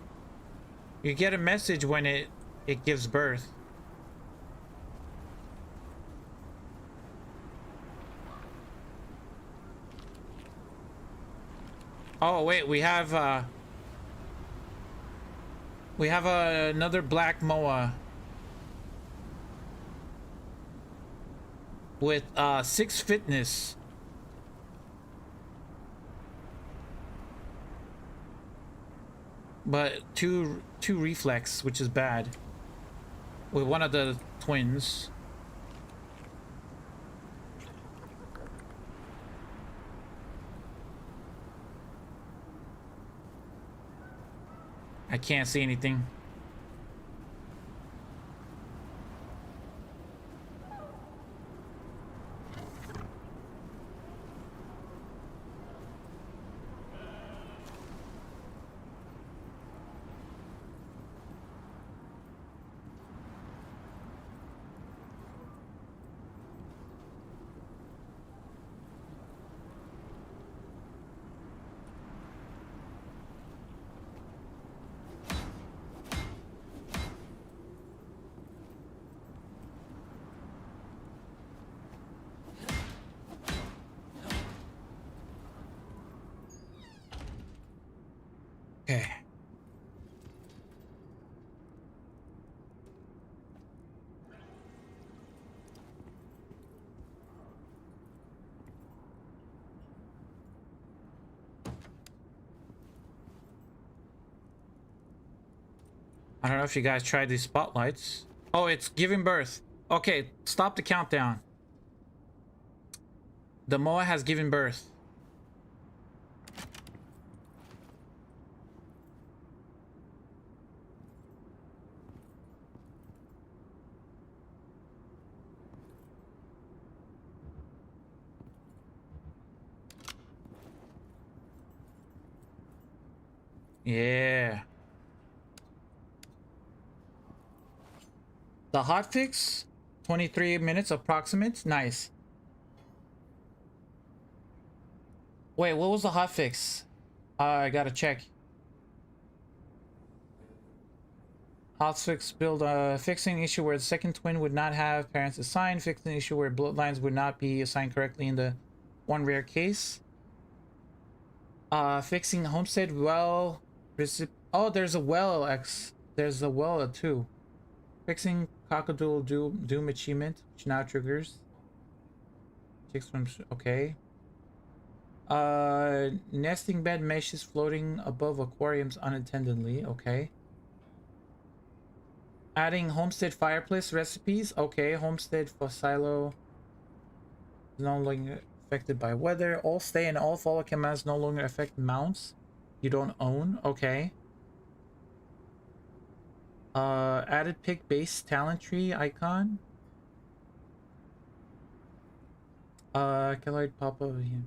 You get a message when it gives birth. Oh wait, we have another black moa with 6 fitness. But two reflex, which is bad. With one of the twins. I can't see anything. Okay. I don't know if you guys tried these spotlights. Oh, it's giving birth. Okay, stop the countdown. The moa has given birth. Yeah. The hotfix, 23 minutes approximate. Nice. Wait, what was the hotfix? I gotta check. Hotfix build fixing issue where the second twin would not have parents assigned. Fixing issue where bloodlines would not be assigned correctly in the one rare case. Fixing homestead well. Oh, there's a well X. There's a well too. Fixing cockadoodle doom achievement, which now triggers. Chicks from okay. Nesting bed meshes floating above aquariums unattendedly. Okay. Adding homestead fireplace recipes. Okay. Homestead for silo is no longer affected by weather. All stay and all follow commands no longer affect mounts you don't own. Okay. Added pick base talent tree icon. Keloid pop over here.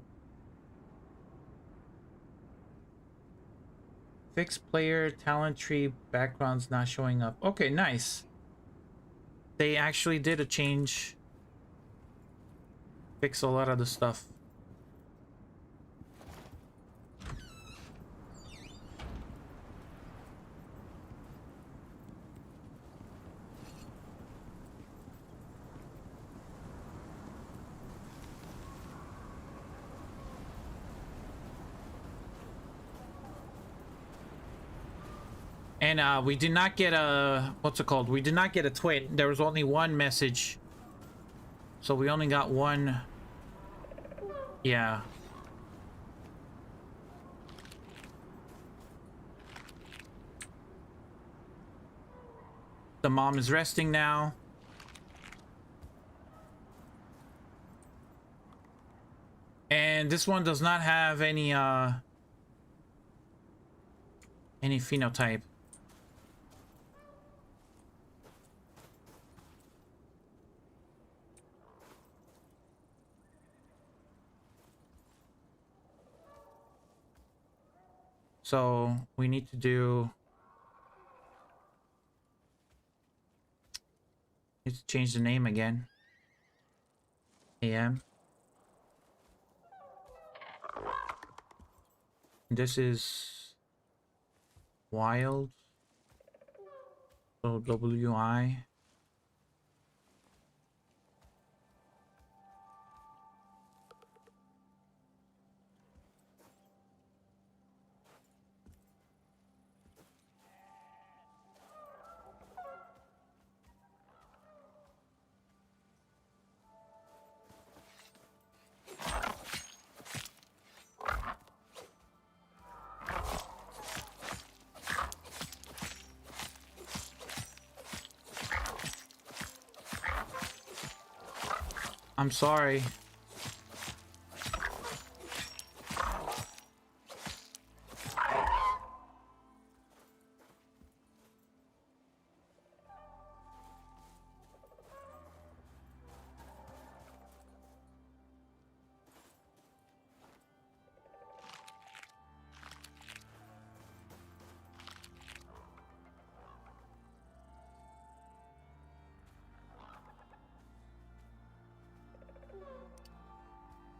Fix player talent tree backgrounds not showing up. Okay, nice. they actually did a change. Fix a lot of the stuff. And we did not get a, what's it called? We did not get a twit. There was only one message. So we only got one. Yeah. The mom is resting now. And this one does not have any phenotype. So we need to change the name again. AM. This is wild. So WI. I'm sorry.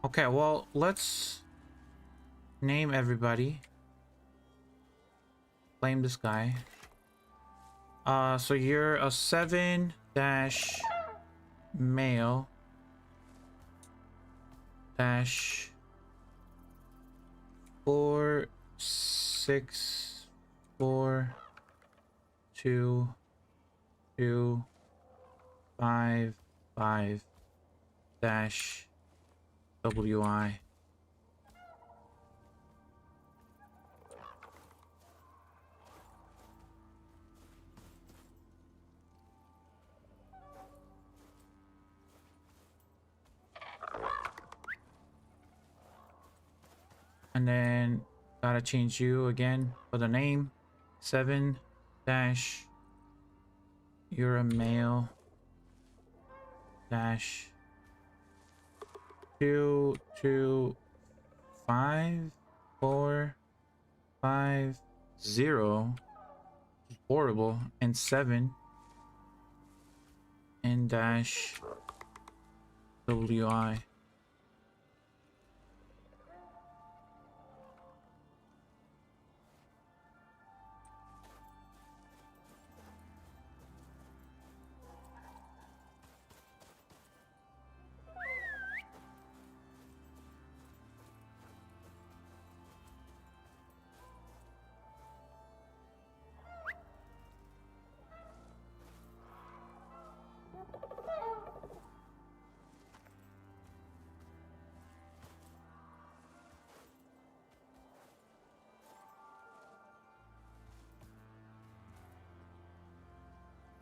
Okay, well, let's name everybody. Claim this guy. So you're a 7 dash male dash 4 6 4 2 2 5 5 dash WI. And then gotta change you again for the name. 7 dash you're a male dash 2 2 5 4 5 0 horrible and 7 and dash WI.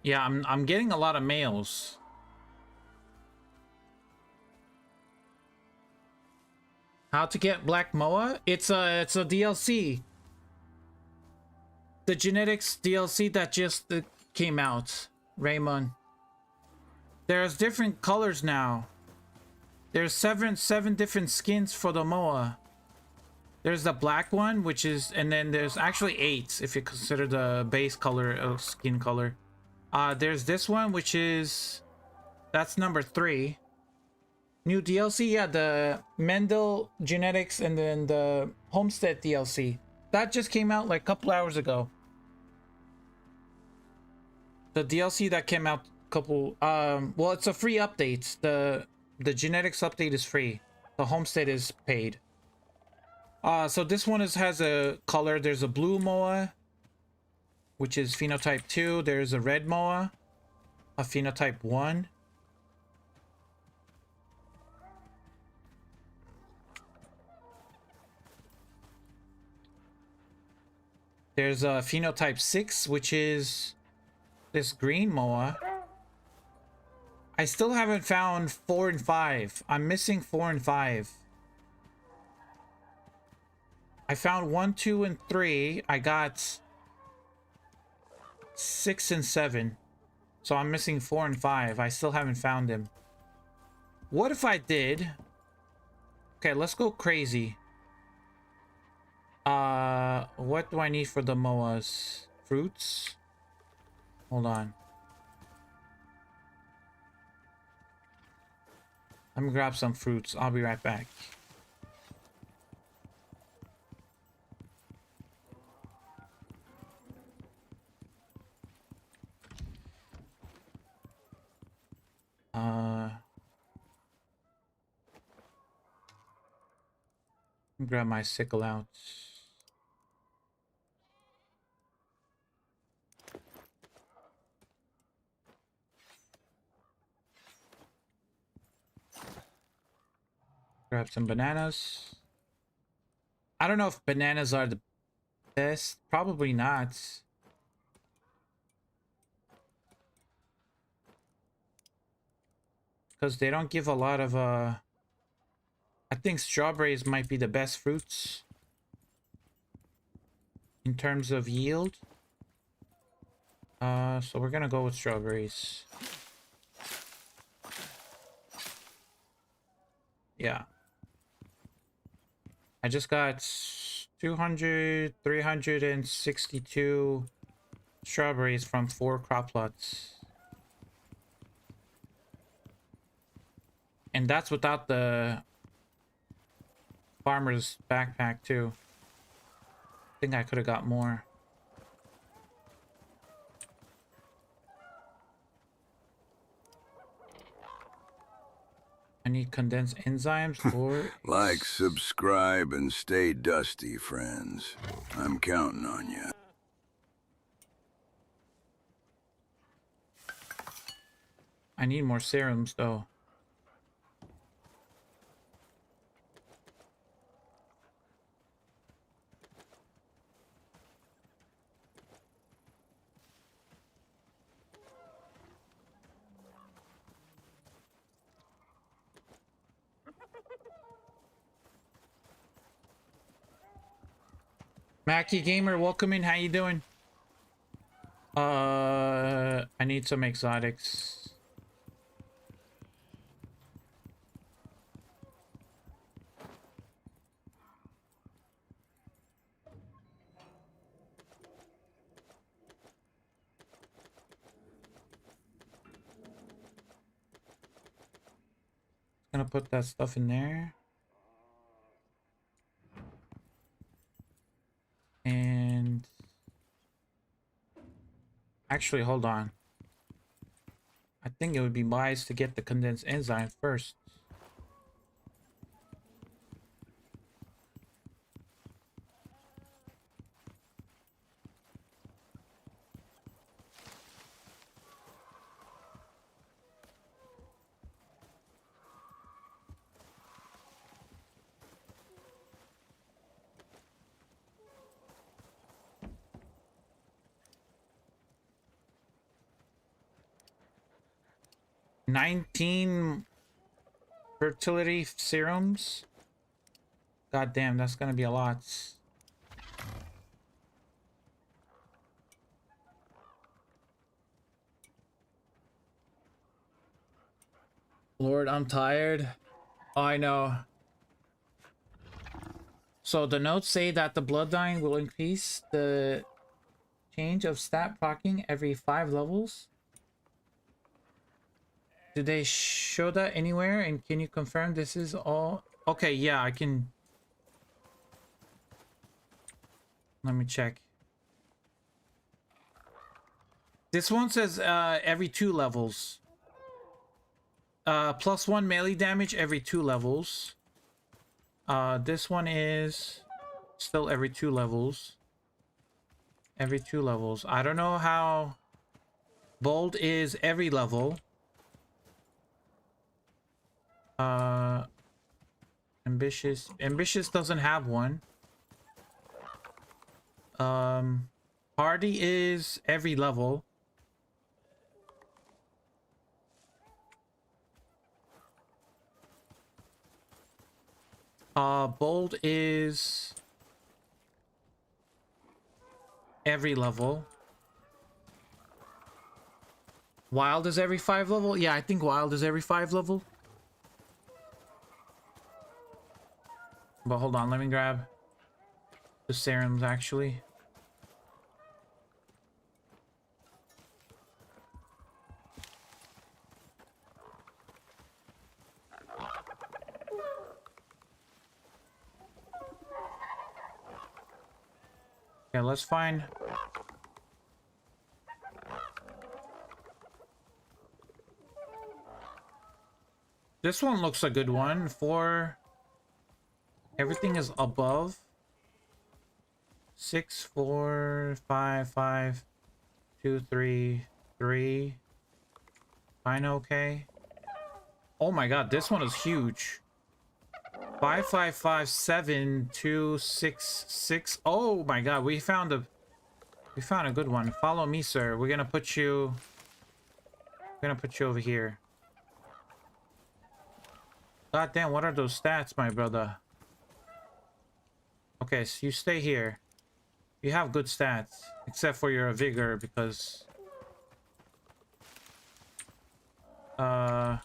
Yeah, I'm getting a lot of males. How to get Black Moa? It's a DLC. The genetics DLC that just came out. Raymond. There's different colors now. There's seven different skins for the Moa. There's the black one, which is, and then there's actually 8 if you consider the base color of skin color. There's this one, which is... That's number 3. New DLC, yeah, the Mendel Genetics and then the Homestead DLC. That just came out like a couple hours ago. The DLC that came out a couple... well, it's a free update. The genetics update is free. The Homestead is paid. So this one has a color. There's a blue moa, which is phenotype 2. There's a red moa, a phenotype 1. There's a phenotype 6, which is this green moa. I still haven't found 4 and 5. I'm missing 4 and 5. I found 1, 2, and 3. I got 6 and 7. So I'm missing 4 and 5. I still haven't found them. What if I did? Okay, let's go crazy. What do I need for the moas? Fruits? Hold on. Let me grab some fruits. I'll be right back. Grab my sickle out. Grab some bananas. I don't know if bananas are the best. Probably not. Because they don't give a lot of I think strawberries might be the best fruits in terms of yield. So we're gonna go with strawberries. Yeah. I just got 362 strawberries from 4 crop plots. And that's without the farmer's backpack too. I think I could have got more. I need condensed enzymes or... Like, subscribe, and stay dusty, friends. I'm counting on you. I need more serums though. Mackie Gamer, welcome in. How you doing? I need some exotics. Gonna put that stuff in there. And actually, hold on. I think it would be wise to get the condensed enzyme first. $19 fertility serums. God damn, that's gonna be a lot. Lord, I'm tired. Oh, I know. So the notes say that the bloodline will increase the change of stat proccing every 5 levels. Did they show that anywhere? And can you confirm this is all? Okay, yeah, I can. Let me check. This one says every 2 levels. +1 melee damage every 2 levels. This one is still every 2 levels. Every 2 levels. I don't know how bold is every level. Ambitious. Ambitious doesn't have one. Hardy is every level. Bold is every level. Wild is every 5 level? Yeah, I think wild is every 5 level. But hold on, let me grab the serums actually. Okay, let's find. This one looks a good one. For everything is above 6, 4, 5, 5, 2, 3, 3. Kinda okay. Oh my god, this one is huge. 5, 5, 5, 7, 2, 6, 6. Oh my god, we found a good one. Follow me, sir. We're gonna put you over here. God damn, what are those stats, my brother? Okay, so you stay here. You have good stats, except for your vigor, because no.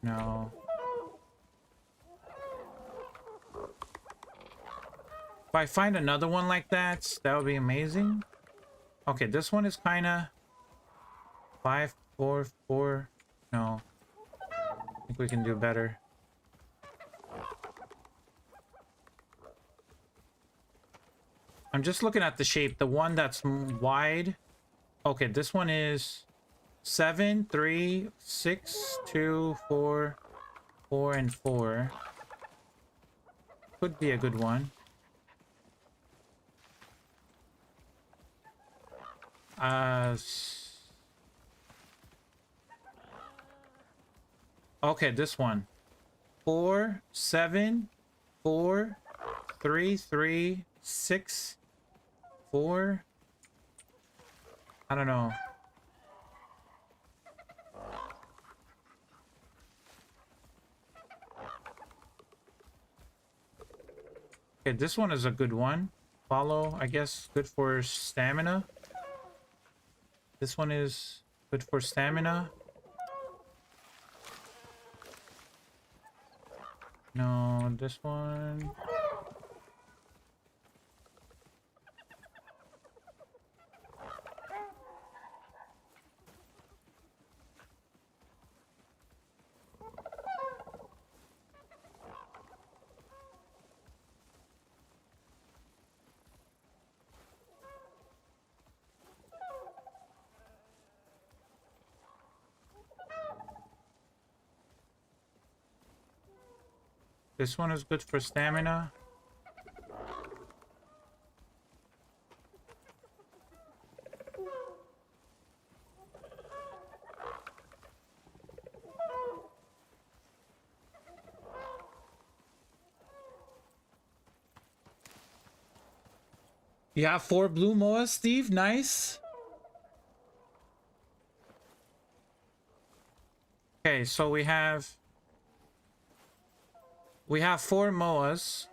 No. If I find another one like that, that would be amazing. Okay, this one is kind of 5, 4, 4. No. I think we can do better. I'm just looking at the shape. The one that's wide. Okay, this one is 7, 3, 6, 2, 4, 4, and 4. Could be a good one. Okay, this one. 4, 7, 4, 3, 3, 6, 4. I don't know. Okay, this one is a good one. Follow, I guess, good for stamina. This one is good for stamina. No, this one. This one is good for stamina. You have 4 blue moas, Steve. Nice. Okay, so we have 4 moas.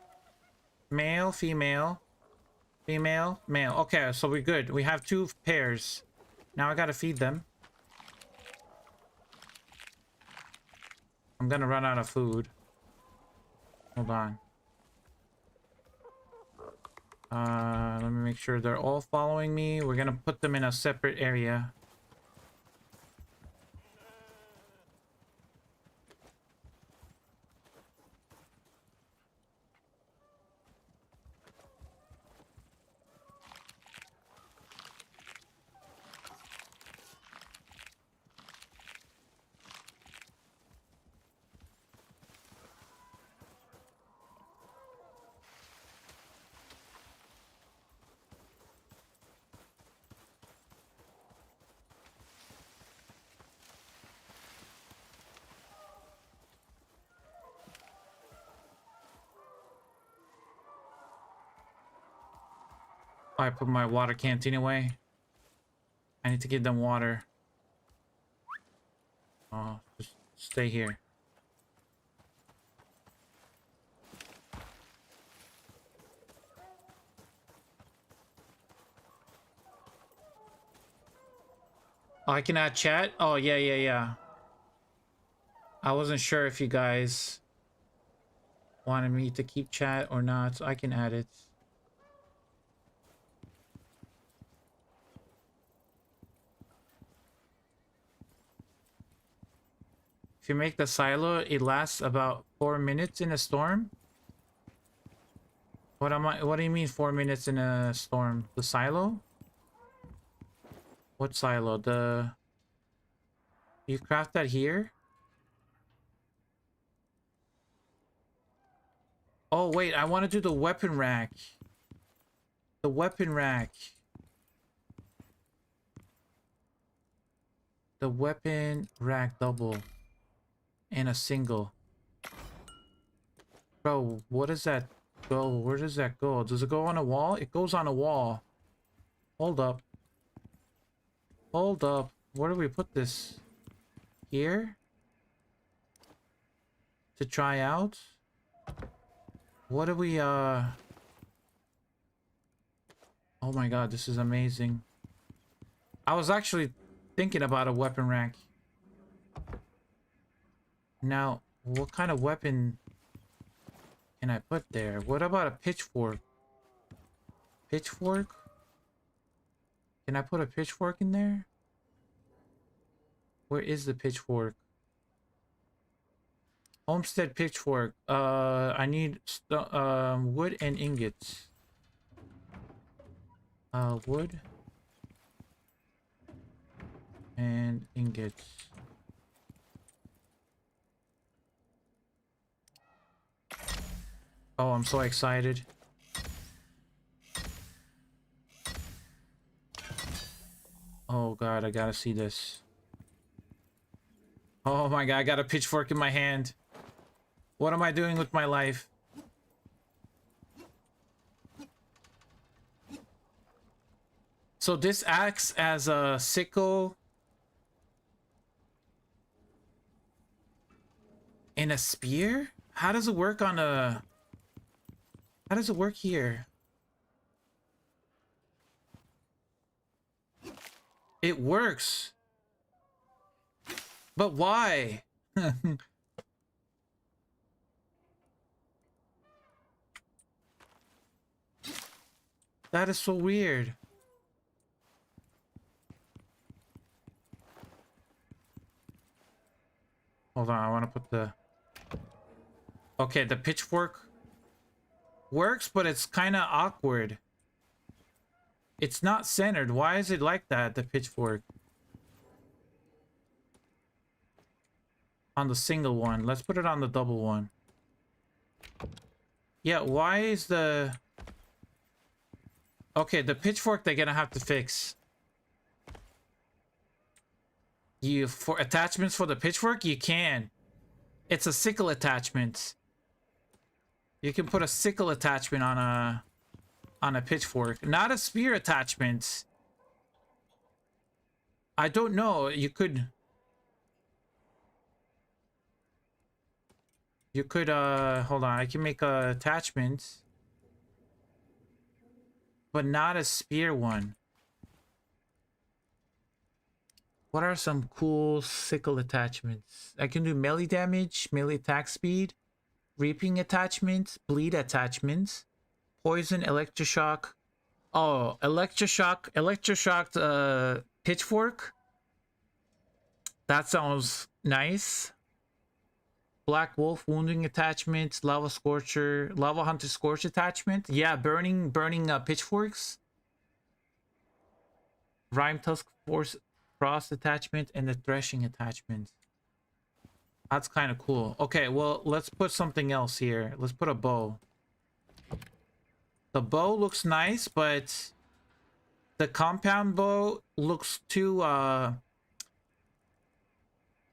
Male, female, female, male. Okay, so we're good. We have 2 pairs. Now I gotta feed them. I'm gonna run out of food. Hold on. Let me make sure they're all following me. We're gonna put them in a separate area. I put my water canteen away. I need to give them water. Oh, just stay here. Oh, I can add chat? Oh, yeah. I wasn't sure if you guys wanted me to keep chat or not, so I can add it. If you make the silo, it lasts about 4 minutes in a storm. What do you mean 4 minutes in a storm? The silo? What silo? You craft that here? Oh wait, I want to do the weapon rack. The weapon rack. The weapon rack double. And a single. Bro, what does that go? Where does that go? Does it go on a wall? It goes on a wall. Hold up. Hold up. Where do we put this? Here? To try out? What do we, Oh my god, this is amazing. I was actually thinking about a weapon rack. Now, what kind of weapon can I put there? What about a pitchfork? Pitchfork? Can I put a pitchfork in there? Where is the pitchfork? Homestead pitchfork. I need wood and ingots. Wood and ingots. Oh, I'm so excited. Oh god, I gotta see this. Oh my god, I got a pitchfork in my hand. What am I doing with my life? So this acts as a sickle and a spear? How does it work on a... How does it work here? It works. But why? That is so weird. Hold on, I want to put the... Okay, the pitchfork works, but it's kind of awkward. It's not centered. Why is it like that, the pitchfork? On the single one. Let's put it on the double one. Yeah, why is the... Okay, the pitchfork they're gonna have to fix. For attachments for the pitchfork, you can. It's a sickle attachment. You can put a sickle attachment on a pitchfork, not a spear attachment. I don't know. You could hold on. I can make a attachment, but not a spear one. What are some cool sickle attachments? I can do melee damage, melee attack speed, reaping attachments, bleed attachments, poison, electroshock. Oh, electroshocked pitchfork. That sounds nice. Black wolf wounding attachment, lava scorcher, lava hunter scorch attachment. Yeah, burning pitchforks. Rime tusk force frost attachment and the threshing attachment. That's kind of cool. Okay, well, let's put something else here. Let's put a bow. The bow looks nice, but the compound bow looks too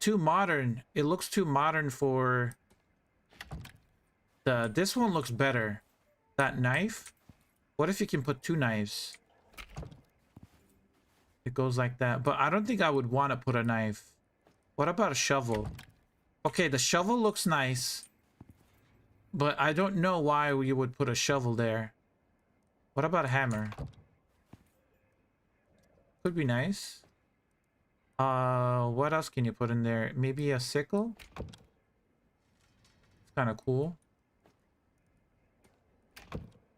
modern. It looks too modern for this one looks better. That knife. What if you can put 2 knives? It goes like that, but I don't think I would want to put a knife. What about a shovel? Okay, the shovel looks nice, but I don't know why you would put a shovel there. What about a hammer? Could be nice. What else can you put in there? Maybe a sickle? It's kind of cool.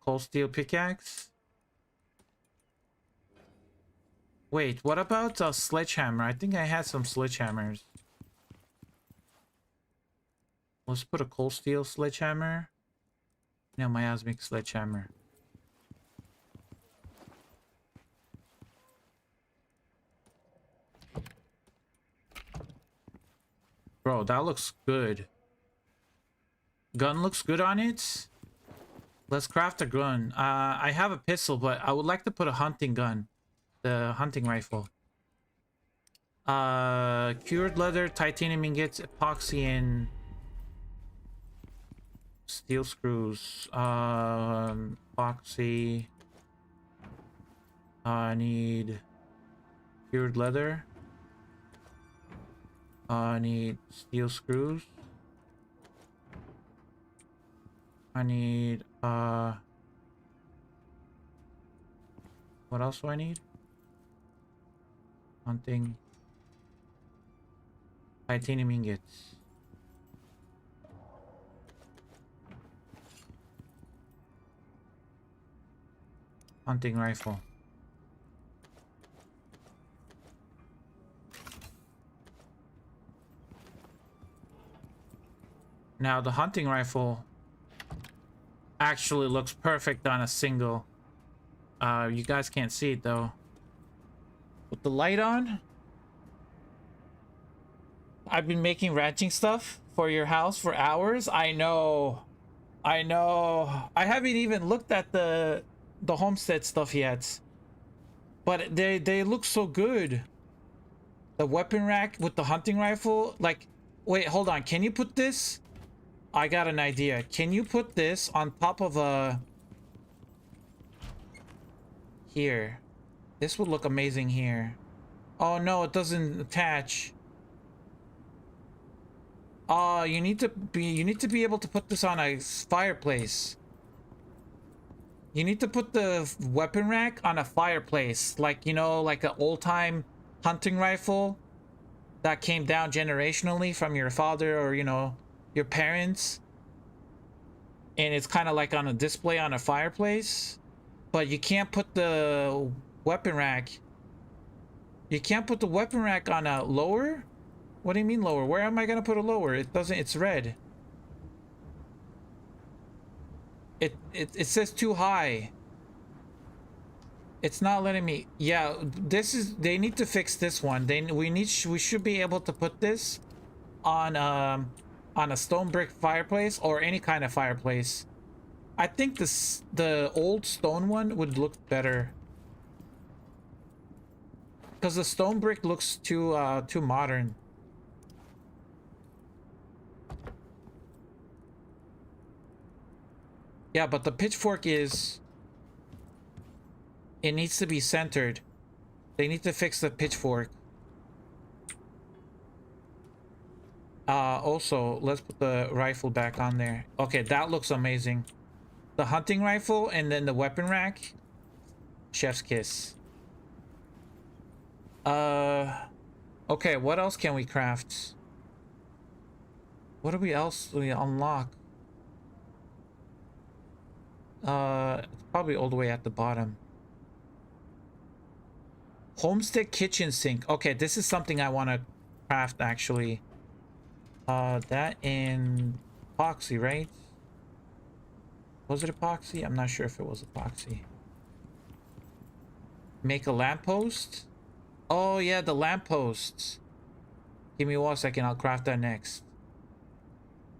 Cold steel pickaxe. Wait, what about a sledgehammer? I think I had some sledgehammers. Let's put a cold steel sledgehammer. No, my miasmic sledgehammer. Bro, that looks good. Gun looks good on it. Let's craft a gun. I have a pistol, but I would like to put a hunting gun. The hunting rifle. Cured leather, titanium ingots, epoxy, and steel screws. Epoxy. I need cured leather. I need steel screws. I need what else do I need? Hunting. Titanium ingots. Hunting rifle. Now the hunting rifle actually looks perfect on a single. You guys can't see it though. With the light on. I've been making ranching stuff for your house for hours. I know. I haven't even looked at the homestead stuff yet. But they look so good. The weapon rack with the hunting rifle. Like, wait, hold on. Can you put this? I got an idea. Can you put this on top of a... Here. This would look amazing here. Oh no, it doesn't attach. Oh, you need to be able to put this on a fireplace. You need to put the weapon rack on a fireplace. Like, you know, like an old-time hunting rifle that came down generationally from your father or, you know, your parents, and it's kind of like on a display on a fireplace, but you can't put the weapon rack. You can't put the weapon rack on a lower. What do you mean lower? Where am I gonna put a lower? It doesn't. It's red. It says too high. It's not letting me. Yeah, this is. They need to fix this one. We should be able to put this on a stone brick fireplace or any kind of fireplace. I think the old stone one would look better because the stone brick looks too modern. Yeah, but the pitchfork is... It needs to be centered. They need to fix the pitchfork. Also, let's put the rifle back on there. Okay, that looks amazing. The hunting rifle and then the weapon rack. Chef's kiss. Okay, what else can we craft? What do we else unlock? It's probably all the way at the bottom. Homestead kitchen sink. Okay, this is something I want to craft actually. That in epoxy, right? Was it epoxy? I'm not sure if it was epoxy. Make a lamppost? Oh yeah, the lampposts. Give me 1 second, I'll craft that next.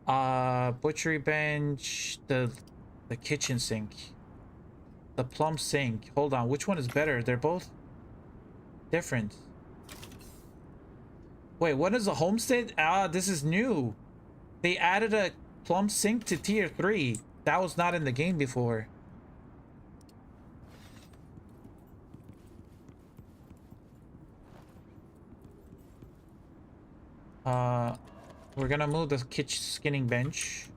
Butchery bench, the kitchen sink. The plumb sink. Hold on, which one is better? They're both different. Wait, what is a homestead? Ah, this is new. They added a plumb sink to tier 3. That was not in the game before. We're gonna move the kitchen skinning bench.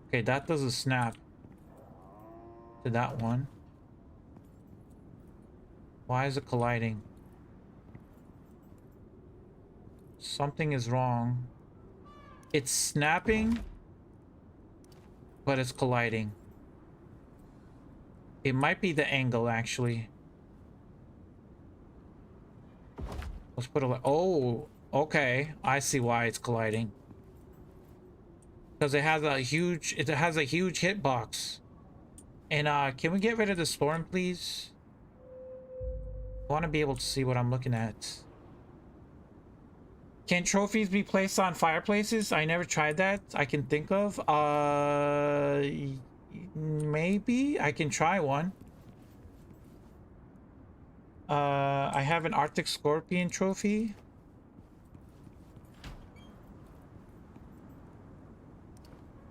Okay, that doesn't snap to that one. Why is it colliding? Something is wrong. It's snapping, but it's colliding. It might be the angle, actually. Let's put a... Oh, okay. I see why it's colliding. Because it has a huge hitbox. And can we get rid of the storm, please? I want to be able to see what I'm looking at. Can trophies be placed on fireplaces? I never tried that. I can think of. Maybe I can try one. I have an Arctic Scorpion trophy.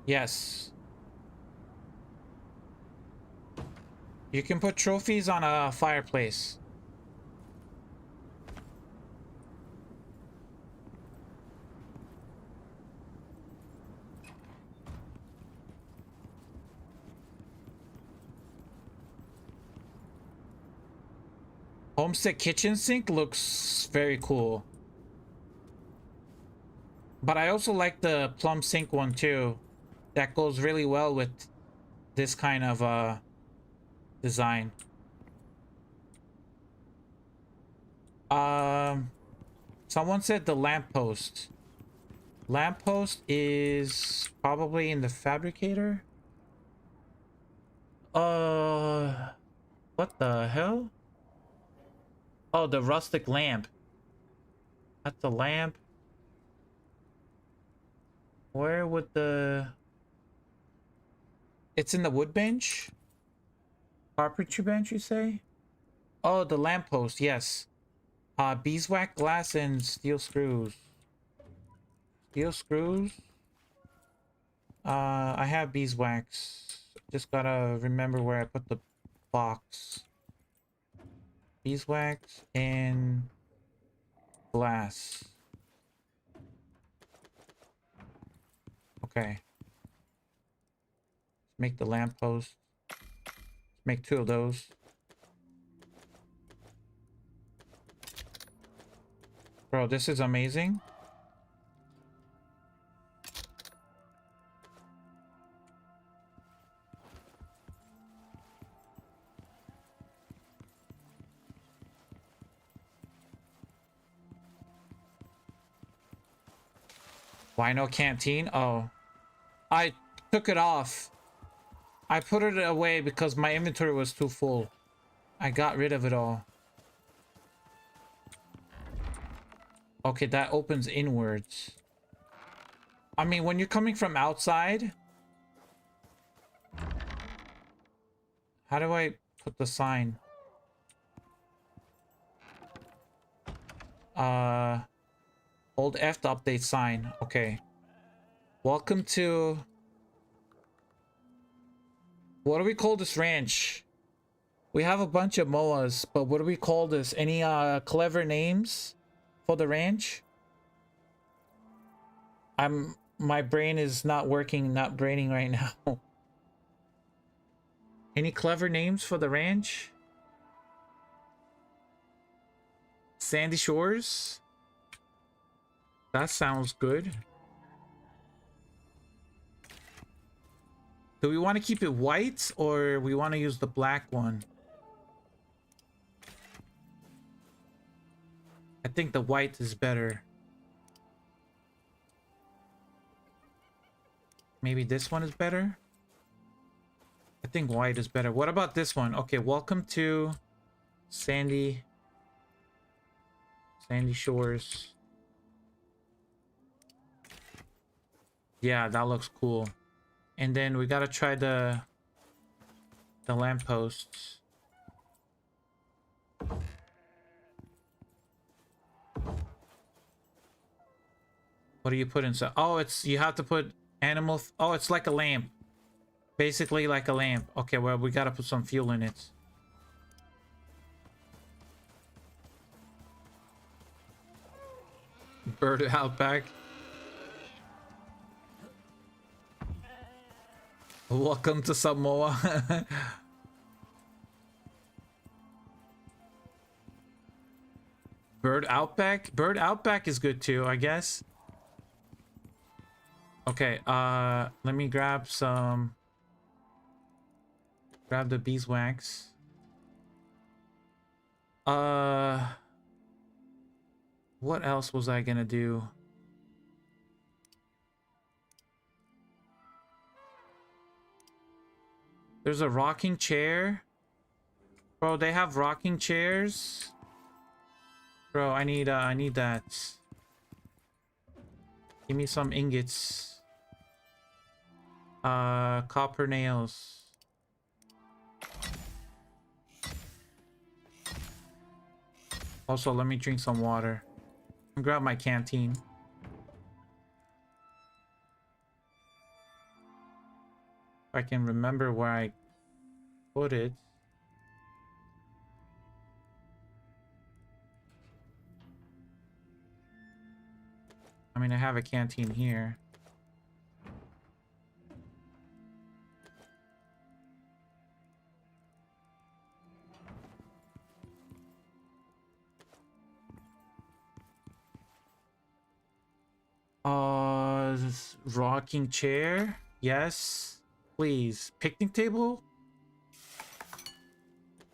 Yes. You can put trophies on a fireplace. Homestead kitchen sink looks very cool. But I also like the plumb sink one too. That goes really well with this kind of design. Someone said the lamppost. Lamppost is probably in the fabricator. What the hell? Oh, the rustic lamp. That's the lamp. Where would the... It's in the wood bench? Carpentry bench, you say? Oh, the lamppost, yes. Beeswax glass and steel screws. Steel screws? I have beeswax. Just gotta remember where I put the box. Beeswax and glass. Okay. Make the lamppost. Make 2 of those. Bro, this is amazing. Why no canteen? Oh. I took it off. I put it away because my inventory was too full. I got rid of it all. Okay, that opens inwards. I mean, when you're coming from outside... How do I put the sign? Hold F to update sign. Okay. Welcome to... What do we call this ranch? We have a bunch of MOAs, but what do we call this? Any clever names for the ranch? My brain is not working, not braining right now. Any clever names for the ranch? Sandy Shores? That sounds good. Do we want to keep it white or we want to use the black one? I think the white is better. Maybe this one is better? I think white is better. What about this one? Okay, welcome to Sandy Shores. Yeah, that looks cool. And then we gotta try the lampposts. What do you put inside? Oh, it's, you have to put animal. Oh, it's like a lamp. Basically like a lamp. Okay, well, we gotta put some fuel in it. Bird outback. Welcome to Samoa. Bird outback? Bird outback is good too, I guess. Okay, let me grab some. Grab the beeswax. What else was I gonna do? There's a rocking chair. Bro, they have rocking chairs. Bro, I need that. Give me some ingots. Copper nails. Also, let me drink some water. And grab my canteen. If I can remember where I put it. I mean, I have a canteen here. This rocking chair. Yes, please. Picnic table.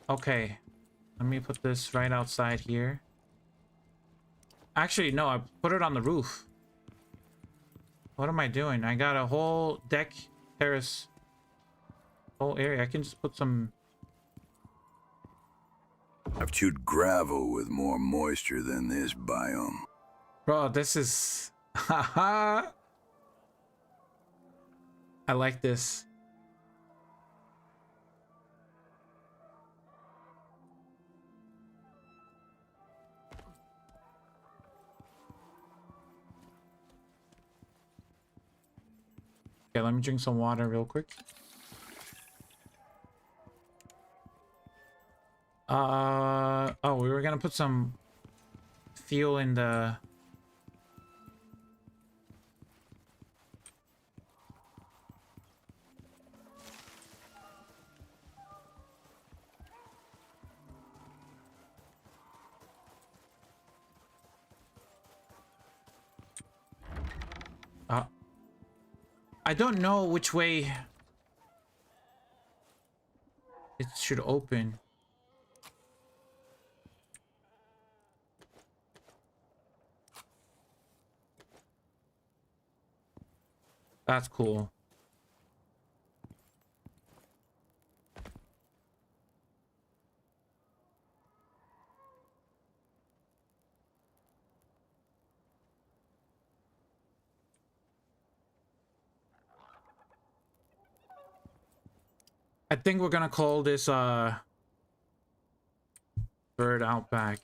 Okay, let me put this right outside here. Actually, no, I put it on the roof. What am I doing? I got a whole deck, terrace, whole area. I can just put some. I've chewed gravel with more moisture than this biome. Bro, this is. Haha. I like this. Okay, let me drink some water real quick. Oh, we were gonna put some fuel in the. I don't know which way it should open. That's cool. I think we're gonna call this bird outback.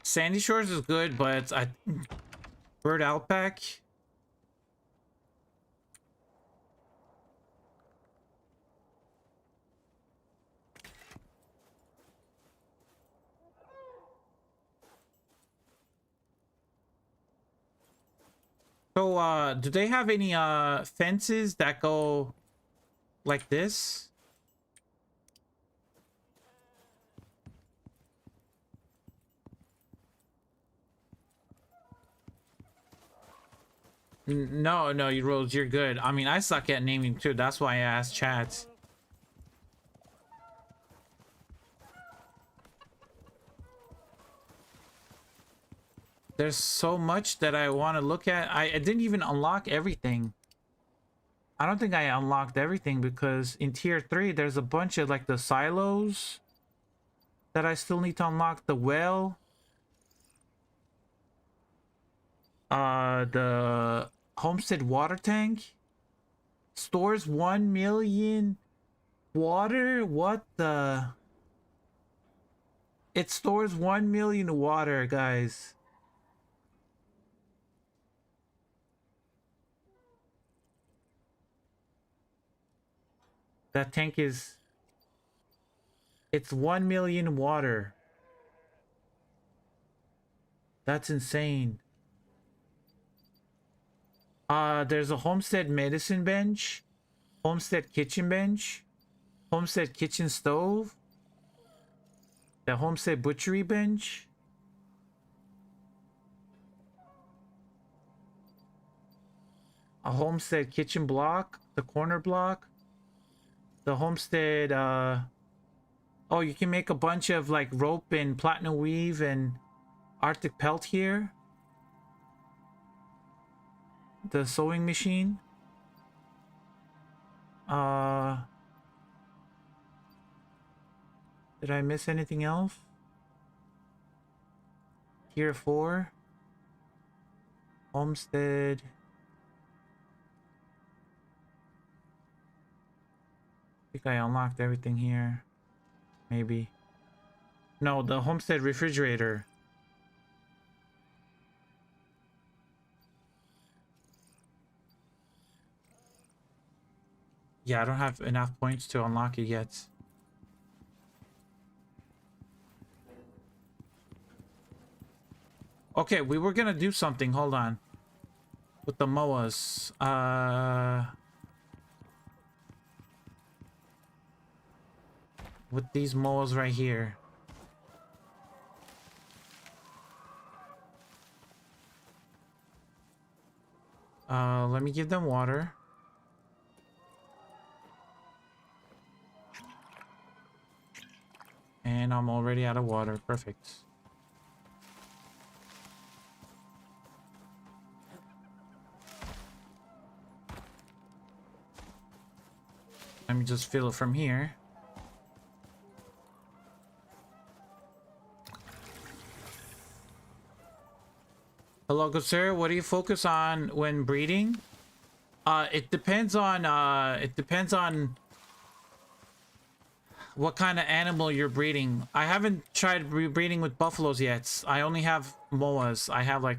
Sandy Shores is good, but bird outback. So, do they have any fences that go like this? No, no, you Rose, you're good. I mean, I suck at naming too. That's why I asked chats. There's so much that I want to look at. I didn't even unlock everything. I don't think I unlocked everything because in tier 3 there's a bunch of like the silos that I still need to unlock. The well, the Homestead water tank stores 1 million water. What the? It stores 1 million water, guys. That tank is... It's 1 million water. That's insane. There's a Homestead medicine bench, Homestead kitchen bench, Homestead kitchen stove, the Homestead butchery bench, a Homestead kitchen block, the corner block, the Homestead, oh, you can make a bunch of like rope and platinum weave and Arctic pelt here. The sewing machine. Did I miss anything else? Tier 4. Homestead. I think I unlocked everything here. Maybe. No, the Homestead refrigerator. Yeah, I don't have enough points to unlock it yet. Okay, we were gonna do something. Hold on. With the MOAs. With these MOAs right here. Let me give them water. And I'm already out of water. Perfect. Let me just fill it from here. Hello, good sir. What do you focus on when breeding? It depends on what kind of animal you're breeding. I haven't tried breeding with buffaloes yet. I only have MOAs. I have like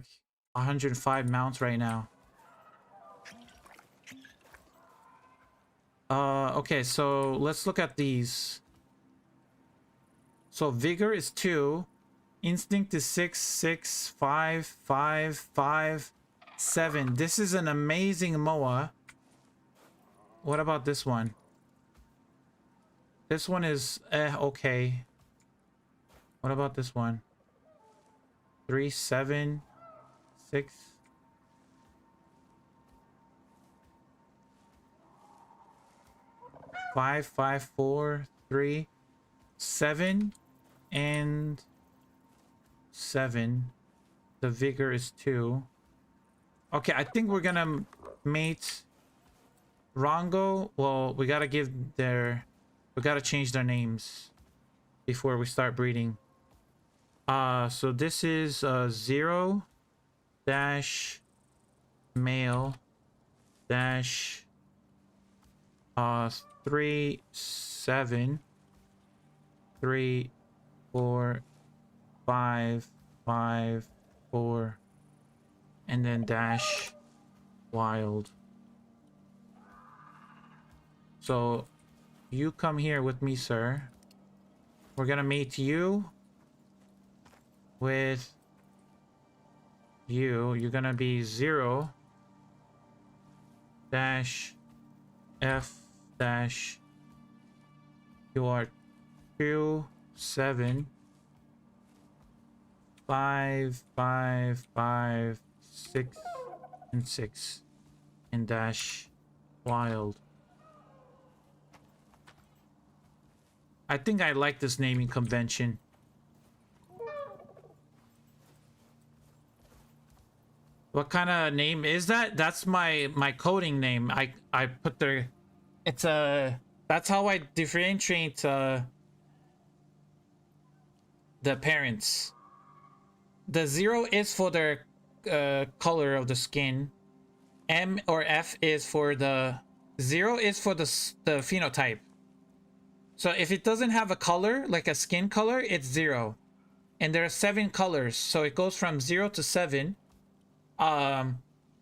105 mounts right now. Okay, so let's look at these. So vigor is 2. Instinct is 6, 6, 5, 5, 5, 7. This is an amazing MOA. What about this one? This one is okay. What about this one? 3, 7, 6. Five, 5, 4, 3, 7, and 7. The vigor is 2. Okay, I think we're gonna mate Rongo. Well, we gotta change their names before we start breeding. So this is 0 dash male dash 3, 7, 3, 4, 5, 5, 4, and then dash wild. So you come here with me, sir. We're gonna mate you with you. You're gonna be 0 dash F dash, you are 2, 7, 5, 5, 5, 6, and 6 and dash wild. I think I like this naming convention. What kind of name is that? That's my coding name. I put the, it's a, that's how I differentiate the parents. The 0 is for their color of the skin. M or F is for the 0 is for the phenotype. So if it doesn't have a color, like a skin color, it's 0. And there are 7 colors, so it goes from 0 to 7. And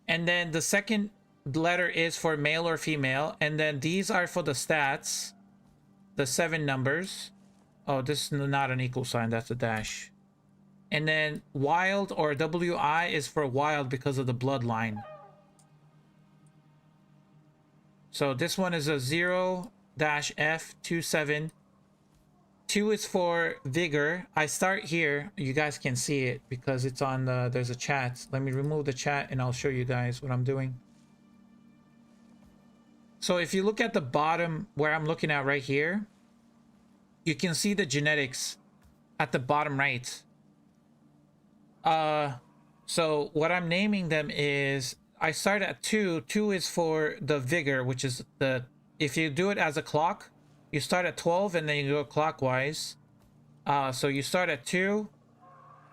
then the second letter is for male or female, and then these are for the stats, the 7 numbers. Oh, this is not an equal sign, that's a dash. And then wild or WI is for wild because of the bloodline. So this one is a 0-F27. 2 is for vigor. I start here. You guys can see it because it's on the, there's a chat. Let me remove the chat and I'll show you guys what I'm doing. So if you look at the bottom where I'm looking at right here, you can see the genetics at the bottom right. So what I'm naming them is, I start at 2. 2 is for the vigor, which is the, if you do it as a clock, you start at 12 and then you go clockwise. So you start at 2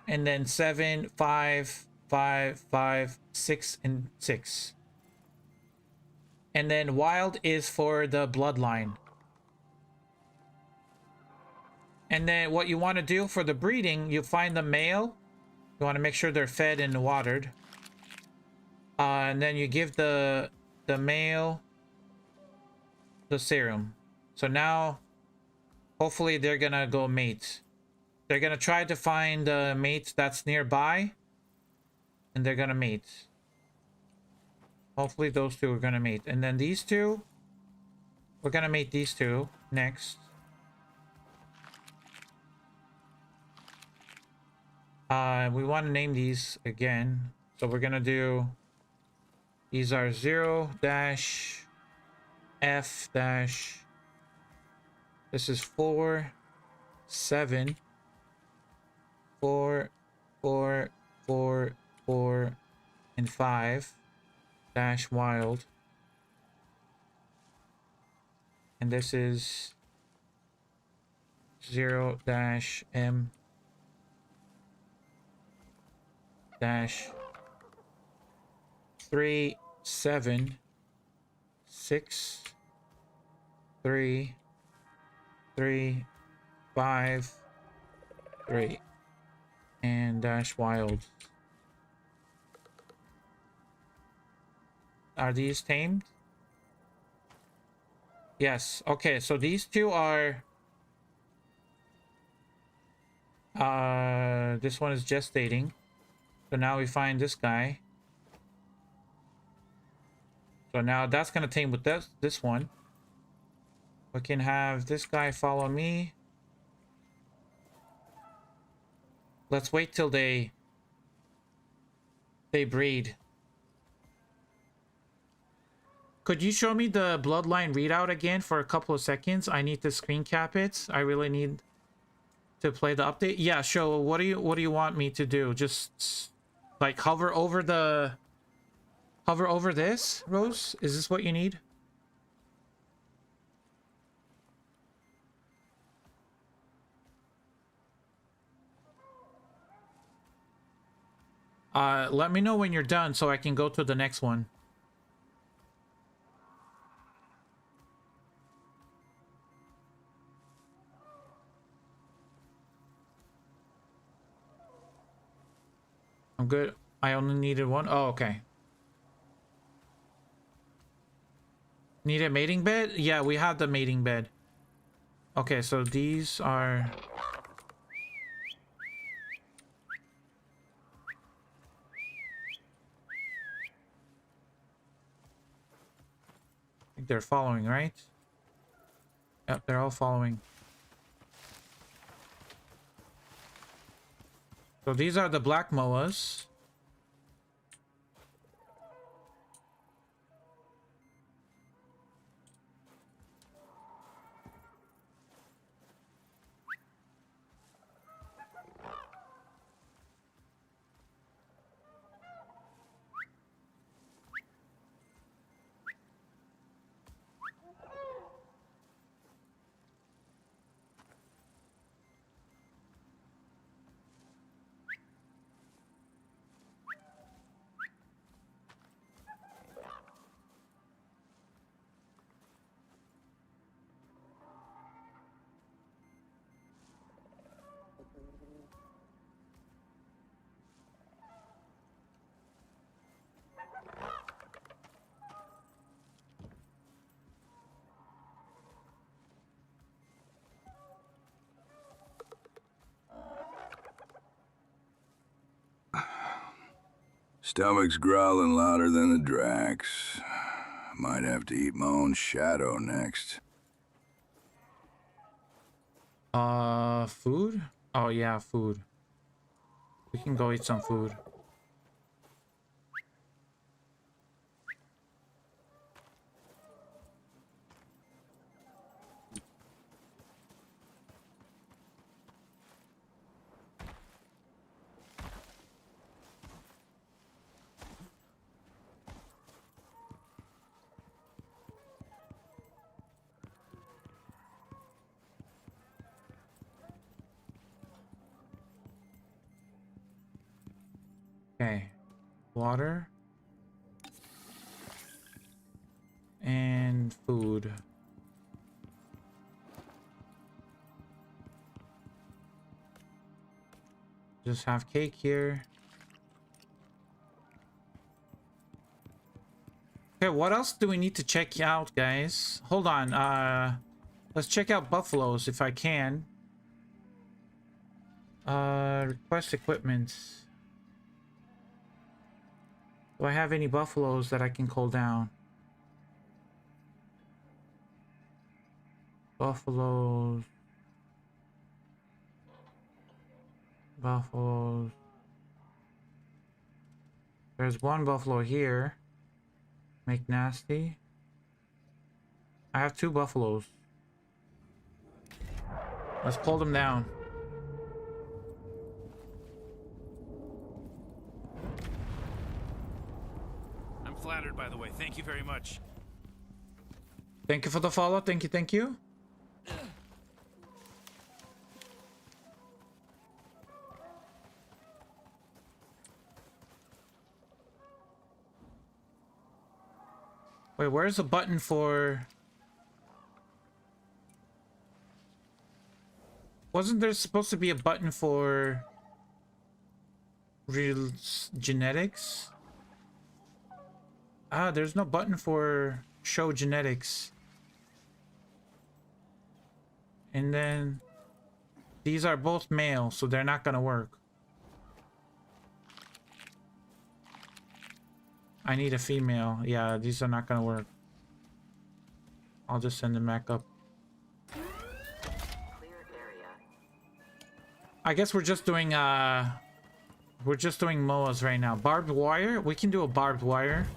and then 7, 5, 5, 5, 6, and 6. And then wild is for the bloodline. And then what you want to do for the breeding, you find the male. You want to make sure they're fed and watered. And then you give the male the serum. So now, hopefully they're gonna go mate. They're gonna try to find a mate that's nearby, and they're gonna mate. Hopefully those two are gonna mate. And then these two, we're gonna mate these two next. We want to name these again. So we're gonna do, these are 0-F-. This is 4, 7, 4, 4, 4, 4, and 5 dash wild. And this is 0-M dash 3, 7, 6, 3, 3, 5, 3, and dash wild. Are these tamed? Yes. Okay, so these two are this one is gestating. So now we find this guy. So now that's gonna tame with this one. We can have this guy follow me. Let's wait till they breed. Could you show me the bloodline readout again for a couple of seconds? I need to screen cap it. I really need to play the update. Yeah, show. What do you want me to do? Just like hover over this, Rose? Is this what you need? Let me know when you're done so I can go to the next one. I'm good. I only needed one. Oh, okay. Need a mating bed? Yeah, we have the mating bed. Okay, so these are... I think they're following, right? Yep, they're all following. So these are the black moas. Stomach's growling louder than the Drax. Might have to eat my own shadow next. Food? Oh yeah, food. We can go eat some food. Okay, water and food. Just have cake here. Okay, what else do we need to check out, guys? Hold on, let's check out buffaloes if I can. Request equipment. Do I have any buffaloes that I can call down? Buffaloes. Buffaloes. There's one buffalo here. Make nasty. I have 2 buffaloes. Let's pull them down. I'm flattered, by the way. Thank you very much. Thank you for the follow. Thank you, thank you. Wait, where's the button for... Wasn't there supposed to be a button for... real genetics? Ah, there's no button for show genetics. And then... These are both male, so they're not gonna work. I need a female. Yeah, these are not gonna work. I'll just send them back up. Clear area. I guess we're just doing MOAs right now. Barbed wire? We can do a barbed wire.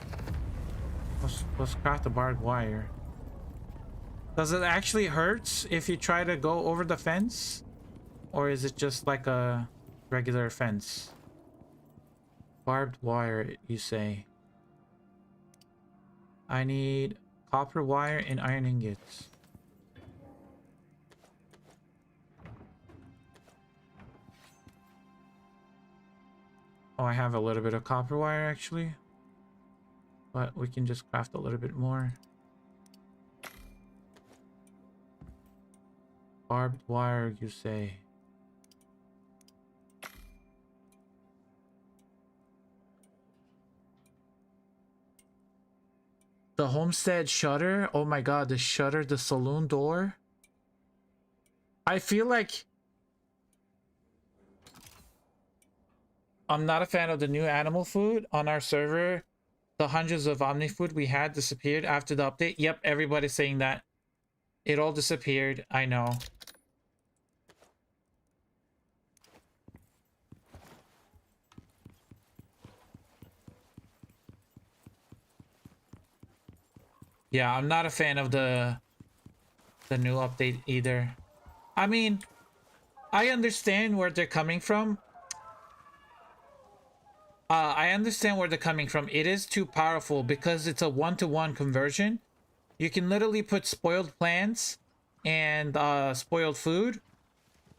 Let's craft the barbed wire. Does it actually hurt if you try to go over the fence? Or is it just like a regular fence? Barbed wire, you say. I need copper wire and iron ingots. Oh, I have a little bit of copper wire actually. But we can just craft a little bit more. Barbed wire, you say. The Homestead shutter? Oh my god, the shutter, the saloon door. I feel like I'm not a fan of the new animal food on our server. The hundreds of Omni food we had disappeared after the update. Yep, everybody's saying that. It all disappeared. I know. Yeah, I'm not a fan of the new update either. I mean, I understand where they're coming from. I understand where they're coming from. It is too powerful because it's a 1-to-1 conversion. You can literally put spoiled plants and spoiled food,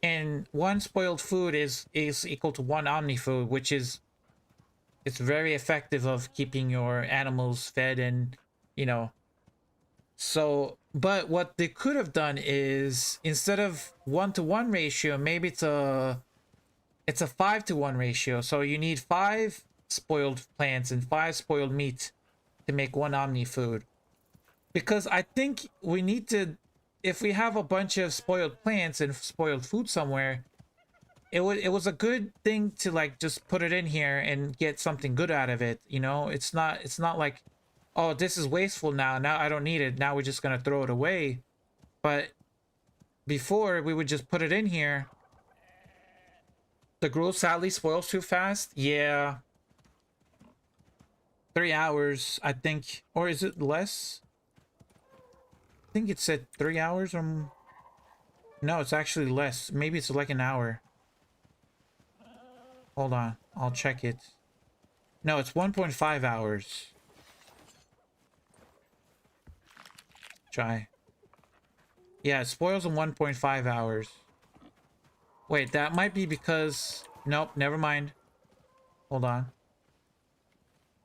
and 1 spoiled food is equal to 1 omni food, which is it's very effective of keeping your animals fed and, you know. So, but what they could have done is instead of 1-to-1 ratio, maybe it's a 5-to-1 ratio. So you need 5 spoiled plants and 5 spoiled meat to make 1 omni food. Because I think we need to, if we have a bunch of spoiled plants and spoiled food somewhere, it was a good thing to like just put it in here and get something good out of it, you know. It's not like, oh, this is wasteful now I don't need it, now we're just gonna throw it away. But before, we would just put it in here. The growth sadly spoils too fast. Yeah, 3 hours, I think. Or is it less? I think it said 3 hours or... No, it's actually less. Maybe it's like an hour. Hold on, I'll check it. No, it's 1.5 hours. Try. Yeah, it spoils in 1.5 hours. Wait, that might be because... Nope, never mind. Hold on.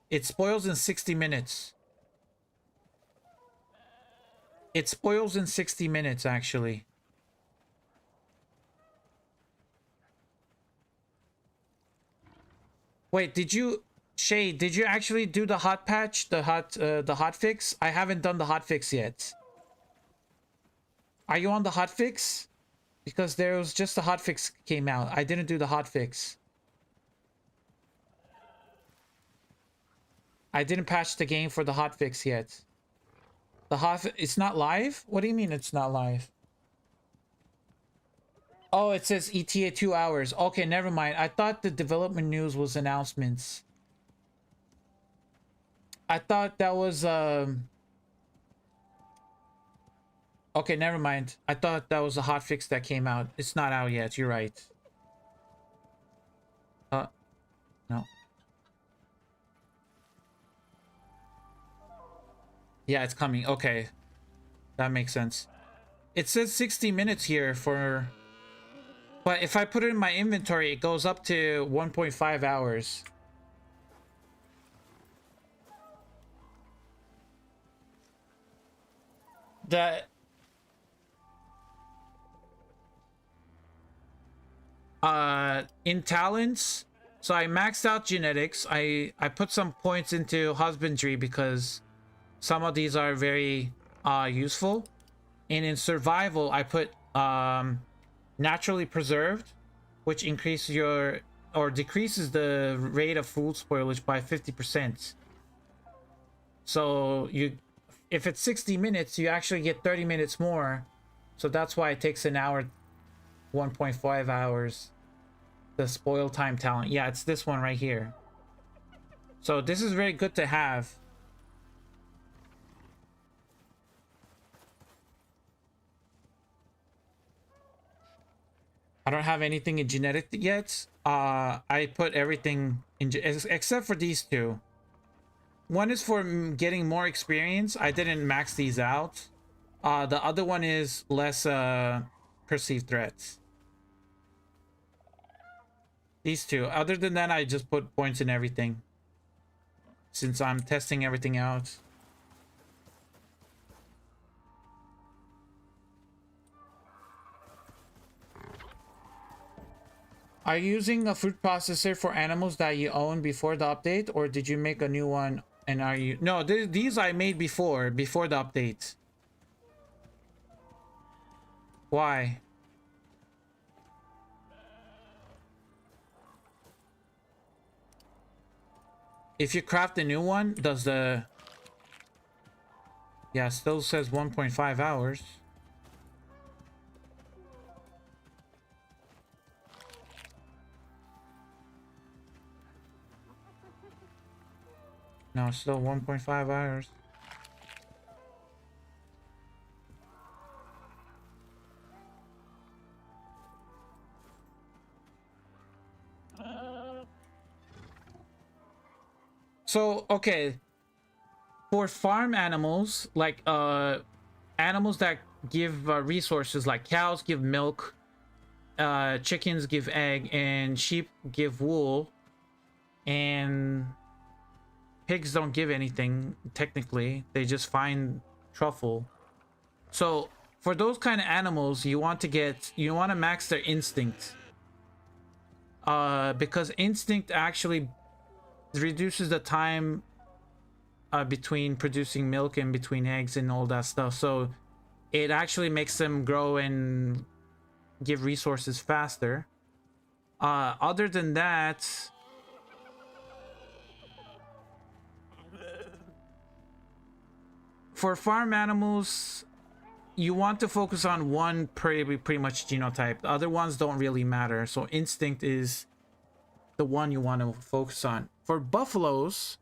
It spoils in 60 minutes. It spoils in 60 minutes, actually. Wait, did you... Shay, did you actually do the hot patch? The hot fix? I haven't done the hot fix yet. Are you on the hot fix? Because there was just the hot fix came out. I didn't do the hot fix. I didn't patch the game for the hot fix yet. The hot... It's not live? What do you mean it's not live? Oh, it says ETA 2 hours. Okay, never mind. I thought the development news was announcements. I thought that was... Okay, never mind. I thought that was a hot fix that came out. It's not out yet. You're right. No. Yeah, it's coming. Okay. That makes sense. It says 60 minutes here for... But if I put it in my inventory, it goes up to 1.5 hours. That... in talents, so I maxed out genetics. I put some points into husbandry because some of these are very useful. And in survival, I put naturally preserved, which increases your or decreases the rate of food spoilage by 50%. So you, if it's 60 minutes, you actually get 30 minutes more. So that's why it takes an hour, 1.5 hours. The spoil time talent. Yeah, it's this one right here. So this is very good to have. I don't have anything in genetic yet. I put everything in except for these two. One is for getting more experience. I didn't max these out. The other one is less perceived threats. These two. Other than that, I just put points in everything, since I'm testing everything out. Are you using a food processor for animals that you own before the update, or did you make a new one? And are you... No, these I made before the update. Why? If you craft a new one, does the... Yeah, still says 1.5 hours. No, still 1.5 hours. So, okay. For farm animals, like animals that give resources, like cows give milk, chickens give egg, and sheep give wool, and pigs don't give anything, technically. They just find truffle. So for those kind of animals, you want to max their instinct. Because instinct actually reduces the time between producing milk and between eggs and all that stuff. So it actually makes them grow and give resources faster. Other than that, for farm animals, you want to focus on one pretty much genotype. The other ones don't really matter. So instinct is the one you want to focus on. For buffaloes,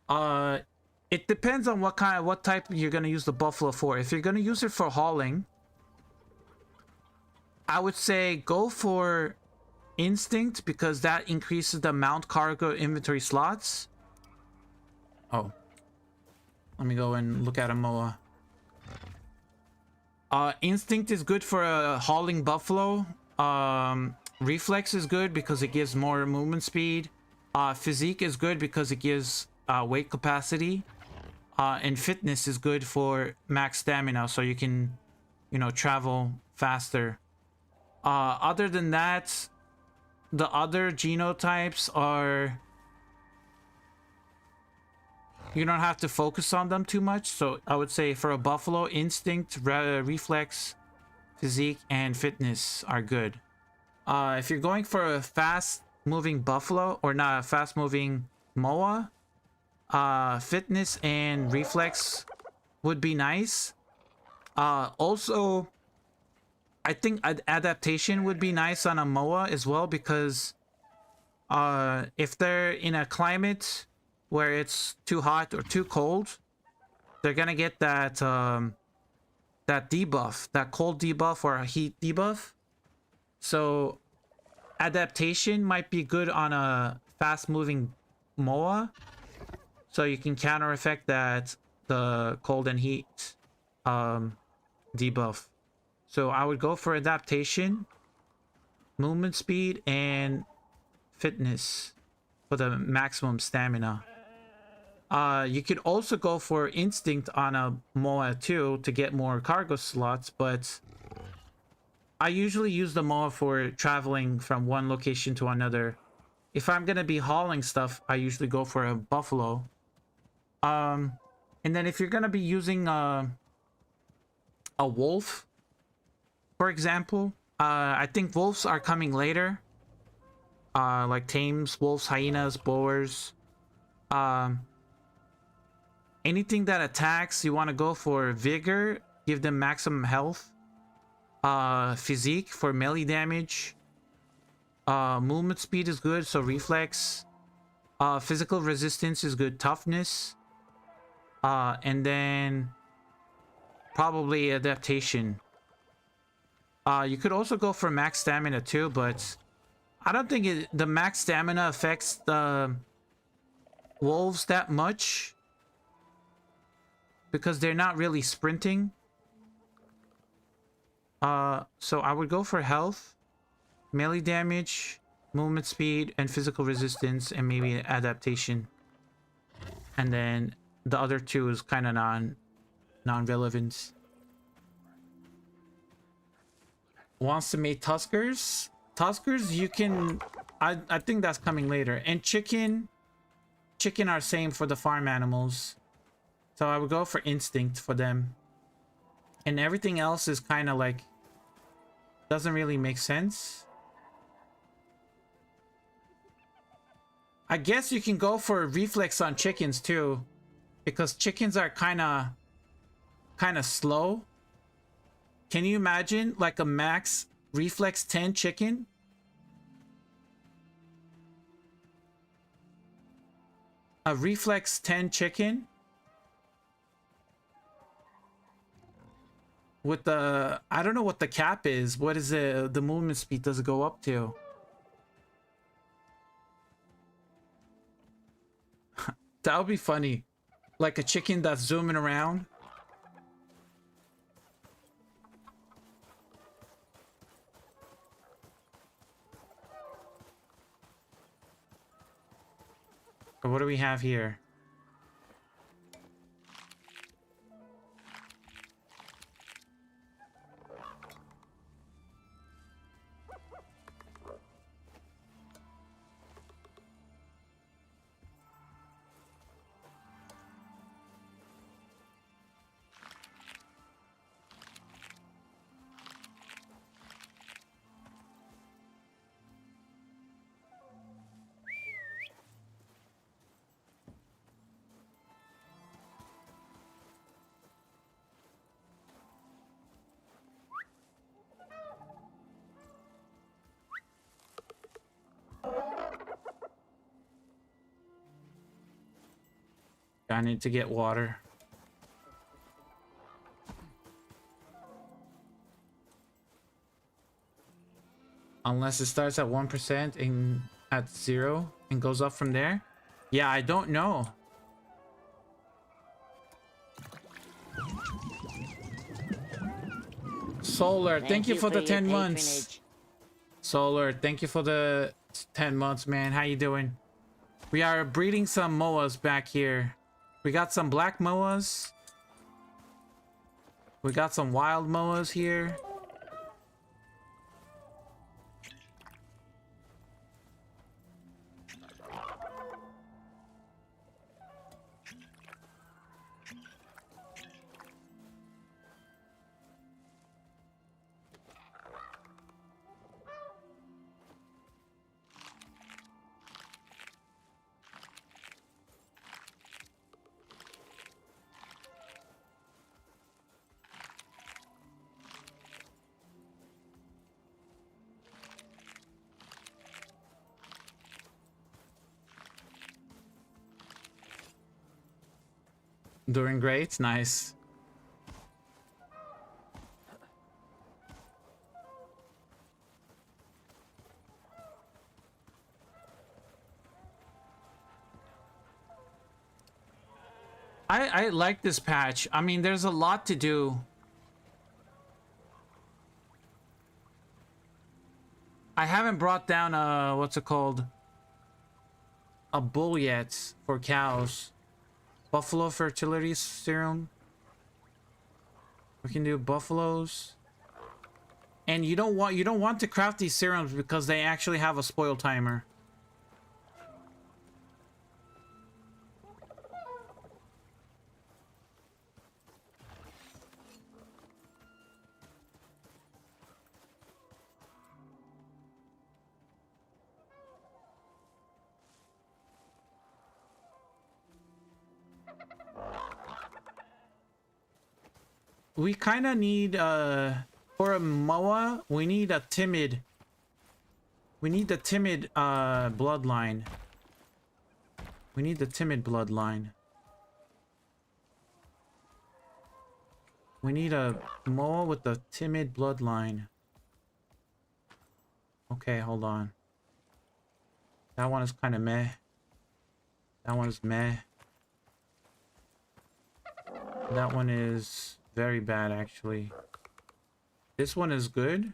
it depends on what type you're going to use the buffalo for. If you're going to use it for hauling, I would say go for instinct, because that increases the mount cargo inventory slots. Oh, let me go and look at a MOA. Instinct is good for a hauling buffalo. Reflex is good because it gives more movement speed. Physique is good because it gives weight capacity. And fitness is good for max stamina, so you can, travel faster. Other than that, the other genotypes are... you don't have to focus on them too much. So I would say for a buffalo, instinct, reflex, physique, and fitness are good. If you're going for a fast-moving buffalo, or not a fast-moving MOA, fitness and reflex would be nice. Also, I think adaptation would be nice on a MOA as well, because if they're in a climate where it's too hot or too cold, they're gonna get that that debuff, that cold debuff or a heat debuff. So adaptation might be good on a fast-moving MOA, so you can counter effect that, the cold and heat debuff. So I would go for adaptation, movement speed, and fitness for the maximum stamina. You could also go for instinct on a MOA too to get more cargo slots, but I usually use the MOA for traveling from one location to another. If I'm gonna be hauling stuff, I usually go for a buffalo. And then if you're gonna be using a wolf, for example, I think wolves are coming later. Like tames, wolves, hyenas, boars. Anything that attacks, you want to go for vigor, give them maximum health. Physique for melee damage. Movement speed is good, so reflex. Physical resistance is good, toughness. And then probably adaptation. You could also go for max stamina too, but I don't think the max stamina affects the wolves that much, because they're not really sprinting. So I would go for health, melee damage, movement speed, and physical resistance, and maybe adaptation. And then the other two is kind of non-relevant. Wants to make tuskers. Tuskers, you can... I think that's coming later. And chicken are same for the farm animals. So I would go for instinct for them. And everything else is kind of like... doesn't really make sense. I guess you can go for reflex on chickens too, because chickens are kind of slow. Can you imagine like a max reflex 10 chicken? A reflex 10 chicken with the... I don't know what the cap is. What is the movement speed does it go up to? That would be funny. Like a chicken that's zooming around. What do we have here? I need to get water. Unless it starts at 1% and at 0 and goes up from there. Yeah, I don't know. Solar, thank you for the 10 months. Solar, thank you for the 10 months, man. How you doing? We are breeding some moas back here. We got some black moas. We got some wild moas here. Doing great, nice. I like this patch. I mean, there's a lot to do. I haven't brought down what's it called? A bull yet for cows. Buffalo fertility serum. We can do buffaloes. And you don't want to craft these serums because they actually have a spoil timer. We kind of need for a moa, we need a timid. We need the timid bloodline. We need the timid bloodline. We need a moa with the timid bloodline. Okay, hold on. That one is kind of meh. That one is meh. That one is very bad, actually. This one is good.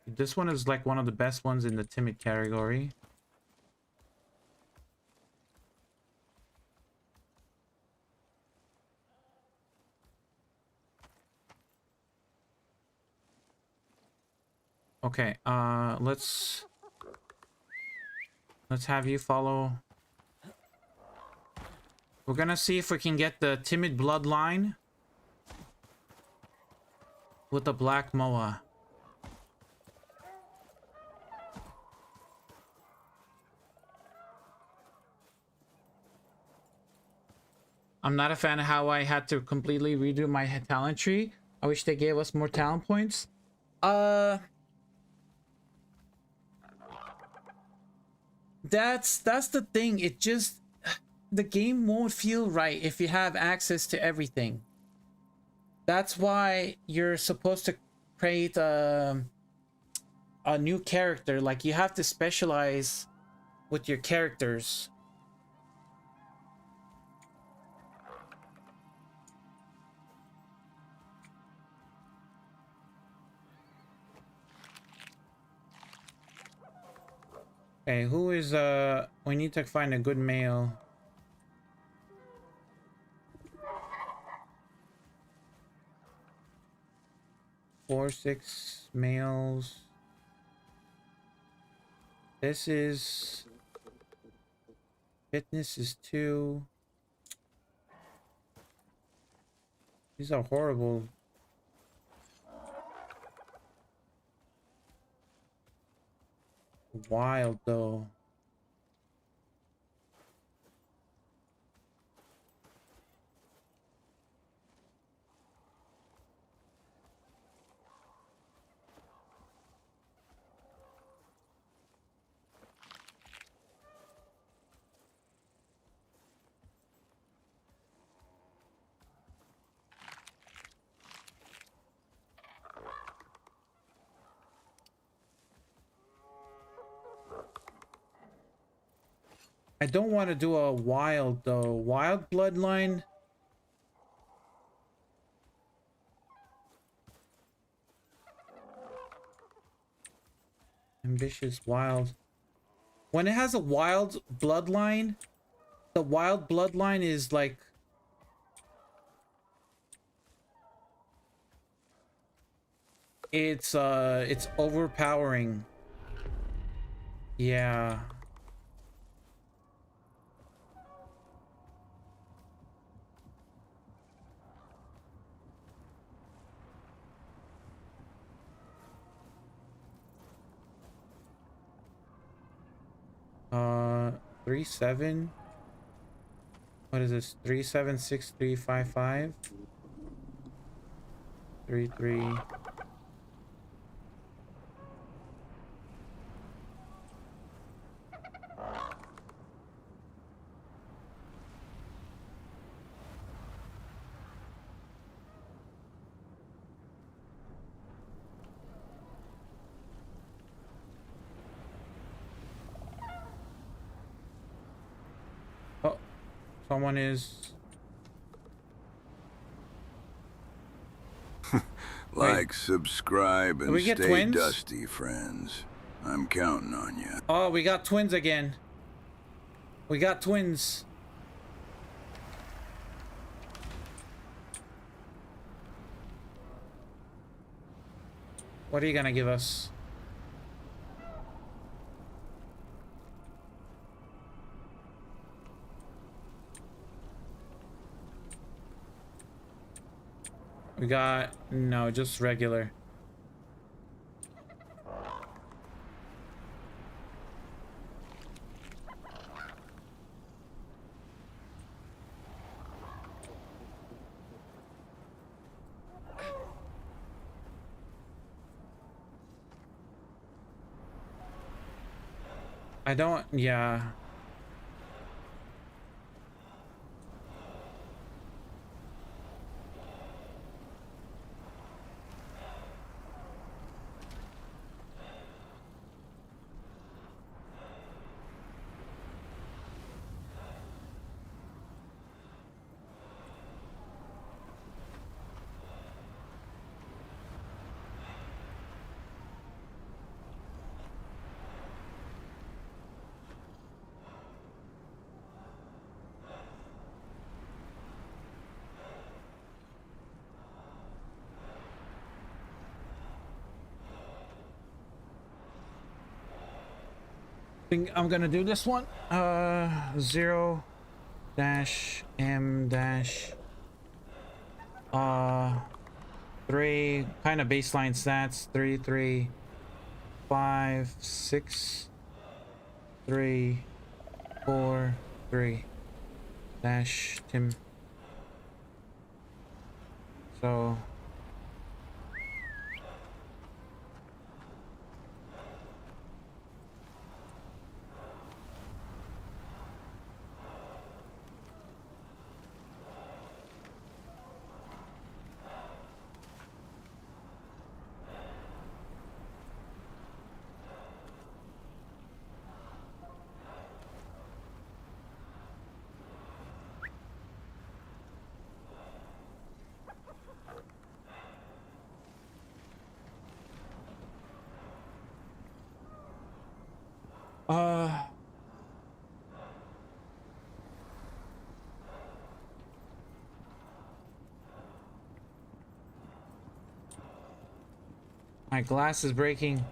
This one is like one of the best ones in the timid category. Okay, let's have you follow. We're gonna see if we can get the timid bloodline with the black moa. I'm not a fan of how I had to completely redo my talent tree. I wish they gave us more talent points. That's the thing. It just, the game won't feel right if you have access to everything. That's why you're supposed to create a new character. Like, you have to specialize with your characters. Okay, who is we need to find a good male. Four, 6 males. This is fitness is 2. These are horrible. Wild though. I don't want to do a wild though. Wild bloodline. Ambitious wild. When it has a wild bloodline, the wild bloodline is like it's overpowering. Yeah. Uh, 37. What is this? 376355. 33. Oh, someone is. Like, subscribe, Do and we get stay twins? dusty, friends. I'm counting on you. Oh, we got twins again. We got twins. What are you gonna give us? We got no, just regular. I don't, yeah. Think I'm gonna do this one. 0 dash M dash 3 kind of baseline stats. 3 3 5 6 3 4 3 dash Tim. So my glass is breaking.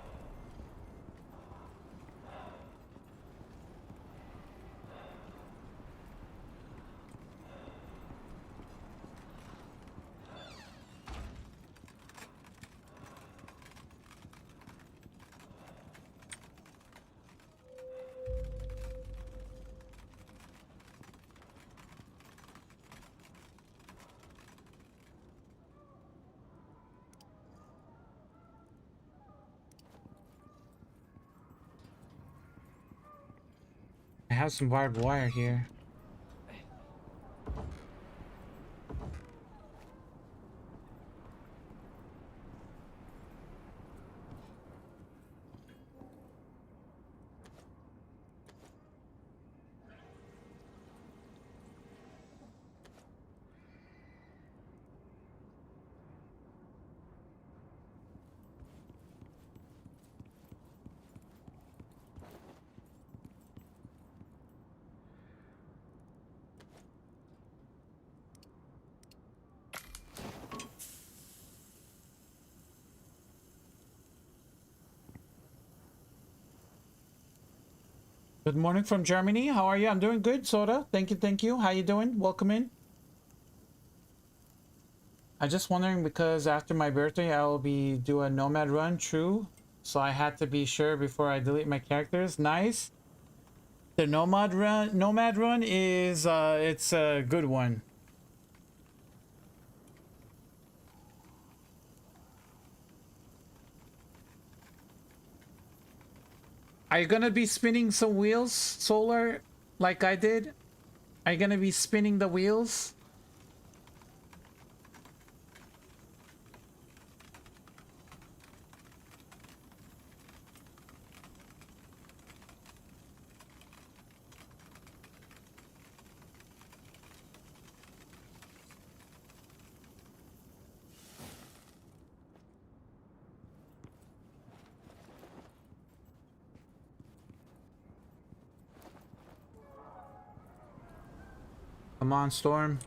I have some barbed wire here. Good morning from Germany. How are you? I'm doing good, Soda. Thank you, thank you. How you doing? Welcome in. I'm just wondering because after my birthday, I will be doing a nomad run. True. So I had to be sure before I delete my characters. Nice. The nomad run is it's a good one. Are you gonna be spinning some wheels, Solar, like I did? Are you gonna be spinning the wheels? Come on, Storm.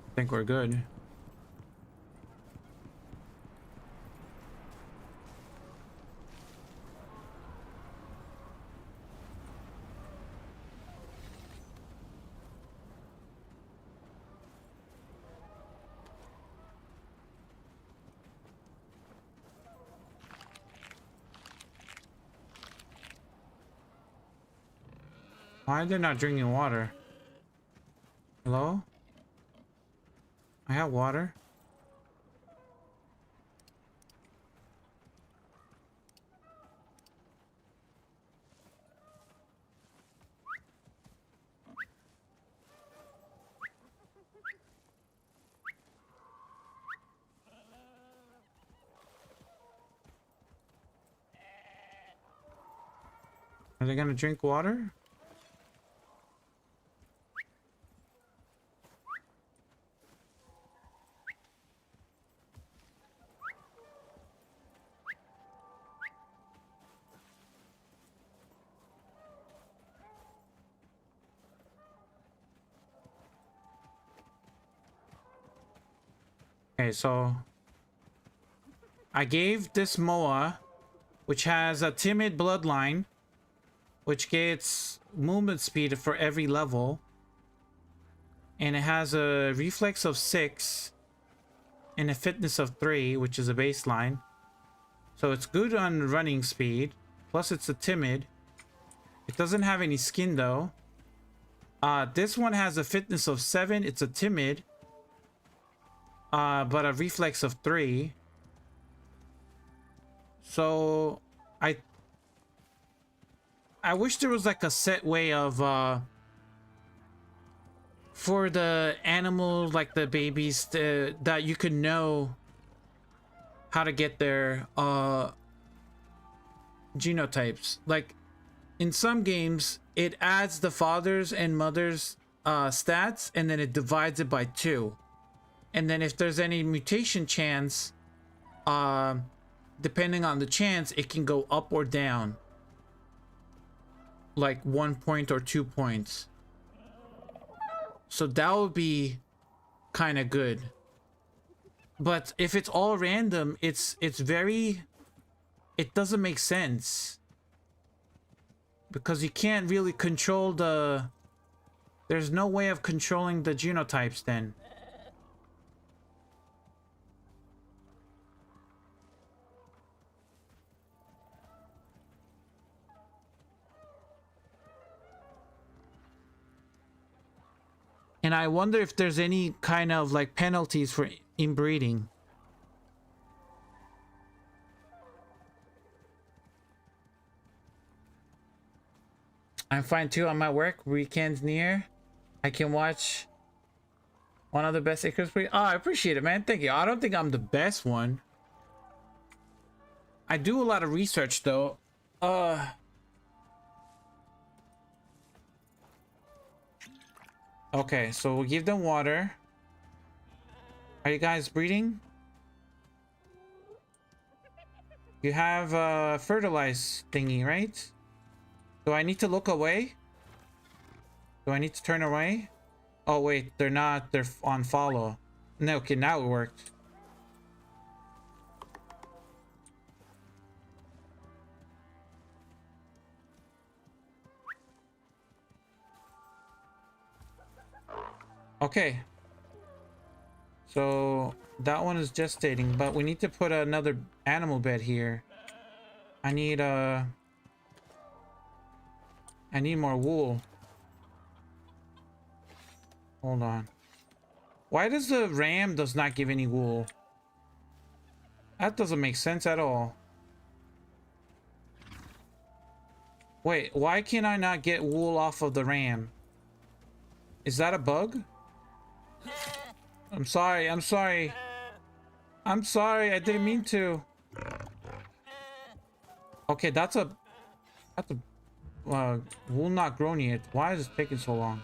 I think we're good. Why are they not drinking water? Hello? I have water. Are they gonna drink water? Okay, so I gave this Moa, which has a timid bloodline, which gets movement speed for every level, and it has a reflex of 6 and a fitness of 3, which is a baseline. So it's good on running speed, plus it's a timid. It doesn't have any skin though. This one has a fitness of 7, it's a timid, but a reflex of 3. So I wish there was like a set way of for the animals, like the babies, that you could know how to get their genotypes. Like in some games it adds the fathers and mothers stats, and then it divides it by 2, and then if there's any mutation chance, depending on the chance, it can go up or down, like 1 point or 2 points. So that would be kind of good. But if it's all random, it doesn't make sense, because you can't really control there's no way of controlling the genotypes then. And I wonder if there's any kind of like penalties for inbreeding. I'm fine too. I'm at work. Weekend's near. I can watch one of the best Icarus breed. Oh, I appreciate it, man. Thank you. I don't think I'm the best one. I do a lot of research though. Okay, so we'll give them water. Are you guys breeding? You have a fertilize thingy, right? Do I need to look away? Do I need to turn away? Oh wait, they're not. They're on follow. No, okay, now it worked. Okay. So that one is gestating, but we need to put another animal bed here. I need more wool. Hold on. Why does the ram does not give any wool? That doesn't make sense at all. Wait, why can I not get wool off of the ram? Is that a bug? I'm sorry, I'm sorry. I'm sorry, I didn't mean to. Okay, that's a wool not grown yet. Why is it taking so long?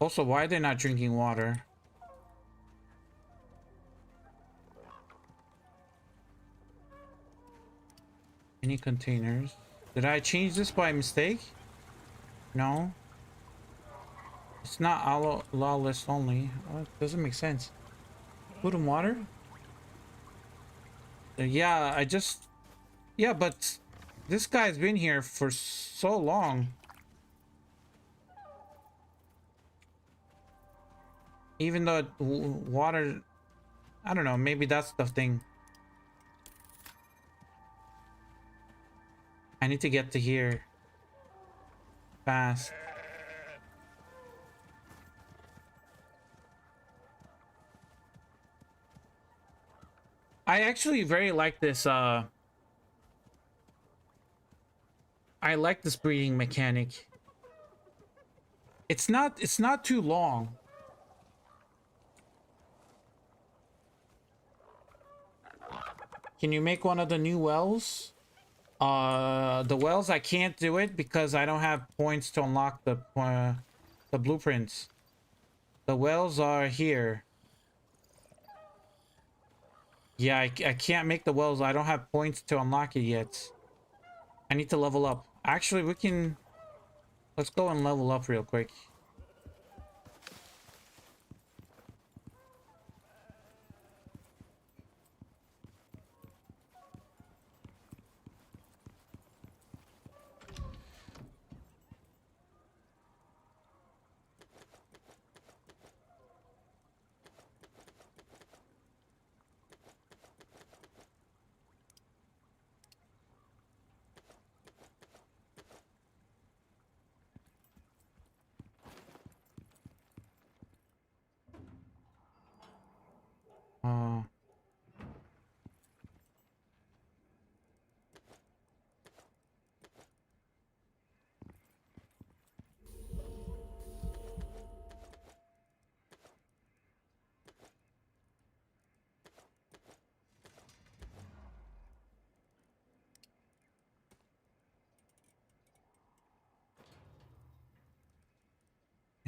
Also, why are they not drinking water? Any containers? Did I change this by mistake? No. It's not lawless only. Oh, it doesn't make sense. Food and water? Yeah, I just... Yeah, but this guy's been here for so long. Even though water... I don't know, maybe that's the thing. I need to get to here. Fast. I actually very like this, I like this breeding mechanic. It's not too long. Can you make one of the new wells? The wells, I can't do it because I don't have points to unlock the blueprints. The wells are here. Yeah, I can't make the wells. I don't have points to unlock it yet. I need to level up. Actually, we can... Let's go and level up real quick.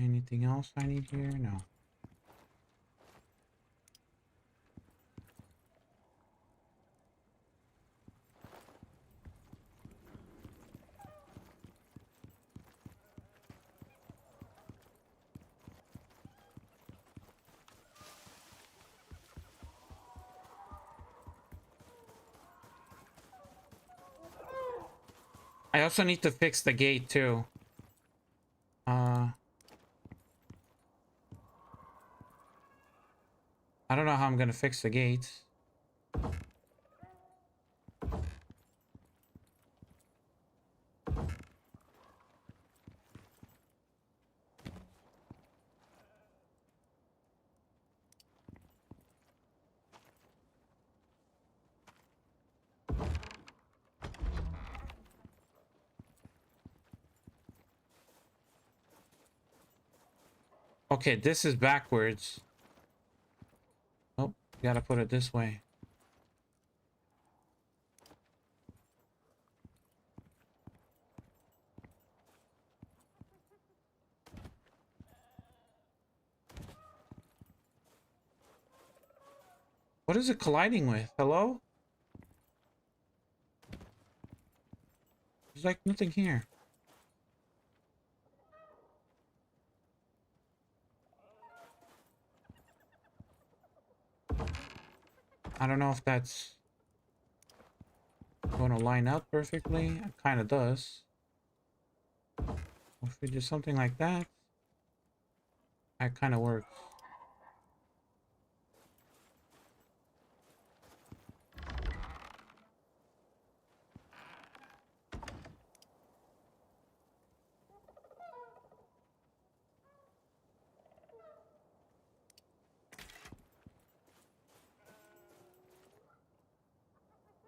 Anything else I need here? No. I also need to fix the gate too. I don't know how I'm gonna fix the gate. Okay, this is backwards. Oh, gotta put it this way. What is it colliding with? Hello? There's like nothing here. I don't know if that's going to line up perfectly. It kind of does. If we do something like that, that kind of works.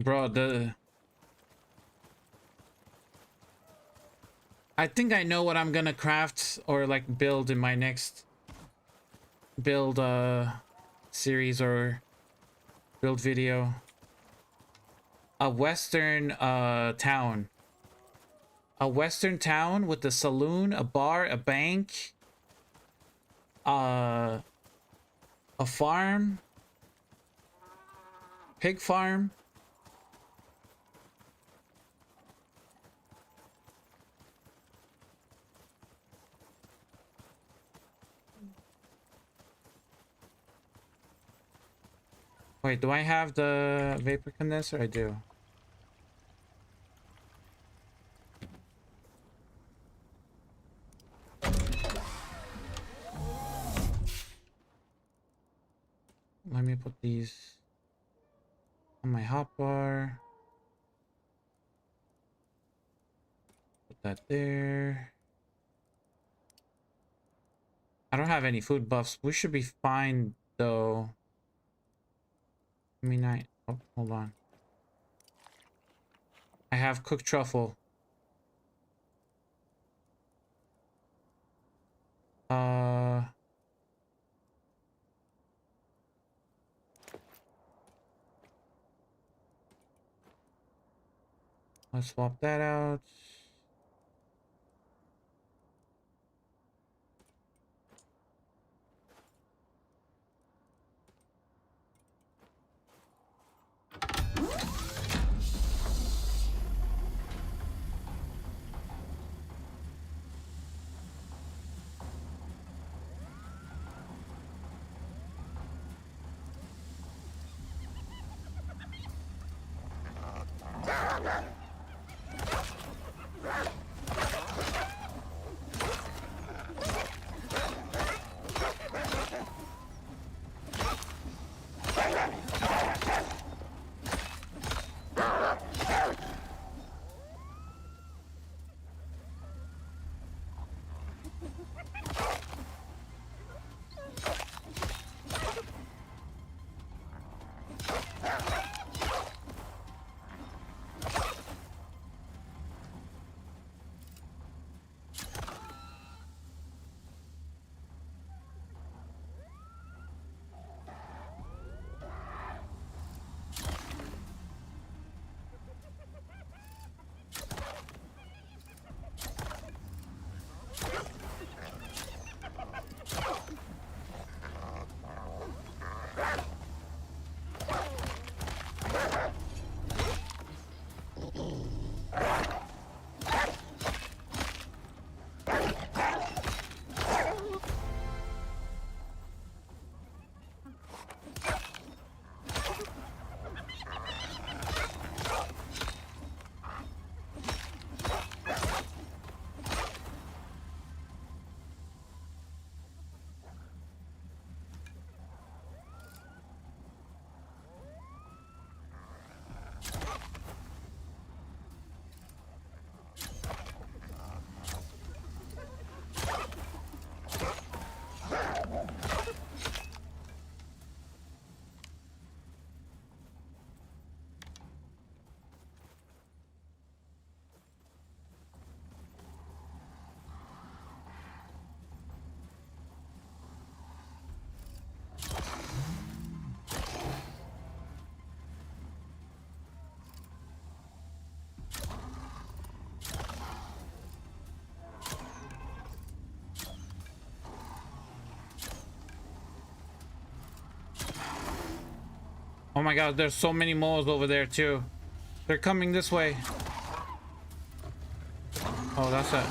Bro, I think I know what I'm gonna craft or like build in my next build series or build video. A western town. A western town with a saloon, a bar, a bank, a farm, pig farm. Wait, do I have the vapor condenser? I do. Let me put these on my hotbar. Put that there. I don't have any food buffs. We should be fine though. I mean, oh, hold on. I have cooked truffle. Let's swap that out. Oh my god, there's so many moles over there too. They're coming this way. Oh, that's it.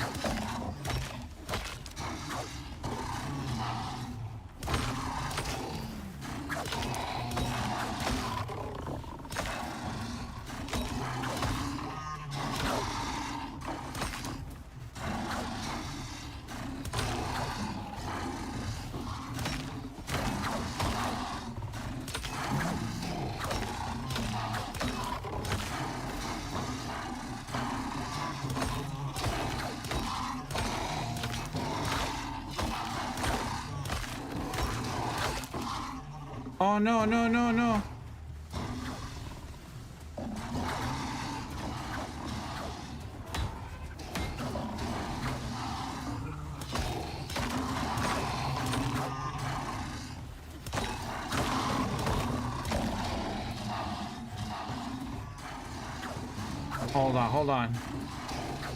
Oh no, no, no, no. Hold on, hold on.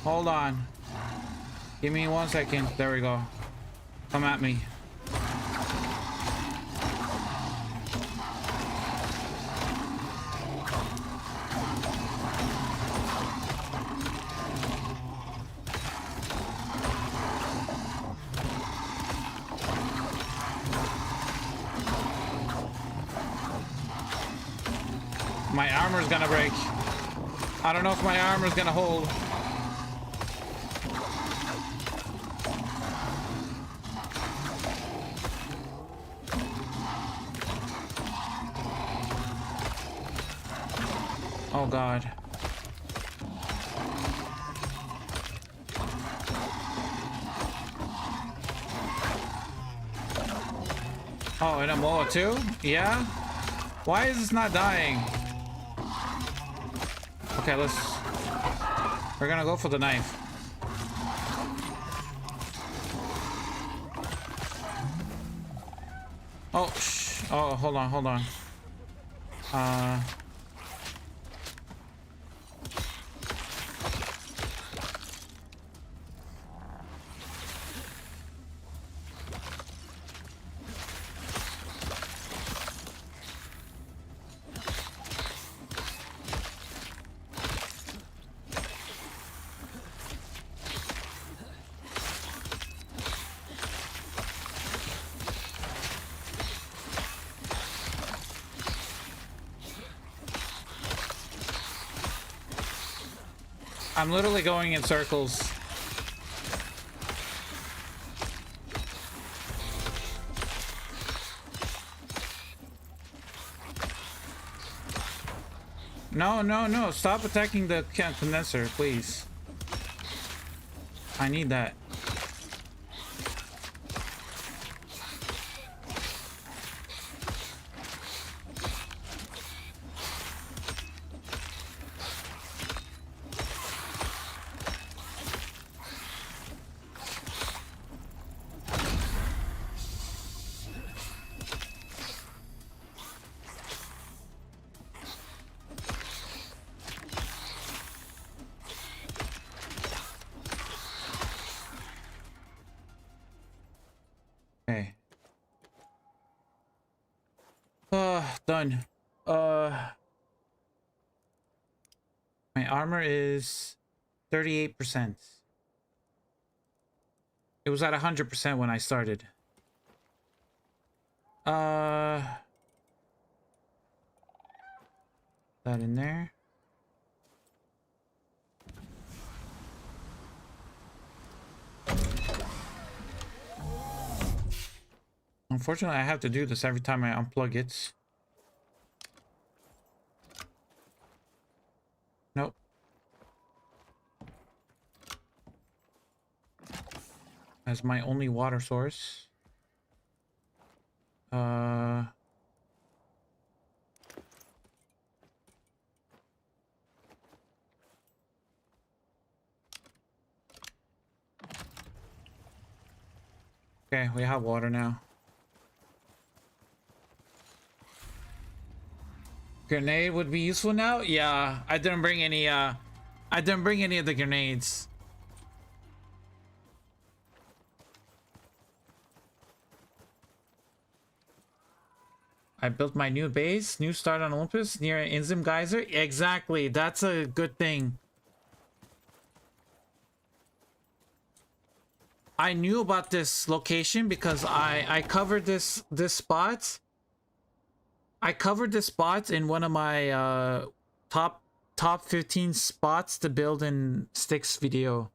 Hold on. Give me 1 second. There we go. Come at me. My armor's gonna break. I don't know if my armor's gonna hold. Oh god. Oh, and a mola too? Yeah? Why is this not dying? Okay, we're gonna go for the knife. Oh, oh, hold on, hold on. I'm literally going in circles. No, no, no. Stop attacking the condenser, please. I need that. Okay. Done. My armor is 38%. It was at 100% when I started. That in there. Unfortunately, I have to do this every time I unplug it. Nope. As my only water source. Okay, we have water now. Grenade would be useful now? Yeah, I didn't bring any of the grenades. I built my new base, new start on Olympus near an Inzim geyser. Exactly, that's a good thing. I knew about this location because I covered this spot. I covered this spot in one of my top 15 spots to build in Sticks video.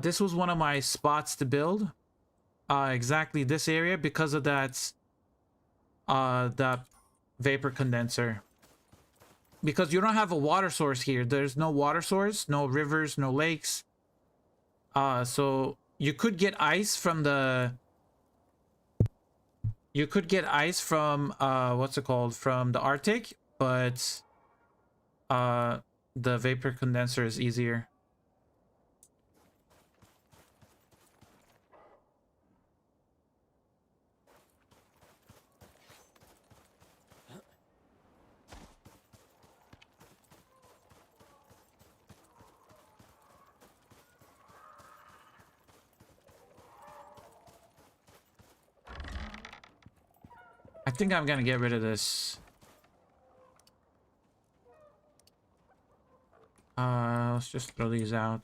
This was one of my spots to build. Exactly this area because of that vapor condenser. Because you don't have a water source here. There's no water source, no rivers, no lakes. So you could get ice from the... You could get ice from, what's it called? From the Arctic, but the vapor condenser is easier. I think I'm gonna get rid of this. Let's just throw these out.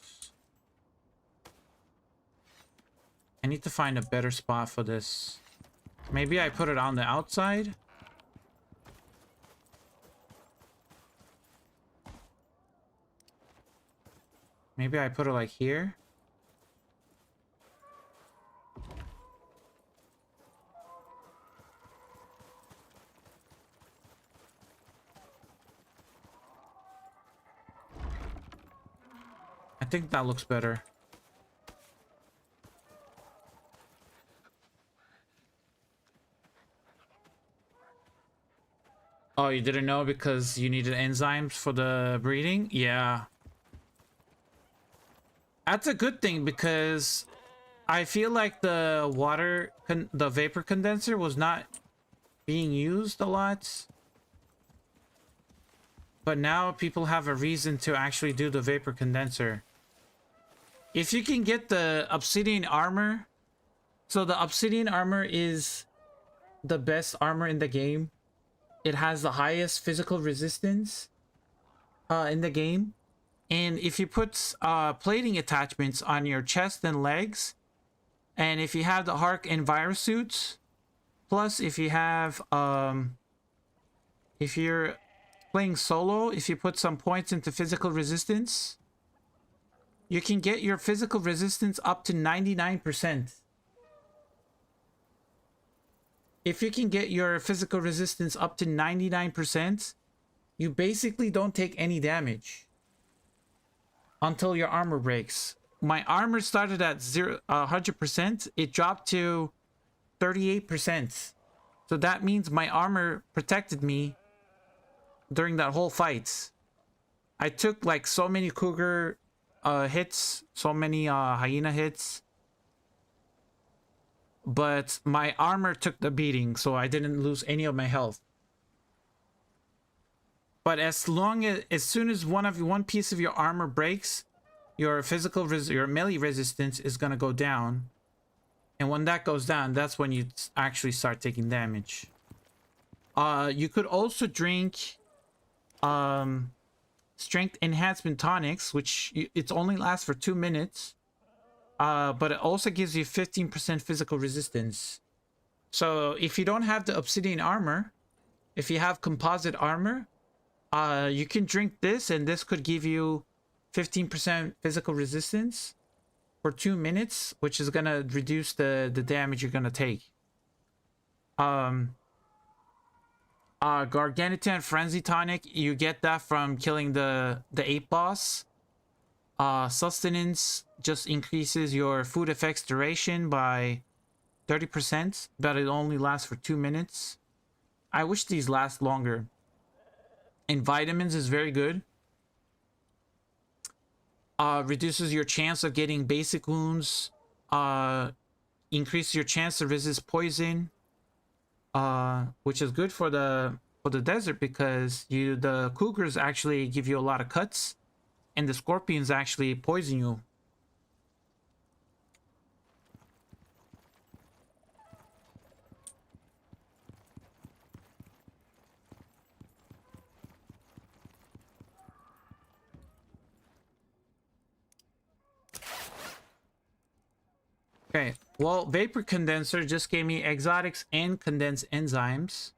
I need to find a better spot for this. Maybe I put it on the outside. Maybe I put it like here. I think that looks better. Oh, you didn't know because you needed enzymes for the breeding? Yeah. That's a good thing because I feel like the the vapor condenser was not being used a lot. But now people have a reason to actually do the vapor condenser. If you can get the obsidian armor, so the obsidian armor is the best armor in the game. It has the highest physical resistance in the game. And if you put plating attachments on your chest and legs, and if you have the Hark and virus suits, plus if you have, if you're playing solo, if you put some points into physical resistance, you can get your physical resistance up to 99%. If you can get your physical resistance up to 99%, you basically don't take any damage until your armor breaks. My armor started at 100%. It dropped to 38%. So that means my armor protected me during that whole fight. I took like so many cougar hits, so many hyena hits, but my armor took the beating, so I didn't lose any of my health. But as soon as one piece of your armor breaks, your your melee resistance is gonna go down, and when that goes down, that's when you actually start taking damage. You could also drink strength enhancement tonics, which it only lasts for 2 minutes, but it also gives you 15% physical resistance. So if you don't have the obsidian armor, if you have composite armor, you can drink this, and this could give you 15% physical resistance for 2 minutes, which is gonna reduce the damage you're gonna take. Gargantuan Frenzy Tonic, you get that from killing the ape boss. Sustenance just increases your food effects duration by 30%, but it only lasts for 2 minutes. I wish these last longer. And vitamins is very good. Reduces your chance of getting basic wounds. Increases your chance to resist poison. Which is good for the desert because the cougars actually give you a lot of cuts, and the scorpions actually poison you. Okay, well, vapor condenser just gave me exotics and condensed enzymes.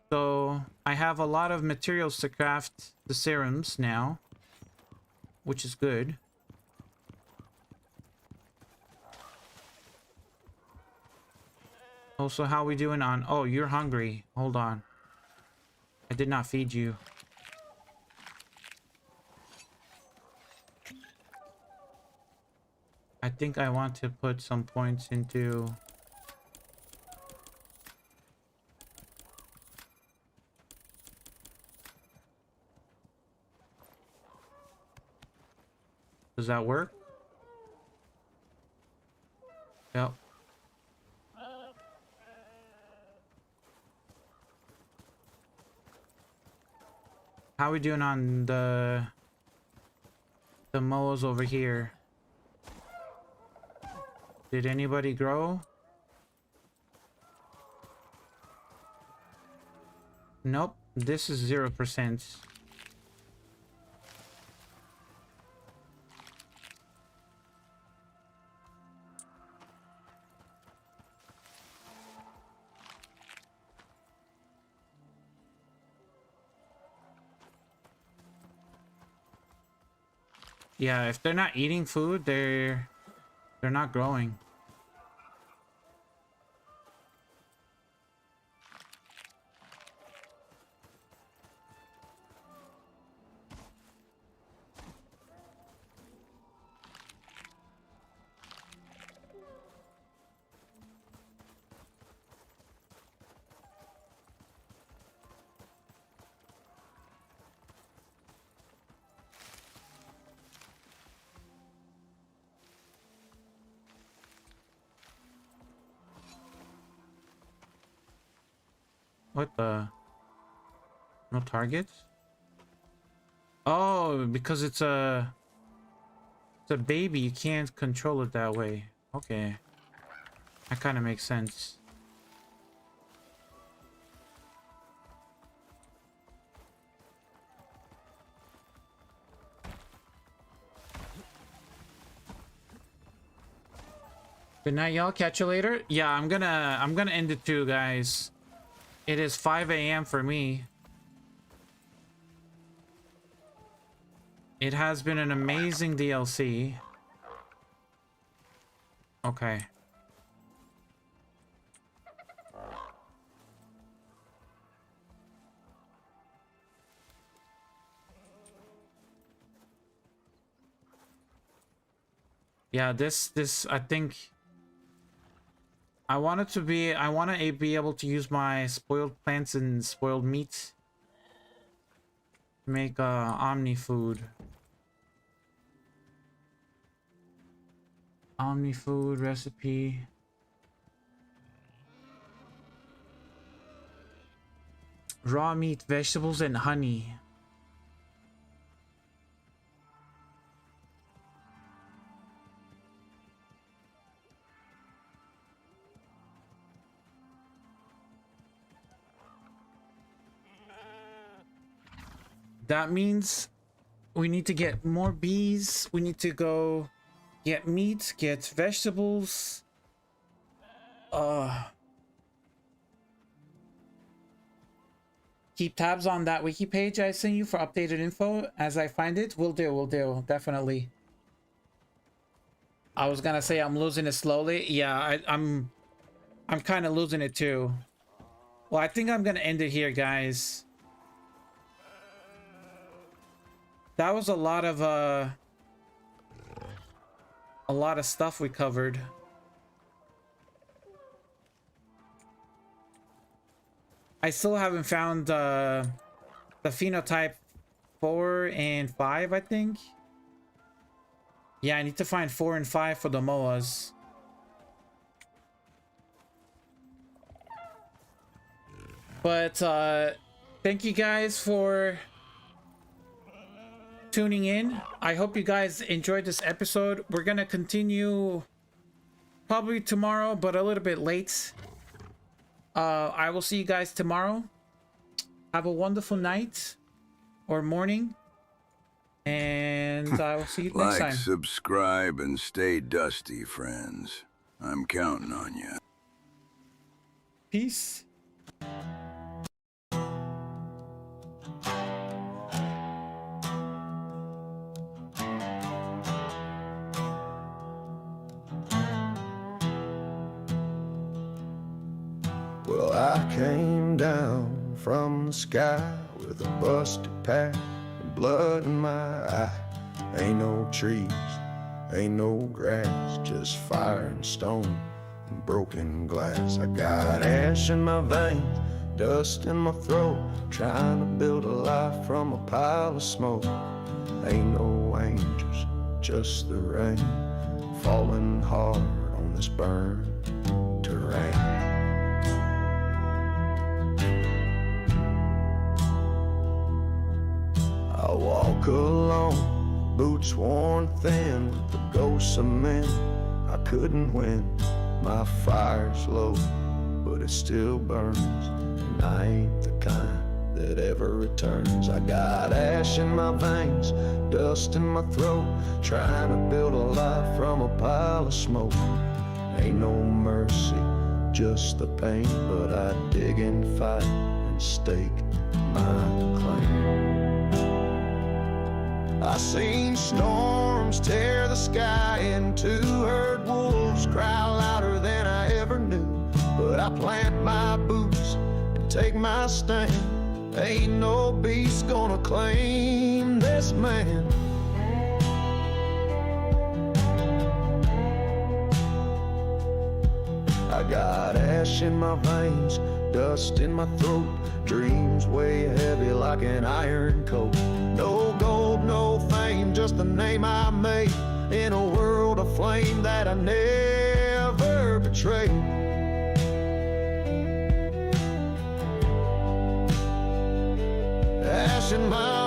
So I have a lot of materials to craft the serums now, which is good. Also, how we doing on... Oh, you're hungry. Hold on. I did not feed you. I think I want to put some points into... Does that work? Yep. How are we doing on the moas over here? Did anybody grow? Nope, this is 0%. Yeah, if they're not eating food, they're not growing. What the? No targets? Oh, because it's a baby, you can't control it that way. Okay. That kind of makes sense. Good night, y'all. Catch you later. Yeah, I'm gonna end it too, guys. It is 5 a.m. for me. It has been an amazing DLC. Okay. Yeah, this I think I want to be able to use my spoiled plants and spoiled meat to make omni food. Omni food recipe. Raw meat, vegetables, and honey. That means we need to get more bees. We need to go get meat, get vegetables. Keep tabs on that wiki page I sent you for updated info as I find it. Will do, definitely. I was gonna say I'm losing it slowly. Yeah, I'm kind of losing it too. Well, I think I'm gonna end it here, guys. That was a lot of stuff we covered. I still haven't found the phenotype 4 and 5, I think. Yeah, I need to find 4 and 5 for the moas. But thank you guys for tuning in. I hope you guys enjoyed this episode. We're gonna continue probably tomorrow, but a little bit late. I will see you guys tomorrow. Have a wonderful night or morning, and I will see you next time. Like, subscribe, and stay dusty, friends. I'm counting on you. Peace. Well, I came down from the sky with a busted pack and blood in my eye. Ain't no trees, ain't no grass, just fire and stone and broken glass. I got ash in my veins, dust in my throat, trying to build a life from a pile of smoke. Ain't no angels, just the rain falling hard on this burned terrain. I walk alone, boots worn thin, with the ghosts of men I couldn't win. My fire's low, but it still burns, and I ain't the kind that ever returns. I got ash in my veins, dust in my throat, trying to build a life from a pile of smoke. Ain't no mercy, just the pain, but I dig and fight and stake my claim. I seen storms tear the sky in two, heard wolves cry louder than I ever knew. But I plant my boots and take my stand. Ain't no beast gonna claim this man. I got ash in my veins, dust in my throat, dreams weigh heavy like an iron coat. No gold, no fame, just the name I made in a world of flame that I never betrayed. Ash in my